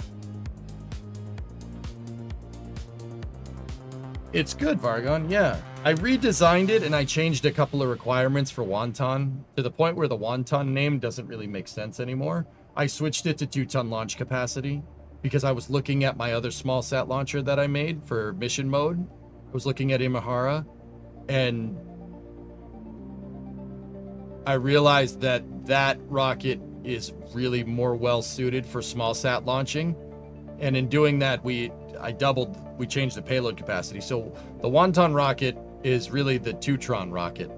[SPEAKER 1] It's good, Vargon, yeah. I redesigned it and I changed a couple of requirements for Wanton to the point where the Wanton name doesn't really make sense anymore. I switched it to 2-ton launch capacity because I was looking at my other small sat launcher that I made for mission mode. I was looking at Imahara and I realized that that rocket is really more well suited for small sat launching, and in doing that we changed the payload capacity. So the Wanton rocket is really the 2-tron rocket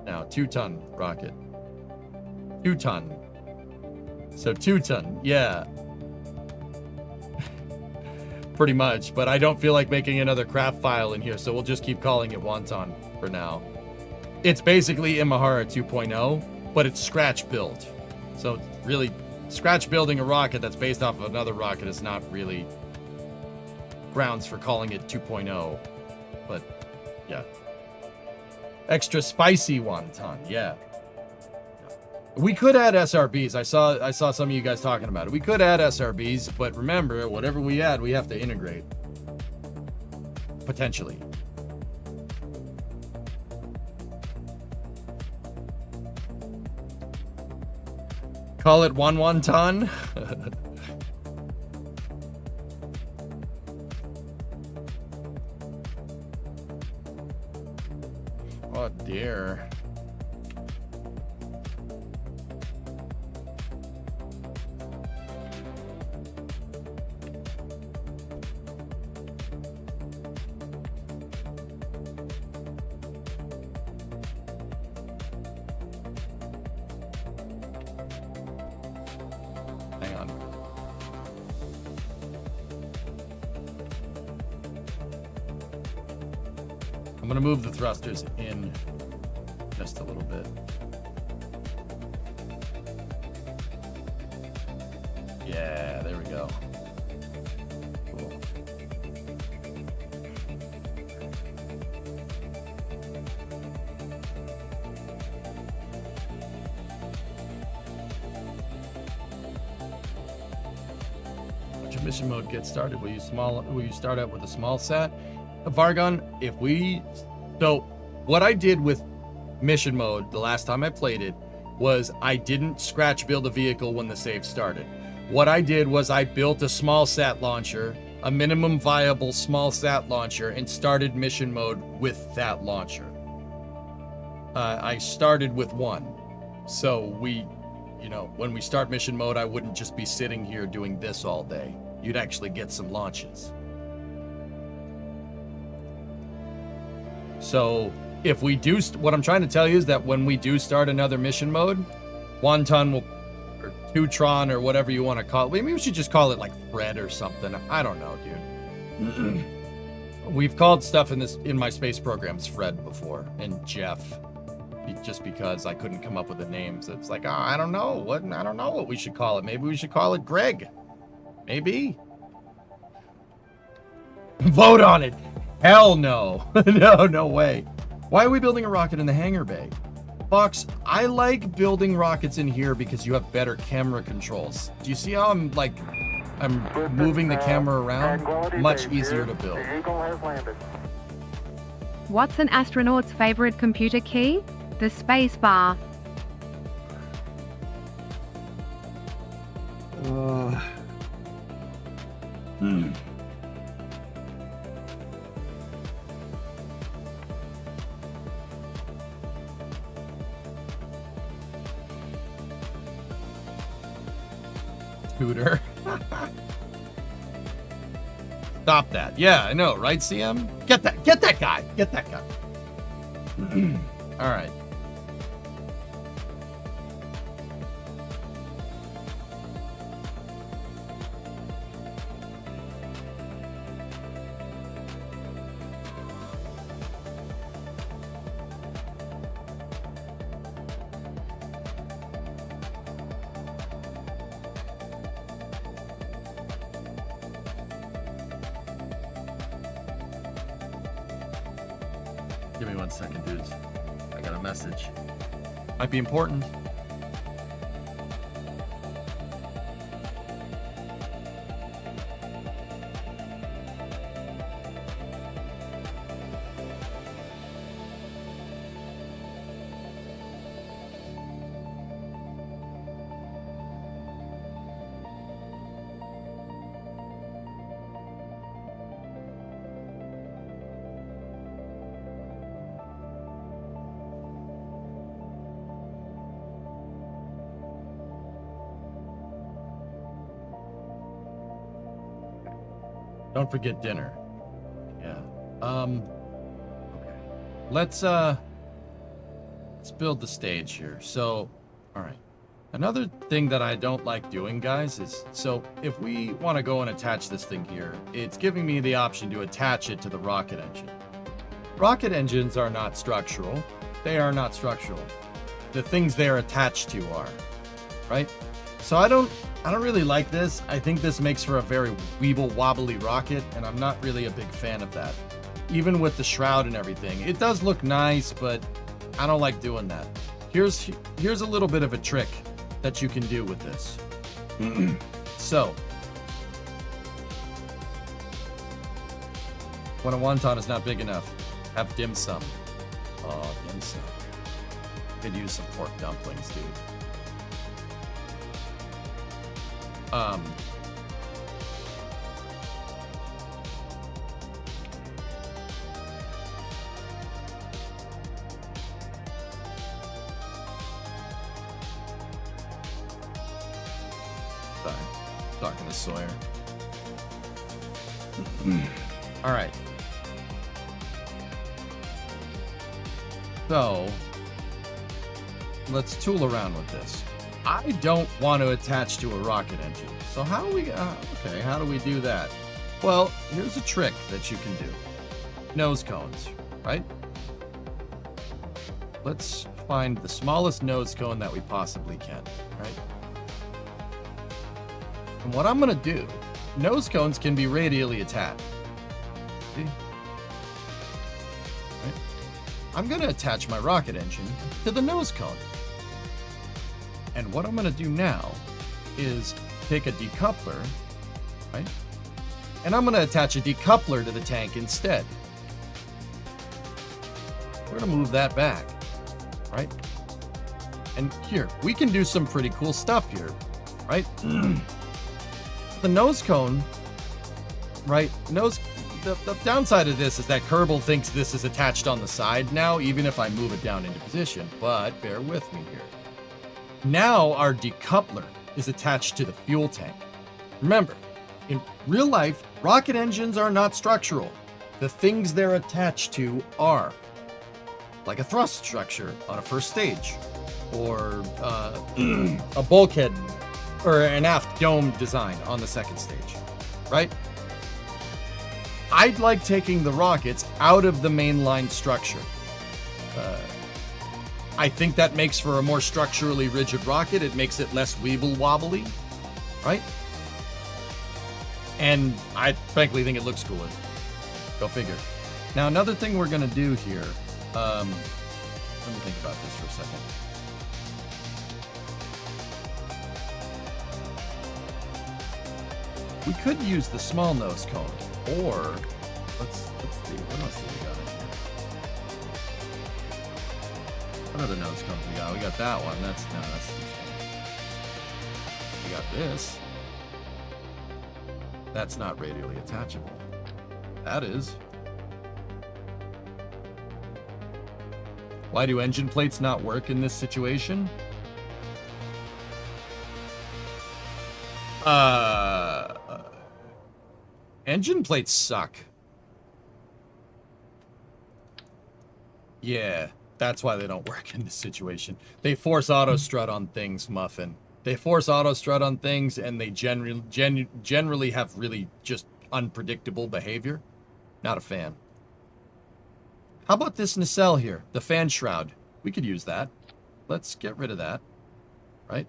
[SPEAKER 1] now. 2-ton rocket, 2-ton, so 2-ton, yeah. Pretty much, but I don't feel like making another craft file in here, so we'll just keep calling it Wanton for now. It's basically Imahara 2.0, but it's scratch built. So really, scratch building a rocket that's based off of another rocket is not really grounds for calling it 2.0. But yeah, extra spicy wonton. Yeah, we could add SRBs. I saw some of you guys talking about it. We could add SRBs, but remember, whatever we add, we have to integrate potentially. Call it wonton. Oh dear. I'm gonna move the thrusters in just a little bit. Yeah, there we go. Cool. Once your mission mode gets started, will you start out with a small sat? Vargon, so what I did with mission mode the last time I played it was I didn't scratch build a vehicle when the save started. What I did was I built a small sat launcher, a minimum viable small sat launcher, and started mission mode with that launcher. I started with one. So when we start mission mode, I wouldn't just be sitting here doing this all day. You'd actually get some launches. So if we do, what I'm trying to tell you is that when we do start another mission mode, Wanton will, or Neutron or whatever you want to call it. Maybe we should just call it like Fred or something. I don't know, dude. We've called stuff in my space programs Fred before, and Jeff, just because I couldn't come up with the names. It's like, I don't know what we should call it. Maybe we should call it Greg. Maybe. Vote on it. Hell no. No way. Why are we building a rocket in the hangar bay? Fox, I like building rockets in here because you have better camera controls. Do you see how I'm moving the camera around? Much easier to build.
[SPEAKER 6] What's an astronaut's favorite computer key? The space bar.
[SPEAKER 1] Scooter. Stop that. Yeah, I know, right, CM? Get that guy. Get that guy. All right. Give me 1 second, dudes. I got a message. Might be important. Don't forget dinner. Yeah. Okay. Let's build the stage here. So, all right. Another thing that I don't like doing, guys, is so if we want to go and attach this thing here, it's giving me the option to attach it to the rocket engine. Rocket engines are not structural. They are not structural. The things they're attached to are, right? So I don't really like this. I think this makes for a very weeble wobbly rocket, and I'm not really a big fan of that. Even with the shroud and everything. It does look nice, but I don't like doing that. Here's a little bit of a trick that you can do with this. So, when a wonton is not big enough, have dim sum. Oh, dim sum. Could use some pork dumplings, dude. Sorry, talking to Sawyer. All right. So, let's tool around with this. I don't want to attach to a rocket engine. So how do we do that? Well, here's a trick that you can do. Nose cones, right? Let's find the smallest nose cone that we possibly can, right? And what I'm gonna do, nose cones can be radially attached. See? Right? I'm gonna attach my rocket engine to the nose cone. And what I'm gonna do now is take a decoupler, right? And I'm gonna attach a decoupler to the tank instead. We're gonna move that back, right? And here, we can do some pretty cool stuff here, right? the nose cone, right? The downside of this is that Kerbal thinks this is attached on the side now, even if I move it down into position. But bear with me here. Now our decoupler is attached to the fuel tank. Remember, in real life, rocket engines are not structural. The things they're attached to are, like a thrust structure on a first stage, or a bulkhead, or an aft dome design on the second stage, right? I'd like taking the rockets out of the mainline structure. I think that makes for a more structurally rigid rocket. It makes it less weeble-wobbly, right? And I frankly think it looks cooler. Go figure. Now, another thing we're going to do here, let me think about this for a second. We could use the small nose cone, or let's see, what else do we got in here? What other nose cones we got? We got that one. That's too small. We got this. That's not radially attachable. That is. Why do engine plates not work in this situation? Engine plates suck. Yeah, that's why they don't work in this situation. They force auto strut on things, Muffin. They force auto strut on things, and they generally have really just unpredictable behavior. Not a fan. How about this nacelle here? The fan shroud. We could use that. Let's get rid of that. Right?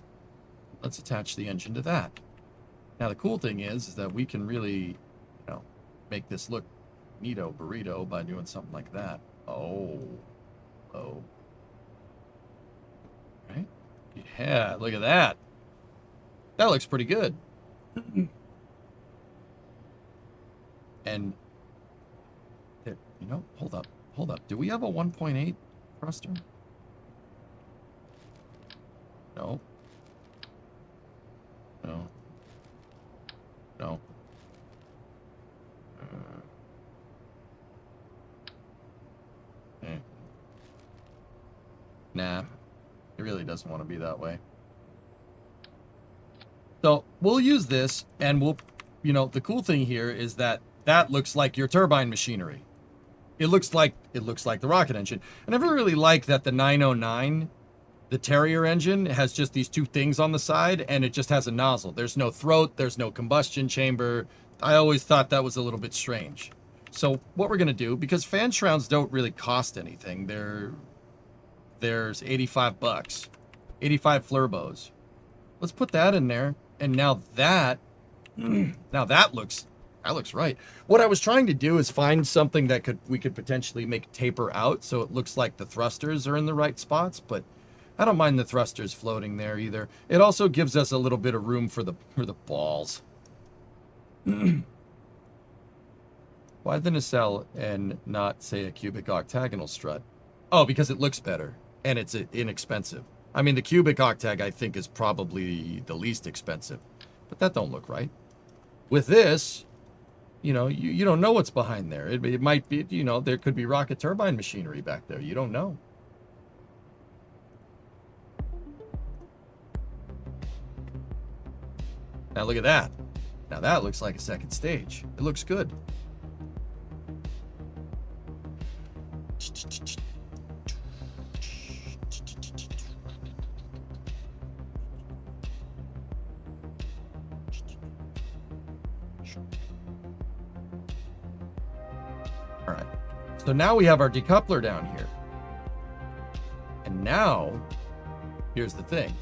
[SPEAKER 1] Let's attach the engine to that. Now, the cool thing is that we can really, make this look neato burrito by doing something like that. Oh. Right? Yeah, look at that. That looks pretty good. And, hold up. Do we have a 1.8 thruster? No. Nah, it really doesn't want to be that way. So we'll use this, and we'll, the cool thing here is that looks like your turbine machinery. It looks like the rocket engine. I never really liked that the 909, the Terrier engine, has just these two things on the side, and it just has a nozzle. There's no throat, there's no combustion chamber. I always thought that was a little bit strange. So what we're gonna do, because fan shrouds don't really cost anything, there's $85, 85 flurbos. Let's put that in there, and now that looks right. What I was trying to do is find something that we could potentially make taper out so it looks like the thrusters are in the right spots, but I don't mind the thrusters floating there either. It also gives us a little bit of room for the balls. Why the nacelle and not, say, a cubic octagonal strut? Oh, because it looks better, and it's inexpensive. I mean, the cubic octag, I think, is probably the least expensive, but that don't look right. With this, you don't know what's behind there. It might be, there could be rocket turbine machinery back there. You don't know. Now look at that. Now that looks like a second stage. It looks good. All right. So now we have our decoupler down here. And now, here's the thing.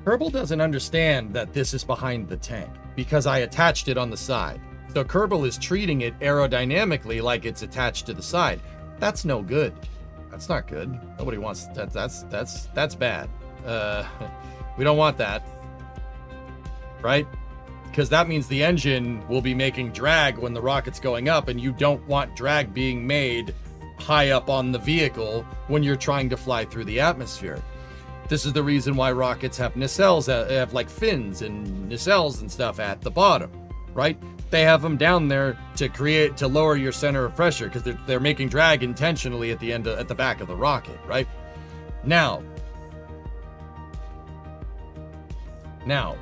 [SPEAKER 1] Kerbal doesn't understand that this is behind the tank because I attached it on the side. So Kerbal is treating it aerodynamically like it's attached to the side. That's no good. That's not good. Nobody wants that. That's bad. We don't want that, right? Because that means the engine will be making drag when the rocket's going up, and you don't want drag being made high up on the vehicle when you're trying to fly through the atmosphere. This is the reason why rockets have nacelles, have like fins and nacelles and stuff at the bottom, right? They have them down there to lower your center of pressure because they're making drag intentionally at the back of the rocket, right? Now,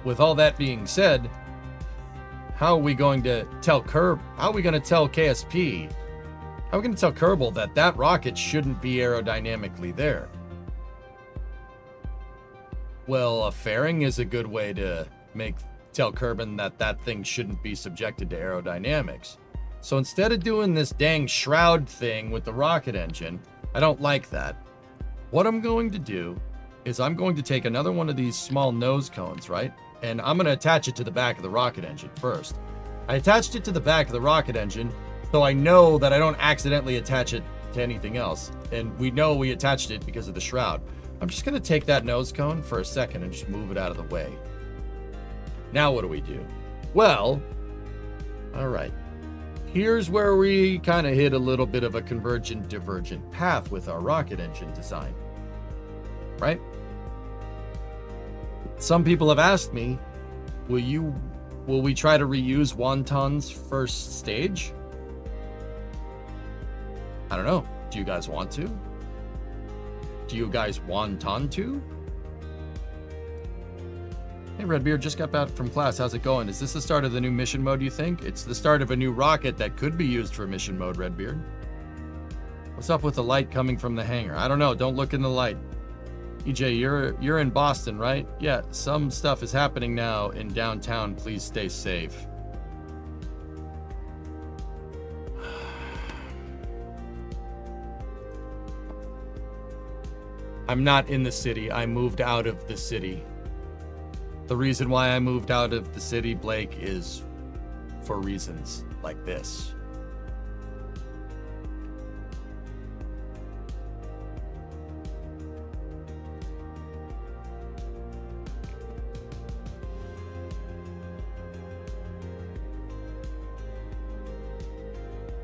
[SPEAKER 1] with all that being said, how are we going to tell KSP? How are we going to tell Kerbal that rocket shouldn't be aerodynamically there? Well, a fairing is a good way to tell Kerbal that thing shouldn't be subjected to aerodynamics. So instead of doing this dang shroud thing with the rocket engine, I don't like that. What I'm going to do is I'm going to take another one of these small nose cones, right? And I'm going to attach it to the back of the rocket engine first. I attached it to the back of the rocket engine so I know that I don't accidentally attach it to anything else. And we know we attached it because of the shroud. I'm just going to take that nose cone for a second and just move it out of the way. Now what do we do? Well, all right. Here's where we kind of hit a little bit of a convergent divergent path with our rocket engine design, right? Some people have asked me, will we try to reuse Wanton's first stage? I don't know. Do you guys want to? Do you guys want to? Hey, Redbeard, just got back from class. How's it going? Is this the start of the new mission mode, you think? It's the start of a new rocket that could be used for mission mode, Redbeard. What's up with the light coming from the hangar? I don't know. Don't look in the light. EJ, you're in Boston, right? Yeah, some stuff is happening now in downtown. Please stay safe. I'm not in the city. I moved out of the city. The reason why I moved out of the city, Blake, is for reasons like this.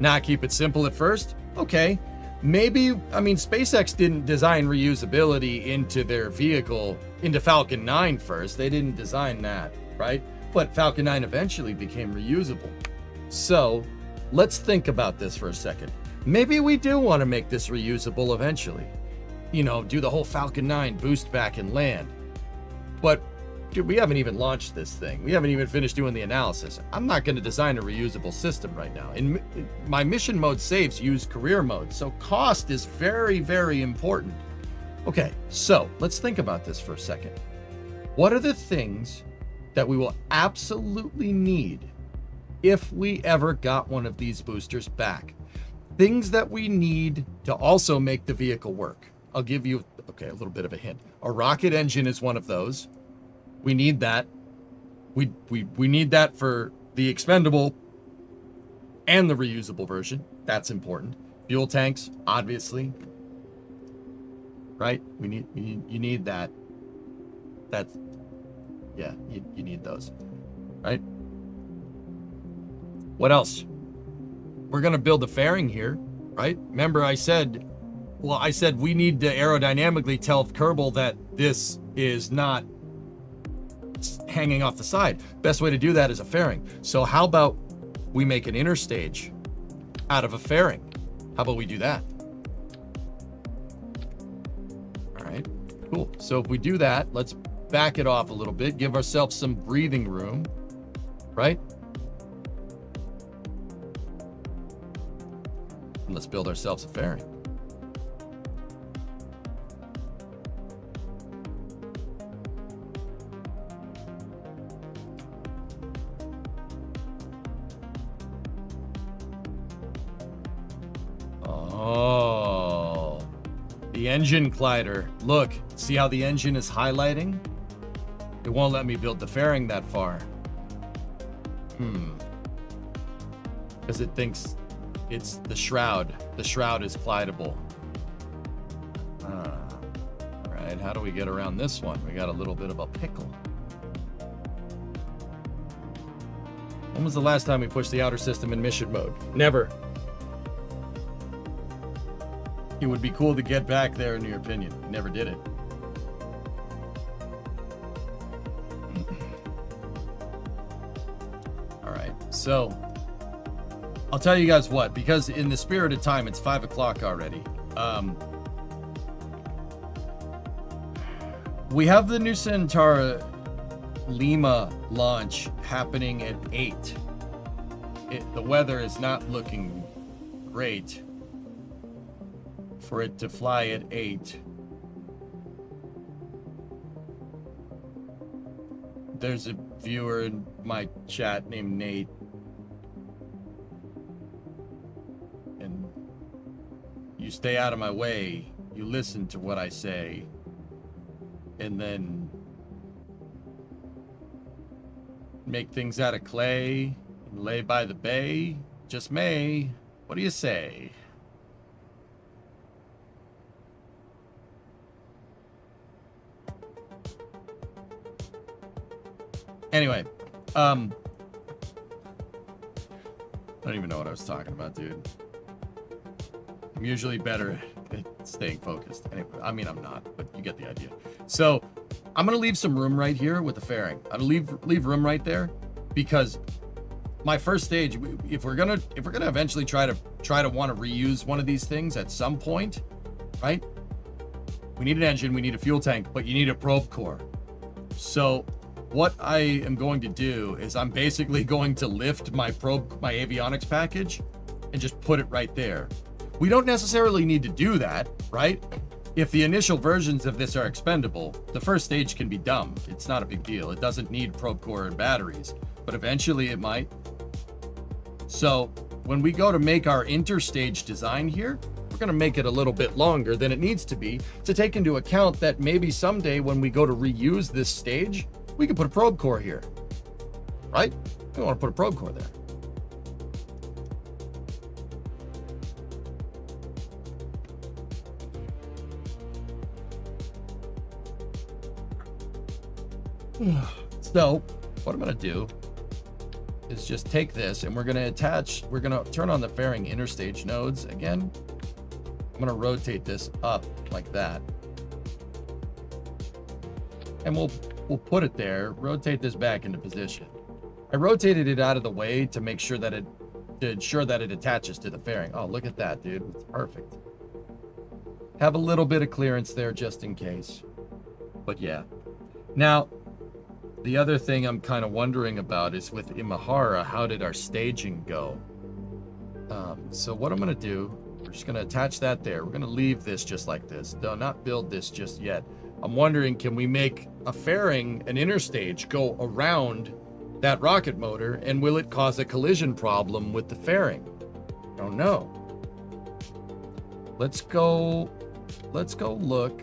[SPEAKER 1] Not keep it simple at first? Okay. Maybe, I mean, SpaceX didn't design reusability into their vehicle, into Falcon 9 first. They didn't design that, right? But Falcon 9 eventually became reusable. So let's think about this for a second. Maybe we do want to make this reusable eventually. You know, do the whole Falcon 9 boost back and land. But dude, we haven't even launched this thing. We haven't even finished doing the analysis. I'm not going to design a reusable system right now. In my mission mode saves use career mode, so cost is very, very important. Okay, so let's think about this for a second. What are the things that we will absolutely need if we ever got one of these boosters back? Things that we need to also make the vehicle work. I'll give you, a little bit of a hint. A rocket engine is one of those. We need that. We need that for the expendable and the reusable version. That's important. Fuel tanks, obviously. Right? You need that. That's, yeah, you need those. Right? What else? We're going to build a fairing here, right? Remember I said we need to aerodynamically tell Kerbal that this is not hanging off the side. Best way to do that is a fairing. So how about we make an inner stage out of a fairing? How about we do that? All right, cool. So if we do that, let's back it off a little bit, give ourselves some breathing room, right? And let's build ourselves a fairing. Oh, the engine glider. Look, see how the engine is highlighting? It won't let me build the fairing that far. Because it thinks it's the shroud. The shroud is glidable. All right, how do we get around this one? We got a little bit of a pickle. When was the last time we pushed the outer system in mission mode? Never. It would be cool to get back there, in your opinion. Never did it. So I'll tell you guys what, because in the spirit of time, it's 5 o'clock already. We have the new Centaur Lima launch happening at 8. The weather is not looking great for it to fly at 8. There's a viewer in my chat named Nate. And you stay out of my way. You listen to what I say. And then make things out of clay and lay by the bay. Just may. What do you say? Anyway, I don't even know what I was talking about, dude. I'm usually better at staying focused. Anyway, I mean, I'm not, but you get the idea. So I'm gonna leave some room right here with the fairing. I'm gonna leave room right there because my first stage, if we're gonna eventually try to want to reuse one of these things at some point, right? We need an engine, we need a fuel tank, but you need a probe core. So what I am going to do is I'm basically going to lift my avionics package and just put it right there. We don't necessarily need to do that, right? If the initial versions of this are expendable, the first stage can be dumb. It's not a big deal. It doesn't need probe core and batteries, but eventually it might. So when we go to make our interstage design here, we're going to make it a little bit longer than it needs to be to take into account that maybe someday when we go to reuse this stage, we could put a probe core here, right? We want to put a probe core there. So what I'm going to do is just take this and we're going to turn on the fairing interstage nodes again. I'm going to rotate this up like that. And we'll put it there, rotate this back into position. I rotated it out of the way to make sure that it attaches to the fairing. Oh, look at that, dude. It's perfect. Have a little bit of clearance there just in case. But yeah. Now, the other thing I'm kind of wondering about is with Imahara, how did our staging go? So what I'm going to do, we're just going to attach that there. We're going to leave this just like this. Do not build this just yet. I'm wondering, can we make a fairing, an interstage, go around that rocket motor, and will it cause a collision problem with the fairing? I don't know. Let's go look.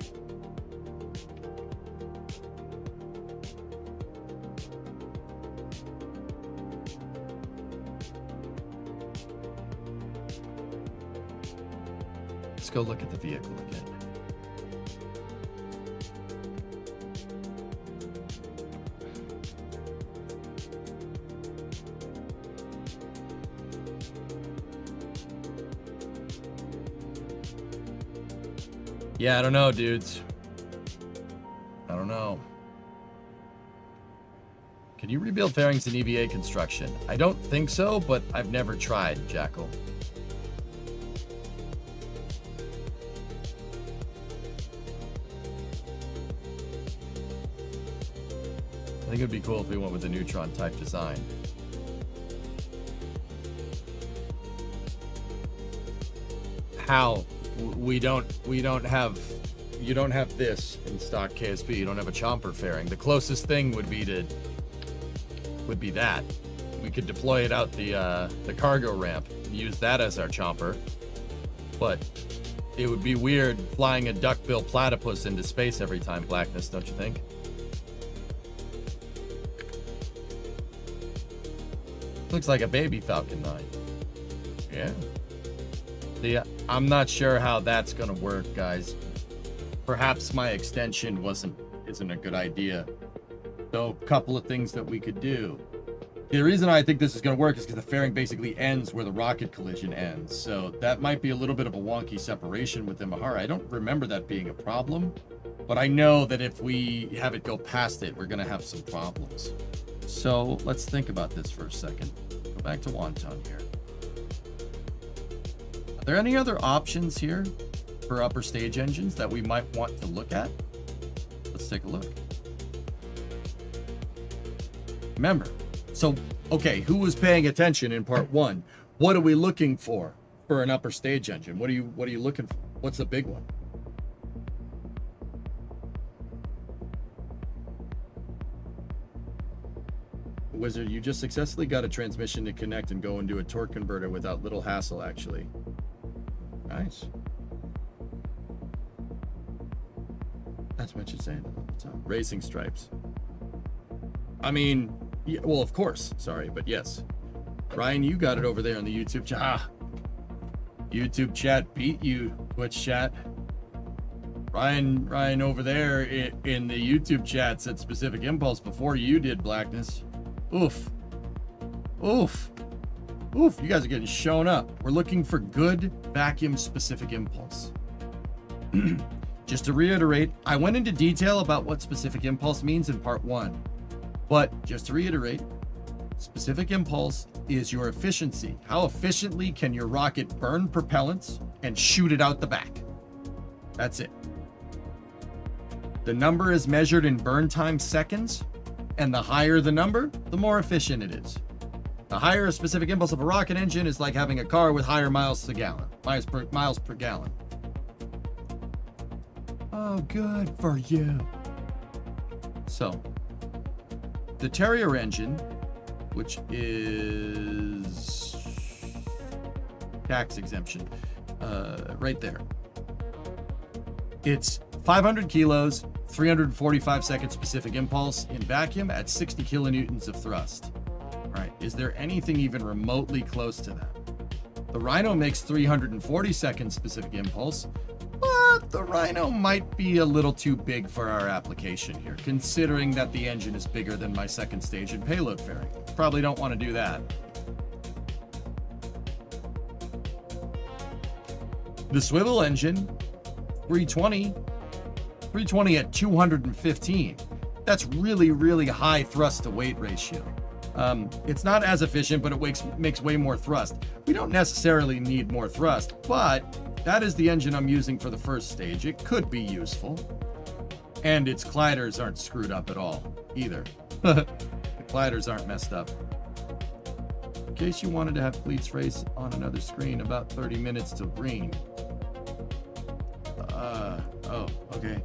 [SPEAKER 1] Let's go look at the vehicle again. Yeah, I don't know, dudes. I don't know. Can you rebuild fairings in EVA construction? I don't think so, but I've never tried, Jackal. I think it would be cool if we went with a neutron type design. How? You don't have this in stock KSP. You don't have a chomper fairing. The closest thing would be that. We could deploy it out the cargo ramp and use that as our chomper. But it would be weird flying a duckbill platypus into space every time, Blackness, don't you think? Looks like a baby Falcon 9. Yeah. I'm not sure how that's gonna work, guys. Perhaps my extension isn't a good idea. So a couple of things that we could do. The reason I think this is gonna work is because the fairing basically ends where the rocket collision ends. So that might be a little bit of a wonky separation with Imahara. I don't remember that being a problem, but I know that if we have it go past it, we're gonna have some problems. So let's think about this for a second. Go back to Wanton here. Are there any other options here for upper stage engines that we might want to look at? Let's take a look. Remember, so, okay, who was paying attention in part 1? What are we looking for an upper stage engine? What are you looking for? What's the big one? Wizard, you just successfully got a transmission to connect and go and do a torque converter without little hassle, actually. Nice. That's what you're saying all the time. Racing stripes. I mean, yeah, well, of course. Sorry, but yes. Ryan, you got it over there on the YouTube chat. Ah, YouTube chat beat you, Twitch chat. Ryan over there in the YouTube chat said specific impulse before you did, Blackness. Oof. Oof. Oof, you guys are getting shown up. We're looking for good vacuum specific impulse. Just to reiterate, I went into detail about what specific impulse means in part 1. But just to reiterate, specific impulse is your efficiency. How efficiently can your rocket burn propellants and shoot it out the back? That's it. The number is measured in burn time seconds, and the higher the number, the more efficient it is. The higher a specific impulse of a rocket engine is like having a car with higher miles per gallon. Oh, good for you. So, the Terrier engine, which is tax exemption, right there. It's 500 kilos, 345 second specific impulse in vacuum at 60 kilonewtons of thrust. All right, is there anything even remotely close to that? The Rhino makes 340 second specific impulse, but the Rhino might be a little too big for our application here, considering that the engine is bigger than my second stage and payload fairing. Probably don't want to do that. The swivel engine, 320 at 215. That's really, really high thrust to weight ratio. It's not as efficient, but it makes way more thrust. We don't necessarily need more thrust, but that is the engine I'm using for the first stage. It could be useful. And its gliders aren't screwed up at all, either. The gliders aren't messed up. In case you wanted to have Fleet's race on another screen, about 30 minutes till green. Oh, okay.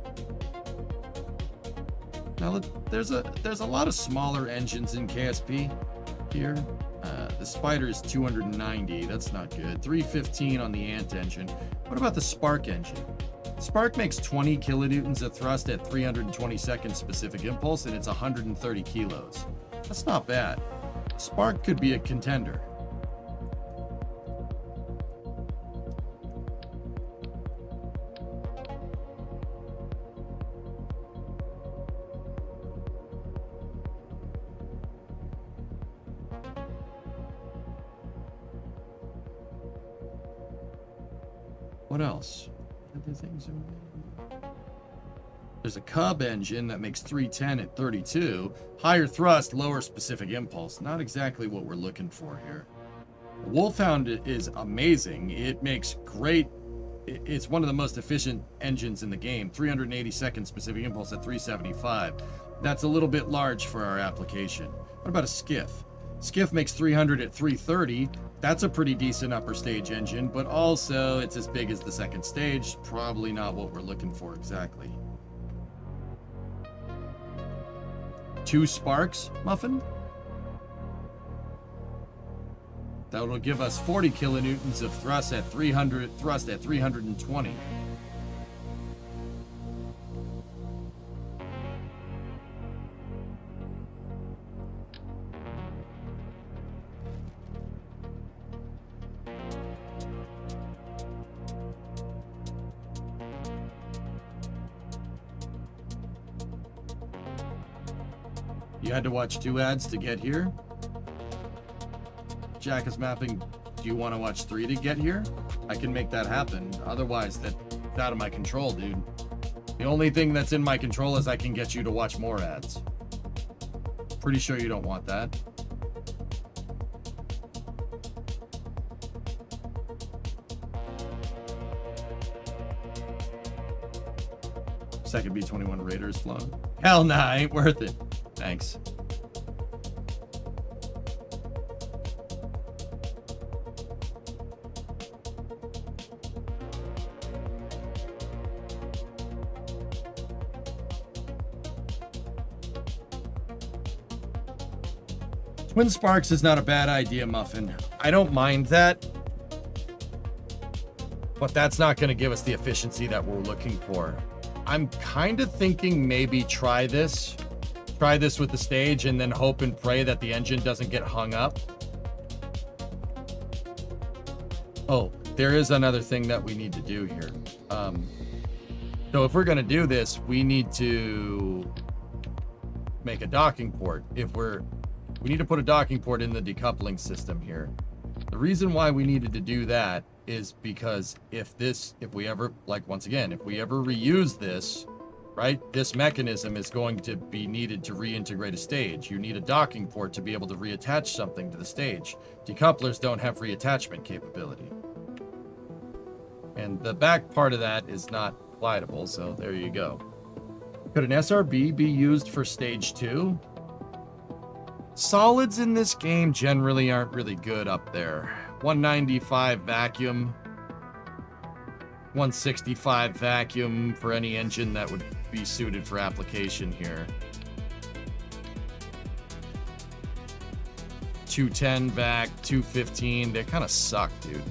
[SPEAKER 1] Now there's a lot of smaller engines in KSP here. The Spider is 290. That's not good. 315 on the Ant engine. What about the Spark engine? Spark makes 20 kilonewtons of thrust at 320 seconds specific impulse, and it's 130 kilos. That's not bad. Spark could be a contender. What else? Other things there's a Cub engine that makes 310 at 32. Higher thrust, lower specific impulse. Not exactly what we're looking for here. Wolfhound is amazing. It makes great... It's one of the most efficient engines in the game. 380 seconds specific impulse at 375. That's a little bit large for our application. What about a Skiff? Skiff makes 300 at 330. That's a pretty decent upper stage engine, but also it's as big as the second stage. Probably not what we're looking for exactly. 2 Sparks, Muffin? That'll give us 40 kilonewtons of thrust at 320. You had to watch 2 ads to get here? Jack is mapping. Do you want to watch 3 to get here? I can make that happen. Otherwise, that's out of my control, dude. The only thing that's in my control is I can get you to watch more ads. Pretty sure you don't want that. second B-21 Raider's flown. Hell nah, ain't worth it. Thanks. Twin sparks is not a bad idea, Muffin. I don't mind that, but that's not going to give us the efficiency that we're looking for. I'm kind of thinking maybe try this with the stage and then hope and pray that the engine doesn't get hung up. Oh, there is another thing that we need to do here. So if we're going to do this, we need to make a docking port. We need to put a docking port in the decoupling system here. The reason why we needed to do that is because if we ever reuse this, right, this mechanism is going to be needed to reintegrate a stage. You need a docking port to be able to reattach something to the stage. Decouplers don't have reattachment capability. And the back part of that is not glidable, so there you go. Could an SRB be used for stage 2? Solids in this game generally aren't really good up there. 195 vacuum, 165 vacuum for any engine that would be suited for application here. 210 vac, 215, they kind of suck, dude.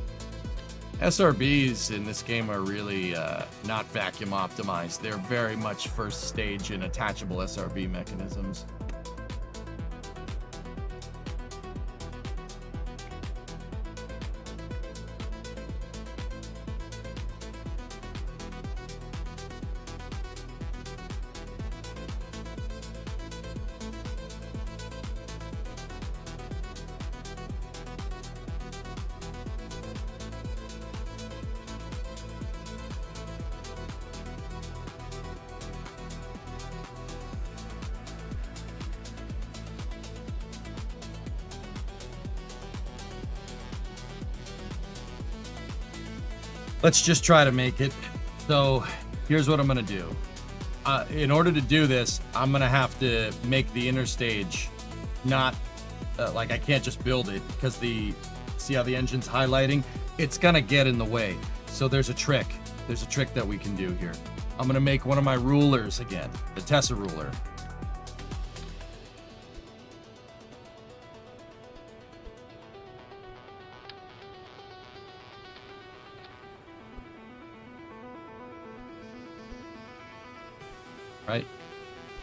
[SPEAKER 1] SRBs in this game are really not vacuum optimized. They're very much first stage and attachable SRB mechanisms. Let's just try to make it. So here's what I'm gonna do. In order to do this, I'm gonna have to make the inner stage not like I can't just build it because see how the engine's highlighting? It's gonna get in the way. So there's a trick. There's a trick that we can do here. I'm gonna make one of my rulers again, the Tessa ruler. Right?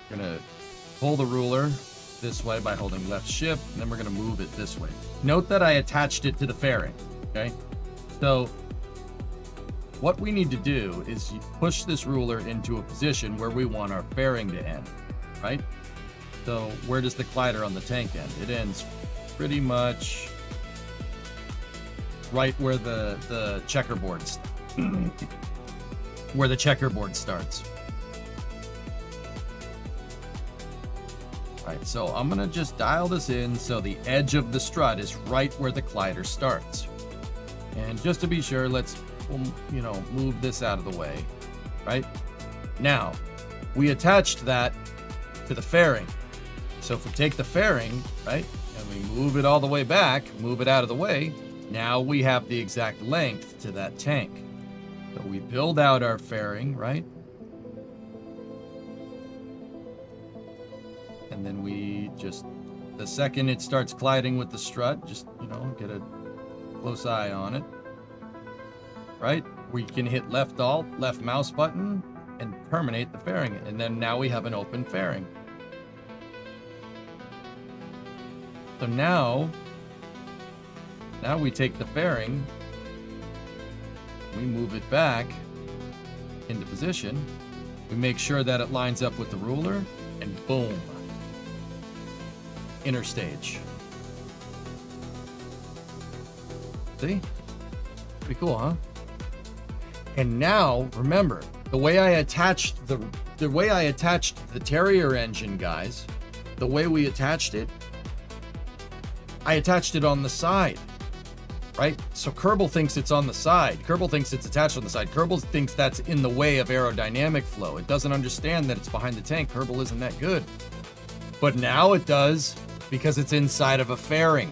[SPEAKER 1] We're gonna pull the ruler this way by holding left shift, and then we're gonna move it this way. Note that I attached it to the fairing, okay? So what we need to do is push this ruler into a position where we want our fairing to end, right? So where does the glider on the tank end? It ends pretty much right where the checkerboard where the checkerboard starts. All right, so I'm gonna just dial this in so the edge of the strut is right where the glider starts. And just to be sure, let's, move this out of the way, right? Now, we attached that to the fairing. So if we take the fairing, right, and we move it all the way back, move it out of the way, now we have the exact length to that tank. So we build out our fairing, right? And then we just, the second it starts colliding with the strut, just, get a close eye on it. Right? We can hit left alt, left mouse button, and terminate the fairing. And then now we have an open fairing. So now we take the fairing, we move it back into position, we make sure that it lines up with the ruler, and boom. Inner stage. See? Pretty cool, huh? And now, remember, the way I attached the Terrier engine, guys, the way we attached it, I attached it on the side. right? So Kerbal thinks it's on the side. Kerbal thinks it's attached on the side. Kerbal thinks that's in the way of aerodynamic flow. It doesn't understand that it's behind the tank. Kerbal isn't that good. But now it does because it's inside of a fairing.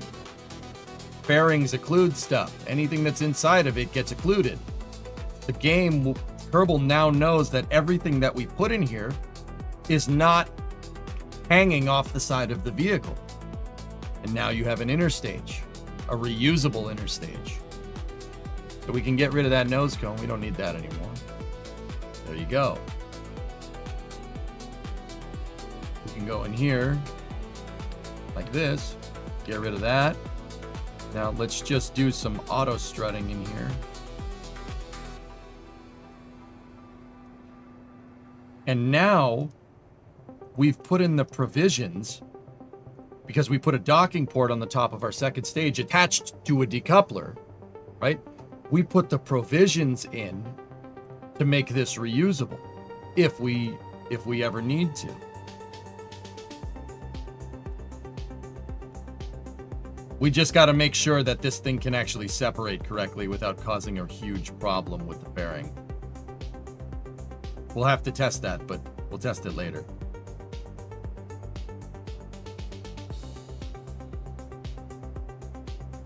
[SPEAKER 1] Fairings occlude stuff. Anything that's inside of it gets occluded. The game, Kerbal now knows that everything that we put in here is not hanging off the side of the vehicle. And now you have an interstage, a reusable interstage. So we can get rid of that nose cone. We don't need that anymore. There you go. We can go in here like this, get rid of that. Now let's just do some auto strutting in here. And now we've put in the provisions because we put a docking port on the top of our second stage attached to a decoupler, right? We put the provisions in to make this reusable if we ever need to. We just got to make sure that this thing can actually separate correctly without causing a huge problem with the fairing. We'll have to test that, but we'll test it later.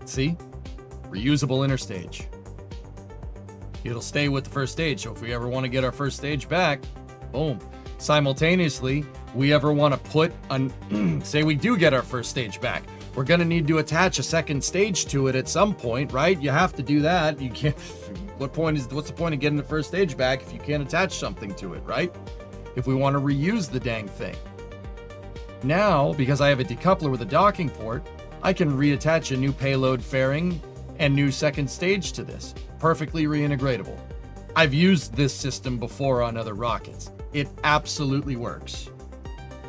[SPEAKER 1] See? Reusable interstage. It'll stay with the first stage, so if we ever want to get our first stage back, boom. Simultaneously, we ever want to put on, say we do get our first stage back, we're going to need to attach a second stage to it at some point, right? You have to do that. You can't, what's the point of getting the first stage back if you can't attach something to it, right? If we want to reuse the dang thing. Now, because I have a decoupler with a docking port, I can reattach a new payload fairing and new second stage to this. Perfectly reintegratable. I've used this system before on other rockets. It absolutely works.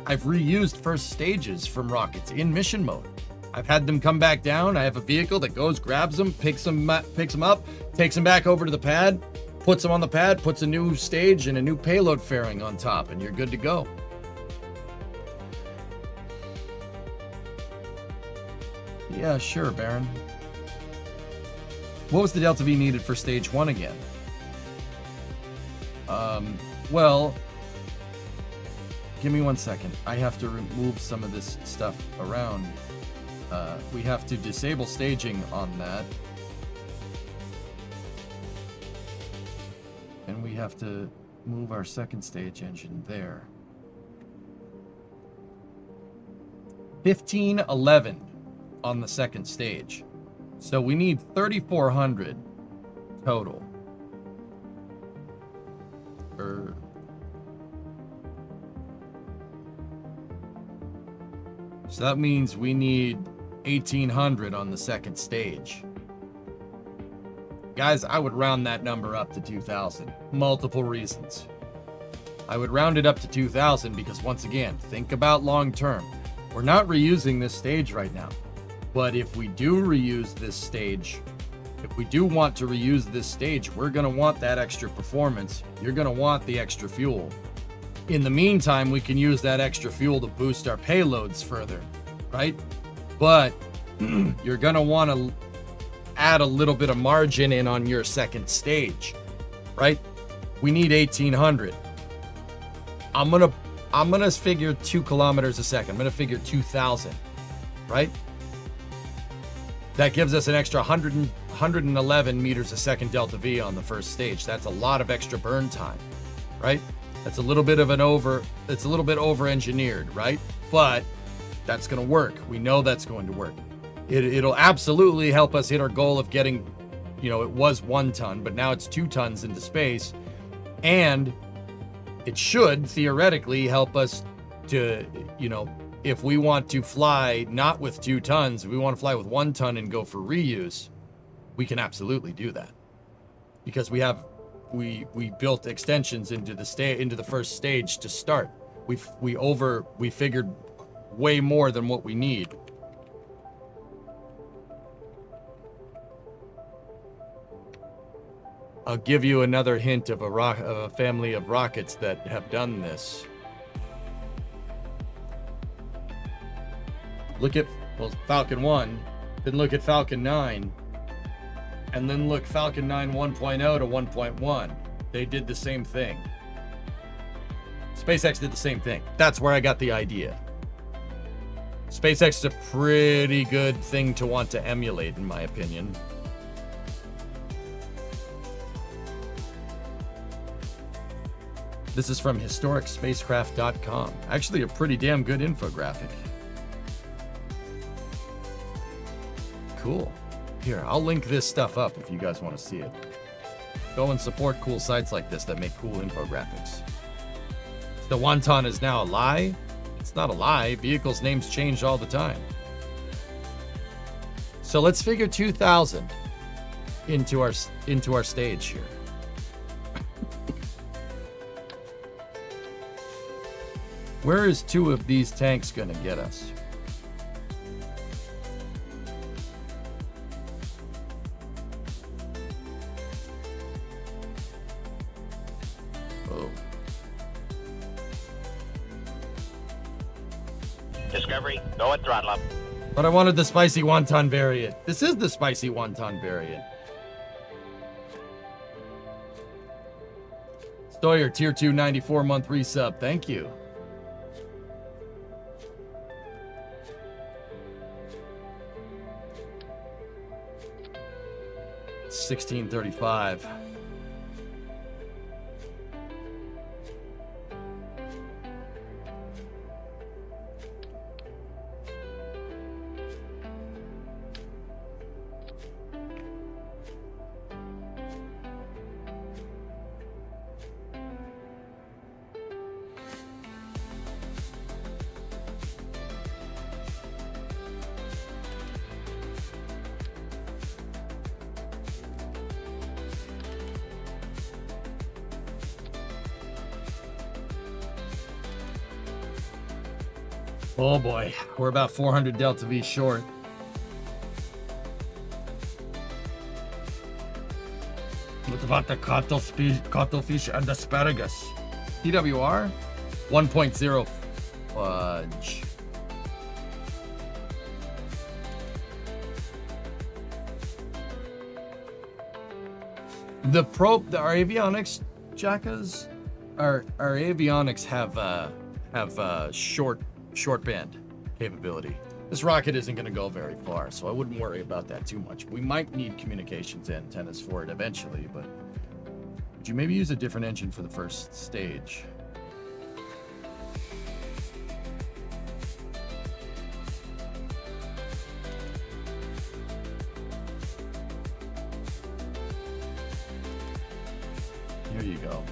[SPEAKER 1] I've reused first stages from rockets in mission mode. I've had them come back down. I have a vehicle that goes, grabs them, picks them up, takes them back over to the pad, puts them on the pad, puts a new stage and a new payload fairing on top, and you're good to go. Yeah, sure, Baron. What was the Delta V needed for stage 1 again? Well, give me 1 second. I have to remove some of this stuff around. We have to disable staging on that. And we have to move our second stage engine there. 1511 on the second stage. So we need 3,400 total. So that means we need 1,800 on the second stage. Guys, I would round that number up to 2,000. Multiple reasons. I would round it up to 2,000 because, once again, think about long term. We're not reusing this stage right now. But if we do reuse this stage, if we do want to reuse this stage, we're going to want that extra performance. You're going to want the extra fuel. In the meantime, we can use that extra fuel to boost our payloads further, right? But you're going to want to add a little bit of margin in on your second stage, right? We need 1,800. I'm going to figure 2 kilometers a second. I'm going to figure 2,000, right? That gives us an extra 111 meters a second Delta V on the first stage. That's a lot of extra burn time, right? That's a little bit of it's a little bit over-engineered, right? But that's going to work. We know that's going to work. It'll absolutely help us hit our goal of getting, it was 1 ton, but now it's 2 tons into space. And it should theoretically help us to, if we want to fly not with 2 tons, if we want to fly with 1 ton and go for reuse, we can absolutely do that. Because we built extensions into the first stage to start. We figured way more than what we need. I'll give you another hint of a family of rockets that have done this. Look at Falcon 1, then look at Falcon 9. And then look, Falcon 9 1.0 to 1.1. They did the same thing. SpaceX did the same thing. That's where I got the idea. SpaceX is a pretty good thing to want to emulate, in my opinion. This is from historicspacecraft.com. Actually, a pretty damn good infographic. Cool. Here, I'll link this stuff up if you guys want to see it. Go and support cool sites like this that make cool infographics. The Wanton is now a lie? It's not a lie. Vehicles' names change all the time. So let's figure 2,000 into our stage here. Where is 2 of these tanks going to get us? Oh.
[SPEAKER 2] Discovery, go at throttle up.
[SPEAKER 1] But I wanted the spicy wonton variant. This is the spicy wonton variant. Stoyer, tier 2, 94-month resub. Thank you. $16.35. Oh boy, we're about 400 Delta V short. What about the cuttlefish and asparagus? TWR? 1.0 fudge. Our avionics, Jackas, our avionics have short band capability. This rocket isn't going to go very far, so I wouldn't worry about that too much. We might need communications antennas for it eventually, but would you maybe use a different engine for the first stage? Here you go.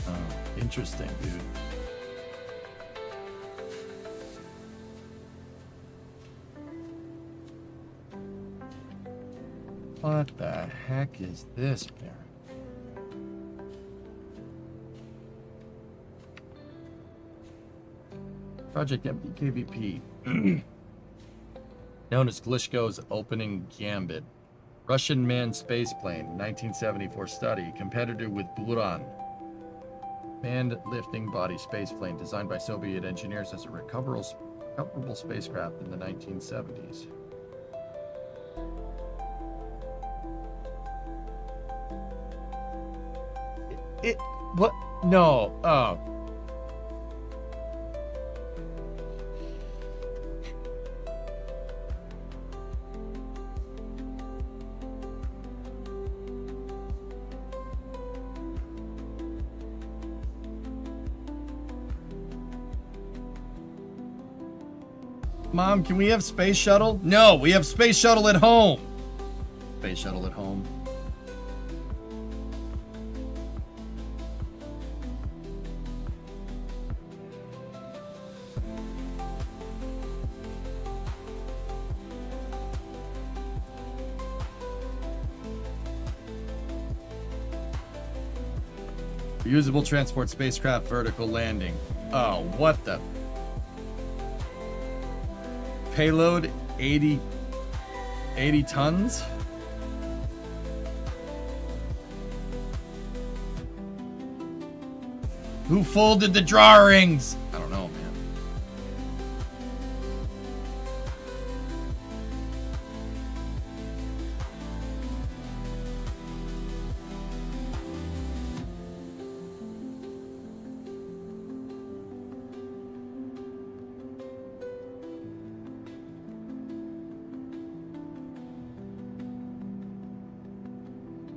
[SPEAKER 1] Oh, interesting, dude. What the heck is this, Baron? Project KVP. Known as Glishko's opening gambit. Russian manned spaceplane, 1974 study, competitor with Buran. Manned lifting body spaceplane designed by Soviet engineers as a recoverable spacecraft in the 1970s. What? No. Oh. Mom, can we have Space Shuttle? No, we have Space Shuttle at home. Space Shuttle at home. Reusable transport spacecraft vertical landing. Oh, what the? Payload 80 tons? Who folded the drawings? I don't know, man.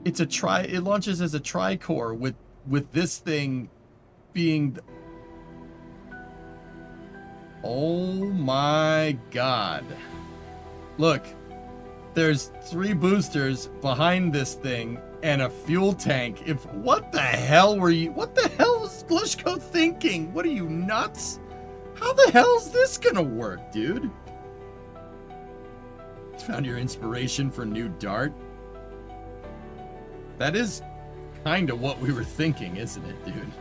[SPEAKER 1] It launches as a tricore with this thing being. Oh my God! Look, there's 3 boosters behind this thing and a fuel tank. What the hell is Glishko thinking? What are you, nuts? How the hell is this gonna work, dude? Found your inspiration for new dart? That is kind of what we were thinking, isn't it, dude?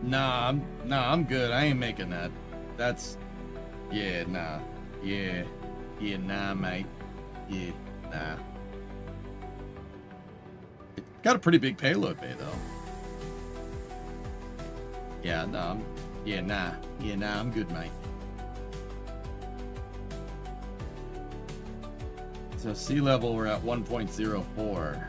[SPEAKER 1] Nah, I'm good. I ain't making that. That's... Yeah, nah. Yeah, nah, mate. Yeah, nah. It got a pretty big payload bay, though. Yeah, nah. Yeah, nah. Yeah, nah, I'm good, mate. So sea level, we're at 1.04.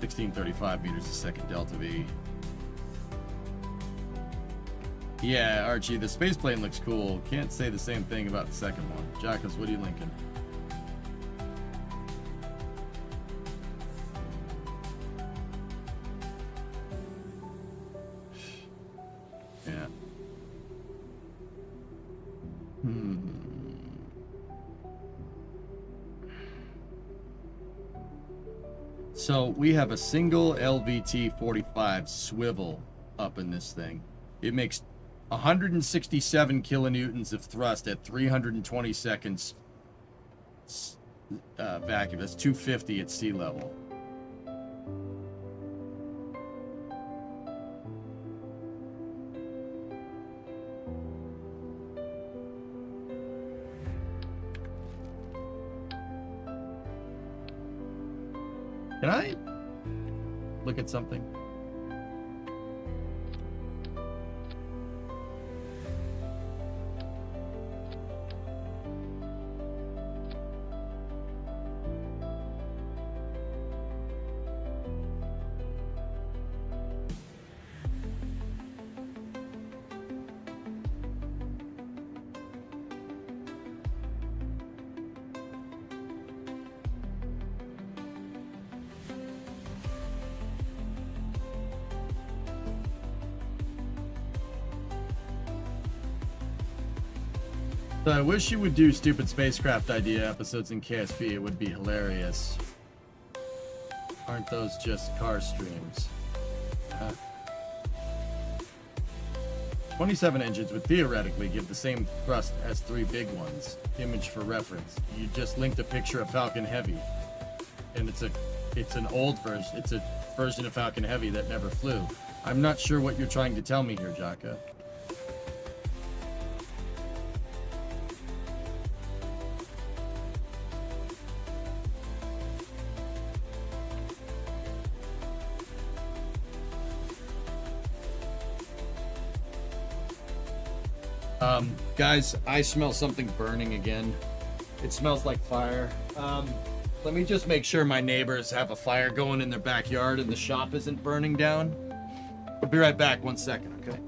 [SPEAKER 1] $1635 meters a second delta V. Yeah, Archie, the space plane looks cool. Can't say the same thing about the second one. Jacobs, what are you linking? Yeah. So we have a single LVT-45 swivel up in this thing. It makes 167 kilonewtons of thrust at 320 seconds vacuum. That's 250 at sea level. Can I look at something? So I wish you would do stupid spacecraft idea episodes in KSP. It would be hilarious. Aren't those just car streams? 27 engines would theoretically give the same thrust as 3 big ones. Image for reference. You just linked a picture of Falcon Heavy, and it's an old version. It's a version of Falcon Heavy that never flew. I'm not sure what you're trying to tell me here, Jaka. Guys, I smell something burning again. It smells like fire. Let me just make sure my neighbors have a fire going in their backyard and the shop isn't burning down. I'll be right back, 1 second, okay?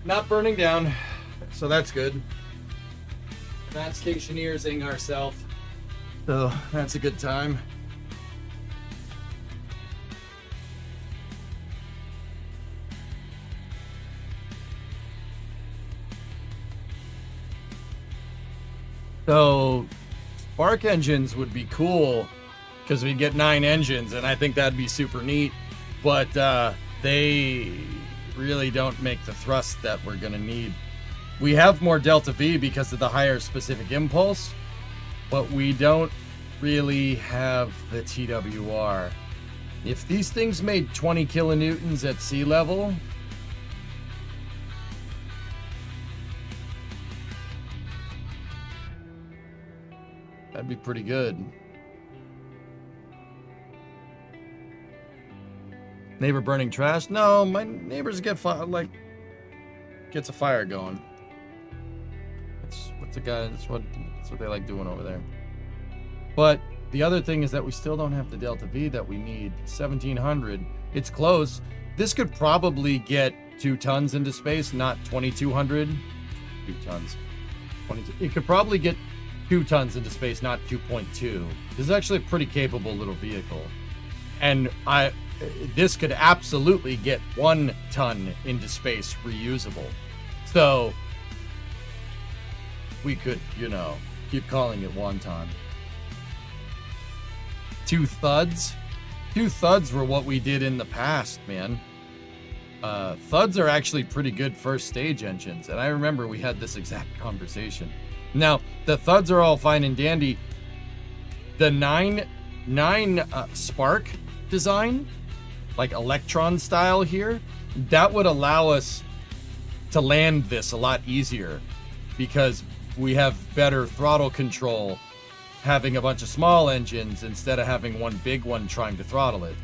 [SPEAKER 1] not burning down, so that's good. Not stationeersing ourselves, so that's a good time. So spark engines would be cool because we get 9 engines, and I think that'd be super neat, but they really don't make the thrust that we're gonna need. We have more delta V because of the higher specific impulse, but we don't really have the TWR. If these things made 20 kilonewtons at sea level, that'd be pretty good. Neighbor burning trash? No, my neighbors get gets a fire going. That's what they like doing over there. But the other thing is that we still don't have the delta V that we need. 1700. It's close. This could probably get 2 tons into space, not 2200. 2 tons. 22. It could probably get 2 tons into space, not 2.2. This is actually a pretty capable little vehicle. And this could absolutely get 1 ton into space reusable. So we could, keep calling it Wanton. 2 thuds? 2 thuds were what we did in the past, man. Thuds are actually pretty good first stage engines, and I remember we had this exact conversation. Now, the thuds are all fine and dandy. The 9 spark design, like Electron style here, that would allow us to land this a lot easier because we have better throttle control having a bunch of small engines instead of having one big one trying to throttle it.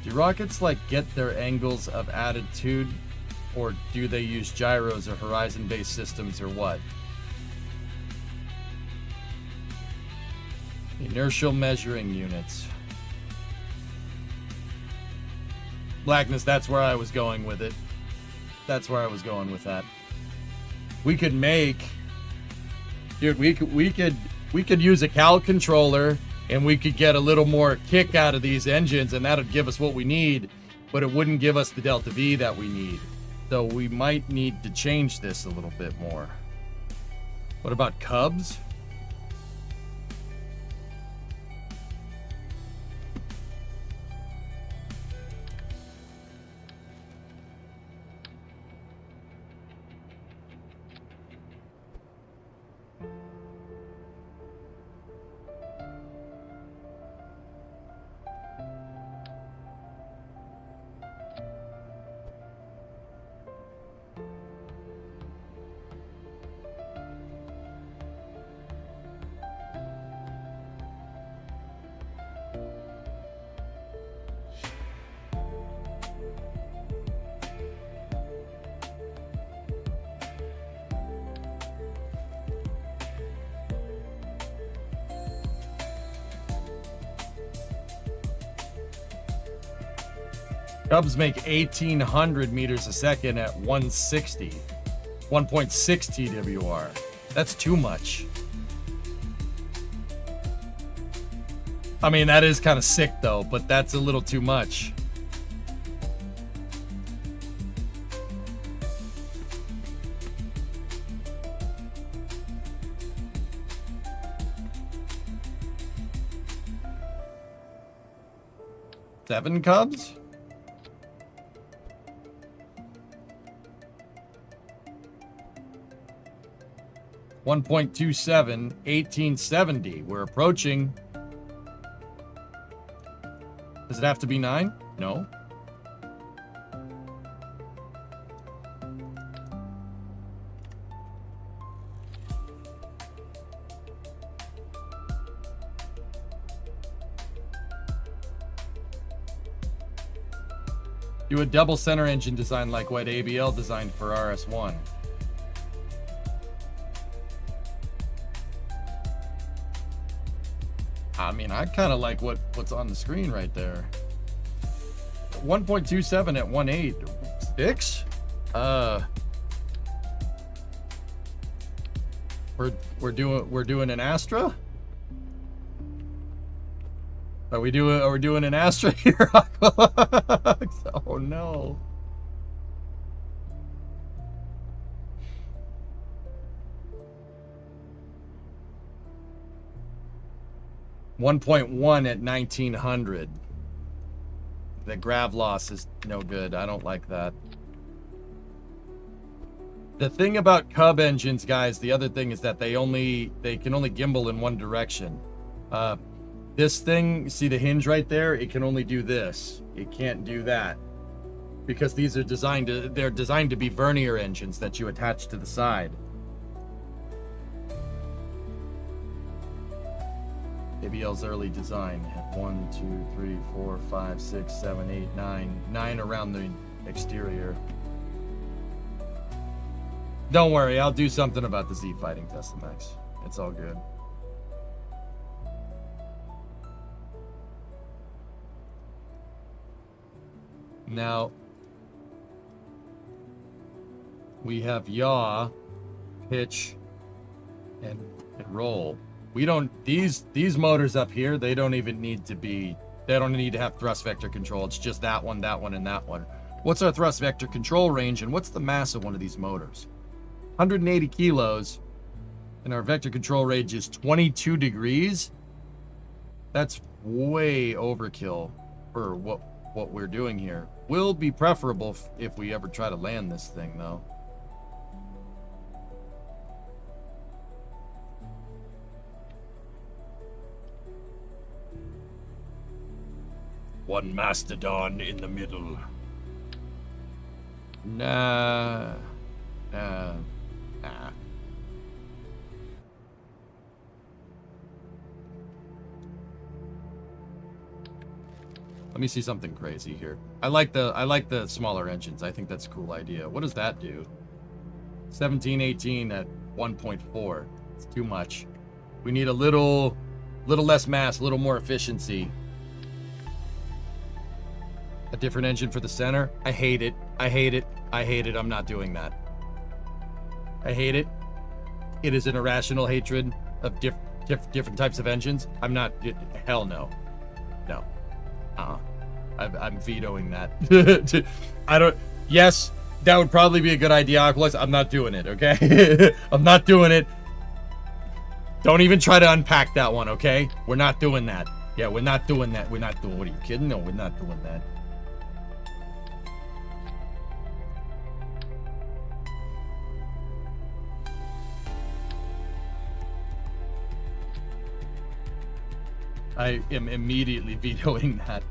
[SPEAKER 1] Do rockets get their angles of attitude, or do they use gyros or horizon-based systems, or what? Inertial measuring units. Blackness, that's where I was going with it. That's where I was going with that. We could make... Dude, we could use a Cal controller, and we could get a little more kick out of these engines, and that would give us what we need, but it wouldn't give us the delta V that we need. So we might need to change this a little bit more. What about Cubs? Cubs make 1,800 meters a second at 160. 1.6 TWR. That's too much. I mean, that is kind of sick though, but that's a little too much. Seven Cubs? .27, 1870. We're approaching. Does it have to be 9? No. Do a double center engine design like what ABL designed for RS1. I mean, I kind of like what's on the screen right there. 1.27 at 1.8. 6? We're doing an Astra? Are we doing an Astra here? Oh no. .1 at 1900. The grav loss is no good. I don't like that. The thing about Cub engines, guys, the other thing is that they can only gimbal in one direction. This thing, see the hinge right there? It can only do this. It can't do that. Because these are designed to be vernier engines that you attach to the side. ABL's early design had 1, 2, 3, 4, 5, 6, 7, 8, 9. 9 around the exterior. Don't worry, I'll do something about the Z fighting Testamax. It's all good. Now we have yaw, pitch, and roll. We don't, these motors up here, they don't even need to be, they don't need to have thrust vector control. It's just that one, and that one. What's our thrust vector control range, and what's the mass of one of these motors? 180 kilos, and our vector control range is 22 degrees. That's way overkill for what we're doing here. Will be preferable if we ever try to land this thing, though. One mastodon in the middle. Nah. Let me see something crazy here. I like the smaller engines. I think that's a cool idea. What does that do? 17, 18 at 1.4. It's too much. We need a little less mass, a little more efficiency. A different engine for the center. I hate it. I hate it. I hate it. I'm not doing that. I hate it. It is an irrational hatred of different types of engines. I'm not. Hell no. No. I'm vetoing that. I don't. Yes, that would probably be a good idea, Oculus. I'm not doing it. Okay. I'm not doing it. Don't even try to unpack that one. Okay. We're not doing that. Yeah, we're not doing that. We're not doing. What are you kidding? No, we're not doing that. I am immediately vetoing that.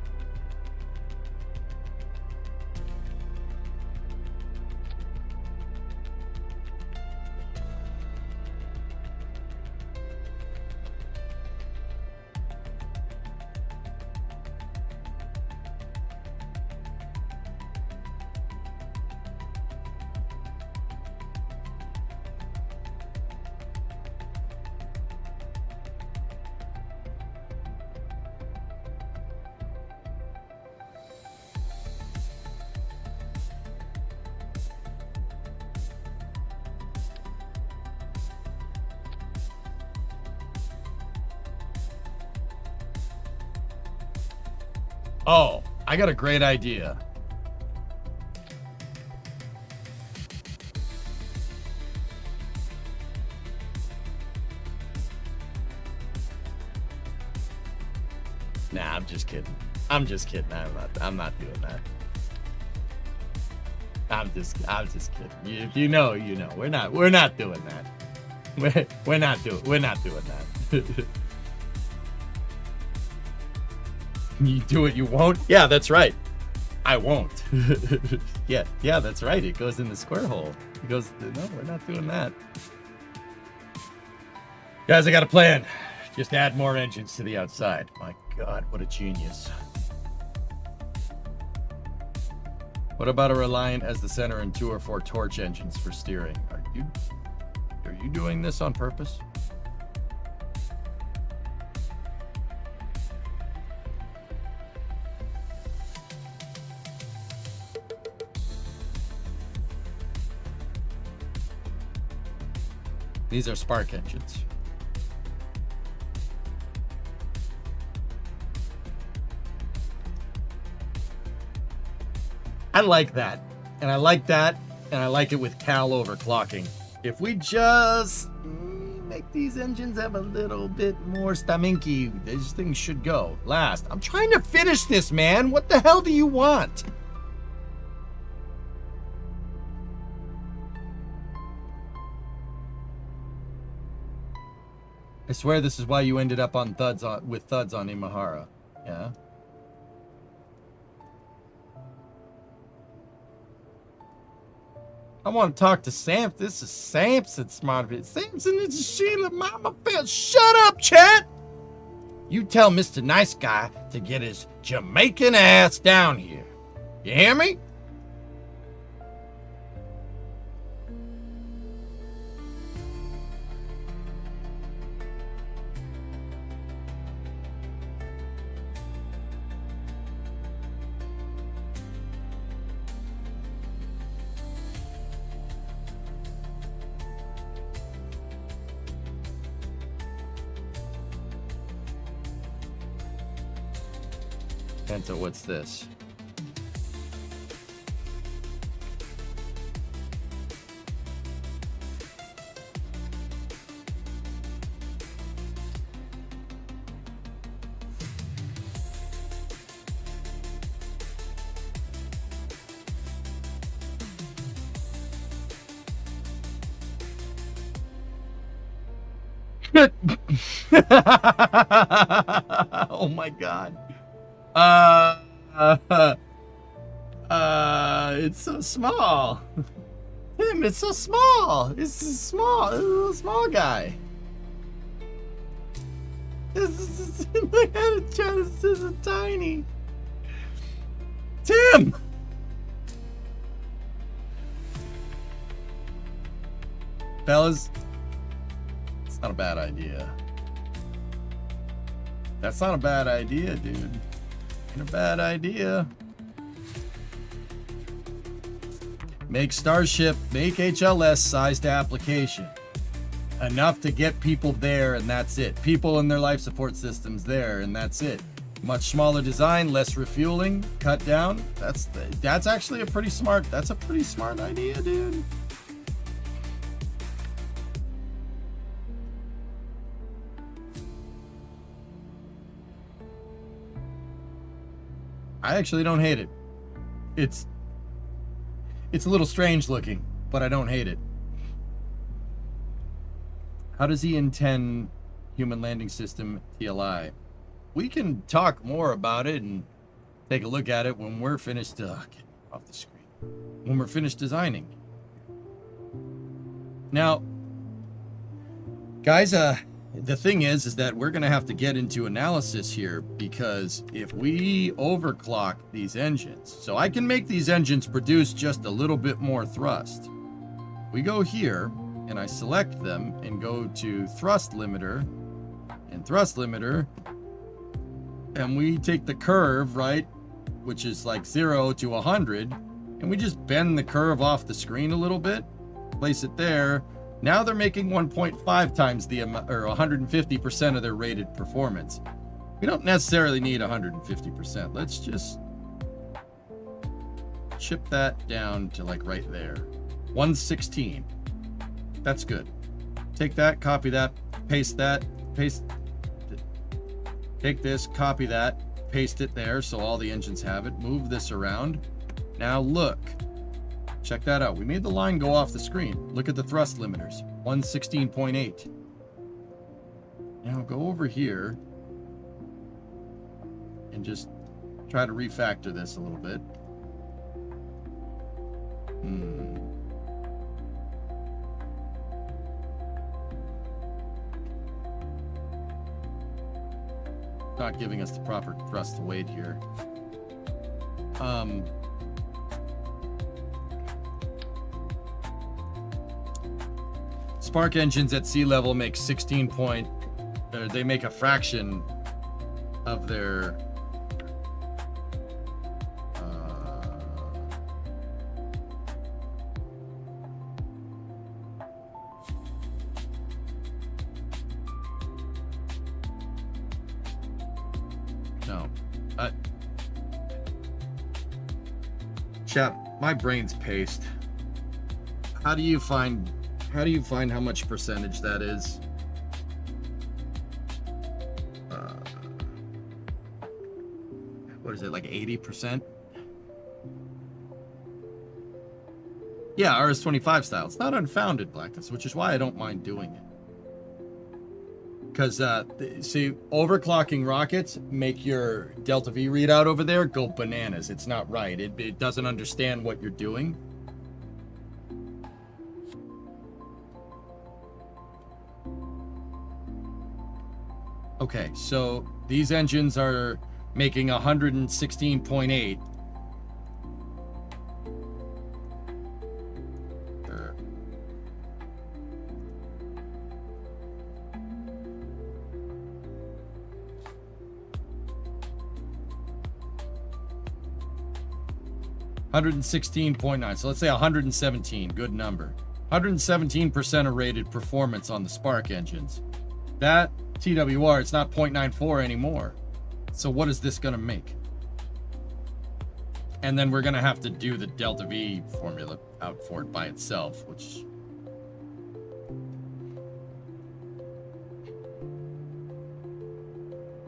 [SPEAKER 1] Oh, I got a great idea. Nah, I'm just kidding. I'm just kidding. I'm not doing that. I'm just kidding. If you know, you know. We're not doing that. We're not doing that. You do it, you won't? Yeah, that's right. I won't. yeah, that's right. It goes in the square hole. It goes, no, we're not doing that. Guys, I got a plan. Just add more engines to the outside. My God, what a genius. What about a Reliant as the center and 2 or 4 Torch engines for steering? Are you doing this on purpose? These are spark engines. I like that. And I like that. And I like it with Cal overclocking. If we just make these engines have a little bit more staminky, these things should go. Last. I'm trying to finish this, man. What the hell do you want? I swear this is why you ended up on with thuds on Imahara. Yeah. I want to talk to Sam. This is Samson Smartfit. Samson is a Sheila Mama Phil. Shut up, chat! You tell Mr. Nice Guy to get his Jamaican ass down here. You hear me? Penta, what's this? Oh my God. It's so small. Tim, it's so small. It's small. It's a little small guy. Look at it, Chad. This is tiny. Tim! Fellas, it's not a bad idea. That's not a bad idea, dude. Ain't a bad idea. Make Starship, make HLS sized application. Enough to get people there, and that's it. People and their life support systems there, and that's it. Much smaller design, less refueling, cut down. That's actually a pretty smart idea, dude. I actually don't hate it. It's a little strange looking, but I don't hate it. How does he intend human landing system TLI? We can talk more about it and take a look at it when we're finished. Get off the screen. When we're finished designing. Now, guys, the thing is that we're going to have to get into analysis here, because if we overclock these engines, so I can make these engines produce just a little bit more thrust. We go here and I select them and go to thrust limiter and thrust limiter, and we take the curve, right, which is like 0 to 100, and we just bend the curve off the screen a little bit, place it there. Now they're making 1.5 times the amount, or 150% of their rated performance. We don't necessarily need 150%. Let's just chip that down to like right there. 116. That's good. Take that, copy that, paste that, paste. Take this, copy that, paste it there so all the engines have it. Move this around. Now look. Check that out. We made the line go off the screen. Look at the thrust limiters. 116.8. Now go over here and just try to refactor this a little bit. Not giving us the proper thrust to weight here. Spark engines at sea level make 16 point, they make a fraction of their No. Chap, my brain's paced. How do you find how much percentage that is? What is it, like 80%? Yeah, RS-25 style. It's not unfounded, Blackness, which is why I don't mind doing it. Because, see, overclocking rockets make your Delta V readout over there go bananas. It's not right. It doesn't understand what you're doing. Okay, so these engines are making 116.8. $116.9. So let's say 117. Good number. 117% of rated performance on the Spark engines. That TWR, it's not 0.94 anymore. So what is this going to make? And then we're going to have to do the Delta V formula out for it by itself, which...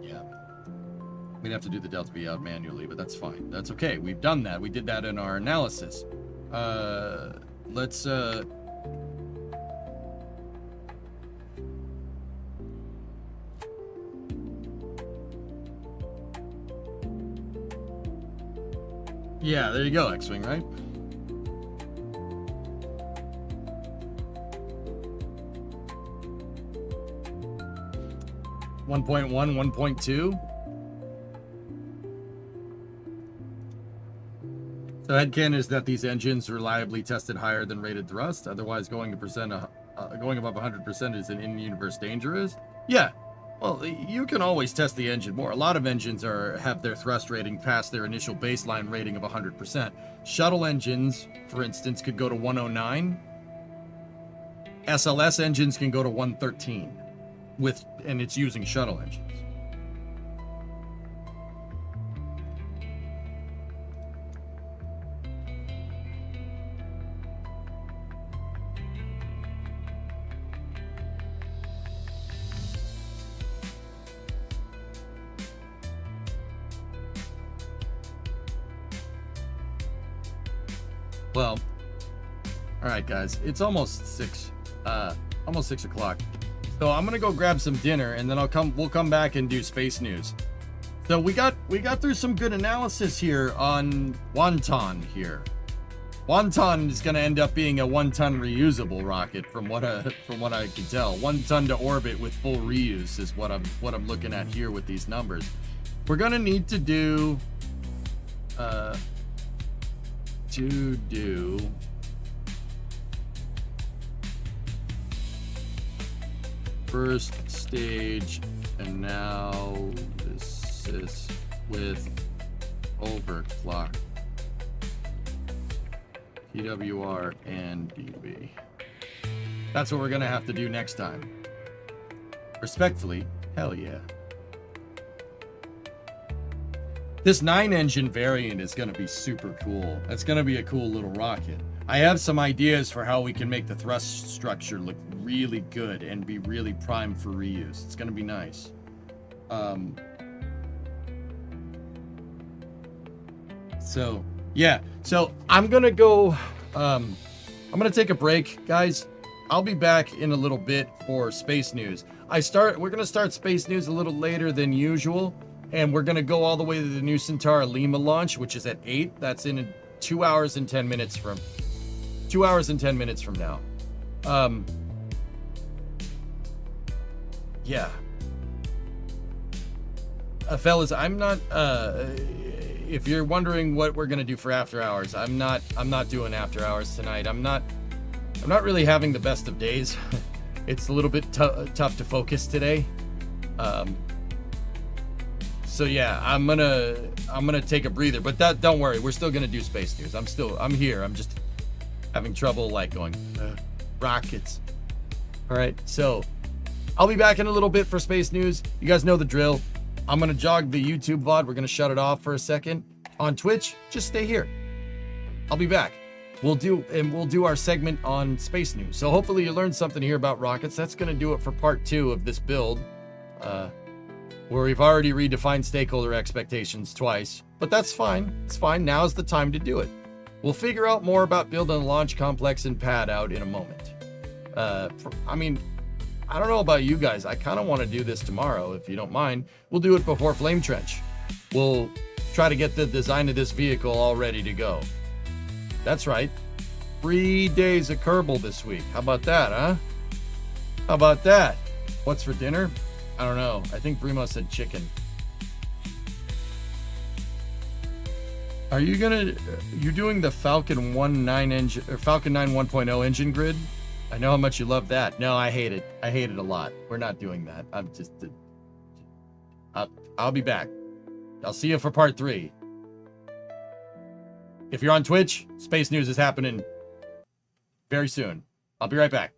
[SPEAKER 1] yeah. We'd have to do the Delta V out manually, but that's fine. That's okay. We've done that. We did that in our analysis. Let's... yeah, there you go, X-Wing, right? .1, 1.2. So headcanon is that these engines reliably tested higher than rated thrust. Otherwise, going above 100% is an in-universe dangerous. Yeah. Well, you can always test the engine more. A lot of engines have their thrust rating past their initial baseline rating of 100%. Shuttle engines, for instance, could go to 109. SLS engines can go to 113, and it's using shuttle engines. Well, all right, guys, it's almost 6 o'clock. So I'm gonna go grab some dinner, and then we'll come back and do space news. So we got through some good analysis here on Wanton here. Wanton is gonna end up being a 1-ton reusable rocket, from what I can tell. 1 ton to orbit with full reuse is what I'm looking at here with these numbers. We're gonna need to do first stage analysis with overclock, TWR and DB. That's what we're gonna have to do next time. Respectfully, hell yeah. This 9-engine variant is going to be super cool. That's going to be a cool little rocket. I have some ideas for how we can make the thrust structure look really good and be really primed for reuse. It's going to be nice. So, yeah. So, I'm going to go... I'm going to take a break, guys. I'll be back in a little bit for space news. We're going to start space news a little later than usual. And we're going to go all the way to the New Centaur Lima launch, which is at 8. That's in 2 hours and 10 minutes from... 2 hours and 10 minutes from now. Yeah. Fellas, I'm not... if you're wondering what we're going to do for after hours, I'm not doing after hours tonight. I'm not really having the best of days. It's a little bit tough to focus today. So yeah, I'm gonna take a breather, but don't worry, we're still gonna do space news. I'm here. I'm just having trouble going rockets. All right, so I'll be back in a little bit for space news. You guys know the drill. I'm gonna jog the YouTube VOD. We're gonna shut it off for a second. On Twitch, just stay here. I'll be back. We'll do our segment on space news. So hopefully you learned something here about rockets. That's gonna do it for part 2 of this build, where we've already redefined stakeholder expectations twice. But that's fine. It's fine. Now's the time to do it. We'll figure out more about building a launch complex and pad out in a moment. I mean, I don't know about you guys. I kind of want to do this tomorrow, if you don't mind. We'll do it before Flame Trench. We'll try to get the design of this vehicle all ready to go. That's right. 3 days of Kerbal this week. How about that, huh? How about that? What's for dinner? I don't know. I think Brimo said chicken. Are you doing the Falcon 9 engine or Falcon 9 1.0 engine grid? I know how much you love that. No, I hate it. I hate it a lot. We're not doing that. I'll be back. I'll see you for part 3. If you're on Twitch, Space News is happening very soon. I'll be right back.